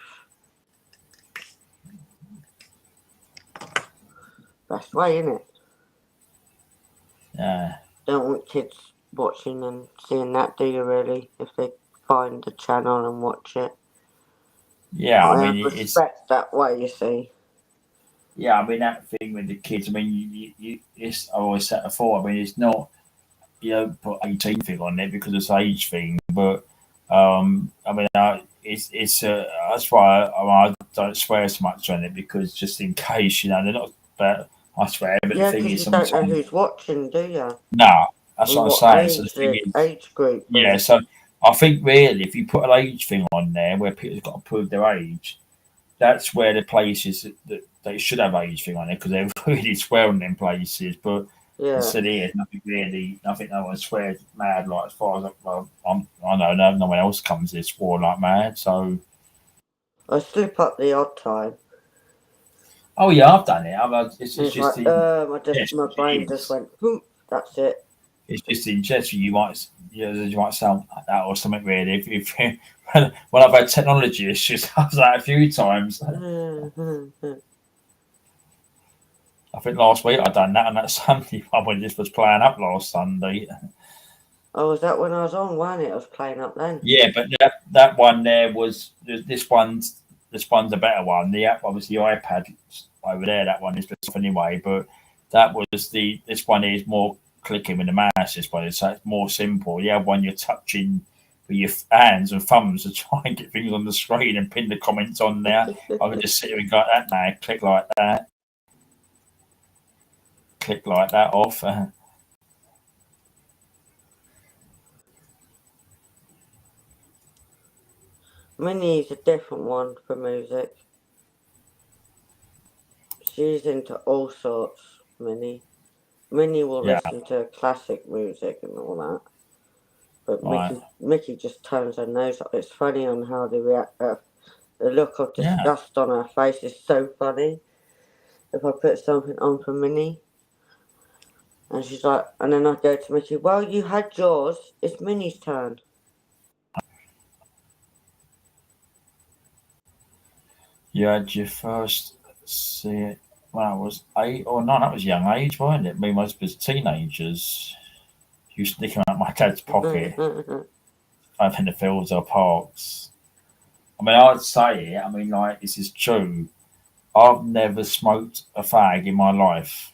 [SPEAKER 4] Best way, isn't it?
[SPEAKER 3] Yeah.
[SPEAKER 4] Don't want kids watching and seeing that, do you really? If they find the channel and watch it.
[SPEAKER 3] Yeah, I mean,
[SPEAKER 4] respect that way, you see.
[SPEAKER 3] Yeah, I mean that thing with the kids. I mean, it's I always said before. I mean, it's not you don't put 18 thing on it because it's age thing, but I mean, it's that's why I don't swear so much on it because just in case they're not. But I swear, but the thing is,
[SPEAKER 4] you don't know who's watching, do you?
[SPEAKER 3] No, that's what I'm saying. So the thing is,
[SPEAKER 4] age group.
[SPEAKER 3] Yeah, so I think really, if you put an age thing on there where people's got to prove their age, that's where the places that they should have age thing on it because they're really swearing in places. But instead here, nothing no one swears mad like as far as I know, no one else comes here swore like mad. So
[SPEAKER 4] I slip up the odd time.
[SPEAKER 3] Oh yeah, I've done it. It's
[SPEAKER 4] And it's
[SPEAKER 3] just
[SPEAKER 4] like,
[SPEAKER 3] yes,
[SPEAKER 4] my brain
[SPEAKER 3] it
[SPEAKER 4] just
[SPEAKER 3] is.
[SPEAKER 4] went, boom, that's it.
[SPEAKER 3] It's just interesting. You might sound like that or something really. If when I've had technology issues, I've done that a few times. I think last week I done that, and that Sunday one when this was playing up last Sunday.
[SPEAKER 4] Oh, was that when I was on, wasn't it? I was playing up then.
[SPEAKER 3] Yeah, but that one there was this one's a better one. The app obviously the iPad over there. That one is better anyway, but that was this one is more clicking with the mouse. This one is so it's more simple. The other one you're touching with your hands and thumbs to try and get things on the screen and pin the comments on there. I can just sit here and go like that now, click like that off.
[SPEAKER 4] Minnie's a different one for music. She's into all sorts, Minnie. Minnie will
[SPEAKER 3] Yeah,
[SPEAKER 4] listen to classic music and all that. But
[SPEAKER 3] right.
[SPEAKER 4] Mickey just turns her nose up. It's funny on how they react. The look of
[SPEAKER 3] Yeah.
[SPEAKER 4] disgust on her face is so funny. If I put something on for Minnie, and she's like, and then I go to Mickey, well, you had yours. It's Minnie's turn.
[SPEAKER 3] You had your first see it when I was 8 or 9. That was young age, wasn't it? Me most was teenagers. Used to stick them out my dad's pocket, up in the fields or parks. I mean, I'd say it. I mean, like this is true. I've never smoked a fag in my life.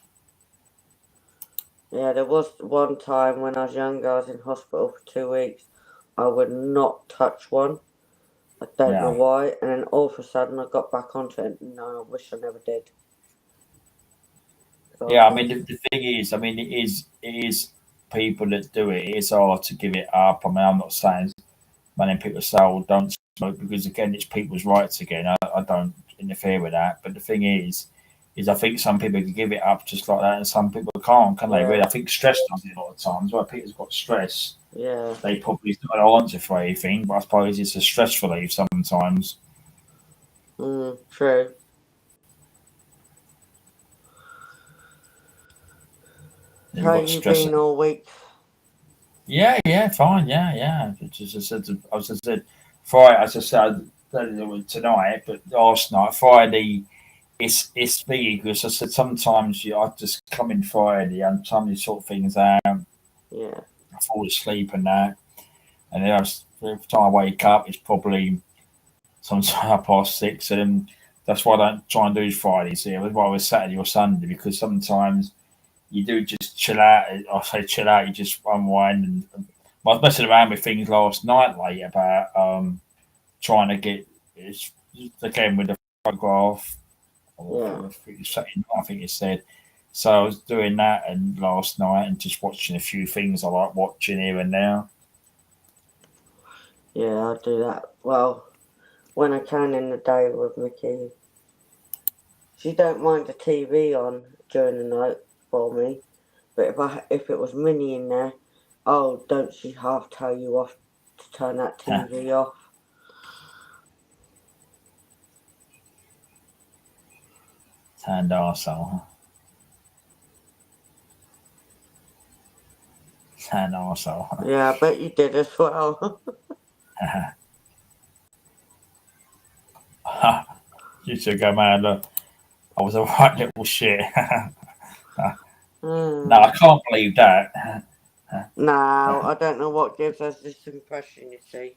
[SPEAKER 4] Yeah, there was one time when I was younger, I was in hospital for 2 weeks. I would not touch one. I don't know
[SPEAKER 3] Yeah,
[SPEAKER 4] why. And then all of a sudden I got back onto it. No, I wish I never did.
[SPEAKER 3] yeah. I
[SPEAKER 4] So,
[SPEAKER 3] mean, the thing is, I mean, it is people that do it. It's hard to give it up. I mean, I'm not saying many people say, "Oh, don't smoke," because again, it's people's rights. Again, I don't interfere with that. But the thing is I think some people can give it up just like that, and some people can't, can they? Really,
[SPEAKER 4] yeah,
[SPEAKER 3] I think stress does it a lot of times. Where people's got stress,
[SPEAKER 4] yeah.
[SPEAKER 3] they probably don't answer for anything. But I suppose it's a stress relief sometimes.
[SPEAKER 4] True.
[SPEAKER 3] You've
[SPEAKER 4] How
[SPEAKER 3] got
[SPEAKER 4] you
[SPEAKER 3] stress.
[SPEAKER 4] been all week?
[SPEAKER 3] Yeah, fine. Yeah. Just as I said, Friday. As I said, tonight, but last night, Friday. It's me because I said sometimes I just come in Friday and sometimes you sort things out.
[SPEAKER 4] Yeah,
[SPEAKER 3] I fall asleep and that, and then every time I wake up, it's probably sometime 6:30, and then that's why I don't try and do Fridays here. That's why I was Saturday or Sunday because sometimes you do just chill out. I say chill out, you just unwind. And I was messing around with things last night late about trying to get it's again with the photograph.
[SPEAKER 4] yeah,
[SPEAKER 3] I think it said. So I was doing that and last night and just watching a few things I like watching here and there.
[SPEAKER 4] yeah, I do that. Well, when I can in the day with Mickey. She don't mind the TV on during the night for me. But if it was Minnie in there, oh, don't she half tell you off to turn that TV off?
[SPEAKER 3] Tanned arsehole. Tanned arsehole.
[SPEAKER 4] Yeah, I bet you did as well.
[SPEAKER 3] You should go, man. Look, I was a right little shit. No, I can't believe that.
[SPEAKER 4] No, I don't know what gives us this impression, you see.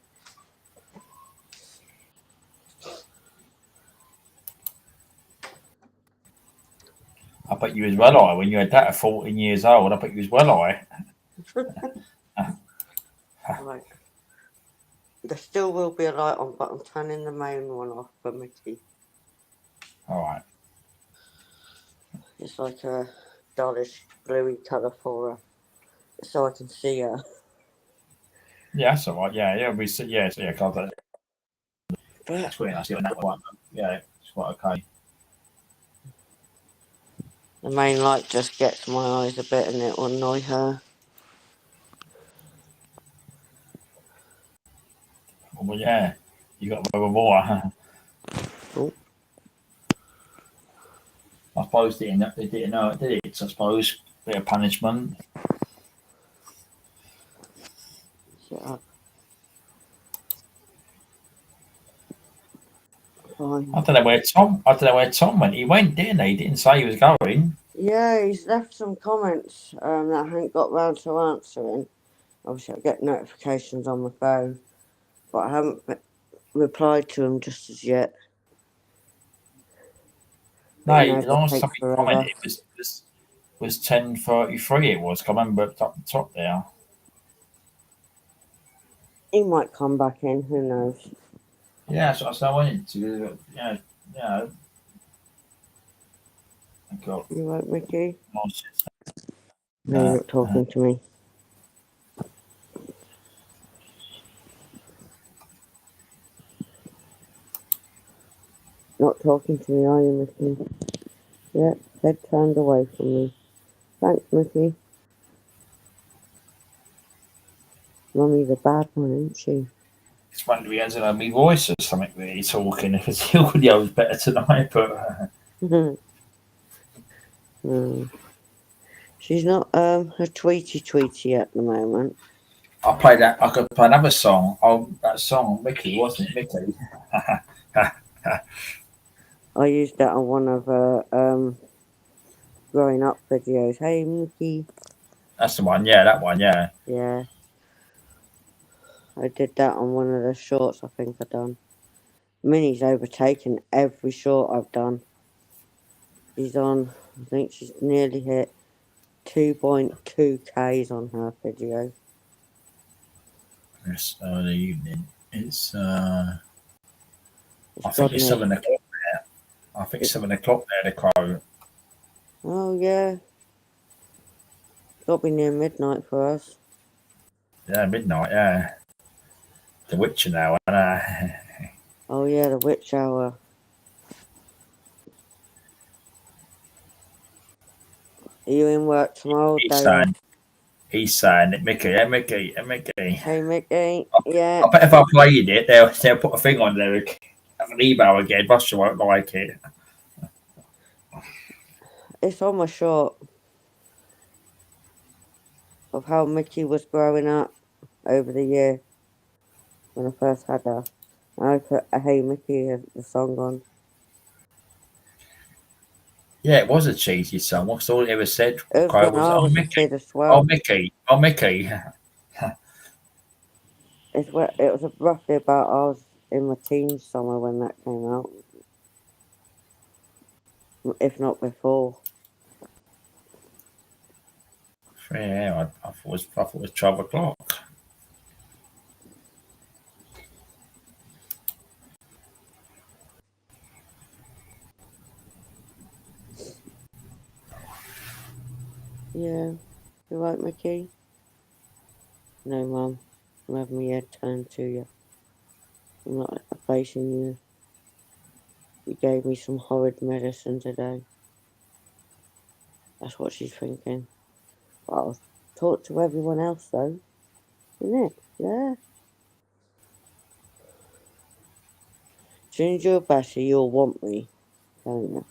[SPEAKER 3] I bet you was well eye when you had that at 14 years old. I bet you was well eye.
[SPEAKER 4] Right. There still will be a light on, but I'm turning the main one off for Mickey.
[SPEAKER 3] All right.
[SPEAKER 4] It's like a dullish bluey colour for her, so I can see her.
[SPEAKER 3] Yeah, that's all right. Yeah. We said yeah. Cause
[SPEAKER 4] But
[SPEAKER 3] that's quite nice doing that one. Yeah, it's quite okay.
[SPEAKER 4] the main light just gets my eyes a bit and it will annoy her.
[SPEAKER 3] Well, yeah, you got a bit more.
[SPEAKER 4] Oh.
[SPEAKER 3] I suppose they didn't know it, did it? I suppose bit of punishment.
[SPEAKER 4] Shut up. Fine.
[SPEAKER 3] I don't know where Tom. I don't know where Tom went. He went, didn't he? He didn't say he was going.
[SPEAKER 4] Yeah, he's left some comments that I haven't got round to answering. Obviously, I get notifications on my phone, but I haven't replied to him just as yet.
[SPEAKER 3] No,
[SPEAKER 4] But, you know,
[SPEAKER 3] the
[SPEAKER 4] it
[SPEAKER 3] last
[SPEAKER 4] takes
[SPEAKER 3] time he
[SPEAKER 4] forever.
[SPEAKER 3] commented was 10:33. It was. I remember up the top there.
[SPEAKER 4] He might come back in, who knows?
[SPEAKER 3] Yeah, so I wanted to. Yeah. I got
[SPEAKER 4] You right, Mickey?
[SPEAKER 3] lost.
[SPEAKER 4] No, you're not talking to me. Not talking to me, are you, Mickey? Yeah, head turned away from me. Thanks, Mickey. Mummy's a bad one, isn't she?
[SPEAKER 3] It's wonder if he hasn't heard my voice or something that he's talking. If his audio was better tonight, but
[SPEAKER 4] She's not a tweety at the moment.
[SPEAKER 3] I played that. I could play another song. Oh, that song, Mickey, wasn't it, Mickey?
[SPEAKER 4] I used that on one of her growing up videos. Hey, Mickey.
[SPEAKER 3] That's the one. Yeah, that one. Yeah.
[SPEAKER 4] Yeah. I did that on one of the shorts I think I've done. Minnie's overtaken every short I've done. She's on, I think she's nearly hit 2.2Ks on her video.
[SPEAKER 3] It's early evening. It's I think
[SPEAKER 4] God
[SPEAKER 3] it's
[SPEAKER 4] knows.
[SPEAKER 3] 7 o'clock there. I think 7 o'clock there. The crow.
[SPEAKER 4] Oh, yeah. Got to be near midnight for us.
[SPEAKER 3] Yeah, midnight. Yeah. The Witcher now.
[SPEAKER 4] Oh, yeah, the witch hour. Are you in work tomorrow, Dale?
[SPEAKER 3] He's saying it, Mickey. Yeah, Mickey. Yeah, Mickey.
[SPEAKER 4] Hey, Mickey. Yeah.
[SPEAKER 3] I bet if I played it, they'll put a thing on there. Have an email again. Buster won't like it.
[SPEAKER 4] It's on my short of how Mickey was growing up over the year when I first had her. And I put a Hey Mickey the song on.
[SPEAKER 3] Yeah, it was a cheesy song. What's all it ever said?
[SPEAKER 4] It was
[SPEAKER 3] Crow
[SPEAKER 4] when
[SPEAKER 3] was,
[SPEAKER 4] I
[SPEAKER 3] oh,
[SPEAKER 4] was a
[SPEAKER 3] Mickey.
[SPEAKER 4] kid as
[SPEAKER 3] Oh,
[SPEAKER 4] well.
[SPEAKER 3] Mickey. Oh, Mickey.
[SPEAKER 4] It was roughly about I was in my teens somewhere when that came out. If not before.
[SPEAKER 3] Yeah, I thought it was 12 o'clock.
[SPEAKER 4] Yeah. You right, Mickey? No, Mum. I'm having my head turned to you. I'm not facing you. You gave me some horrid medicine today. That's what she's thinking. But I'll talk to everyone else though. Isn't it? Yeah. As soon as you're better, you'll want me, don't you?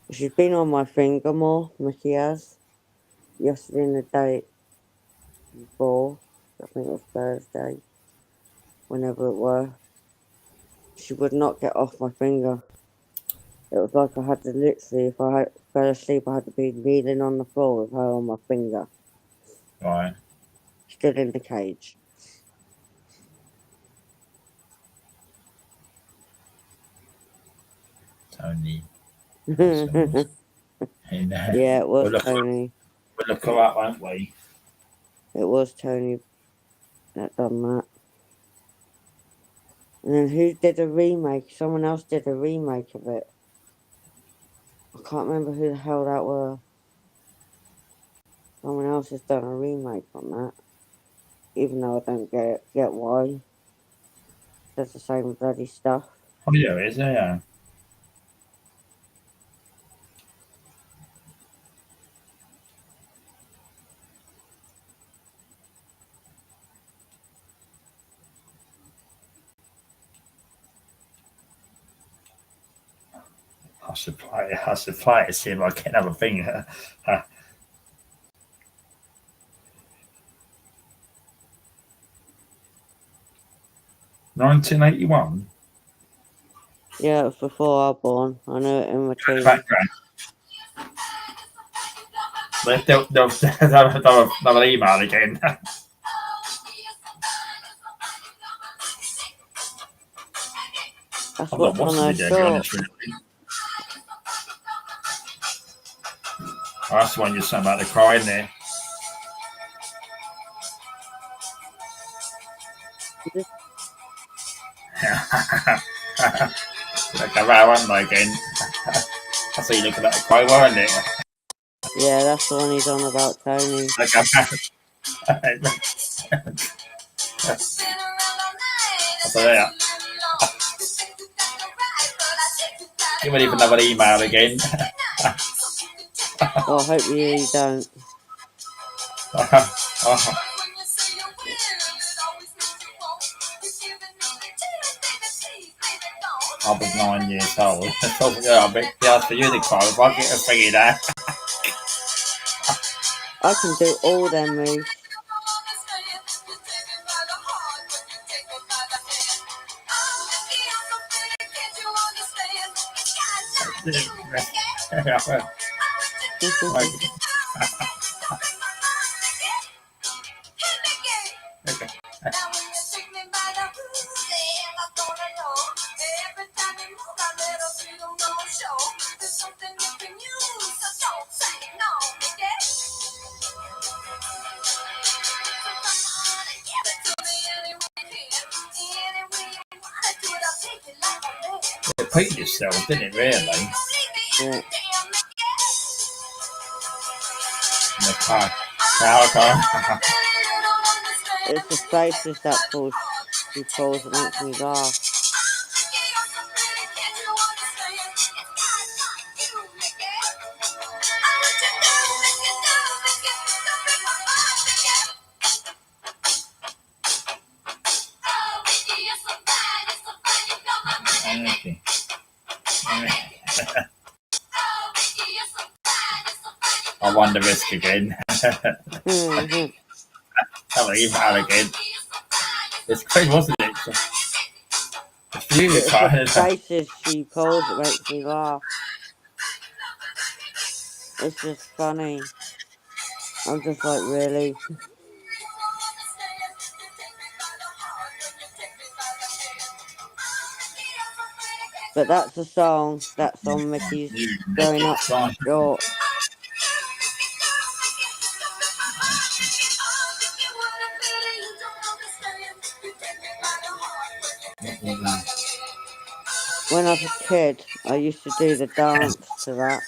[SPEAKER 4] She's been on my finger more, Mickey has. Yesterday and the day before, I think it was Thursday, whenever it were, she would not get off my finger. It was like I had to literally, if I fell asleep, I had to be kneeling on the floor with her on my finger.
[SPEAKER 3] Right.
[SPEAKER 4] Still in the cage.
[SPEAKER 3] Tony.
[SPEAKER 4] Yeah, it was Tony.
[SPEAKER 3] We'll look her up, won't we?
[SPEAKER 4] It was Tony that done that. And then who did a remake? Someone else did a remake of it. I can't remember who the hell that were. Someone else has done a remake on that. Even though I don't get why. Does the same bloody stuff.
[SPEAKER 3] Oh, yeah, it is, yeah. I should play it. I should play it. See if I get another thing. 1981.
[SPEAKER 4] Yeah, it was before I was born. I know it in my teens.
[SPEAKER 3] Background. They'll have another email again.
[SPEAKER 4] That's
[SPEAKER 3] I'm
[SPEAKER 4] what's
[SPEAKER 3] not
[SPEAKER 4] on
[SPEAKER 3] watching
[SPEAKER 4] her
[SPEAKER 3] the video, to be
[SPEAKER 4] short.
[SPEAKER 3] honest with you. Oh, that's the one you're saying about the crying there. Like a row, aren't they, again? I see you looking at the cry, weren't it?
[SPEAKER 4] Yeah, that's the one he's on about, Tony.
[SPEAKER 3] Like a so yeah. Give me another email again.
[SPEAKER 4] Well, I hope you don't.
[SPEAKER 3] I was 9 years old. Yeah, I bet that's for you to cry if I get a thingy there.
[SPEAKER 4] I can do all them moves.
[SPEAKER 3] Repeat yourself, didn't it, really?
[SPEAKER 4] Yeah.
[SPEAKER 3] In the car. Power car.
[SPEAKER 4] It's the faces that she pulls that makes me laugh.
[SPEAKER 3] Okay. I won the risk again.
[SPEAKER 4] Mm-hmm.
[SPEAKER 3] Have an email again. It's crazy, wasn't it? It's really
[SPEAKER 4] It's the faces she pulls that makes me laugh. It's just funny. I'm just like, really? But that's a song that's on Mickey's Growing Up short. When I was a kid, I used to do the dance to that.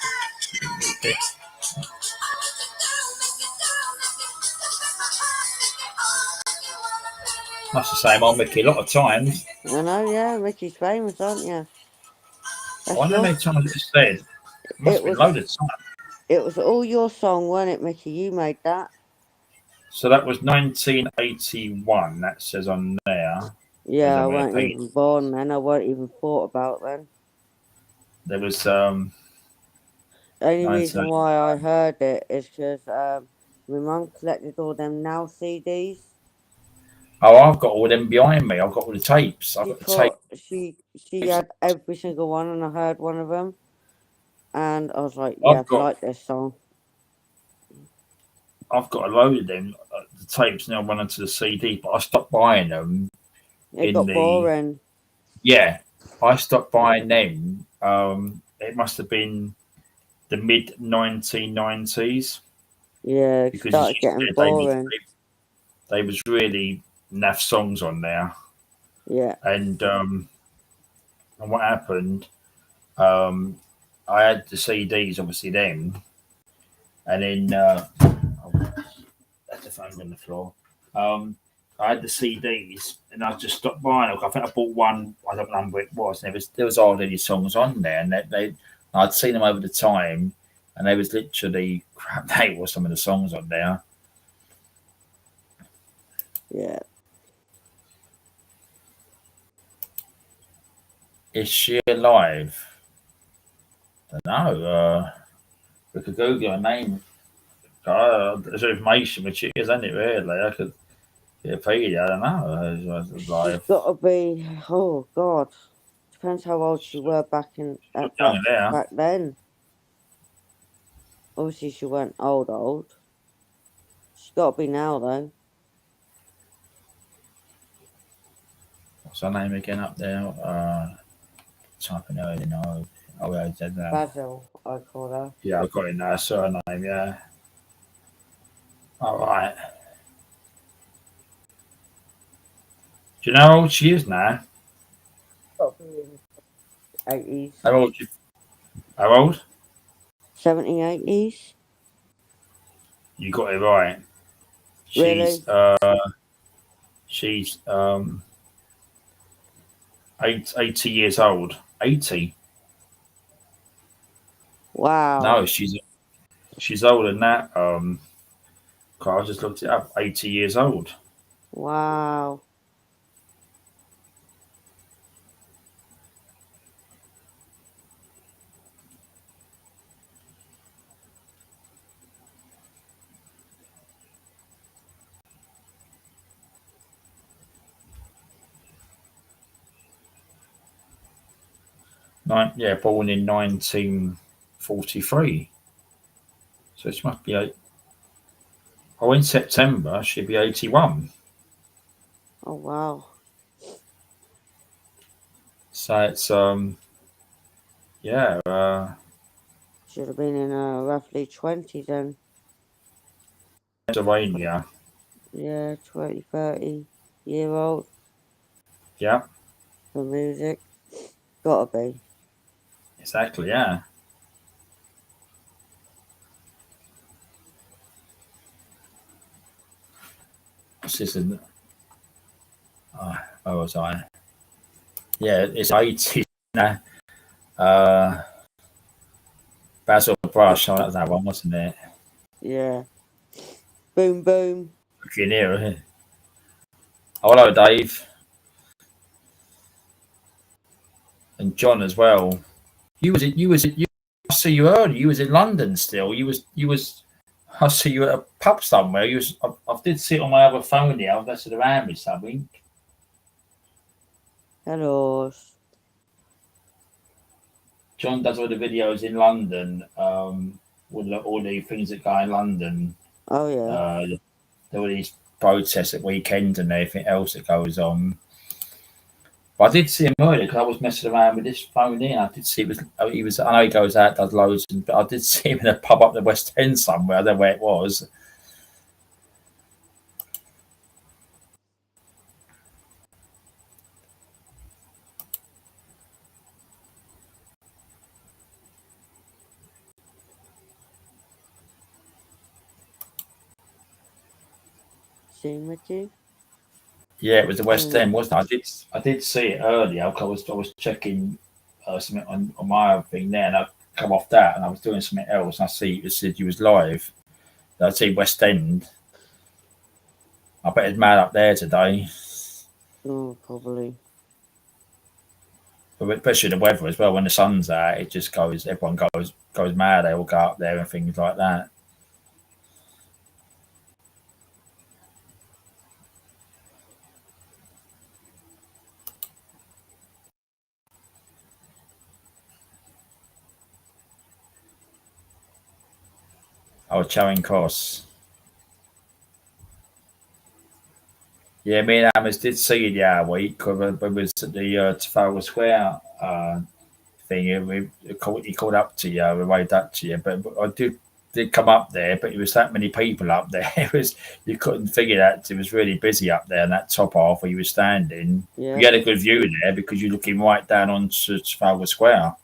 [SPEAKER 3] That's the same on Mickey a lot of times.
[SPEAKER 4] I know, yeah, Mickey's famous, aren't you?
[SPEAKER 3] I wonder how many times it's said. It must have been loaded time.
[SPEAKER 4] It was all your song, wasn't it, Mickey? You made that.
[SPEAKER 3] So that was 1981. That says on there.
[SPEAKER 4] Yeah, I wasn't even born then. I wasn't even thought about then.
[SPEAKER 3] There was
[SPEAKER 4] The only reason why I heard it is because my mum collected all them Now CDs.
[SPEAKER 3] Oh, I've got all them behind me. I've got all the tapes. I've got the tape.
[SPEAKER 4] She had every single one, and I heard one of them, and I was like, yeah, I like this song.
[SPEAKER 3] I've got a load of them. The tapes now run onto the CD, but I stopped buying them.
[SPEAKER 4] It got boring.
[SPEAKER 3] Yeah, I stopped buying them. It must have been the mid 1990s.
[SPEAKER 4] Yeah, it started getting boring.
[SPEAKER 3] They was really naff songs on there.
[SPEAKER 4] Yeah.
[SPEAKER 3] And what happened? I had the CDs, obviously then, and then that's the phone on the floor. I had the CDs, and I just stopped buying them. I think I bought one. I don't remember what it was. And there was hardly songs on there, and I'd seen them over the time, and they was literally crap. They were some of the songs on there.
[SPEAKER 4] Yeah.
[SPEAKER 3] Is she alive? don't know. We could Google a name. There's information which is, isn't it? Really, I could Wikipedia. I don't know.
[SPEAKER 4] She's
[SPEAKER 3] Like
[SPEAKER 4] got to be. Oh God, depends how old she were
[SPEAKER 3] young there.
[SPEAKER 4] back then. Obviously, she weren't old. She's got to be now though.
[SPEAKER 3] What's her name again up there? Typing her in. Oh, I said that.
[SPEAKER 4] Basil, I call her.
[SPEAKER 3] Yeah, I've got it now. Surname. Yeah. All right. Do you know how old she is now?
[SPEAKER 4] Got to be in 80s.
[SPEAKER 3] How old? How old?
[SPEAKER 4] 70s, 80s.
[SPEAKER 3] You got it right.
[SPEAKER 4] Really?
[SPEAKER 3] She's 80 years old. 80.
[SPEAKER 4] Wow.
[SPEAKER 3] No, she's older than that. I just looked it up. 80 years old.
[SPEAKER 4] Wow.
[SPEAKER 3] Born in 1943. So she must be in September she'd be 81.
[SPEAKER 4] Oh wow.
[SPEAKER 3] So it's
[SPEAKER 4] Should have been in roughly 20 then.
[SPEAKER 3] Pennsylvania.
[SPEAKER 4] Yeah, 20, 30-year old
[SPEAKER 3] Yeah,
[SPEAKER 4] for music. Gotta be.
[SPEAKER 3] exactly. Yeah. This isn't. Where was I? Yeah, it's 80 now. Basil Brush, that was that one, wasn't it?
[SPEAKER 4] Yeah. Boom boom.
[SPEAKER 3] Looking here. Oh, hello, Dave. And John as well. I see you early. You was in London still. I see you at a pub somewhere. I did see it on my other phone here. I was messing around with something.
[SPEAKER 4] Hello.
[SPEAKER 3] John does all the videos in London. All the things that go in London.
[SPEAKER 4] Oh yeah.
[SPEAKER 3] There were these protests at weekends and everything else that goes on. But I did see him earlier because I was messing around with this phone in. I did see he was. I know he goes out, does loads, but I did see him in a pub up the West End somewhere. I don't know where it was.
[SPEAKER 4] Seen with you?
[SPEAKER 3] Yeah, it was the West End, wasn't it? I did see it earlier. I was checking something on my other thing there, and I come off that, and I was doing something else, and I see it said you was live. I see West End. I bet it's mad up there today.
[SPEAKER 4] Oh, probably.
[SPEAKER 3] But especially the weather as well. When the sun's out, it just goes. Everyone goes mad. They all go up there and things like that. Charing Cross. Yeah, me and Amos did see you the other week because it was at the Trafalgar Square thing. He called up to you, we waved up to you, but I did come up there, but it was that many people up there. You couldn't figure that it was really busy up there in that top half where you were standing.
[SPEAKER 4] Yeah.
[SPEAKER 3] You had a good view there because you're looking right down onto Trafalgar Square.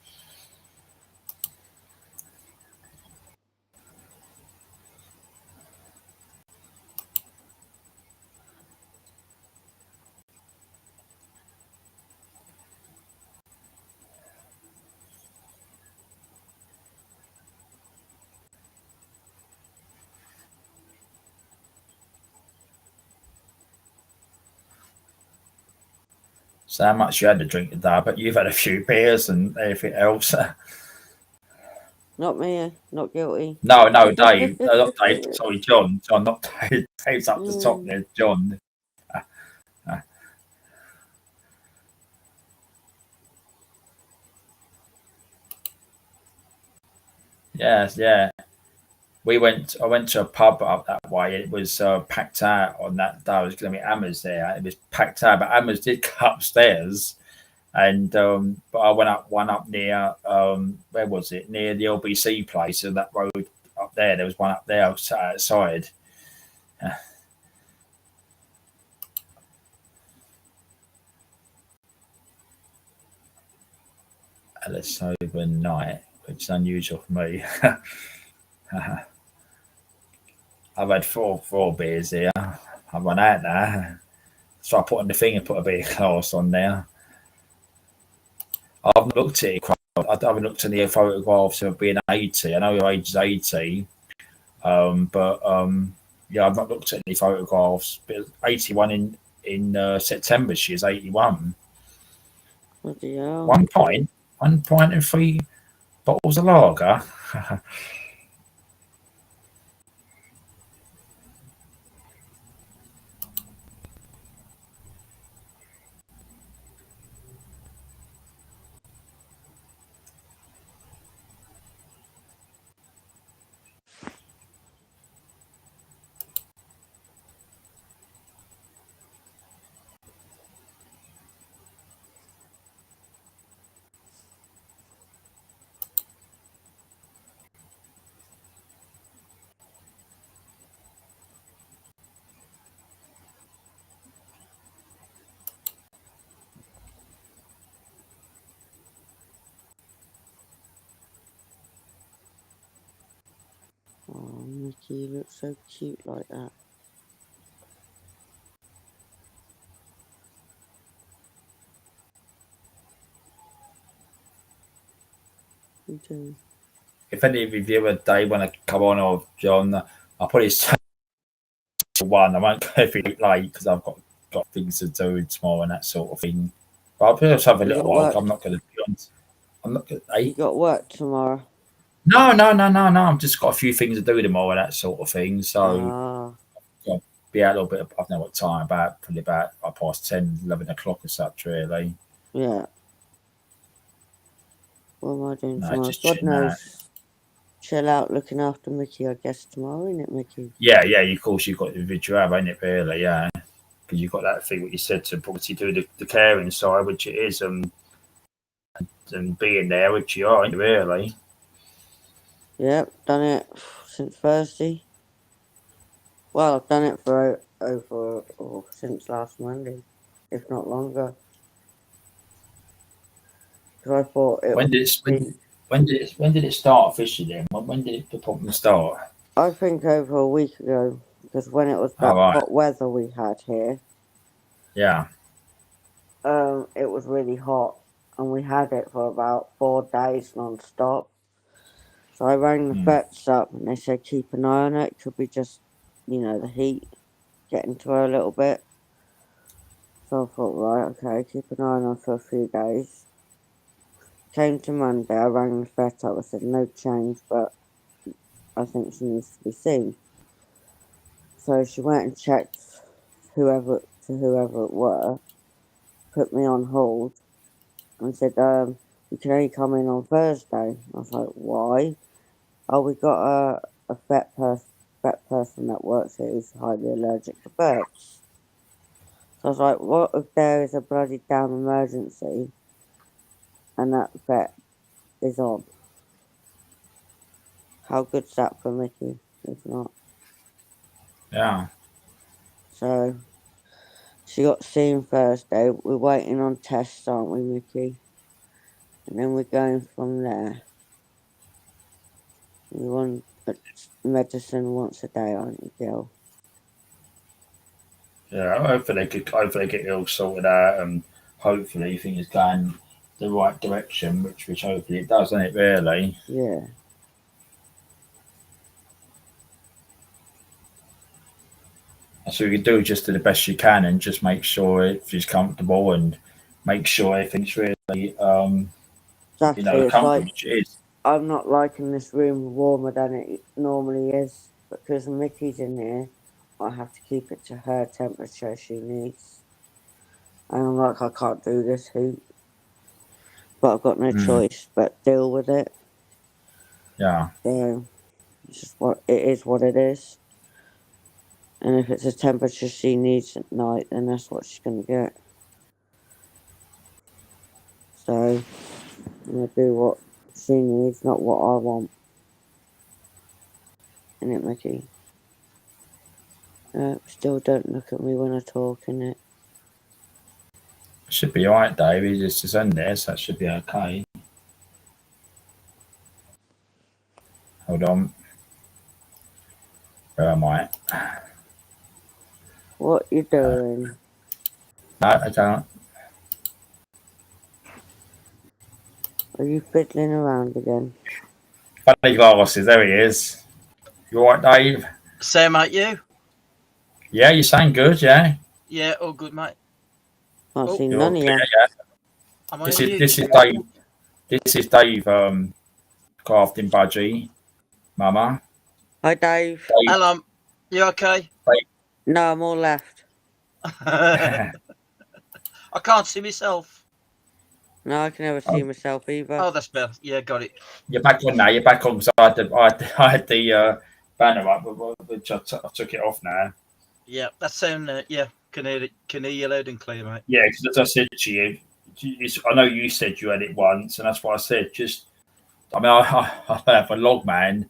[SPEAKER 3] So how much you had to drink today? But you've had a few beers and everything else.
[SPEAKER 4] Not me. Not guilty.
[SPEAKER 3] No, Dave. Not Dave. Sorry, John. John, not Dave. Dave's up the top there. John. Yes, yeah. I went to a pub up that way. It was packed out on that day. It was going to be Ammers there. It was packed out, but Ammers did come upstairs, and but I went up one up near where was it? Near the LBC place, and that road up there. There was one up there outside. Alice overnight, which is unusual for me. I've had four beers here. I've run out now. So I put on the thing and put a bit of glass on there. I haven't looked at it. I haven't looked at the photographs of being 80. I know your age is 80. But yeah, I've not looked at any photographs. But 81 in September, she is 81.
[SPEAKER 4] Bloody hell.
[SPEAKER 3] 1 pint and 3 bottles of lager.
[SPEAKER 4] Oh, Mickey, you look so cute like that. You do.
[SPEAKER 3] If any of you a day want to come on, or John, I'll probably say one. I won't go every late because I've got things to do tomorrow and that sort of thing. But I'll just have a
[SPEAKER 4] You
[SPEAKER 3] little
[SPEAKER 4] got
[SPEAKER 3] while.
[SPEAKER 4] work?
[SPEAKER 3] I'm not going to be on. I'm not going
[SPEAKER 4] You
[SPEAKER 3] to.
[SPEAKER 4] got work tomorrow?
[SPEAKER 3] No. I've just got a few things to do tomorrow and that sort of thing. So
[SPEAKER 4] Ah,
[SPEAKER 3] be out a little bit. I don't know what time. Probably about 10, 11 o'clock or such. Really.
[SPEAKER 4] yeah. What am I doing
[SPEAKER 3] No,
[SPEAKER 4] tomorrow?
[SPEAKER 3] just
[SPEAKER 4] God
[SPEAKER 3] chilling out.
[SPEAKER 4] knows. Chill out looking after Mickey, I guess, tomorrow, isn't it, Mickey?
[SPEAKER 3] Yeah. Of course, you've got the video, ain't it? Really, yeah. Because you've got that thing what you said to obviously do the caring side, which it is, and being there, which you are, really.
[SPEAKER 4] Yep, done it since Thursday. Well, I've done it for since last Monday, if not longer. Because I thought it
[SPEAKER 3] When
[SPEAKER 4] would
[SPEAKER 3] did it start officially? Then when did the problem start?
[SPEAKER 4] I think over a week ago, because when it was that
[SPEAKER 3] Right.
[SPEAKER 4] hot weather we had here,
[SPEAKER 3] Yeah.
[SPEAKER 4] it was really hot, and we had it for about 4 days non-stop. So I rang the vets up, and they said keep an eye on it. It could be just, the heat getting to her a little bit. So I thought, right, okay, keep an eye on her for a few days. Came to Monday, I rang the vet up. I said no change, but I think she needs to be seen. So she went and checked whoever it were, put me on hold, and said, you can only come in on Thursday. I was like, why? Oh, we got a vet person that works here who's highly allergic to birds. So I was like, what if there is a bloody damn emergency and that vet is on? How good's that for Mickey, if not?
[SPEAKER 3] Yeah.
[SPEAKER 4] So she got seen Thursday. We're waiting on tests, aren't we, Mickey? And then we're going from there. You want medicine once a day, aren't you, Gil?
[SPEAKER 3] Yeah. Hopefully they get it all sorted out, and hopefully things going the right direction, which hopefully it does, doesn't it? Really.
[SPEAKER 4] Yeah.
[SPEAKER 3] So you can do just do the best you can, and just make sure if she's comfortable, and make sure everything's really
[SPEAKER 4] Exactly. It's
[SPEAKER 3] comfortable,
[SPEAKER 4] like
[SPEAKER 3] which it is.
[SPEAKER 4] I'm not liking this room warmer than it normally is because Mickey's in here. I have to keep it to her temperature she needs. And I'm like, I can't do this heat. But I've got no choice but deal with it.
[SPEAKER 1] Yeah.
[SPEAKER 4] So it's just what it is what it is. And if it's a temperature she needs at night, then that's what she's gonna get. So I'm gonna do what she needs, not what I want. Innit, Mickey? Still don't look at me when I talk, innit?
[SPEAKER 1] Should be alright, Dave. He's just in there, so that should be okay. Hold on. Where am I?
[SPEAKER 4] What you doing?
[SPEAKER 1] No, I don't.
[SPEAKER 4] Are you fiddling around again?
[SPEAKER 1] Funny glasses. There he is. You alright, Dave?
[SPEAKER 5] Same, mate, you?
[SPEAKER 1] Yeah, you sound good. Yeah.
[SPEAKER 5] Yeah, all good, mate.
[SPEAKER 4] I've
[SPEAKER 5] Oh,
[SPEAKER 4] seen
[SPEAKER 1] You're
[SPEAKER 4] none of
[SPEAKER 1] clear,
[SPEAKER 4] you.
[SPEAKER 1] yeah.
[SPEAKER 5] Am I
[SPEAKER 1] This
[SPEAKER 5] on
[SPEAKER 1] is
[SPEAKER 5] mute?
[SPEAKER 1] this is Dave. This is Dave. Crafting budgie, Mama.
[SPEAKER 4] Hi, Dave.
[SPEAKER 1] Dave.
[SPEAKER 5] Hello, you okay?
[SPEAKER 4] No, I'm all left.
[SPEAKER 5] I can't see myself.
[SPEAKER 4] No, I can never see myself either.
[SPEAKER 5] Oh, that's better. Yeah, got it.
[SPEAKER 1] You're back on now. You're back on. So I had the banner up, which I took it off now.
[SPEAKER 5] Yeah, that sound. Yeah, can hear it. Can hear you loud and clear, mate.
[SPEAKER 1] Yeah, because as I said to you, I know you said you had it once, and that's why I said just. I mean, I have a log man.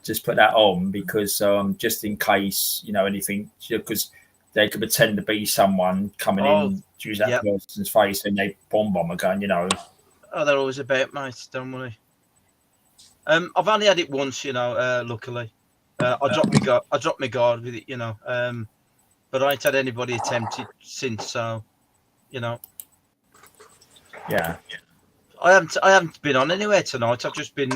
[SPEAKER 1] Just put that on because just in case anything, because they could pretend to be someone coming in to use that person's face and they bomb again.
[SPEAKER 5] Oh, they're always about, mate. Don't worry. I've only had it once, luckily. I dropped my guard with it, but I ain't had anybody attempt it since. So,
[SPEAKER 1] Yeah.
[SPEAKER 5] I haven't been on anywhere tonight. I've just been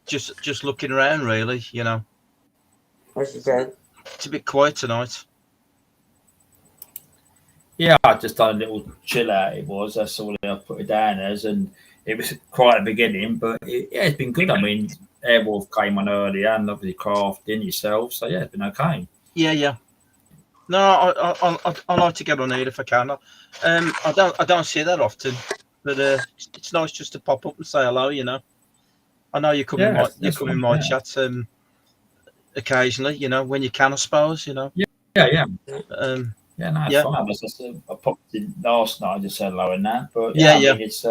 [SPEAKER 5] just looking around, really.
[SPEAKER 4] What's she saying?
[SPEAKER 5] It's a bit quiet tonight.
[SPEAKER 1] Yeah, I just done a little chill out. It was. That's all I put it down as, and it was quite at the beginning, but it's been good. I mean, Airwolf came on earlier, and obviously crafting yourself, so yeah, it's been okay.
[SPEAKER 5] Yeah. No, I like to get on here if I can. I don't see that often, but it's nice just to pop up and say hello. I know you come in my chat occasionally. When you can, I suppose.
[SPEAKER 1] Yeah.
[SPEAKER 5] Yeah,
[SPEAKER 1] no, it's fine. As I said, I popped in last night, I just said hello and that. But
[SPEAKER 5] yeah.
[SPEAKER 1] I mean, it's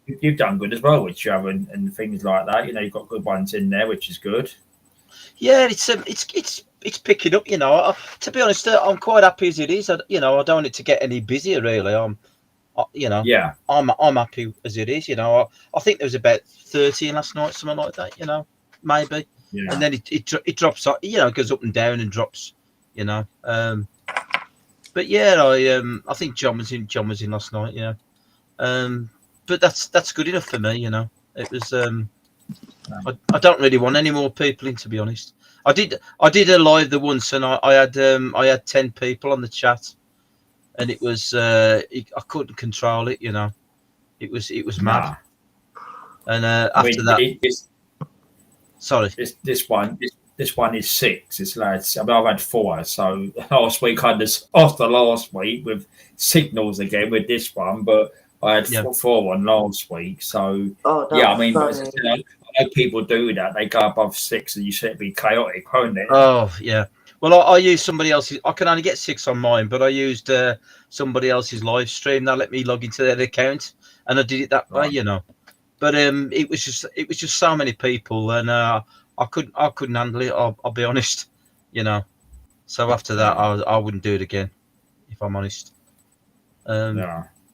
[SPEAKER 1] you've done good as well with Java and things like that. You've got good ones in there, which is good.
[SPEAKER 5] Yeah, it's picking up. To be honest, I'm quite happy as it is. I don't want it to get any busier. Really, I'm happy as it is. I think there was about 13 last night, something like that. Maybe.
[SPEAKER 1] Yeah.
[SPEAKER 5] And then it drops. It goes up and down and drops. But yeah, I think John was in last night. But that's good enough for me. It was. I don't really want any more people in, to be honest. I did a live the once, and I had 10 people on the chat, and it was I couldn't control it. It was mad. And after sorry,
[SPEAKER 1] this one is 6. It's like I've had 4. So last week I just after last week with signals again with this one, but I had 4 on last week. So I mean, I know people do that. They go above 6, and you should be chaotic, won't it?
[SPEAKER 5] Oh yeah. Well, I used somebody else's. I can only get 6 on mine, but I used somebody else's live stream. They let me log into their account, and I did it that way, But it was just so many people, and I couldn't handle it. I'll be honest, So after that, I wouldn't do it again, if I'm honest. I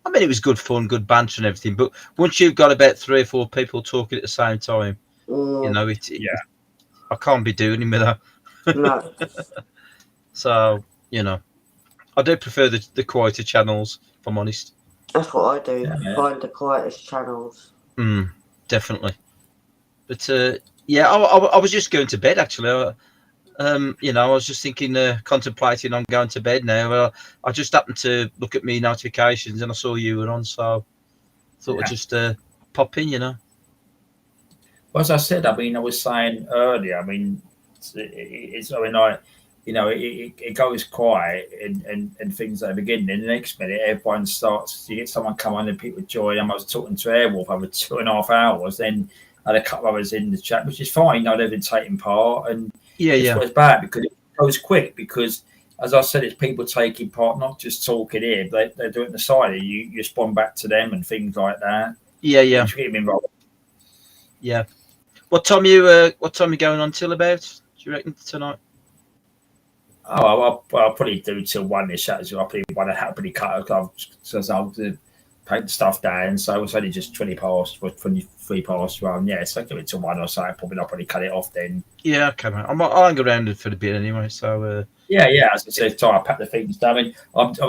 [SPEAKER 5] mean, it was good fun, good banter, and everything. But once you've got about 3 or 4 people talking at the same time, I can't be doing it with that.
[SPEAKER 4] No.
[SPEAKER 5] So I do prefer the quieter channels, if I'm honest.
[SPEAKER 4] That's what I do. Find the quietest channels.
[SPEAKER 5] Definitely. But I was just going to bed actually. I was just thinking, contemplating on going to bed now. I just happened to look at my notifications and I saw you were on, so I thought I'd just pop in.
[SPEAKER 3] Well, as I said, I mean, I was saying earlier, I mean, it's I mean, like, you know, it goes quiet and things at the beginning. And the next minute, everyone starts, you get someone come on and people join. I was talking to Airwolf over 2.5 hours. Then I had a couple of others in the chat, which is fine. You know, they've been taking part. And it's what's bad because it goes quick because, as I said, it's people taking part, not just talking here. They're doing the side. You respond back to them and things like that.
[SPEAKER 5] Yeah.
[SPEAKER 3] Which get them involved.
[SPEAKER 5] Yeah. What time you going on till about? Do you reckon tonight?
[SPEAKER 3] Oh, I'll probably do till 1ish. I'll probably want to happily cut because I'll take the stuff down. So it's only just 20 past, 23 past 1. Yeah, so I'll give it till 1 or so. I'll probably cut it off then.
[SPEAKER 5] Yeah, okay, mate. I'll hang around for a bit anyway. So
[SPEAKER 3] yeah. As I said, I pack the things down. I mean,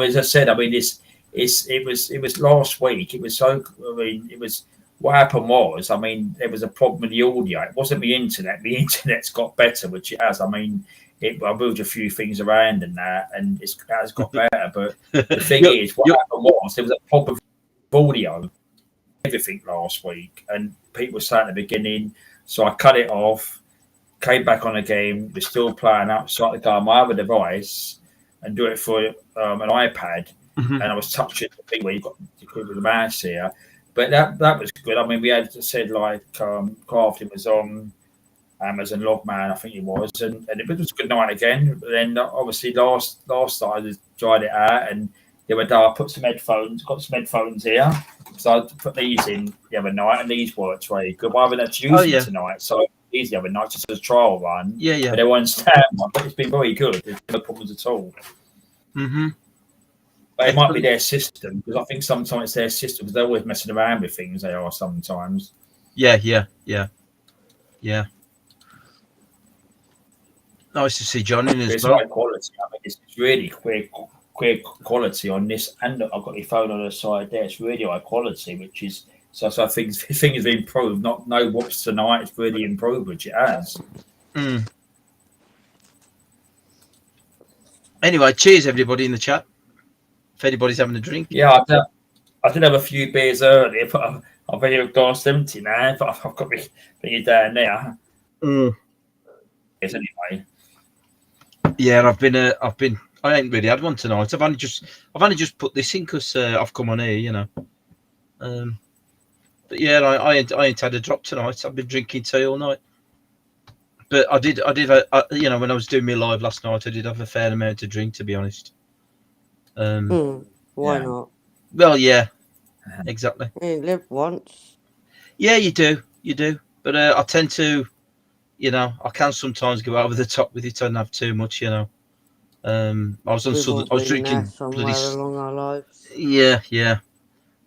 [SPEAKER 3] as I said, I mean, it was last week. It was so. I mean, it was. What happened was, I mean, there was a problem with the audio. It wasn't the internet. The internet's got better, which it has. I mean, I moved a few things around and that, and it has got better. But the thing is, what happened was there was a problem with audio, everything last week, and people were saying at the beginning. So I cut it off, came back on again. We're still playing up, so I had to go on my other device and do it for an iPad. And I was touching the thing where you've got the mouse here. But that was good. I mean, we had said like Crafting was on Amazon Logman, I think it was, and it was a good night again. But then obviously last night I just tried it out, and the other day I got some headphones here, so I put these in the other night, and these worked very good. But I haven't actually used them tonight, so these the other night just as a trial run.
[SPEAKER 5] Yeah.
[SPEAKER 3] But they weren't stand one, but it's been very good. There's no problems at all. But it might be their system, because I think sometimes it's their system, because they're always messing around with things. They are sometimes.
[SPEAKER 5] Yeah. Nice to see John in as well.
[SPEAKER 3] High quality. I mean, it's really quick quality on this, and I've got my phone on the side there. It's really high quality, which is so I think things have improved. No whoops tonight. It's really improved, which it has.
[SPEAKER 5] Anyway, cheers everybody in the chat. If anybody's having a drink.
[SPEAKER 3] Yeah, I did have a few beers earlier, but I've only got empty now. But I've got me beer down there. Yes, anyway.
[SPEAKER 5] Yeah, I ain't really had one tonight. I've only just put this in because I've come on here, you know. But yeah, I ain't had a drop tonight. I've been drinking tea all night. But I did, you know, when I was doing my live last night, I did have a fair amount to drink, to be honest.
[SPEAKER 4] Why not?
[SPEAKER 5] Well, yeah, exactly.
[SPEAKER 4] You live once.
[SPEAKER 5] Yeah, you do. But I tend to, you know, I can sometimes go over the top with it and have too much, you know. I was drinking
[SPEAKER 4] somewhere along our lives.
[SPEAKER 5] Yeah.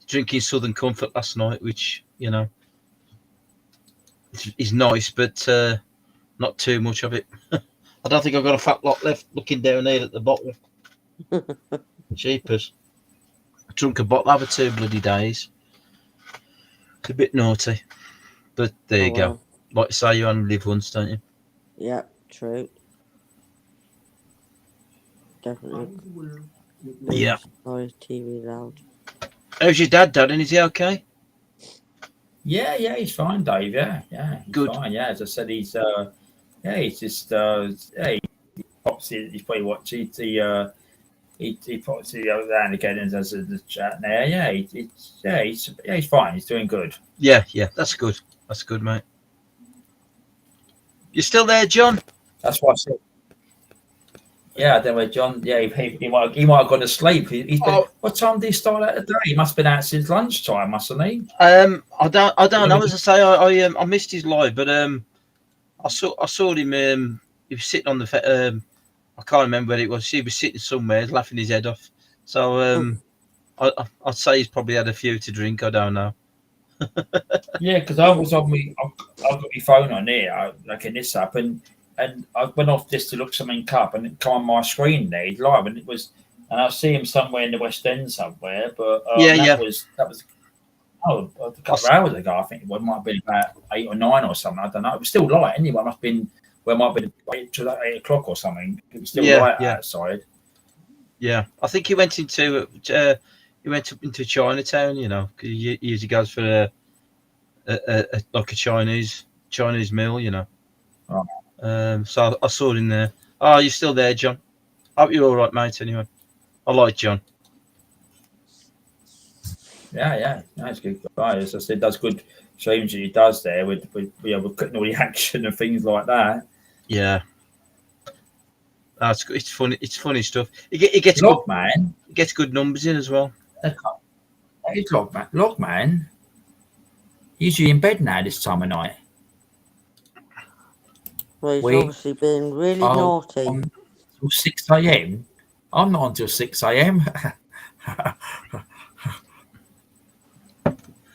[SPEAKER 5] Drinking Southern Comfort last night, which, you know, is nice, but not too much of it. I don't think I've got a fat lot left looking down here at the bottom. Jeepers. I drunk a bottle over 2 bloody days. It's a bit naughty. But there you go. Like you say, you only live once, don't you?
[SPEAKER 4] Yeah, true. Definitely.
[SPEAKER 5] Yeah.
[SPEAKER 4] Sorry, TV loud.
[SPEAKER 5] How's your dad, and is he okay?
[SPEAKER 3] Yeah, he's fine, Dave. Yeah, he's
[SPEAKER 5] good.
[SPEAKER 3] Fine. Yeah, as I said, he's just he's probably watching the he pops the other hand again and does the chat now. Yeah, he's fine. He's doing good.
[SPEAKER 5] Yeah, that's good. That's good, mate. You still there, John?
[SPEAKER 3] That's what I said. Yeah, then with John. Yeah, he might have gone to sleep. What time did he start out today? He must have been out since lunchtime, mustn't he?
[SPEAKER 5] I don't know. As I say, I missed his live, but I saw him. He was sitting on the. I can't remember where it was. He was sitting somewhere, laughing his head off. So I'd say he's probably had a few to drink. I don't know.
[SPEAKER 3] Yeah, because I was on me. I've got my phone on here, like in this app, and I went off just to look something up, and it come on my screen there, he's live, and I see him somewhere in the West End somewhere. But that was a couple of hours ago. I think it might have been about 8 or 9 or something. I don't know. It was still light anyway. It must have been. Well, it might have been 8 o'clock or something. It was still light outside. Yeah,
[SPEAKER 5] I think he went into Chinatown. You know, 'cause he usually goes for a like a Chinese Chinese meal, you know.
[SPEAKER 1] Oh.
[SPEAKER 5] So I saw it in there. Oh, you're still there, John? Hope you're all right, mate. Anyway, I like John.
[SPEAKER 1] Yeah, that's good guy. As I said, does good streams that he does there with with cutting all the action and things like that.
[SPEAKER 5] Yeah, that's good. It's funny. It's funny stuff. It gets good.
[SPEAKER 1] Logman,
[SPEAKER 5] It gets good numbers in as well.
[SPEAKER 1] that is Logman. Logman, usually in bed now this time of night.
[SPEAKER 4] Well, he's
[SPEAKER 1] We
[SPEAKER 4] obviously been really
[SPEAKER 1] are
[SPEAKER 4] naughty.
[SPEAKER 1] on till 6 a.m. I'm not until 6 a.m.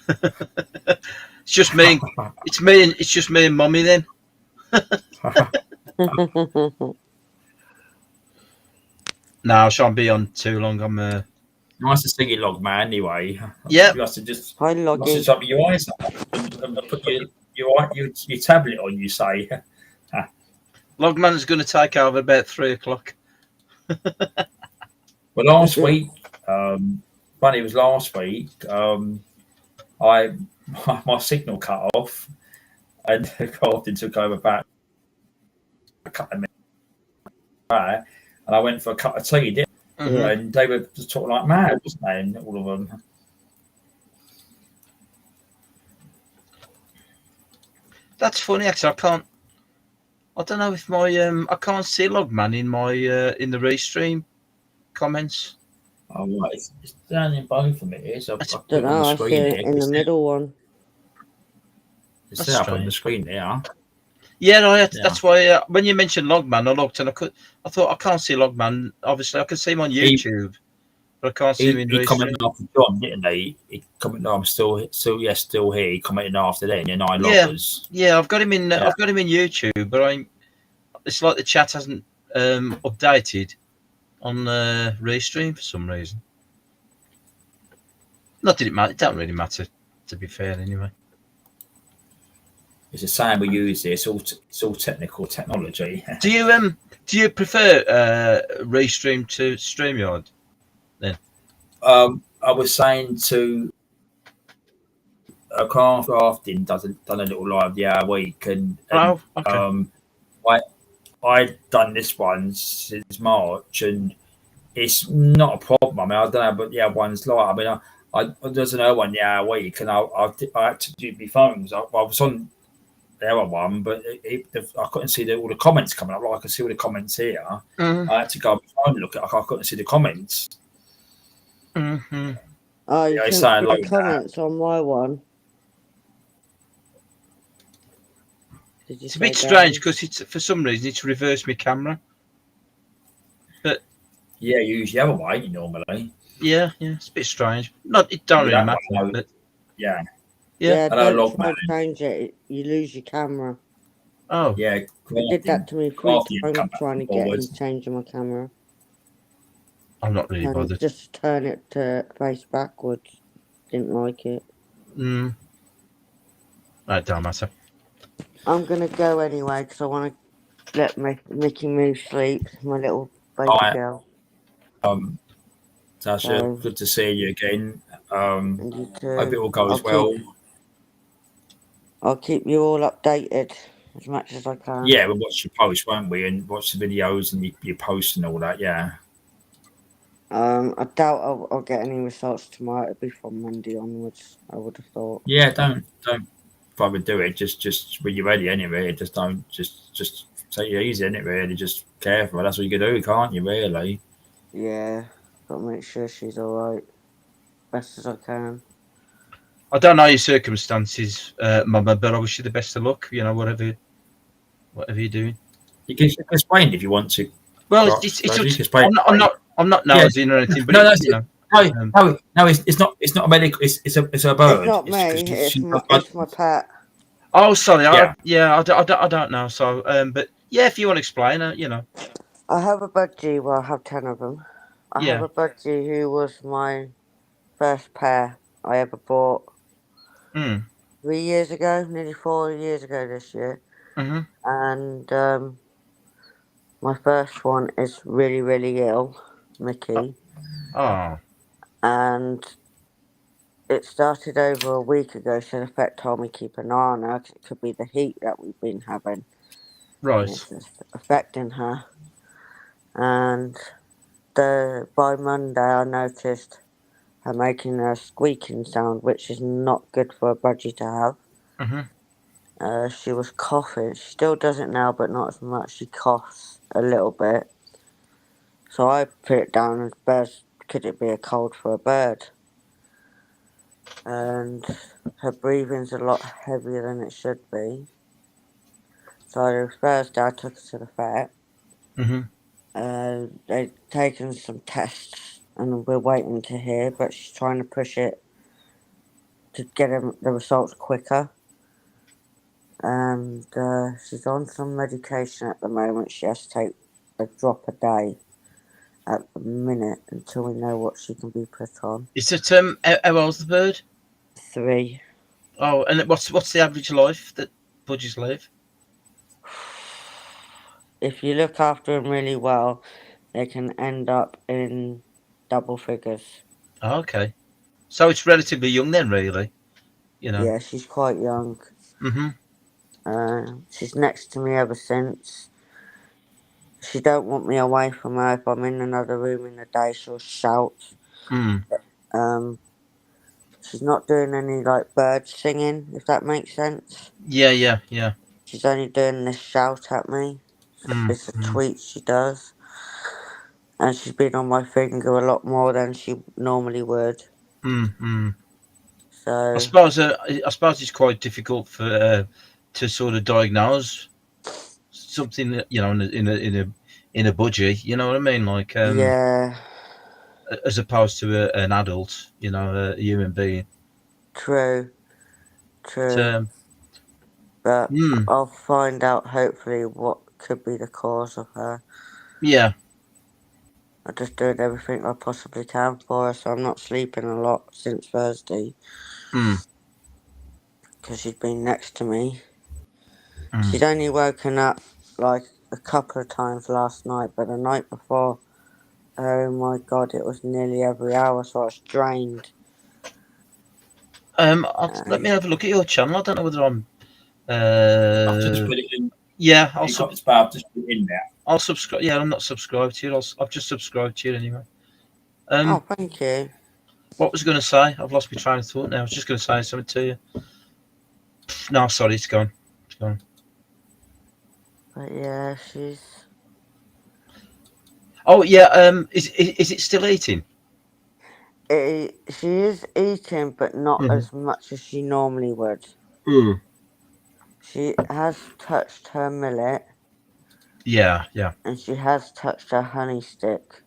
[SPEAKER 5] It's just me. It's me and it's just me and Mummy then. No, I shan't be on too long. I'm.
[SPEAKER 1] Nice to see you, Logman. Anyway,
[SPEAKER 5] Yeah.
[SPEAKER 1] you have to just
[SPEAKER 4] Hi,
[SPEAKER 1] must
[SPEAKER 4] Loggy.
[SPEAKER 1] just open your eyes up and put your tablet on. You say.
[SPEAKER 5] Logman's going to take over about 3 o'clock.
[SPEAKER 1] Well, last week, funny, it was last week. My signal cut off, and Carlton took over about a couple of minutes, and I went for a cup of tea, didn't I?
[SPEAKER 5] Mhm.
[SPEAKER 1] And they were just talking like mad, wasn't they? And all of them.
[SPEAKER 5] That's funny. Actually, I don't know if my I can't see Logman in my in the restream comments.
[SPEAKER 1] Oh, right. It's down in both of them. It is. I've put
[SPEAKER 4] Don't
[SPEAKER 1] it on
[SPEAKER 4] know,
[SPEAKER 1] the
[SPEAKER 4] I
[SPEAKER 1] screen
[SPEAKER 4] see
[SPEAKER 1] there.
[SPEAKER 4] it in the middle one.
[SPEAKER 1] It's
[SPEAKER 5] That's
[SPEAKER 1] there up on the
[SPEAKER 5] strange.
[SPEAKER 1] screen there.
[SPEAKER 5] Yeah, no,
[SPEAKER 1] Yeah.
[SPEAKER 5] that's why when you mentioned Logman, I looked and I thought I can't see Logman. Obviously, I can see him on YouTube, but I can't see him in
[SPEAKER 1] He
[SPEAKER 5] restream.
[SPEAKER 1] commented after John, didn't he? He commented, "I'm still here." He commented after then, and I
[SPEAKER 5] Yeah.
[SPEAKER 1] loggers.
[SPEAKER 5] Yeah, I've got him in.
[SPEAKER 1] Yeah.
[SPEAKER 5] I've got him in YouTube, but it's like the chat hasn't updated on restream for some reason. Not that it matter. It don't really matter, to be fair. Anyway.
[SPEAKER 1] It's the same we use here. It's all technical technology.
[SPEAKER 5] Do you prefer restream to StreamYard?
[SPEAKER 1] I was saying to Crafting done a little live the hour week, and
[SPEAKER 5] Oh, okay.
[SPEAKER 1] I done this one since March, and it's not a problem. I mean, I don't know, but the other one's like. I mean, I there's another one the hour week, and I had to do my phones. I was on the other one, but I couldn't see all the comments coming up. Like I can see all the comments here.
[SPEAKER 5] Mhm.
[SPEAKER 1] I had to go on my phone and look at. I couldn't see the comments.
[SPEAKER 5] Mm-hmm.
[SPEAKER 4] Oh, you
[SPEAKER 1] Yeah,
[SPEAKER 4] can
[SPEAKER 1] it's
[SPEAKER 4] see
[SPEAKER 1] saying
[SPEAKER 4] the
[SPEAKER 1] like that.
[SPEAKER 4] comments on my one. Did you
[SPEAKER 5] It's a
[SPEAKER 4] say
[SPEAKER 5] bit
[SPEAKER 4] that?
[SPEAKER 5] strange because it's for some reason it's reversed my camera.
[SPEAKER 1] Yeah, you use the other way normally.
[SPEAKER 5] Yeah, it's a bit strange. Not it don't
[SPEAKER 1] Yeah,
[SPEAKER 5] really
[SPEAKER 1] that
[SPEAKER 5] matter,
[SPEAKER 1] one,
[SPEAKER 5] but
[SPEAKER 1] Yeah,
[SPEAKER 4] Yeah,
[SPEAKER 1] I know
[SPEAKER 4] don't try
[SPEAKER 1] Logman.
[SPEAKER 4] and change it. You lose your camera.
[SPEAKER 5] oh,
[SPEAKER 4] They
[SPEAKER 1] Yeah,
[SPEAKER 4] did
[SPEAKER 1] Crafting.
[SPEAKER 4] that to me 3
[SPEAKER 1] Crafting
[SPEAKER 4] times
[SPEAKER 1] come back
[SPEAKER 4] trying to
[SPEAKER 1] and
[SPEAKER 4] get him
[SPEAKER 1] forwards.
[SPEAKER 4] changing my camera.
[SPEAKER 5] I'm not really
[SPEAKER 4] And
[SPEAKER 5] bothered.
[SPEAKER 4] just turn it to face backwards. Didn't like it.
[SPEAKER 5] Mm. It don't matter.
[SPEAKER 4] I'm gonna go anyway because I want to let Mickey Moo sleep. My little baby
[SPEAKER 1] Alright.
[SPEAKER 4] girl.
[SPEAKER 1] Tasha,
[SPEAKER 4] So-
[SPEAKER 1] good to see you again.
[SPEAKER 4] And you too.
[SPEAKER 1] Hope it all goes well.
[SPEAKER 4] I'll keep you all updated as much as I can.
[SPEAKER 1] Yeah, we'll watch your post, won't we? And watch the videos and your posts and all that. Yeah.
[SPEAKER 4] I doubt I'll get any results tomorrow. It'll be from Monday onwards. I would have thought.
[SPEAKER 1] Yeah, don't probably do it. Just when you're ready, anyway. Just don't just take it easy, innit? Really, just careful. That's what you can do, can't you? Really.
[SPEAKER 4] Yeah, got to make sure she's all right, best as I can.
[SPEAKER 5] I don't know your circumstances, Mama, but I wish you the best of luck. You know, whatever you're doing.
[SPEAKER 1] You can explain if you want to.
[SPEAKER 5] Well,
[SPEAKER 1] Right,
[SPEAKER 5] it's
[SPEAKER 1] you can
[SPEAKER 5] just,
[SPEAKER 1] explain.
[SPEAKER 5] I'm not nosing or anything, but
[SPEAKER 1] No,
[SPEAKER 5] it's, you know.
[SPEAKER 1] No, it's not a medical. It's a bird.
[SPEAKER 4] It's not me. It's my pet.
[SPEAKER 5] Oh, sorry.
[SPEAKER 1] Yeah.
[SPEAKER 5] I don't know. So, but yeah, if you want to explain, you know.
[SPEAKER 4] I have a budgie. Well, I have 10 of them. I
[SPEAKER 5] Yeah.
[SPEAKER 4] have a budgie who was my first pair I ever bought. 3 years ago, nearly 4 years ago this year.
[SPEAKER 5] Mm-hmm.
[SPEAKER 4] And my first one is really, really ill, Mickey.
[SPEAKER 5] Oh.
[SPEAKER 4] And It started over a week ago, so the vet told me keep an eye on her 'cause it could be the heat that we've been having. And
[SPEAKER 5] Right.
[SPEAKER 4] it's just affecting her. And by Monday, I noticed her making a squeaking sound, which is not good for a budgie to have. She was coughing. She still does it now, but not as much. She coughs a little bit. So I put it down as best. Could it be a cold for a bird? And her breathing's a lot heavier than it should be. So Thursday, I took her to the vet. They've taken some tests, and we're waiting to hear. But she's trying to push it to get the results quicker. And she's on some medication at the moment. She has to take a drop a day at the minute until we know what she can be put on.
[SPEAKER 5] Is it how old's the bird?
[SPEAKER 4] 3.
[SPEAKER 5] Oh, and what's the average life that budgies live?
[SPEAKER 4] If you look after them really well, they can end up in double figures.
[SPEAKER 5] Oh, okay, so it's relatively young then, really. You know.
[SPEAKER 4] Yeah, she's quite young. She's next to me ever since. She don't want me away from her. If I'm in another room in the day, she'll shout. She's not doing any like bird singing, if that makes sense.
[SPEAKER 5] Yeah.
[SPEAKER 4] She's only doing this shout at me. It's a tweet she does. And she's been on my finger a lot more than she normally would. So
[SPEAKER 5] I suppose it's quite difficult for to sort of diagnose something that, you know, in a budgie. You know what I mean? Like
[SPEAKER 4] yeah,
[SPEAKER 5] as opposed to an adult, you know, a human being.
[SPEAKER 4] true.
[SPEAKER 5] So,
[SPEAKER 4] But I'll find out hopefully what could be the cause of her.
[SPEAKER 5] yeah.
[SPEAKER 4] I'm just doing everything I possibly can for her, so I'm not sleeping a lot since Thursday. Because she's been next to me. She'd only woken up like a couple of times last night, but the night before, oh my god, it was nearly every hour, so I was drained.
[SPEAKER 5] Let me have a look at your channel. I don't know whether I'm.
[SPEAKER 1] I've just put it in.
[SPEAKER 5] Yeah,
[SPEAKER 1] I've just put it in there.
[SPEAKER 5] I'll subscribe. Yeah, I'm not subscribed to you. I've just subscribed to you anyway.
[SPEAKER 4] Oh, thank you.
[SPEAKER 5] What was I going to say? I've lost my train of thought now. I was just going to say something to you. No, sorry, it's gone. It's gone.
[SPEAKER 4] But yeah, she's.
[SPEAKER 5] Oh yeah. Is it still eating?
[SPEAKER 4] She is eating, but not as much as she normally would. She has touched her millet.
[SPEAKER 5] Yeah.
[SPEAKER 4] And she has touched her honey stick.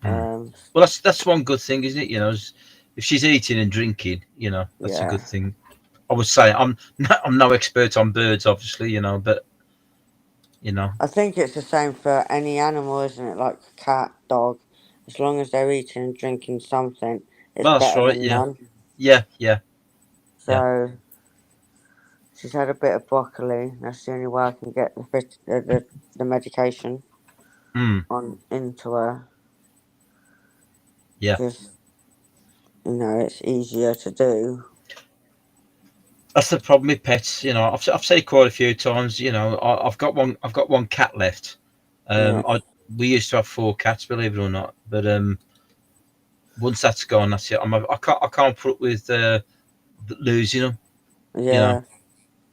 [SPEAKER 5] Well, that's one good thing, isn't it? You know, if she's eating and drinking, you know, that's a good thing. I would say I'm no expert on birds, obviously, you know, but you know,
[SPEAKER 4] I think it's the same for any animal, isn't it? Like a cat, dog. As long as they're eating and drinking something, it's
[SPEAKER 5] well, that's
[SPEAKER 4] better
[SPEAKER 5] right.
[SPEAKER 4] than
[SPEAKER 5] Yeah.
[SPEAKER 4] none.
[SPEAKER 5] Yeah.
[SPEAKER 4] So she's had a bit of broccoli. That's the only way I can get the medication on into her.
[SPEAKER 5] Yeah.
[SPEAKER 4] Because you know it's easier to do.
[SPEAKER 5] That's the problem with pets. You know, I've said it quite a few times. You know, I've got one cat left. We used to have 4 cats, believe it or not. But once that's gone, that's it. I can't put up with losing them.
[SPEAKER 4] Yeah.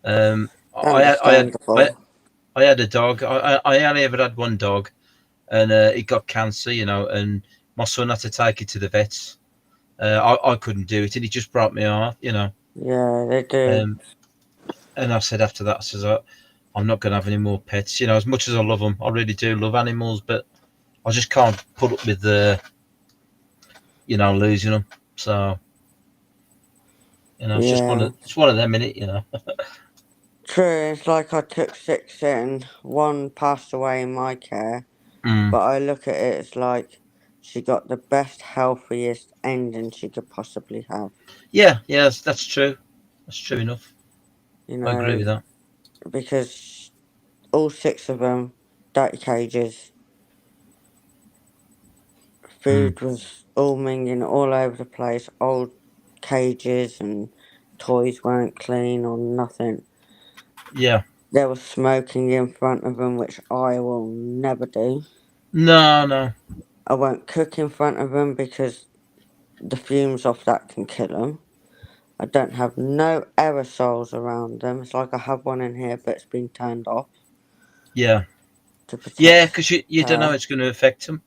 [SPEAKER 5] You know, I had a dog. I only ever had one dog, and it got cancer. You know, and my son had to take it to the vets. I couldn't do it, and it just broke my heart. You know.
[SPEAKER 4] Yeah, they do.
[SPEAKER 5] And I said after that, I says, I'm not going to have any more pets. You know, as much as I love them, I really do love animals, but I just can't put up with you know, losing them. So, you know, it's one of them, innit, you know.
[SPEAKER 4] True, it's like I took 6 in, 1 passed away in my care, but I look at it as like she got the best, healthiest ending she could possibly have.
[SPEAKER 5] Yeah, that's true. That's true enough.
[SPEAKER 4] You know,
[SPEAKER 5] I agree with that.
[SPEAKER 4] Because all 6 of them, dirty cages, food was all minging all over the place. Old cages and toys weren't clean or nothing.
[SPEAKER 5] Yeah.
[SPEAKER 4] There was smoking in front of them, which I will never do.
[SPEAKER 5] No.
[SPEAKER 4] I won't cook in front of them because the fumes off that can kill them. I don't have no aerosols around them. It's like I have one in here, but it's been turned off
[SPEAKER 5] Yeah.
[SPEAKER 4] to protect.
[SPEAKER 5] Yeah, because you don't know
[SPEAKER 4] her.
[SPEAKER 5] it's going to affect them.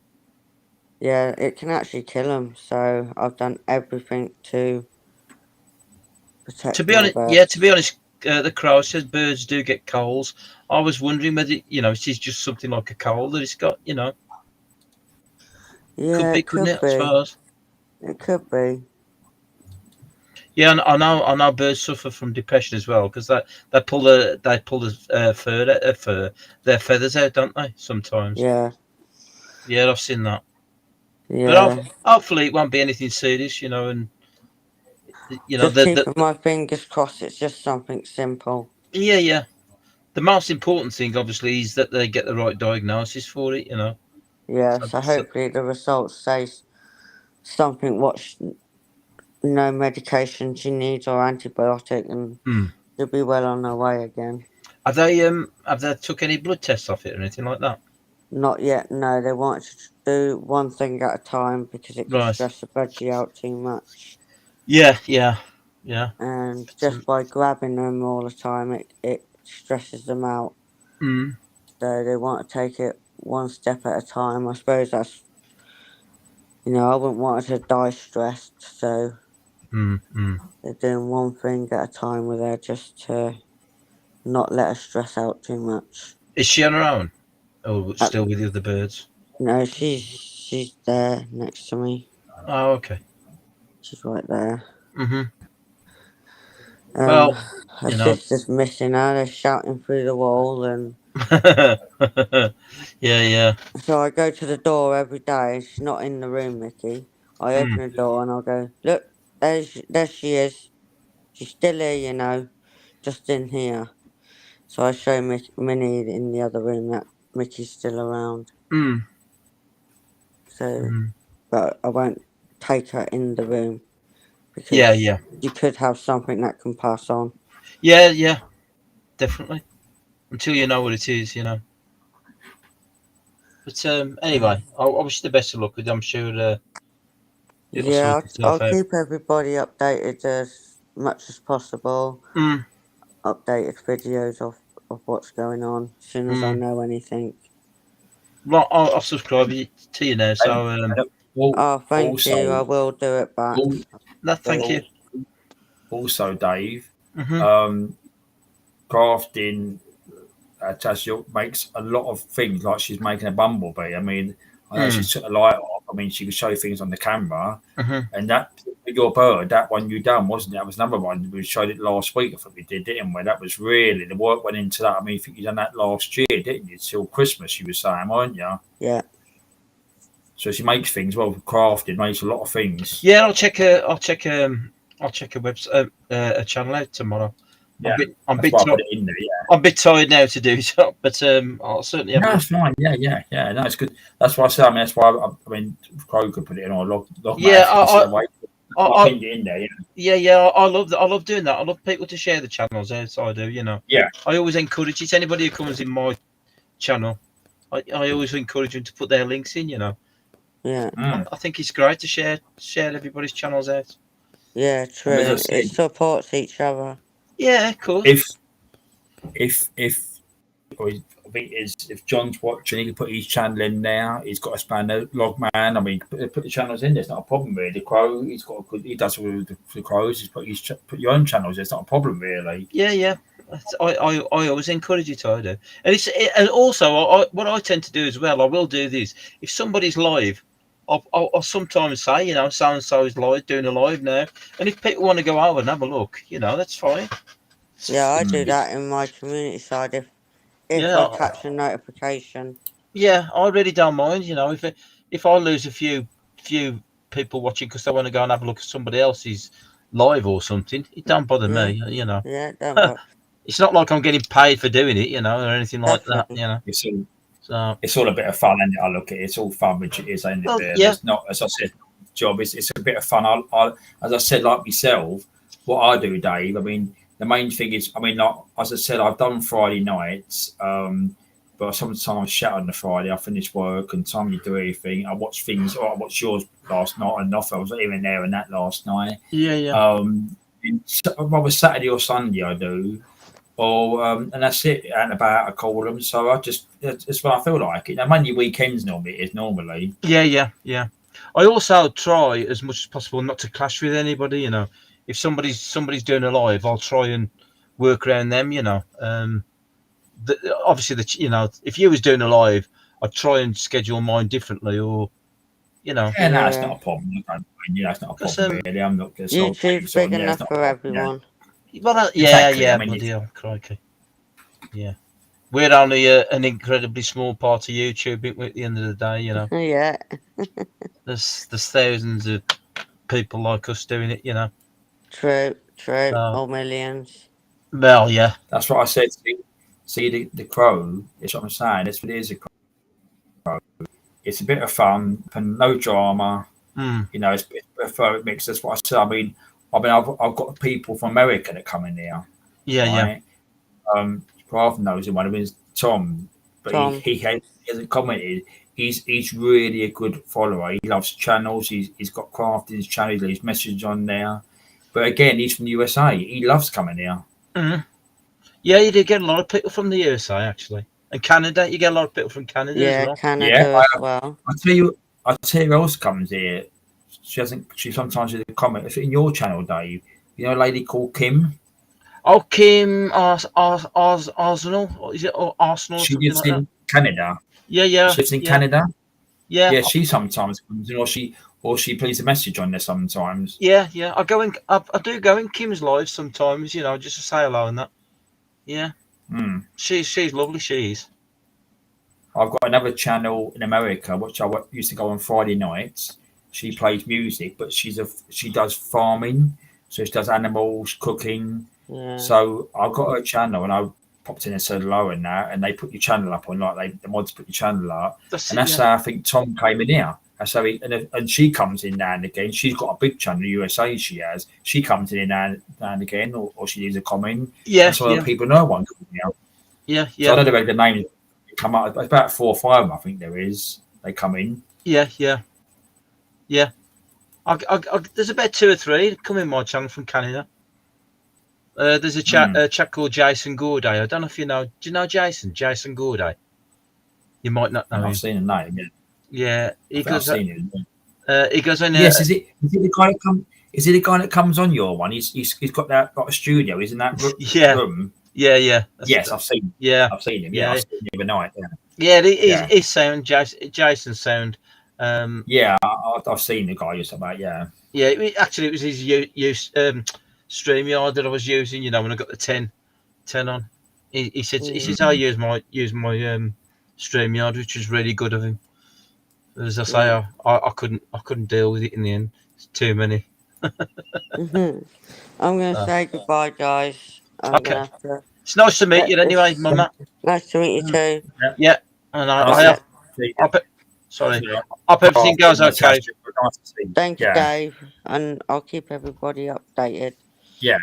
[SPEAKER 4] Yeah, it can actually kill them. So I've done everything to protect
[SPEAKER 5] To be
[SPEAKER 4] my
[SPEAKER 5] honest,
[SPEAKER 4] birds.
[SPEAKER 5] the crow says birds do get colds. I was wondering whether it is just something like a cold that it's got.
[SPEAKER 4] Yeah,
[SPEAKER 5] Could be,
[SPEAKER 4] it
[SPEAKER 5] couldn't
[SPEAKER 4] could
[SPEAKER 5] it? I
[SPEAKER 4] be.
[SPEAKER 5] suppose.
[SPEAKER 4] It could be.
[SPEAKER 5] Yeah, and I know birds suffer from depression as well because they pull their feathers out, don't they? Sometimes.
[SPEAKER 4] Yeah,
[SPEAKER 5] Yeah, I've seen that. But
[SPEAKER 4] yeah.
[SPEAKER 5] hopefully it won't be anything serious, and
[SPEAKER 4] Just keeping my fingers crossed. It's just something simple.
[SPEAKER 5] yeah. The most important thing, obviously, is that they get the right diagnosis for it.
[SPEAKER 4] Yeah. So hopefully the results say something no medication she needs or antibiotic, and she'll be well on her way again.
[SPEAKER 5] Have they took any blood tests off it or anything like that?
[SPEAKER 4] Not yet. No, they want to do one thing at a time because it can
[SPEAKER 5] Right.
[SPEAKER 4] stress the veggie out too much.
[SPEAKER 5] Yeah.
[SPEAKER 4] And just by grabbing them all the time, it stresses them out.
[SPEAKER 5] Mm.
[SPEAKER 4] So they want to take it one step at a time. I suppose that's, I wouldn't want her to die stressed. So they're doing one thing at a time with her just to not let her stress out too much.
[SPEAKER 5] Is she on her own, or still with the other birds?
[SPEAKER 4] No, she's there next to me.
[SPEAKER 5] Oh, okay.
[SPEAKER 4] She's right there.
[SPEAKER 5] Well,
[SPEAKER 4] her sister's missing her. They're shouting through the wall, and
[SPEAKER 5] yeah.
[SPEAKER 4] so I go to the door every day. She's not in the room, Mickey. I open the door and I'll go, look, there she is. She's still here, just in here. So I show Minnie in the other room that Mickey's still around. So, but I won't take her in the room because you could have something that can pass on.
[SPEAKER 5] Yeah, definitely. Until you know what it is, But anyway, I wish you the best of luck with it. I'm sure.
[SPEAKER 4] I'll keep everybody updated as much as possible. Updated videos of what's going on as soon as I know anything.
[SPEAKER 5] Right, I'll subscribe to you now. So
[SPEAKER 4] thank you. I will do it back.
[SPEAKER 5] Thank you.
[SPEAKER 3] Also, Dave, crafting makes a lot of things, like she's making a bumblebee. I mean, I know she took the light off. I mean, she could show things on the camera, and that your bird, that one you done, wasn't it? That was another one. We showed it last week. I think we didn't we? That was really the work went into that. I mean, I think you done that last year, didn't you? Till Christmas, you were saying, weren't you?
[SPEAKER 4] Yeah.
[SPEAKER 3] So she makes things crafted, makes a lot of things.
[SPEAKER 5] Yeah, I'll check a website, a channel out tomorrow.
[SPEAKER 3] Yeah,
[SPEAKER 5] I'm a bit tired now to do so, but I'll certainly have
[SPEAKER 3] that's fine. Yeah. No, it's good. That's why I said. I mean, that's why Crow could put it in or log. I pinned it in there.
[SPEAKER 5] Yeah. I love doing that. I love people to share the channels as I do.
[SPEAKER 3] Yeah.
[SPEAKER 5] I always encourage it. Anybody who comes in my channel, I always encourage them to put their links in.
[SPEAKER 4] Yeah.
[SPEAKER 5] I think it's great to share everybody's channels out.
[SPEAKER 4] Yeah, true. It supports each other.
[SPEAKER 5] Yeah, cool.
[SPEAKER 3] If John's watching, he can put his channel in there. He's got a spanner, Logman. I mean, put the channels in. There's not a problem really. The Crow, he does all the Crows. He's put your own channels. There's not a problem really.
[SPEAKER 5] Yeah. I always encourage you to do. And also what I tend to do as well. I will do this if somebody's live. I'll sometimes say, so and so is live, doing a live now, and if people want to go over and have a look, that's fine.
[SPEAKER 4] Yeah, I do that in my community side if I catch a notification.
[SPEAKER 5] Yeah, I really don't mind. If I lose a few people watching because they want to go and have a look at somebody else's live or something, it don't bother me.
[SPEAKER 4] Yeah, it don't bother.
[SPEAKER 5] It's not like I'm getting paid for doing it, or anything like that.
[SPEAKER 3] So
[SPEAKER 5] So
[SPEAKER 3] it's all a bit of fun, and I look at it. It's all fun, which it is, ain't it?
[SPEAKER 5] Well,
[SPEAKER 3] There?
[SPEAKER 5] yeah.
[SPEAKER 3] It's not, as I said, job. It's a bit of fun. I, as I said, like myself, what I do, Dave. I mean, the main thing is, I mean, like, as I said, I've done Friday nights, but sometimes I shut on the Friday. I finish work, and time you do everything. I watch things. Or I watched yours last night, and off. I was even there and that last night.
[SPEAKER 5] yeah.
[SPEAKER 3] Rather Saturday or Sunday, I do. Or and that's it. Out and about, I call them. So I just it's when I feel like it. Now, Monday weekends normally it is normally.
[SPEAKER 5] Yeah. I also try as much as possible not to clash with anybody. You know, if somebody's doing a live, I'll try and work around them. You know, obviously if you was doing a live, I'd try and schedule mine differently, or you know.
[SPEAKER 3] Yeah, no, it's
[SPEAKER 4] Yeah.
[SPEAKER 3] not a problem. It's not a
[SPEAKER 5] Because,
[SPEAKER 3] problem really. I'm not going to
[SPEAKER 4] YouTube's big enough for everyone.
[SPEAKER 5] Well,
[SPEAKER 3] Exactly, I mean,
[SPEAKER 5] bloody hell, crikey. Yeah. We're only an incredibly small part of YouTube at the end of the day, you know.
[SPEAKER 4] Yeah.
[SPEAKER 5] There's thousands of people like us doing it, you know.
[SPEAKER 4] True.
[SPEAKER 5] So-
[SPEAKER 4] Or millions.
[SPEAKER 5] Well, yeah.
[SPEAKER 3] That's what I said. See the crow. It's what I'm saying. That's what it is. A crow. It's a bit of fun and no drama.
[SPEAKER 5] Mm.
[SPEAKER 3] You know, it's a bit mix. That's what I said. I mean, I've got people from America that come in here.
[SPEAKER 5] Yeah.
[SPEAKER 3] Right? Rather knows him. One of them is Tom, but
[SPEAKER 4] Tom.
[SPEAKER 3] he hasn't commented. He's really a good follower. He loves channels. He's got craft in his channel. He's message on there. But again, he's from the USA. He loves coming here.
[SPEAKER 5] Mm. Yeah, you do get a lot of people from the USA, actually. And Canada, you get a lot of people from Canada as
[SPEAKER 4] Yeah,
[SPEAKER 5] well.
[SPEAKER 4] Canada
[SPEAKER 3] Yeah,
[SPEAKER 4] as well.
[SPEAKER 3] I tell you who else comes here. She sometimes did a comment. It's in your channel, Dave. You know a lady called Kim?
[SPEAKER 5] Oh, Kim Arsenal? Is it Arsenal or
[SPEAKER 3] She
[SPEAKER 5] something
[SPEAKER 3] lives
[SPEAKER 5] like
[SPEAKER 3] in
[SPEAKER 5] that?
[SPEAKER 3] Canada.
[SPEAKER 5] Yeah.
[SPEAKER 3] She lives in Canada.
[SPEAKER 5] Yeah.
[SPEAKER 3] Yeah, she sometimes comes in, or she plays a message on there sometimes.
[SPEAKER 5] Yeah. I do go in Kim's live sometimes, you know, just to say hello and that. Yeah.
[SPEAKER 3] Hmm.
[SPEAKER 5] She's lovely, she is.
[SPEAKER 3] I've got another channel in America, which I used to go on Friday nights. She plays music, but she does farming, so she does animals, cooking.
[SPEAKER 4] Yeah.
[SPEAKER 3] So I've got her channel, and I popped in and said hello and that, and they put your channel up on, like, the mods put your channel up, and that's how I think Tom came in here. That's how and she comes in now and again. She's got a big channel, USA. She has. She comes in now and again, or she leaves a comment.
[SPEAKER 5] Yeah.
[SPEAKER 3] That's why people know one.
[SPEAKER 5] Yeah.
[SPEAKER 3] So I don't know if the names come up. It's about 4 or 5 of them, I think there is. They come in.
[SPEAKER 5] Yeah. There's about 2 or 3 that come in my channel from Canada. There's a chap called Jason Gourday. I don't know if you know. Do you know Jason? Jason Gourday. You might not know him.
[SPEAKER 3] I've seen the name. Yeah,
[SPEAKER 5] Yeah,
[SPEAKER 3] I've seen it.
[SPEAKER 5] he goes on.
[SPEAKER 3] Yes, is it the guy that comes? Is it the guy that comes on your one? He's got a studio. He's in that room.
[SPEAKER 5] Yeah.
[SPEAKER 3] Yes, I've seen.
[SPEAKER 5] Yeah,
[SPEAKER 3] I've seen him.
[SPEAKER 5] Yeah.
[SPEAKER 3] Yeah, I've seen him the other night. Yeah.
[SPEAKER 5] He's sound. Jason's sound.
[SPEAKER 3] Yeah, I've seen the guy you're talking about. Yeah.
[SPEAKER 5] Yeah, it was his use StreamYard that I was using. You know, when I got the 10 on, he says I use my StreamYard, which was really good of him. As I say, I couldn't deal with it in the end. It's too many.
[SPEAKER 4] I'm going to say goodbye, guys. I'm
[SPEAKER 5] Okay.
[SPEAKER 4] gonna have to...
[SPEAKER 5] It's nice to meet you anyway, Mama.
[SPEAKER 4] Nice to meet you too.
[SPEAKER 5] Yeah, and
[SPEAKER 3] Nice
[SPEAKER 5] sorry. Hope everything goes okay.
[SPEAKER 4] Thank you,
[SPEAKER 3] Yeah.
[SPEAKER 4] Dave, and I'll keep everybody updated.
[SPEAKER 3] Yeah.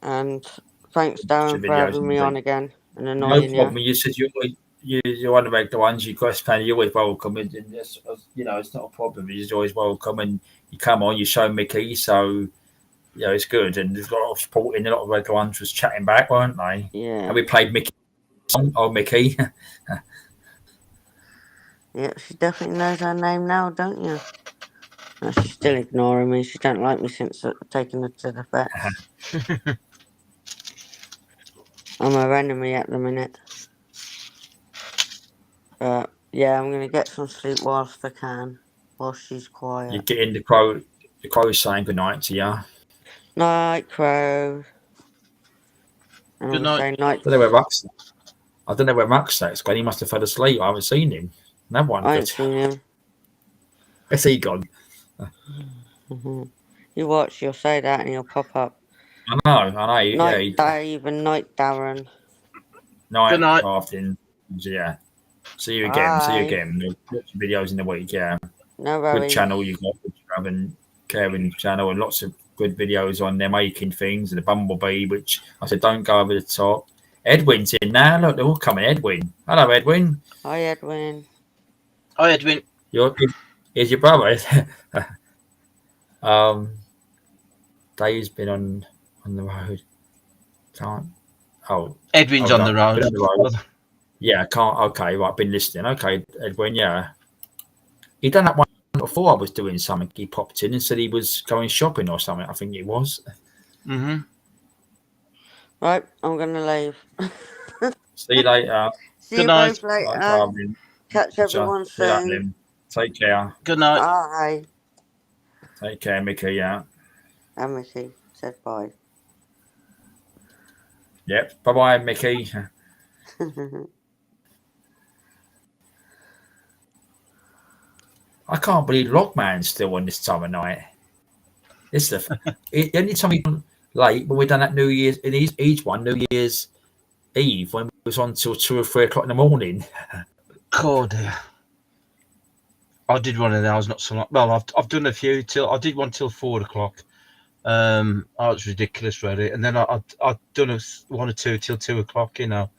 [SPEAKER 4] And thanks, Darren, for
[SPEAKER 3] videos
[SPEAKER 4] having me
[SPEAKER 3] and
[SPEAKER 4] on again and
[SPEAKER 3] No
[SPEAKER 4] annoying
[SPEAKER 3] problem.
[SPEAKER 4] you.
[SPEAKER 3] You said you're one of the ones. You guys, you're always welcome. And it's, it's not a problem. You're always welcome, and you come on. You show Mickey, so it's good. And there's a lot of support in. A lot of regular ones was chatting back, weren't they?
[SPEAKER 4] Yeah.
[SPEAKER 3] And we played Mickey. Oh, Mickey.
[SPEAKER 4] Yeah, she definitely knows her name now, don't you? No, she's still ignoring me. She don't like me since I've taken her to the vet. I'm her enemy at the minute. But yeah, I'm gonna get some sleep whilst I can, while she's quiet.
[SPEAKER 3] You get in the crow. The crow's saying good night to you.
[SPEAKER 4] Night, Crow. And
[SPEAKER 5] Good
[SPEAKER 4] I'm
[SPEAKER 5] night.
[SPEAKER 4] saying night.
[SPEAKER 3] I don't know where Rucksack's gone. He must have fell asleep. I haven't seen him. No one.
[SPEAKER 4] I ain't seen him.
[SPEAKER 3] Where's he gone?
[SPEAKER 4] You watch, you'll say that and he'll pop up.
[SPEAKER 3] I know.
[SPEAKER 4] Night Dave and Night Darren.
[SPEAKER 3] Night
[SPEAKER 5] Good night.
[SPEAKER 3] Afternoon. Yeah. See you again. See you
[SPEAKER 4] Bye.
[SPEAKER 3] again. Lots of videos in the week. Yeah,
[SPEAKER 4] No
[SPEAKER 3] good
[SPEAKER 4] worries.
[SPEAKER 3] channel you got. Having Karen channel and lots of good videos on there making things and the bumblebee, which I said don't go over the top. Edwin's in now. Look, they're all coming. Edwin. Hello, Edwin.
[SPEAKER 4] Hi, Edwin.
[SPEAKER 5] Hi, Edwin.
[SPEAKER 3] Here's your brother. Dave's been on the road. Can't. Oh,
[SPEAKER 5] Edwin's
[SPEAKER 3] hold
[SPEAKER 5] on the road.
[SPEAKER 3] Been on the road. Yeah, can't. Okay, right. Been listening. Okay, Edwin. Yeah, he done that one before. I was doing something. He popped in and said he was going shopping or something. I think it was.
[SPEAKER 5] Mm-hmm.
[SPEAKER 4] Right, I'm gonna leave.
[SPEAKER 3] See you later.
[SPEAKER 4] See
[SPEAKER 5] Good
[SPEAKER 4] you
[SPEAKER 5] night.
[SPEAKER 4] both later.
[SPEAKER 3] Bye, Carmen.
[SPEAKER 4] Catch everyone
[SPEAKER 3] See you later,
[SPEAKER 4] soon.
[SPEAKER 3] Lim. Take care.
[SPEAKER 5] Good night.
[SPEAKER 4] Bye.
[SPEAKER 3] Take care, Mickey. Yeah.
[SPEAKER 4] And Mickey said bye.
[SPEAKER 3] Yep. Bye, bye, Mickey. I can't believe Logman's still on this time of night. It's the only time we late when we done that New Year's in each one New Year's Eve when it was on till 2 or 3 o'clock in the morning.
[SPEAKER 5] God, dear. I did one of those not so long. Well, I've done a few I did one till 4 o'clock. Oh, it's ridiculous, really. And then I've done one or two till 2 o'clock. You know.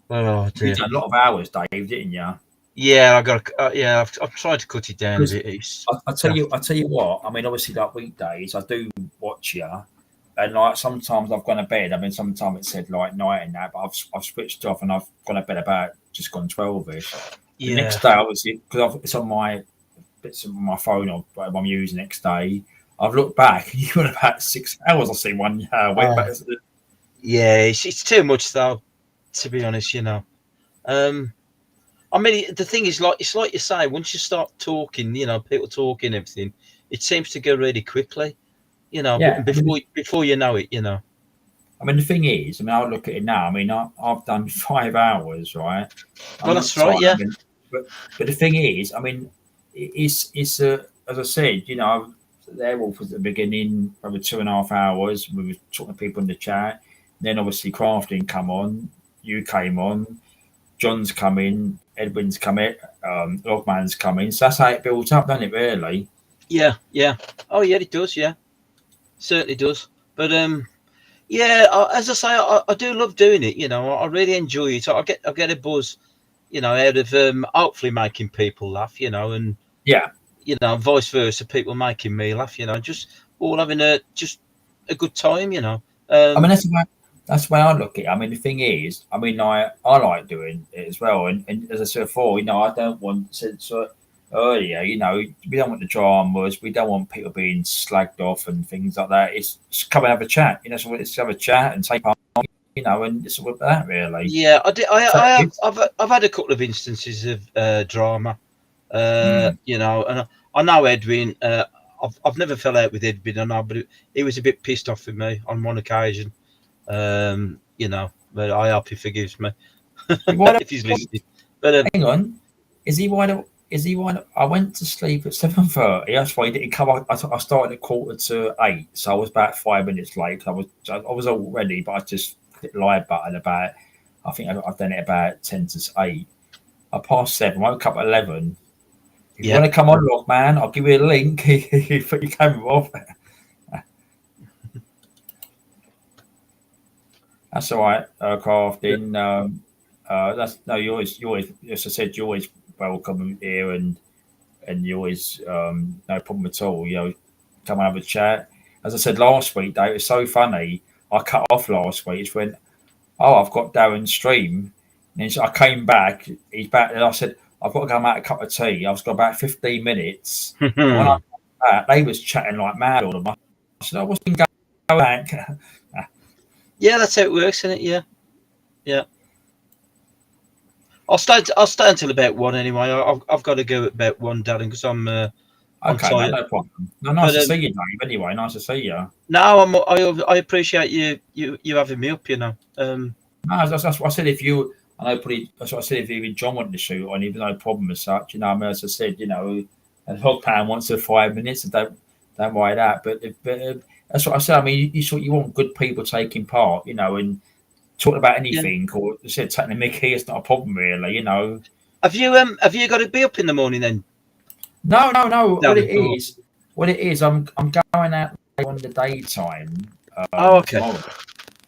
[SPEAKER 5] Oh dear.
[SPEAKER 3] You done a lot of hours, Dave, didn't you?
[SPEAKER 5] Yeah, I got. I've tried to cut it down a bit.
[SPEAKER 3] I tell you what. I mean, obviously, like weekdays, I do watch you, and like sometimes I've gone to bed. I mean, sometimes it said like night and that, but I've switched off and I've gone to bed about just gone 12ish. The
[SPEAKER 5] Yeah.
[SPEAKER 3] next day, obviously, because it's on my bits of my phone or whatever I'm using next day. I've looked back. You got about 6 hours. I see one. Went back.
[SPEAKER 5] Yeah, it's too much though. To be honest, you know. I mean, the thing is, like it's like you say, once you start talking, you know, people talking and everything, it seems to go really quickly, you know.
[SPEAKER 3] Yeah.
[SPEAKER 5] Before you know it, you know.
[SPEAKER 3] I mean, the thing is, I mean, I'll look at it now. I mean, I've done 5 hours, right?
[SPEAKER 5] Well, that's right, yeah.
[SPEAKER 3] I mean, but the thing is, I mean, it's as I said, you know, they're all at the beginning, probably 2.5 hours. We were talking to people in the chat. Then obviously crafting come on, you came on, John's come in, Edwin's come in, Logman's come in. So that's how it builds up, doesn't it? Really?
[SPEAKER 5] Yeah. Oh, yeah, it does. Yeah, certainly does. But yeah, as I say, I do love doing it. You know, I really enjoy it. I get a buzz, you know, out of hopefully making people laugh. You know, and
[SPEAKER 3] Yeah.
[SPEAKER 5] you know, vice versa, people making me laugh. You know, just all having just a good time. You know.
[SPEAKER 3] I mean, that's the way I look at it. I mean, the thing is, I mean, I like doing it as well. And as I said before, you know, I don't want, since earlier, you know, we don't want the dramas. We don't want people being slagged off and things like that. It's just come and have a chat. You know, so let's have a chat and take part, you know, and it's all about that, really.
[SPEAKER 5] Yeah, I've had a couple of instances of drama, you know, and I know Edwin. I've never fell out with Edwin, I know, but he was a bit pissed off with me on one occasion. You know, but I hope he forgives me if he's listening. But
[SPEAKER 3] hang on, is he wide? I went to sleep at 7:30. That's why he didn't come. I started at 7:45, so I was about 5 minutes late. I was all ready, but I just hit the live button about. I think I've done it about 10 to 8. I passed 7. Woke up at 11. If you want to come on, Log Man, I'll give you a link. You put your camera off. That's all right, crafting. That's no, you always, as I said, you're always welcome here, and you always no problem at all. You know, come and have a chat. As I said last week, Dave, it was so funny. I cut off last week. It went, oh, I've got Darren's stream, and so I came back. He's back, and I said, I've got to go and make a cup of tea. I was got about 15 minutes. And when I came back, they was chatting like mad all of them. I said, I wasn't going back.
[SPEAKER 5] yeah, that's how it works, isn't it? Yeah. I'll stay until about 1 anyway. I've got to go at about 1, darling, because I'm
[SPEAKER 3] okay, no problem. No, nice to see you, Dave. Anyway, nice to see you.
[SPEAKER 5] No, I appreciate you having me up. You know.
[SPEAKER 3] No, that's what I said. If you, I know, probably that's what I said. If even John wanted to shoot on, even no problem as such. You know, I mean, as I said, you know, and Hogpan wants to 5 minutes, and don't worry that. But that's what I said. I mean, you want good people taking part, you know, and talking about anything, or I said taking the Mickey. It's not a problem, really. You know, as I said,
[SPEAKER 5] Have you got to be up in the morning then?
[SPEAKER 1] No.
[SPEAKER 5] Down
[SPEAKER 1] What it is, I'm going out on the daytime.
[SPEAKER 5] Oh, okay.
[SPEAKER 1] Tomorrow.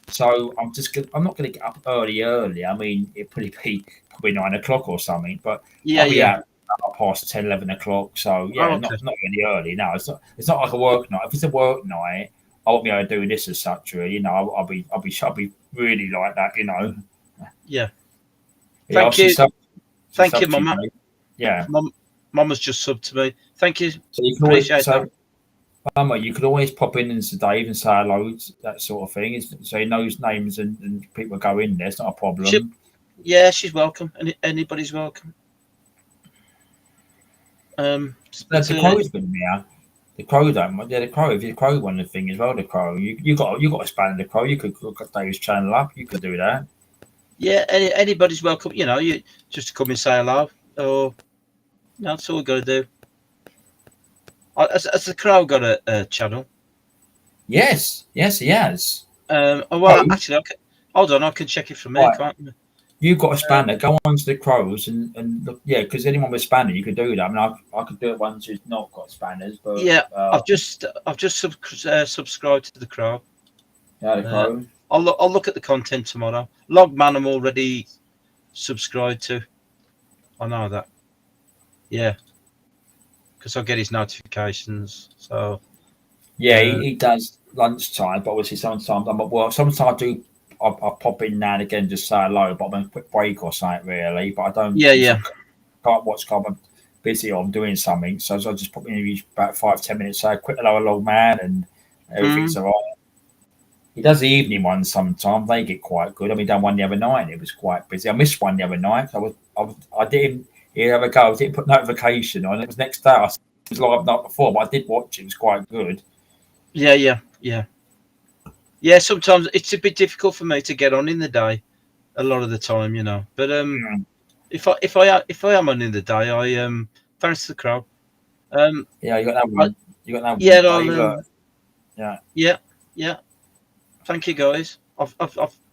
[SPEAKER 1] So I'm not gonna get up early. I mean, it'd probably 9 o'clock or something, but
[SPEAKER 5] Yeah,
[SPEAKER 1] I'll be
[SPEAKER 5] yeah.
[SPEAKER 1] out past 10, 11 o'clock. So yeah,
[SPEAKER 5] Oh, okay.
[SPEAKER 1] not really early. No, it's not like a work night. If it's a work night, I won't be able to do this as such. Really, I'll be really like that.
[SPEAKER 5] Yeah.
[SPEAKER 1] Yeah,
[SPEAKER 5] Thank
[SPEAKER 1] obviously
[SPEAKER 5] you.
[SPEAKER 1] sub-
[SPEAKER 5] Thank
[SPEAKER 1] sub
[SPEAKER 5] you,
[SPEAKER 1] to
[SPEAKER 5] Mama.
[SPEAKER 1] mate. Yeah.
[SPEAKER 5] Mama's just subbed to me. Thank you.
[SPEAKER 1] So you can always
[SPEAKER 5] Appreciate that.
[SPEAKER 1] Mama, you could always pop in to Dave and say hello, that sort of thing. So he knows names and people go in there. It's not a problem.
[SPEAKER 5] Yeah, she's welcome. Anybody's welcome.
[SPEAKER 1] The crow's been there. The crow don't. Yeah, the crow. If the crow won the thing as well, the crow. You got to span the crow. You could look at Dave's channel up. You could do that.
[SPEAKER 5] Yeah, anybody's welcome. You just come and say hello, or that's all we got to do. Has the crow got a channel?
[SPEAKER 1] Yes, he has.
[SPEAKER 5] Actually, hold on. I can check it from here,
[SPEAKER 1] Right.
[SPEAKER 5] can't you?
[SPEAKER 1] You've got a spanner. Go on to the crows and look. Yeah, because anyone with spanner, you could do that. I mean, I could do it ones who's not got spanners, but
[SPEAKER 5] Yeah, I've just subscribed to the crow.
[SPEAKER 1] yeah, the crow.
[SPEAKER 5] I'll look at the content tomorrow. Logman, I'm already subscribed to. I know that. Yeah, because I get his notifications. So
[SPEAKER 1] Yeah, he does lunchtime, but obviously sometimes I'm at work. Sometimes I do. I pop in now and again, just say hello, but I'm on a quick break or something, really. But I don't.
[SPEAKER 5] Yeah.
[SPEAKER 1] Can't watch. I'm busy or I'm doing something, so I just pop in about 5-10 minutes. Say a quick hello, man, and everything's all right. He does the evening ones sometimes. They get quite good. I mean, done one the other night. It was quite busy. I missed one the other night. I didn't. Here we go. I didn't put notification on. It was next day. It was live night before, but I did watch it. It was quite good.
[SPEAKER 5] Yeah. Yeah, sometimes it's a bit difficult for me to get on in the day, a lot of the time, But if I am on in the day, I thanks to the crowd.
[SPEAKER 1] Yeah, you got that one. You got that
[SPEAKER 5] Yeah,
[SPEAKER 1] one.
[SPEAKER 5] yeah. Thank you, guys. I've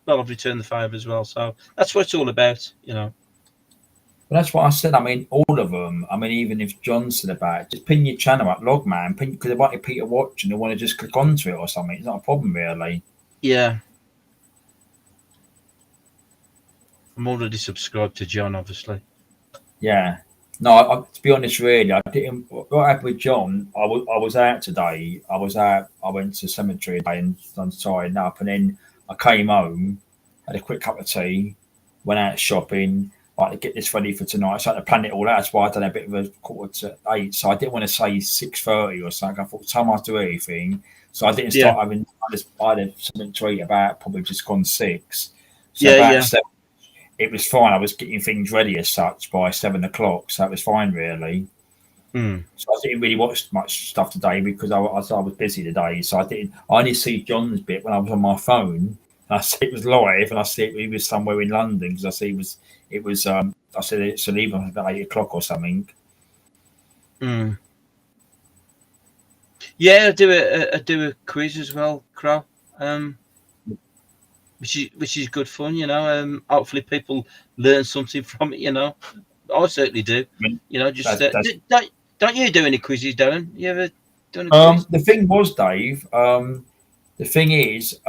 [SPEAKER 5] returned the favour as well, so that's what it's all about,
[SPEAKER 1] Well, that's what I said. I mean, all of them. I mean, even if John's said about it, just pin your channel up, Logman, because they might be Peter watch and they want to just click onto it or something. It's not a problem, really.
[SPEAKER 5] Yeah. I'm already subscribed to John, obviously.
[SPEAKER 1] Yeah. No, to be honest, really, I didn't. What happened with John? I was out today. I was out. I went to the cemetery today and I'm tired up, and then I came home, had a quick cup of tea, went out shopping. Like to get this ready for tonight. I started to plan it all out. That's why I done a bit of a 7:45. So I didn't want to say 6:30 or something. I thought time I do everything. So I didn't start having. I had something to eat about probably just gone 6. So about 7, it was fine. I was getting things ready as such by 7 o'clock, so it was fine really. So I didn't really watch much stuff today because I was busy today. So I only see John's bit when I was on my phone. I see it was live, and I see he was somewhere in London because I see it was. I said it's leaving about 8 o'clock or something.
[SPEAKER 5] Yeah, I do a quiz as well, Crow. Which is good fun, Hopefully people learn something from it, I certainly do. Don't you do any quizzes, Darren? You ever done a quiz?
[SPEAKER 1] The thing was, Dave. The thing is,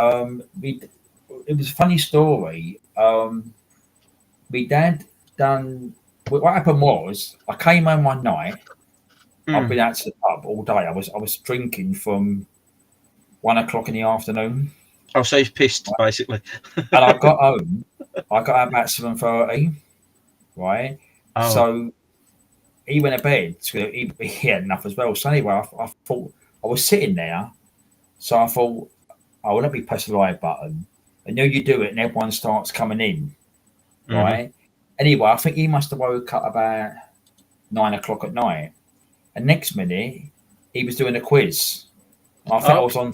[SPEAKER 1] it was a funny story. My dad done. What happened was, I came home one night. I've been out to the pub all day. I was drinking from 1 o'clock in the afternoon.
[SPEAKER 5] Oh, so he's pissed, basically.
[SPEAKER 1] And I got home. I got home about 7:30. Right.
[SPEAKER 5] Oh.
[SPEAKER 1] So he went to bed. So he had enough as well. So anyway, I thought I was sitting there. So I thought, oh, let me press the live button. And you do it, and everyone starts coming in. Right. Anyway, I think he must have woke up about 9 o'clock at night. And next minute, he was doing a quiz. I think I was on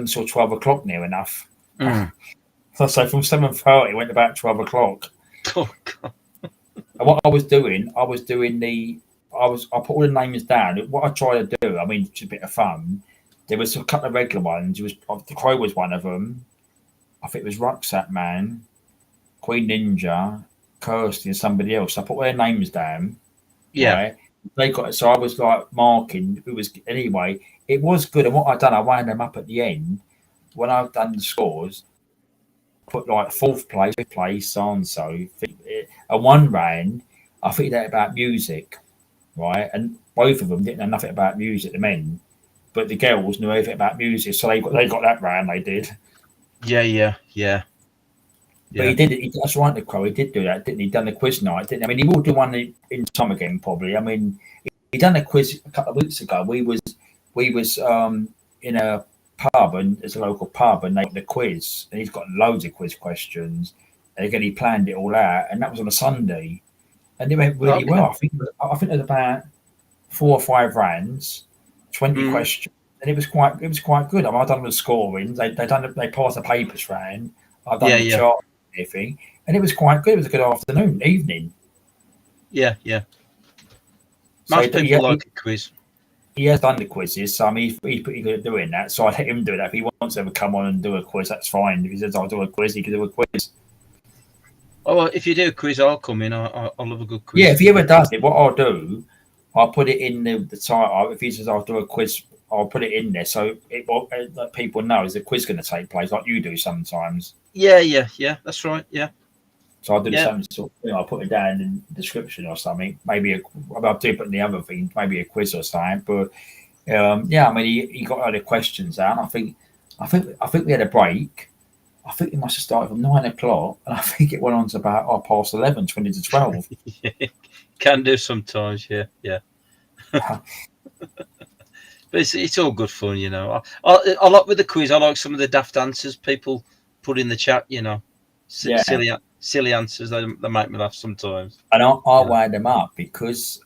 [SPEAKER 1] until 12 o'clock, near enough. So from 7:30, it went about 12 o'clock.
[SPEAKER 5] Oh God!
[SPEAKER 1] And what I was doing I put all the names down. What I tried to do, I mean, it's a bit of fun. There was a couple of regular ones. The Crow was one of them. I think it was Rucksack Man, Queen Ninja,
[SPEAKER 3] Kirsty and somebody else. I put their names down.
[SPEAKER 5] Yeah.
[SPEAKER 3] Right? They got so I was like marking. It was anyway. It was good, and what I done, I wound them up at the end when I've done the scores. Put like fourth place, fifth place, so and so. And one round, I figured out about music, right? And both of them didn't know nothing about music. The men, but the girls knew everything about music, so they got that round. They did.
[SPEAKER 5] Yeah.
[SPEAKER 3] But he did it. That's right, the Crow. He did do that, didn't he? Done the quiz night, didn't he? I mean, he will do one in time again, probably. I mean, he done a quiz a couple of weeks ago. We was in a pub, and it's a local pub, and they got the quiz, and he's got loads of quiz questions. And again, he planned it all out, and that was on a Sunday, and it went really well. I think there's about 4 or 5 rounds, 20 questions, and it was quite good. I mean, I've done the scoring. They passed the papers round. I've done the chart. Everything, and it was quite good. It was a good evening.
[SPEAKER 5] Yeah. Most people like a quiz.
[SPEAKER 3] He has done the quizzes, so I mean, he's pretty good at doing that. So I'd let him do that. If he wants to ever come on and do a quiz, that's fine. If he says I'll do a quiz, he can do a quiz.
[SPEAKER 5] Oh, well, if you do a quiz, I'll come in. I'll love a good quiz.
[SPEAKER 3] Yeah, if he ever does it, what I'll do, I'll put it in the title. If he says I'll do a quiz, I'll put it in there so that people know is the quiz going to take place, like you do sometimes.
[SPEAKER 5] Yeah. That's right. Yeah.
[SPEAKER 3] So I'll do the same sort of thing. I'll put it down in the description or something. Maybe I'll do it in the other thing, maybe a quiz or something. But I mean, he got other questions out. I think we had a break. I think it must have started from 9 o'clock, and I think it went on to about 11:30, 20 to 12.
[SPEAKER 5] Can do sometimes, yeah. But it's all good fun, you know. I like with the quiz. I like some of the daft answers people put in the chat, you know. Silly answers. They make me laugh sometimes.
[SPEAKER 3] And I wound them up because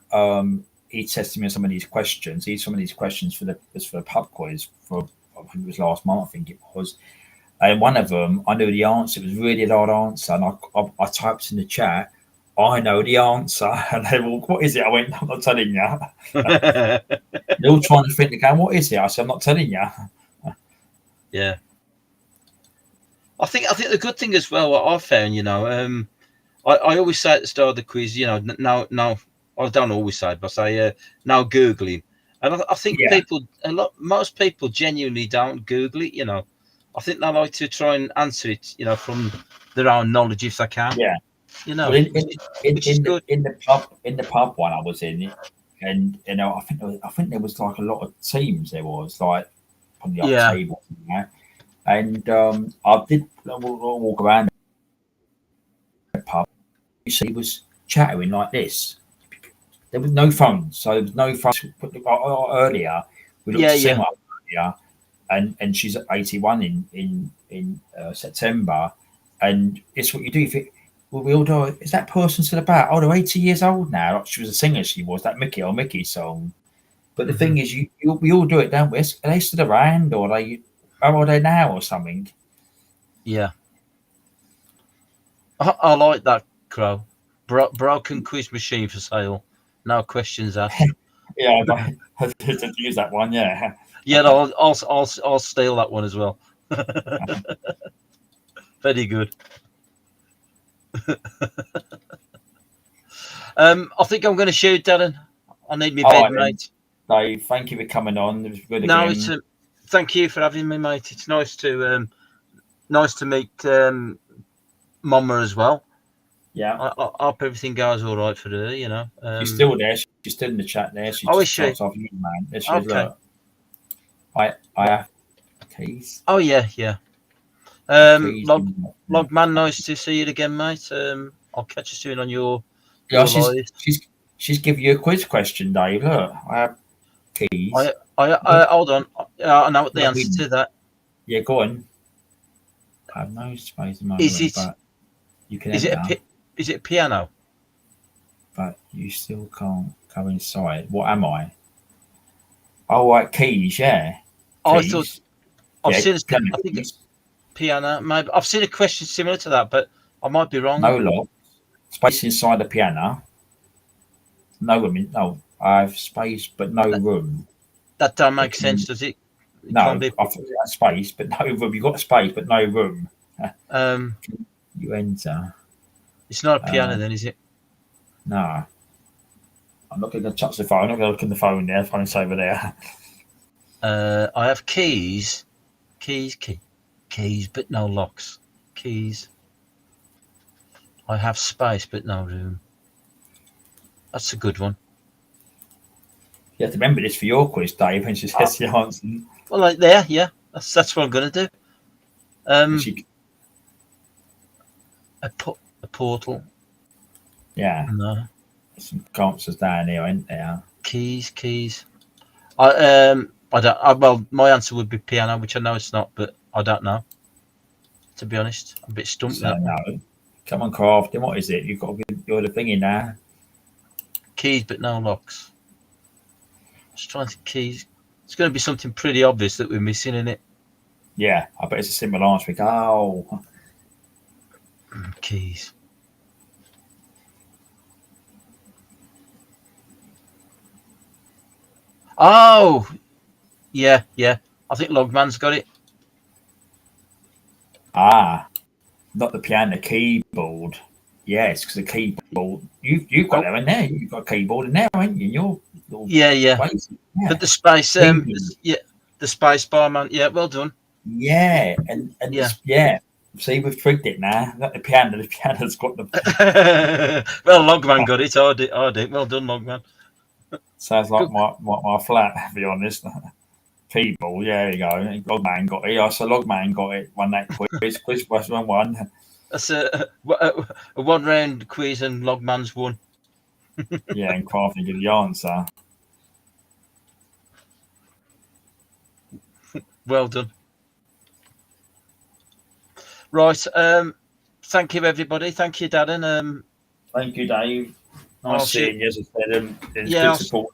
[SPEAKER 3] he tested me on some of these questions. Some of these questions for the pub quiz for I think it was last month. I think it was. And one of them, I knew the answer. It was really a hard answer, and I typed in the chat, "I know the answer," and they were, "What is it?" I went, "I'm not telling you." They're all trying to think again. What is it? I said, "I'm not telling you."
[SPEAKER 5] Yeah. I think the good thing as well, what I've found, you know, I always say at the start of the quiz, you know, now I don't always say it, but I say now Googling, and I think most people genuinely don't Google it, you know. I think they like to try and answer it, you know, from their own knowledge if they can.
[SPEAKER 3] Yeah,
[SPEAKER 5] you know,
[SPEAKER 3] well, in the pub one I was in, and you know, I think there was like a lot of teams. There was like on the other table, you know? And I did walk around the pub. You see, he was chattering like this. There was no phones, so there was no phones. Earlier, we looked at Simon earlier, and she's at 81 in September, and it's what you do. We all do. Is that person still about? Oh, they're 80 years old now. Like she was a singer. She was that Mickey song. But the thing is, we all do it, don't we? Are they still around, or are they now, or something?
[SPEAKER 5] Yeah, I like that, Crow. Broken quiz machine for sale. No questions asked.
[SPEAKER 3] Yeah, I did use that one. Yeah.
[SPEAKER 5] Yeah, no, I'll steal that one as well. Very good. I think I'm going to shoot, Darren. I need my bed, mate.
[SPEAKER 3] Dave, thank you for coming on. It was good again.
[SPEAKER 5] No, thank you for having me, mate. It's nice to meet Mama as well.
[SPEAKER 3] Yeah.
[SPEAKER 5] I hope everything goes all right for her, you know.
[SPEAKER 3] She's still there. She's still in the chat there. She
[SPEAKER 5] is she?
[SPEAKER 3] Off you, man. There she
[SPEAKER 5] okay.
[SPEAKER 3] is, look. I have keys.
[SPEAKER 5] Oh, yeah. Logman, nice to see you again, mate. I'll catch you soon on your
[SPEAKER 3] she's giving you a quiz question, Dave. Look, I have keys.
[SPEAKER 5] I hold on. I know what the answer to that.
[SPEAKER 3] Yeah, go on. I have no space in my
[SPEAKER 5] room,
[SPEAKER 3] but you can.
[SPEAKER 5] Is it a piano?
[SPEAKER 3] But you still can't go inside. What am I? Oh, right, keys. Yeah.
[SPEAKER 5] I thought I've seen a I think it's piano. Maybe I've seen a question similar to that, but I might be wrong.
[SPEAKER 3] No lock. Space inside the piano. No room. No, I have space, but no room.
[SPEAKER 5] That don't make sense, does it?
[SPEAKER 3] No, I thought you had space, but no room. You got space, but no room. You enter.
[SPEAKER 5] It's not a piano then, is it?
[SPEAKER 3] No. I'm not going to touch the phone. I'm not going to look at the phone there. The phone's over there.
[SPEAKER 5] I have keys, but no locks. Keys. I have space, but no room. That's a good one.
[SPEAKER 3] You have to remember this for your quiz, Dave, when she says the answer.
[SPEAKER 5] Well, like there, yeah. That's what I'm gonna do. A portal.
[SPEAKER 3] Yeah.
[SPEAKER 5] No.
[SPEAKER 3] Some answers down here, ain't there?
[SPEAKER 5] Keys. I don't. Well, my answer would be piano, which I know it's not, but I don't know. To be honest, I'm a bit stumped
[SPEAKER 3] So,
[SPEAKER 5] now.
[SPEAKER 3] no. Come on, Crafting. What is it? You've got to get you're the thing in there.
[SPEAKER 5] Keys, but no locks. Just trying to think keys. It's going to be something pretty obvious that we're missing in it.
[SPEAKER 3] Yeah, I bet it's a simple answer. Oh,
[SPEAKER 5] Keys. Oh, yeah. I think Logman's got it.
[SPEAKER 3] not the piano, keyboard. Yes, because the keyboard. You've got that in there. You've got a keyboard in there, haven't you?
[SPEAKER 5] Yeah.
[SPEAKER 3] Place.
[SPEAKER 5] But the space, the space bar, man. Yeah, well done.
[SPEAKER 3] Yeah, and
[SPEAKER 5] yeah.
[SPEAKER 3] Yeah. See, we've tricked it now. Not the piano. The piano's got the.
[SPEAKER 5] Well, Logman got it. I did. Well done, Logman.
[SPEAKER 3] Sounds like my flat, to be honest. Keyboard, yeah, there you go. Logman got it. So Logman got it. Won that quiz. Quiz was 1-1.
[SPEAKER 5] That's a 1 round quiz, and Logman's won.
[SPEAKER 3] Yeah, and Crafty give the answer.
[SPEAKER 5] Well done. Right. Thank you, everybody. Thank you, Darren.
[SPEAKER 3] Thank you, Dave. Nice seeing you. As I said, it's
[SPEAKER 5] yeah,
[SPEAKER 3] good support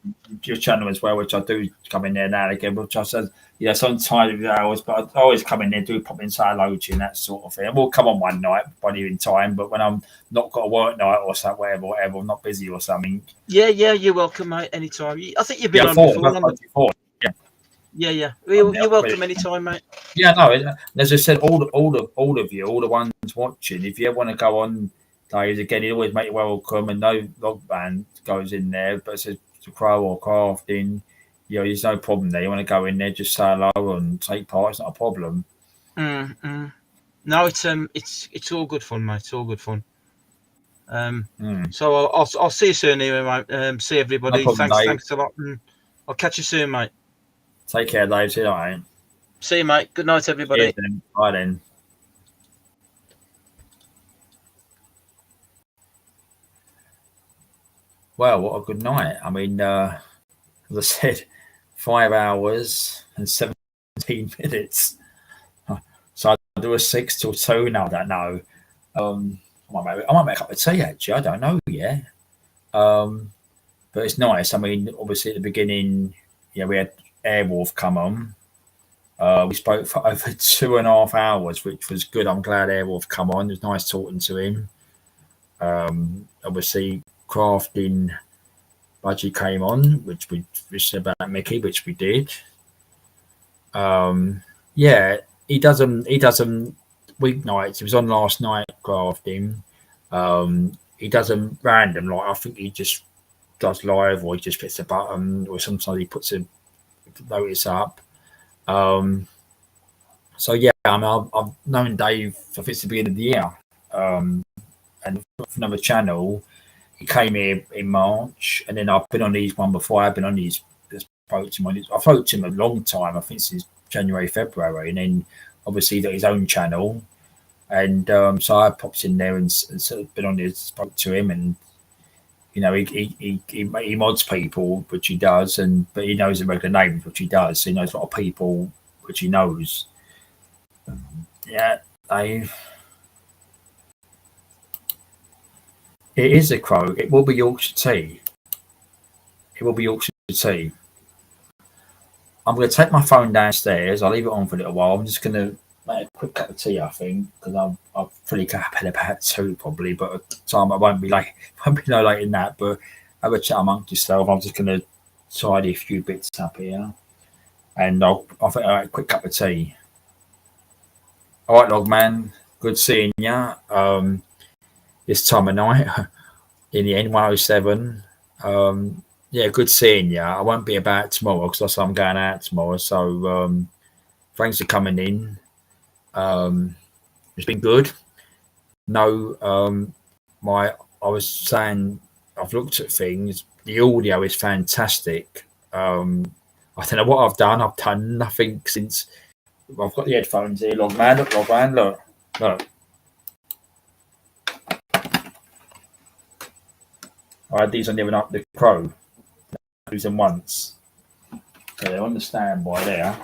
[SPEAKER 3] your channel as well, which I do come in there now and again. Which I said, sometimes the hours, but I always come in there, do pop in, say hello to you, and that sort of thing. And we'll come on one night, probably in time. But when I'm not got a work night or something, whatever, I'm not busy or something.
[SPEAKER 5] Yeah, you're welcome, mate. Anytime. I think you've been on before. Yeah. You're welcome anytime, mate.
[SPEAKER 3] Yeah, no. As I said, all of you, all the ones watching, if you ever want to go on, Dave, again, he always make you welcome, and no log band goes in there. But it's a Crow or Crafting, there's no problem there. You want to go in there, just say hello and take part. It's not a problem.
[SPEAKER 5] No, it's all good fun, mate. It's all good fun. So I'll see you soon, anyway, mate. See everybody.
[SPEAKER 3] No problem,
[SPEAKER 5] thanks a lot. I'll catch you soon, mate.
[SPEAKER 3] Take care, Dave. See you later.
[SPEAKER 5] See you, mate. Good night, everybody.
[SPEAKER 3] Bye then. Well, what a good night. I mean, as I said, 5 hours and 17 minutes. So I do a 6 till 2 now. I don't know. I might make a cup of tea, actually. I don't know yet. But it's nice. I mean, obviously at the beginning, we had Airwolf come on. We spoke for over 2.5 hours, which was good. I'm glad Airwolf come on. It was nice talking to him. Obviously, Crafting Budgie came on, which said about Mickey, which we did. He does them weeknights. He was on last night, Crafting. He does them random, like I think he just does live, or he just hits a button, or sometimes he puts a notice up. I've known Dave since the beginning of the year. And for another channel, he came here in March, and then I've been on these one before. I've been on these. I spoke to him a long time. I think since January, February, and then obviously he's got his own channel, and so I popped in there and sort of been on this, spoke to him, and he mods people, which he does, but he knows the regular names, which he does. So he knows a lot of people, which he knows. Yeah, Dave. It is a Crow. It will be Yorkshire tea. I'm going to take my phone downstairs. I'll leave it on for a little while. I'm just going to make a quick cup of tea, I think, because I'll fully get up at about 2 probably. But at the time I won't be late. Won't be no late in that. But have a chat amongst yourself. I'm just going to tidy a few bits up here, and I'll think a quick cup of tea. All right, Logman. Good seeing you. this time of night in the N107. Yeah, good seeing you. I won't be about tomorrow because I'm going out tomorrow. So thanks for coming in. It's been good. No, I was saying I've looked at things. The audio is fantastic. I don't know what I've done. I've done nothing since. I've got the headphones here, Logman. Look, Logman, look. I had these on the other night, the Crow. I use them once. So they're on the standby there.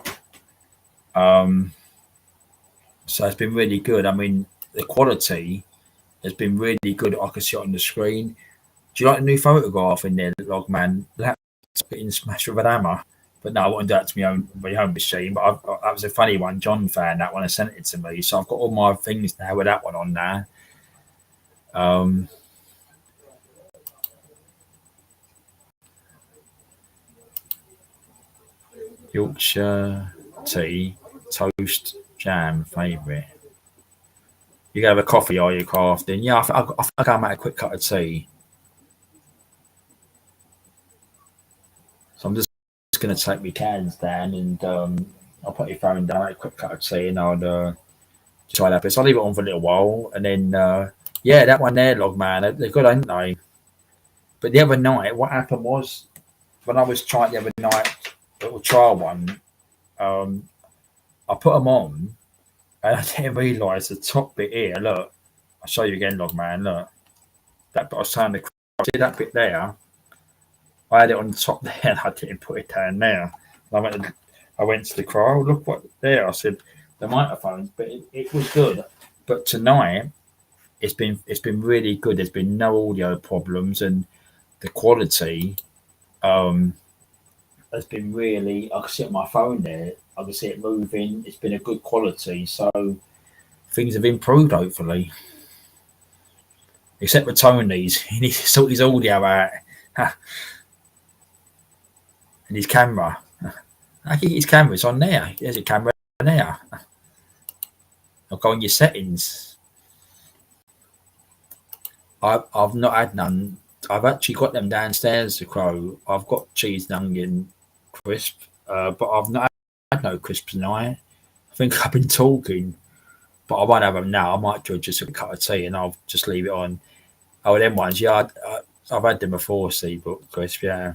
[SPEAKER 3] So it's been really good. I mean, the quality has been really good. I can see it on the screen. Do you like the new photograph in there, Logman? That's getting smashed with an hammer. But no, I wouldn't do that to my own machine. But that was a funny one. John found that one and sent it to me. So I've got all my things now with that one on now. Yorkshire tea, toast, jam, favourite. You have a coffee, are you, Crafting? Yeah, I can't make a quick cup of tea. So I'm just going to take my cans down and I'll put your phone down, make a quick cup of tea, and I'll try that. But so I'll leave it on for a little while, and then yeah, that one there, Logman, they're good, ain't they? But the other night, what happened was when I was trying the other night, little trial one, I put them on, and I didn't realise the top bit here. Look, I'll show you again, Logman. Look, that bit I was trying to see that bit there. I had it on the top there, and I didn't put it down there. I went to the crowd. Look what there. I said the microphones, but it was good. But tonight, it's been really good. There's been no audio problems, and the quality has been really. I can see it on my phone there. I can see it moving. It's been a good quality, so things have improved hopefully. Except for Tony's, he needs to sort his audio out and his camera. I think his camera's on there. There's a camera there. I'll go on your settings. I've not had none. I've actually got them downstairs, the Crow. I've got cheese and onion crisp, but I've not had no crisps tonight. I think I've been talking, but I won't have them now. I might do just a cup of tea and I'll just leave it on. Oh, them ones, yeah, I've had them before, Seabrook crisp, yeah.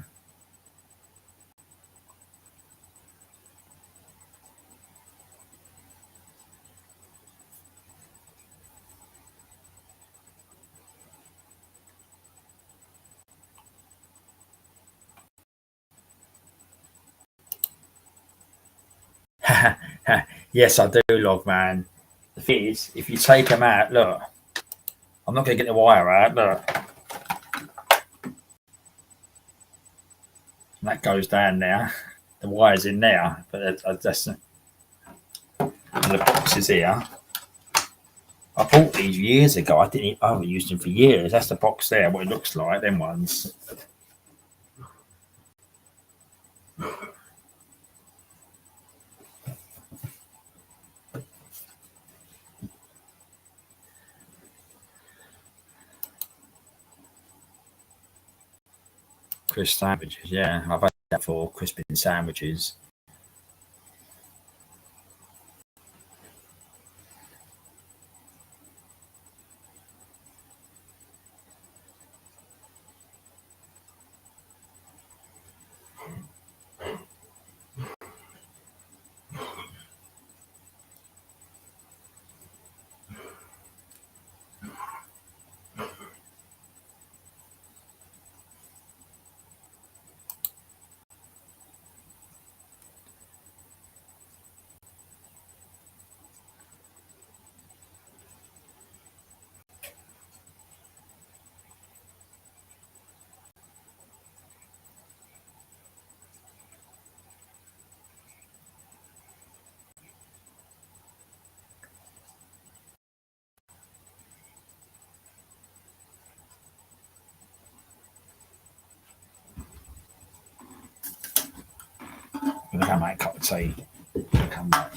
[SPEAKER 3] Yes, I do, Logman. The thing is, if you take them out, look, I'm not going to get the wire out, look. And that goes down there. The wire's in there, but that's the box is here. I bought these years ago. I haven't used them for years. That's the box there, what it looks like, them ones. Crisp sandwiches, yeah. I've had that for crisping sandwiches. I'm going to have my cup of tea. Come back.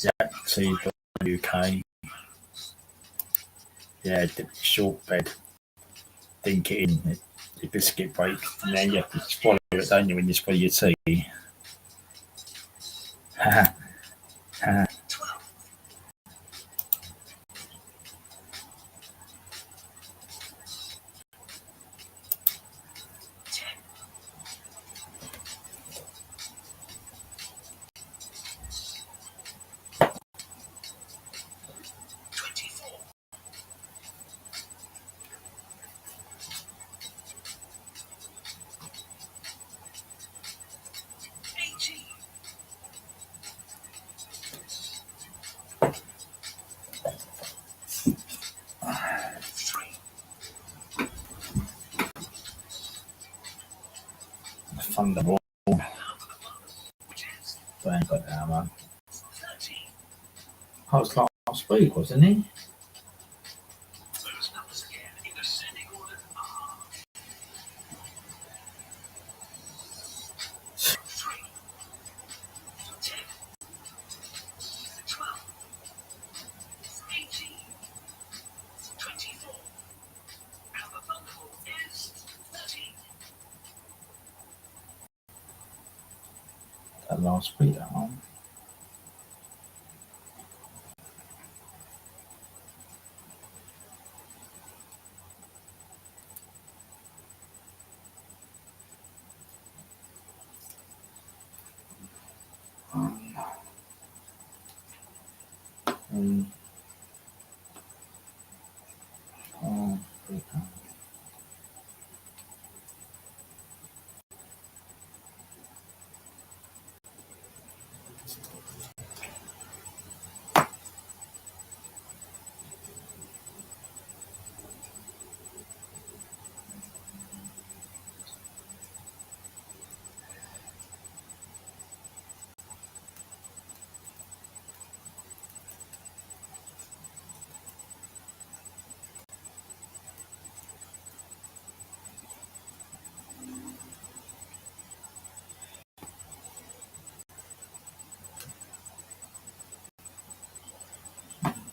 [SPEAKER 1] Yeah, see the UK. Yeah, the short bed. Dink it in. The biscuit break. And then you have to swallow it, don't you, when you swallow your tea? Ha ha. Thunderball. I ain't got that, man. Oh, it's last week, wasn't he? That last week, that one. Oh,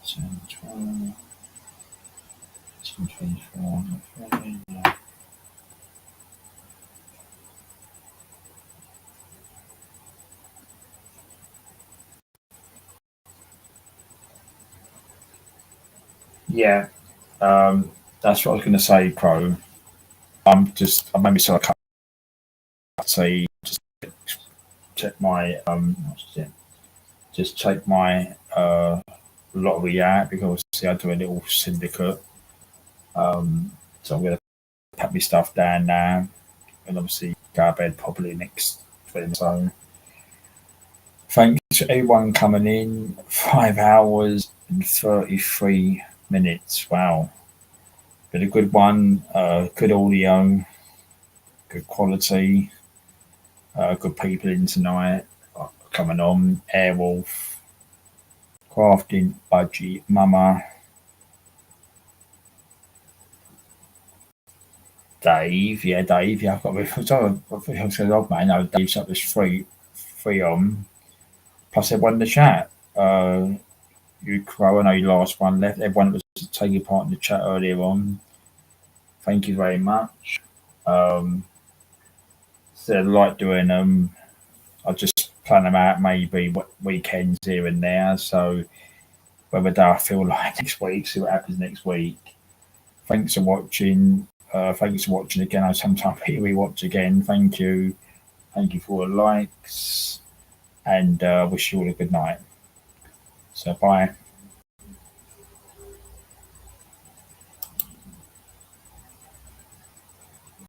[SPEAKER 1] Central. 24. Yeah, that's what I was going to say, Pro. I made myself a cup of tea. Just check my just check my lottery out because obviously I do a little syndicate. So I'm going to pack my stuff down now and obviously go to bed probably next thing. So thanks to everyone coming in. 5 hours and 33 minutes. Wow. Been a good one. Good audio, good quality, good people in tonight coming on. Airwolf, Crafting, Budgie, Mama, Dave. Yeah, Dave. Yeah, I've got. I said, oh man, no, Dave's up. There's three on. Plus, everyone in the chat. You Crow, I know you last one left. Everyone that was taking part in the chat earlier on. Thank you very much. So I like doing them. I just plan them out maybe weekends here and there. So whether day I feel like next week, see what happens next week. Thanks for watching. Thanks for watching again. I sometimes rewatch again. Thank you. Thank you for the likes. And wish you all a good night. So bye.